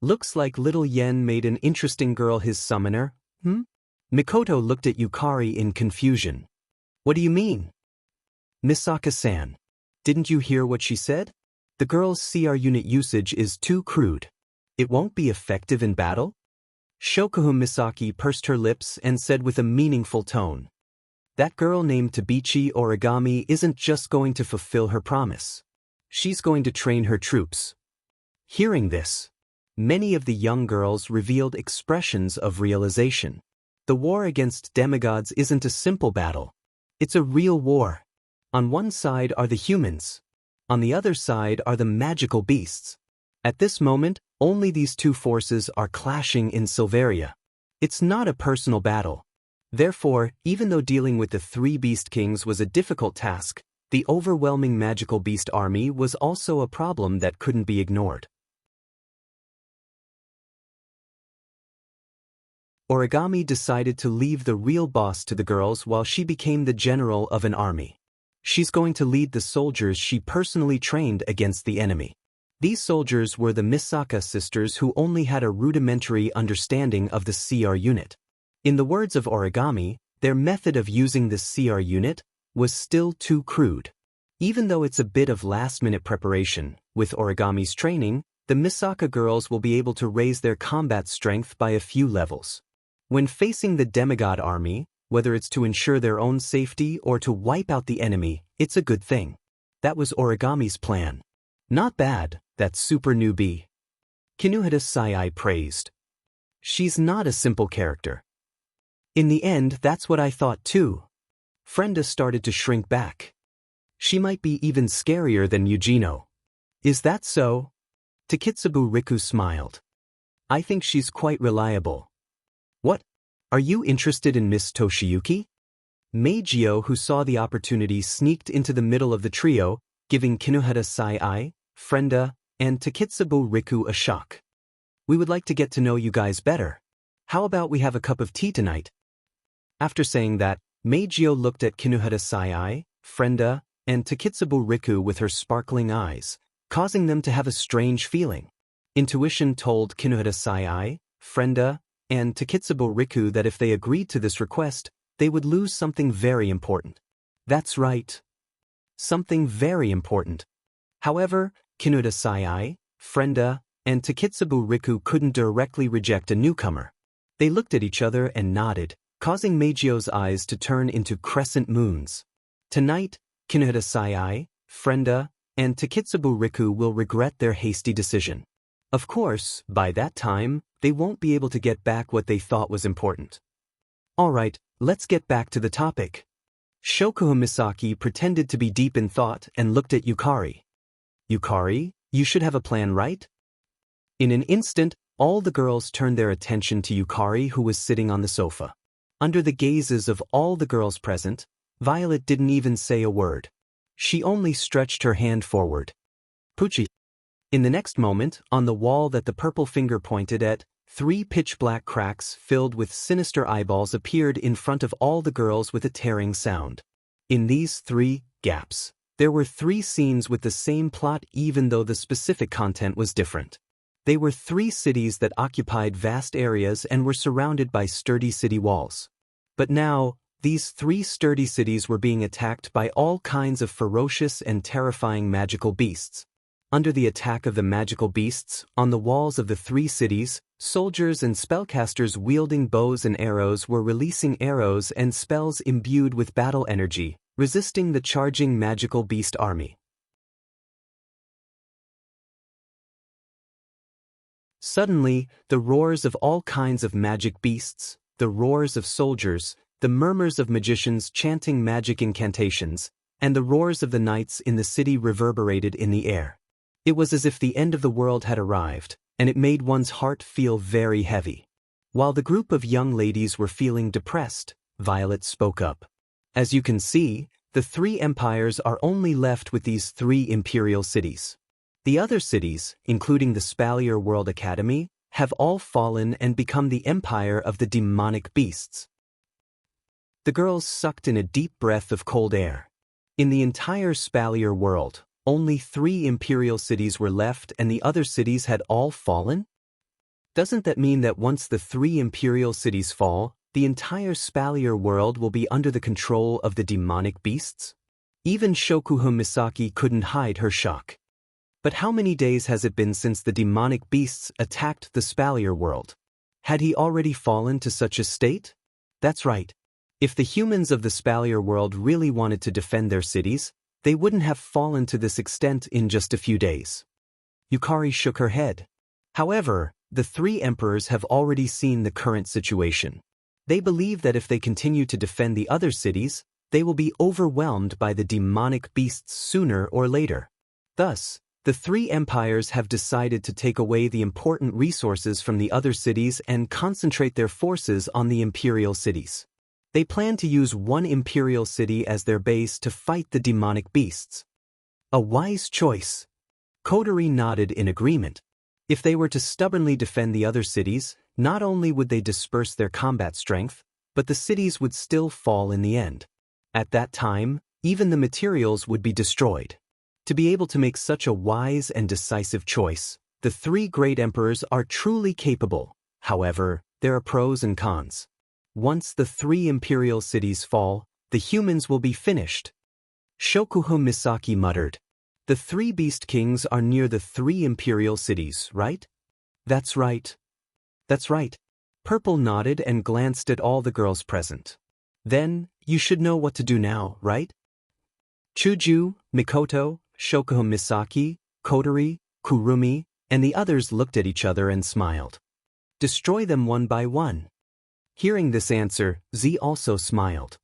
"Looks like little Yen made an interesting girl his summoner, Mikoto looked at Yukari in confusion. "What do you mean?" "Misaka-san. Didn't you hear what she said? The girl's CR unit usage is too crude. It won't be effective in battle?" Shokuhun Misaki pursed her lips and said with a meaningful tone, "That girl named Tabichi Origami isn't just going to fulfill her promise. She's going to train her troops." Hearing this, many of the young girls revealed expressions of realization. The war against demigods isn't a simple battle. It's a real war. On one side are the humans. On the other side are the magical beasts. At this moment, only these 2 forces are clashing in Silveria. It's not a personal battle. Therefore, even though dealing with the 3 beast kings was a difficult task, the overwhelming magical beast army was also a problem that couldn't be ignored. Origami decided to leave the real boss to the girls while she became the general of an army. She's going to lead the soldiers she personally trained against the enemy. These soldiers were the Misaka sisters who only had a rudimentary understanding of the CR unit. In the words of Origami, their method of using the CR unit was still too crude. Even though it's a bit of last-minute preparation, with Origami's training, the Misaka girls will be able to raise their combat strength by a few levels. When facing the demigod army, whether it's to ensure their own safety or to wipe out the enemy, it's a good thing. That was Origami's plan. "Not bad, that super newbie," Kinuhata Sai praised. "She's not a simple character." "In the end, that's what I thought too." Frenda started to shrink back. "She might be even scarier than Yujino." "Is that so?" Takitsubu Riku smiled. "I think she's quite reliable." "What? Are you interested in Miss Toshiyuki?" Meijio, who saw the opportunity, sneaked into the middle of the trio, giving Kinuhata Sai, Frenda, and Takitsubu Riku a shock. "We would like to get to know you guys better. How about we have a cup of tea tonight?" After saying that, Meijio looked at Kinuhata Sai, Frenda, and Takitsubu Riku with her sparkling eyes, causing them to have a strange feeling. Intuition told Kinuhata Sai, Frenda, and Takitsubu Riku that if they agreed to this request, they would lose something very important. That's right. Something very important. However, Kinuhata Sai, Frenda, and Takitsubu Riku couldn't directly reject a newcomer. They looked at each other and nodded, causing Meijio's eyes to turn into crescent moons. Tonight, Kinuhata Sai, Frenda, and Takitsubu Riku will regret their hasty decision. Of course, by that time, they won't be able to get back what they thought was important. Alright, let's get back to the topic. Shokuhun Misaki pretended to be deep in thought and looked at Yukari. Yukari, you should have a plan, right? In an instant, all the girls turned their attention to Yukari, who was sitting on the sofa. Under the gazes of all the girls present, Violet didn't even say a word. She only stretched her hand forward. Pucci. In the next moment, on the wall that the purple finger pointed at, 3 pitch-black cracks filled with sinister eyeballs appeared in front of all the girls with a tearing sound. In these 3 gaps, there were 3 scenes with the same plot, even though the specific content was different. They were 3 cities that occupied vast areas and were surrounded by sturdy city walls. But now, these 3 sturdy cities were being attacked by all kinds of ferocious and terrifying magical beasts. Under the attack of the magical beasts, on the walls of the 3 cities, soldiers and spellcasters wielding bows and arrows were releasing arrows and spells imbued with battle energy, resisting the charging magical beast army. Suddenly, the roars of all kinds of magic beasts, the roars of soldiers, the murmurs of magicians chanting magic incantations, and the roars of the knights in the city reverberated in the air. It was as if the end of the world had arrived, and it made one's heart feel very heavy. While the group of young ladies were feeling depressed, Violet spoke up. As you can see, the 3 empires are only left with these 3 imperial cities. The other cities, including the Spalier World Academy, have all fallen and become the empire of the demonic beasts. The girls sucked in a deep breath of cold air. In the entire Spalier world, only 3 imperial cities were left and the other cities had all fallen? Doesn't that mean that once the 3 imperial cities fall, the entire Spalier world will be under the control of the demonic beasts? Even Shokuhun Misaki couldn't hide her shock. But how many days has it been since the demonic beasts attacked the Spalier world? Had he already fallen to such a state? That's right. If the humans of the Spalier world really wanted to defend their cities, they wouldn't have fallen to this extent in just a few days. Yukari shook her head. However, the 3 emperors have already seen the current situation. They believe that if they continue to defend the other cities, they will be overwhelmed by the demonic beasts sooner or later. Thus, the 3 empires have decided to take away the important resources from the other cities and concentrate their forces on the imperial cities. They plan to use one imperial city as their base to fight the demonic beasts. A wise choice. Kodori nodded in agreement. If they were to stubbornly defend the other cities, not only would they disperse their combat strength, but the cities would still fall in the end. At that time, even the materials would be destroyed. To be able to make such a wise and decisive choice, the 3 great emperors are truly capable. However, there are pros and cons. Once the 3 imperial cities fall, the humans will be finished. Shokuhun Misaki muttered. The 3 beast kings are near the 3 imperial cities, right? That's right. That's right. Purple nodded and glanced at all the girls present. Then, you should know what to do now, right? Chuju, Mikoto, Shokuhun Misaki, Kodori, Kurumi, and the others looked at each other and smiled. Destroy them one by one. Hearing this answer, Z also smiled.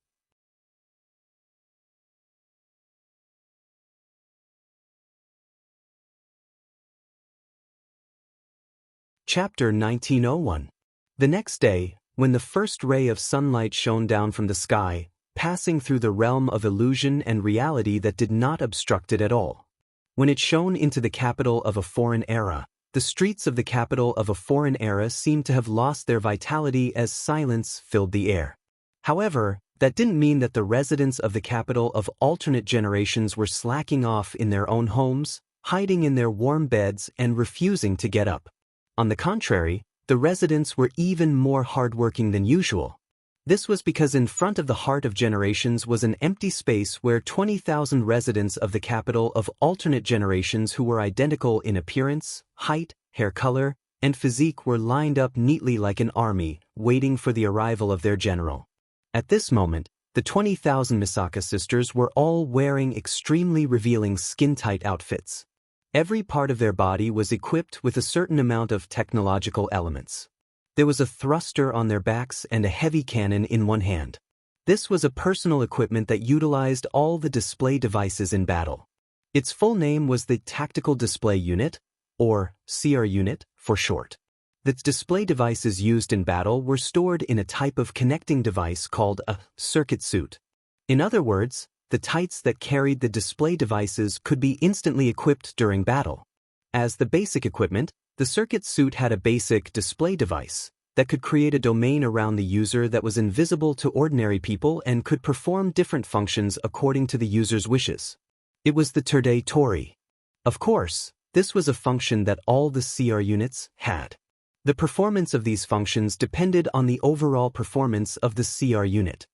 Chapter 1901. The next day, when the first ray of sunlight shone down from the sky, passing through the realm of illusion and reality that did not obstruct it at all. When it shone into the capital of a foreign era, the streets of the capital of a foreign era seemed to have lost their vitality as silence filled the air. However, that didn't mean that the residents of the capital of alternate generations were slacking off in their own homes, hiding in their warm beds and refusing to get up. On the contrary, the residents were even more hardworking than usual. This was because in front of the heart of generations was an empty space where 20,000 residents of the capital of alternate generations who were identical in appearance, height, hair color, and physique were lined up neatly like an army, waiting for the arrival of their general. At this moment, the 20,000 Misaka sisters were all wearing extremely revealing skin-tight outfits. Every part of their body was equipped with a certain amount of technological elements. There was a thruster on their backs and a heavy cannon in one hand. This was a personal equipment that utilized all the display devices in battle. Its full name was the Tactical Display Unit, or CR Unit for short. The display devices used in battle were stored in a type of connecting device called a circuit suit. In other words, the tights that carried the display devices could be instantly equipped during battle. As the basic equipment, the circuit suit had a basic display device that could create a domain around the user that was invisible to ordinary people and could perform different functions according to the user's wishes. It was the Terde Tori. Of course, this was a function that all the CR units had. The performance of these functions depended on the overall performance of the CR unit.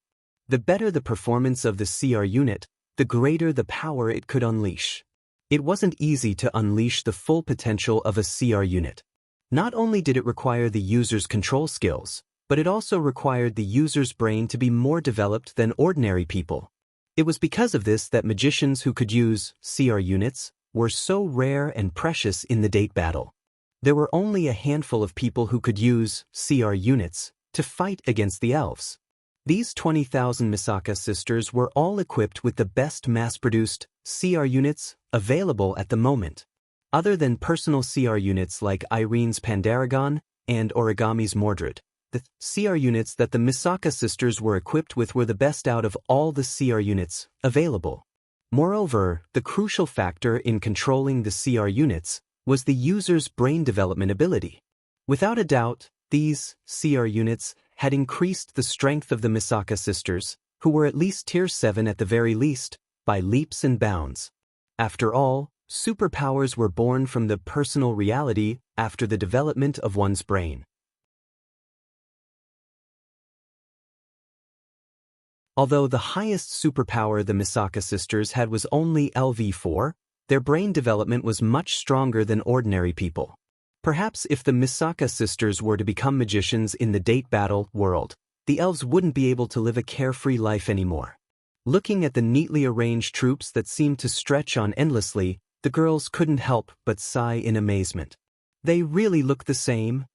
The better the performance of the CR unit, the greater the power it could unleash. It wasn't easy to unleash the full potential of a CR unit. Not only did it require the user's control skills, but it also required the user's brain to be more developed than ordinary people. It was because of this that magicians who could use CR units were so rare and precious in the date battle. There were only a handful of people who could use CR units to fight against the elves. These 20,000 Misaka sisters were all equipped with the best mass-produced CR units available at the moment. Other than personal CR units like Irene's Pandaragon and Origami's Mordred, the CR units that the Misaka sisters were equipped with were the best out of all the CR units available. Moreover, the crucial factor in controlling the CR units was the user's brain development ability. Without a doubt, these CR units had increased the strength of the Misaka sisters, who were at least tier 7 at the very least, by leaps and bounds. After all, superpowers were born from the personal reality after the development of one's brain. Although the highest superpower the Misaka sisters had was only LV4, their brain development was much stronger than ordinary people. Perhaps if the Misaka sisters were to become magicians in the date battle world, the elves wouldn't be able to live a carefree life anymore. Looking at the neatly arranged troops that seemed to stretch on endlessly, the girls couldn't help but sigh in amazement. They really looked the same.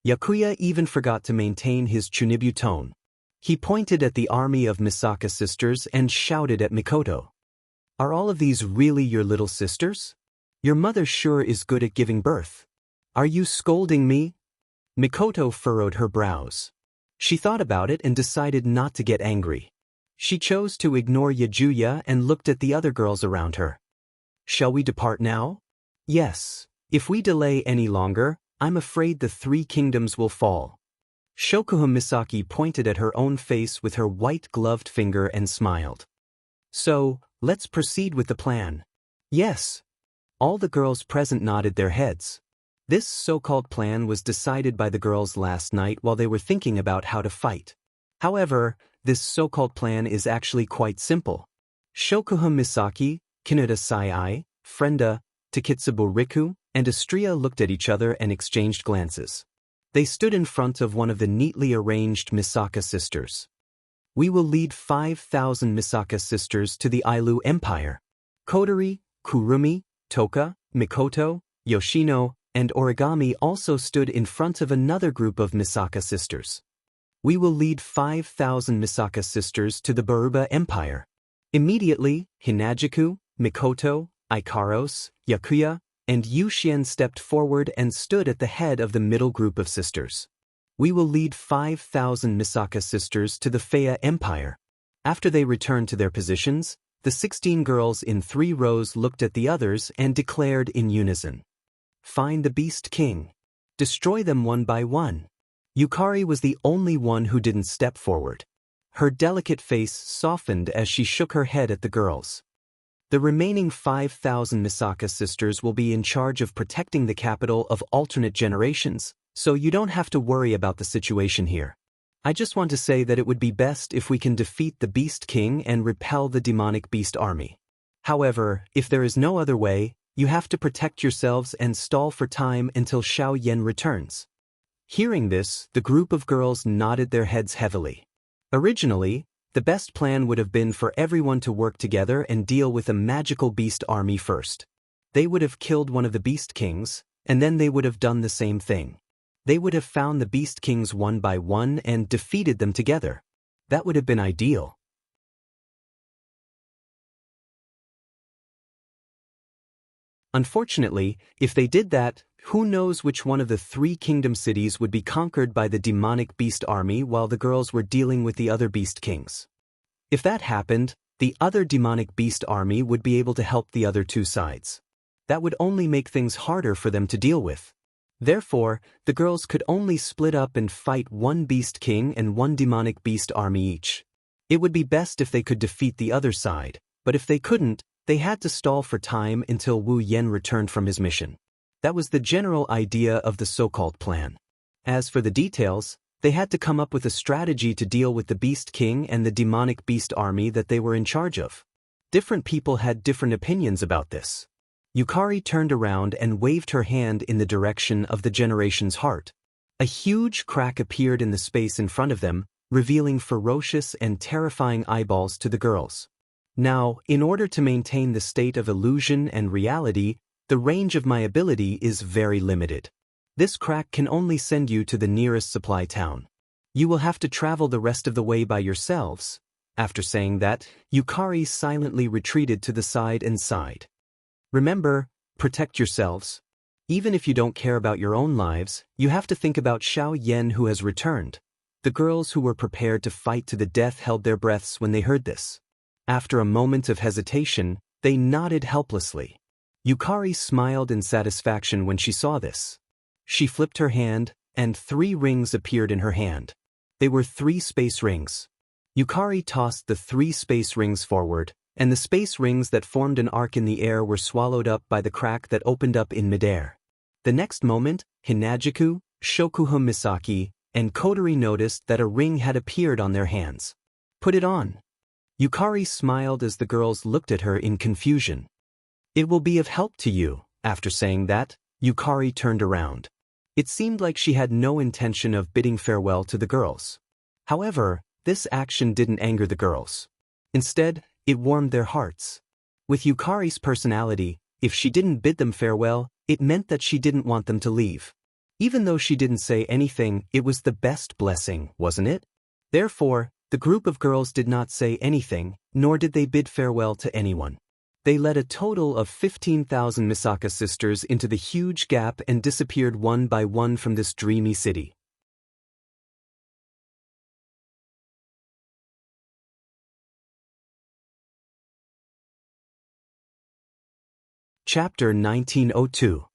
Yakuya even forgot to maintain his Chunibu tone. He pointed at the army of Misaka sisters and shouted at Mikoto. "Are all of these really your little sisters? Your mother sure is good at giving birth. Are you scolding me?" Mikoto furrowed her brows. She thought about it and decided not to get angry. She chose to ignore Yajuya and looked at the other girls around her. "Shall we depart now?" "Yes. If we delay any longer, I'm afraid the 3 kingdoms will fall." Shokuha Misaki pointed at her own face with her white-gloved finger and smiled. "So, let's proceed with the plan." "Yes." All the girls present nodded their heads. This so-called plan was decided by the girls last night while they were thinking about how to fight. However, this so-called plan is actually quite simple. Shokuha Misaki, Kinuta Sai, Frenda, Takitsubo Riku, and Astria looked at each other and exchanged glances. They stood in front of one of the neatly arranged Misaka sisters. "We will lead 5,000 Misaka sisters to the Ailu Empire." Kotori, Kurumi, Toka, Mikoto, Yoshino, and Origami also stood in front of another group of Misaka sisters. "We will lead 5,000 Misaka sisters to the Baruba Empire." Immediately, Hinajiku, Mikoto, Ikaros, Yakuya, and Yushien stepped forward and stood at the head of the middle group of sisters. "We will lead 5,000 Misaka sisters to the Feiya Empire." After they returned to their positions, the 16 girls in 3 rows looked at the others and declared in unison, "Find the Beast King. Destroy them one by one." Yukari was the only one who didn't step forward. Her delicate face softened as she shook her head at the girls. "The remaining 5,000 Misaka sisters will be in charge of protecting the capital of alternate generations, so you don't have to worry about the situation here. I just want to say that it would be best if we can defeat the Beast King and repel the demonic beast army. However, if there is no other way, you have to protect yourselves and stall for time until Xiao Yan returns." Hearing this, the group of girls nodded their heads heavily. Originally, the best plan would have been for everyone to work together and deal with a magical beast army first. They would have killed one of the Beast Kings, and then they would have done the same thing. They would have found the Beast Kings one by one and defeated them together. That would have been ideal. Unfortunately, if they did that, who knows which one of the 3 kingdom cities would be conquered by the demonic beast army while the girls were dealing with the other beast kings. If that happened, the other demonic beast army would be able to help the other 2 sides. That would only make things harder for them to deal with. Therefore, the girls could only split up and fight 1 beast king and 1 demonic beast army each. It would be best if they could defeat the other side, but if they couldn't, they had to stall for time until Wu Yen returned from his mission. That was the general idea of the so-called plan. As for the details, they had to come up with a strategy to deal with the Beast King and the demonic beast army that they were in charge of. Different people had different opinions about this. Yukari turned around and waved her hand in the direction of the generation's heart. A huge crack appeared in the space in front of them, revealing ferocious and terrifying eyeballs to the girls. Now, in order to maintain the state of illusion and reality, the range of my ability is very limited. This crack can only send you to the nearest supply town. You will have to travel the rest of the way by yourselves. After saying that, Yukari silently retreated to the side and sighed. Remember, protect yourselves. Even if you don't care about your own lives, you have to think about Xiao Yen who has returned. The girls who were prepared to fight to the death held their breaths when they heard this. After a moment of hesitation, they nodded helplessly. Yukari smiled in satisfaction when she saw this. She flipped her hand, and 3 rings appeared in her hand. They were 3 space rings. Yukari tossed the 3 space rings forward, and the space rings that formed an arc in the air were swallowed up by the crack that opened up in midair. The next moment, Hinajiku, Shokuha Misaki, and Kotori noticed that a ring had appeared on their hands. Put it on. Yukari smiled as the girls looked at her in confusion. It will be of help to you. After saying that, Yukari turned around. It seemed like she had no intention of bidding farewell to the girls. However, this action didn't anger the girls. Instead, it warmed their hearts. With Yukari's personality, if she didn't bid them farewell, it meant that she didn't want them to leave. Even though she didn't say anything, it was the best blessing, wasn't it? Therefore, the group of girls did not say anything, nor did they bid farewell to anyone. They led a total of 15,000 Misaka sisters into the huge gap and disappeared one by one from this dreamy city. Chapter 1902.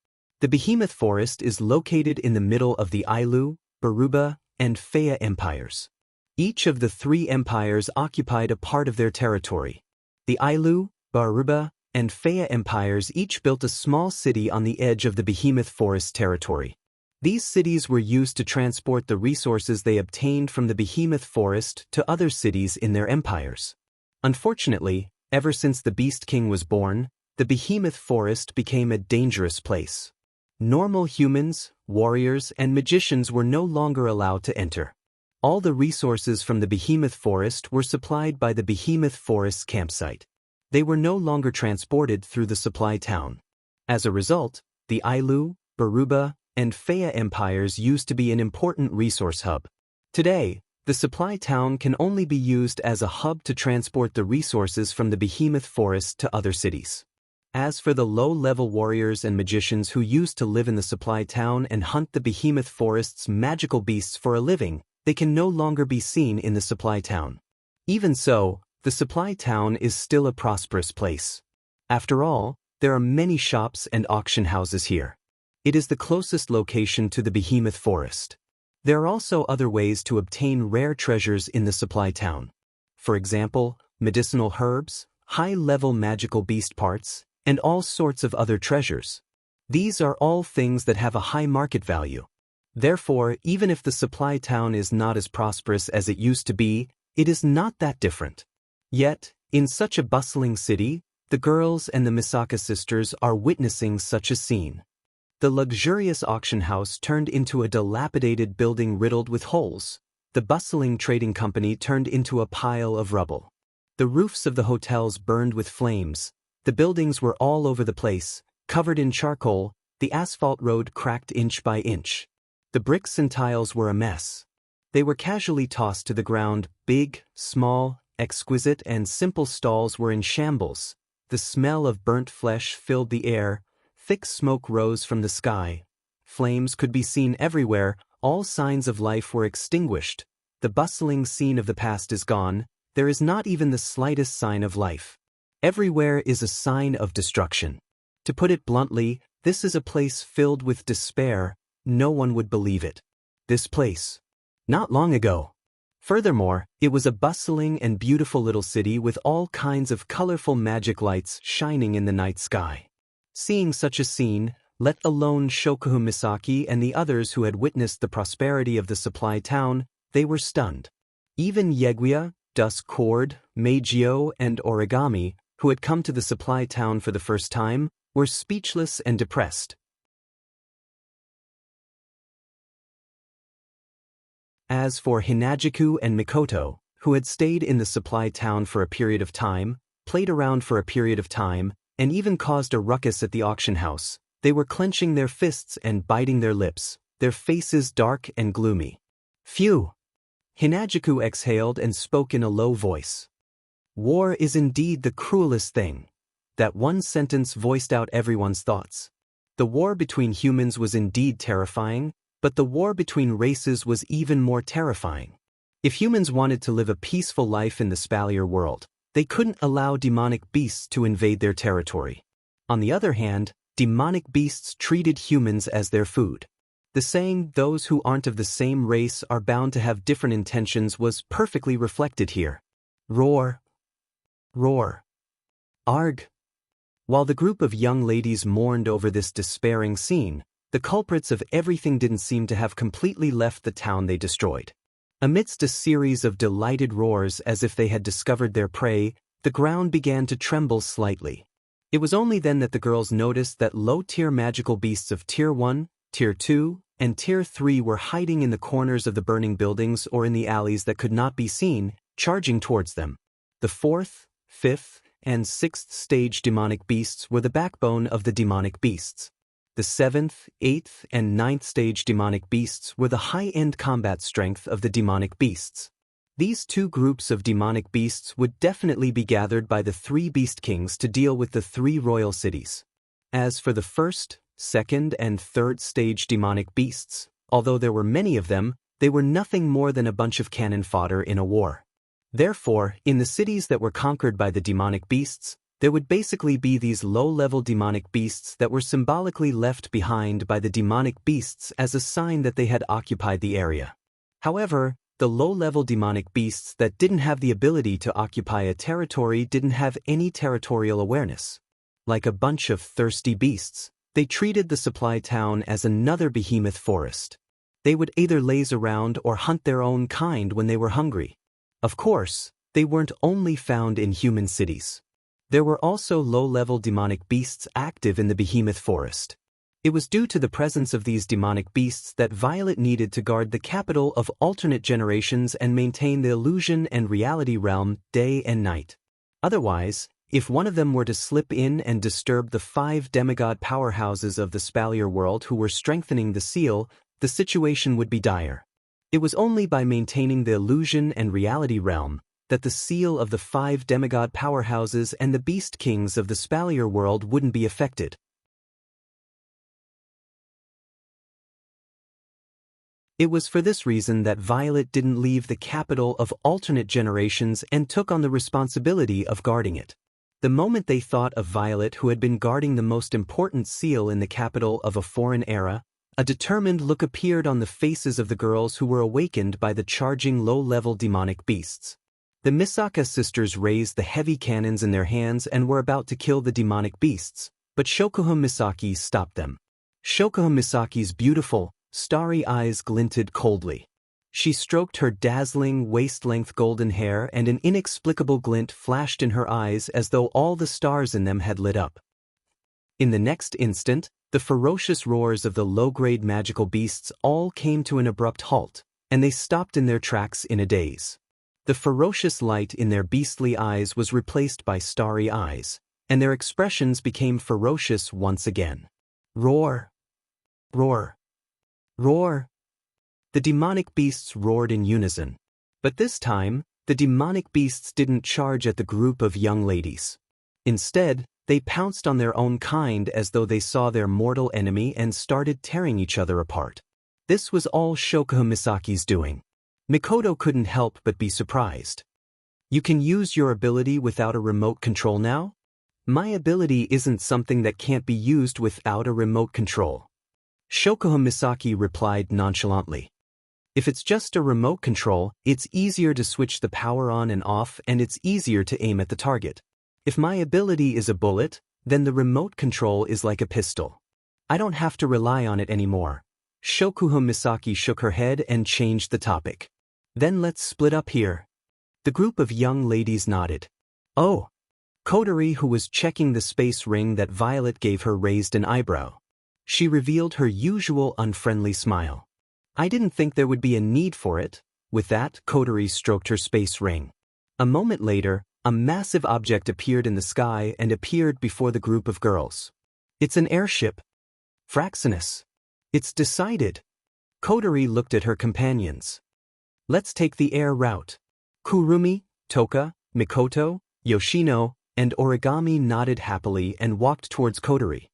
The Behemoth Forest is located in the middle of the Ailu, Baruba, and Faya empires. Each of the 3 empires occupied a part of their territory. The Ailu, Baruba, and Faya empires each built a small city on the edge of the Behemoth Forest territory. These cities were used to transport the resources they obtained from the Behemoth Forest to other cities in their empires. Unfortunately, ever since the Beast King was born, the Behemoth Forest became a dangerous place. Normal humans, warriors, and magicians were no longer allowed to enter. All the resources from the Behemoth Forest were supplied by the Behemoth Forest's campsite. They were no longer transported through the supply town. As a result, the Ailu, Baruba, and Faya empires used to be an important resource hub. Today, the supply town can only be used as a hub to transport the resources from the Behemoth Forest to other cities. As for the low-level warriors and magicians who used to live in the supply town and hunt the Behemoth Forest's magical beasts for a living, they can no longer be seen in the supply town. Even so, the supply town is still a prosperous place. After all, there are many shops and auction houses here. It is the closest location to the Behemoth Forest. There are also other ways to obtain rare treasures in the supply town. For example, medicinal herbs, high-level magical beast parts, and all sorts of other treasures. These are all things that have a high market value. Therefore, even if the supply town is not as prosperous as it used to be, it is not that different. Yet, in such a bustling city, the girls and the Misaka sisters are witnessing such a scene. The luxurious auction house turned into a dilapidated building riddled with holes. The bustling trading company turned into a pile of rubble. The roofs of the hotels burned with flames. The buildings were all over the place, covered in charcoal. The asphalt road cracked inch by inch. The bricks and tiles were a mess. They were casually tossed to the ground. Big, small, exquisite, and simple stalls were in shambles. The smell of burnt flesh filled the air. Thick smoke rose from the sky. Flames could be seen everywhere, all signs of life were extinguished. The bustling scene of the past is gone, there is not even the slightest sign of life. Everywhere is a sign of destruction. To put it bluntly, this is a place filled with despair, no one would believe it. This place. Not long ago. Furthermore, it was a bustling and beautiful little city with all kinds of colorful magic lights shining in the night sky. Seeing such a scene, let alone Shokuhu Misaki and the others who had witnessed the prosperity of the supply town, they were stunned. Even Yeguya, Dusk Cord, Meijio, and Origami, who had come to the supply town for the first time, were speechless and depressed. As for Hinajiku and Mikoto, who had stayed in the supply town for a period of time, played around for a period of time, and even caused a ruckus at the auction house, they were clenching their fists and biting their lips, their faces dark and gloomy. Phew! Hinajiku exhaled and spoke in a low voice. War is indeed the cruelest thing. That one sentence voiced out everyone's thoughts. The war between humans was indeed terrifying, but the war between races was even more terrifying. If humans wanted to live a peaceful life in the Spalier world, they couldn't allow demonic beasts to invade their territory. On the other hand, demonic beasts treated humans as their food. The saying, "those who aren't of the same race are bound to have different intentions," was perfectly reflected here. Roar. Roar. Arg. While the group of young ladies mourned over this despairing scene, the culprits of everything didn't seem to have completely left the town they destroyed. Amidst a series of delighted roars as if they had discovered their prey, the ground began to tremble slightly. It was only then that the girls noticed that low-tier magical beasts of Tier 1, Tier 2, and Tier 3 were hiding in the corners of the burning buildings or in the alleys that could not be seen, charging towards them. The 4th, 5th, and 6th stage demonic beasts were the backbone of the demonic beasts. The 7th, 8th, and 9th stage demonic beasts were the high-end combat strength of the demonic beasts. These two groups of demonic beasts would definitely be gathered by the 3 beast kings to deal with the 3 royal cities. As for the 1st, 2nd, and 3rd stage demonic beasts, although there were many of them, they were nothing more than a bunch of cannon fodder in a war. Therefore, in the cities that were conquered by the demonic beasts, there would basically be these low-level demonic beasts that were symbolically left behind by the demonic beasts as a sign that they had occupied the area. However, the low-level demonic beasts that didn't have the ability to occupy a territory didn't have any territorial awareness. Like a bunch of thirsty beasts, they treated the supply town as another behemoth forest. They would either laze around or hunt their own kind when they were hungry. Of course, they weren't only found in human cities. There were also low-level demonic beasts active in the behemoth forest. It was due to the presence of these demonic beasts that Violet needed to guard the capital of alternate generations and maintain the illusion and reality realm day and night. Otherwise, if one of them were to slip in and disturb the 5 demigod powerhouses of the Spalier world who were strengthening the seal, the situation would be dire. It was only by maintaining the illusion and reality realm that the seal of the 5 demigod powerhouses and the beast kings of the Spalier world wouldn't be affected. It was for this reason that Violet didn't leave the capital of alternate generations and took on the responsibility of guarding it. The moment they thought of Violet, who had been guarding the most important seal in the capital of a foreign era, a determined look appeared on the faces of the girls who were awakened by the charging low-level demonic beasts. The Misaka sisters raised the heavy cannons in their hands and were about to kill the demonic beasts, but Shokuha Misaki stopped them. Shokuha Misaki's beautiful, starry eyes glinted coldly. She stroked her dazzling, waist-length golden hair and an inexplicable glint flashed in her eyes as though all the stars in them had lit up. In the next instant, the ferocious roars of the low-grade magical beasts all came to an abrupt halt, and they stopped in their tracks in a daze. The ferocious light in their beastly eyes was replaced by starry eyes, and their expressions became ferocious once again. Roar! Roar! Roar! The demonic beasts roared in unison. But this time, the demonic beasts didn't charge at the group of young ladies. Instead, They pounced on their own kind as though they saw their mortal enemy and started tearing each other apart. This was all Shokuha Misaki's doing. Mikoto couldn't help but be surprised. You can use your ability without a remote control now? My ability isn't something that can't be used without a remote control. Shokuha Misaki replied nonchalantly. If it's just a remote control, it's easier to switch the power on and off and it's easier to aim at the target. If my ability is a bullet, then the remote control is like a pistol. I don't have to rely on it anymore. Shokuha Misaki shook her head and changed the topic. Then let's split up here. The group of young ladies nodded. Oh. Kotori, who was checking the space ring that Violet gave her, raised an eyebrow. She revealed her usual unfriendly smile. I didn't think there would be a need for it. With that, Kotori stroked her space ring. A moment later, a massive object appeared in the sky and appeared before the group of girls. It's an airship. Fraxinus. It's decided. Kotori looked at her companions. Let's take the air route. Kurumi, Toka, Mikoto, Yoshino, and Origami nodded happily and walked towards Kotori.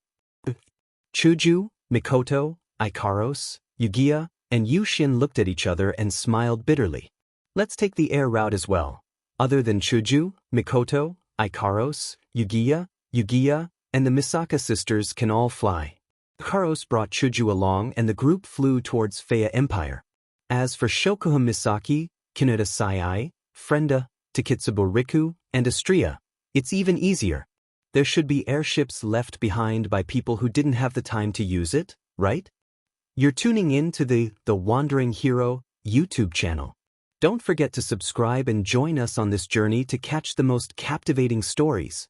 Chuju, Mikoto, Ikaros, Yugiya, and Yushin looked at each other and smiled bitterly. Let's take the air route as well. Other than Chuju, Mikoto, Ikaros, Yugiya, and the Misaka sisters can all fly. Ikaros brought Chuju along and the group flew towards Feiya Empire. As for Shokuha Misaki, Kineta Sai, Frenda, Takitsubo Riku, and Astria, it's even easier. There should be airships left behind by people who didn't have the time to use it, right? You're tuning in to the Wandering Hero YouTube channel. Don't forget to subscribe and join us on this journey to catch the most captivating stories.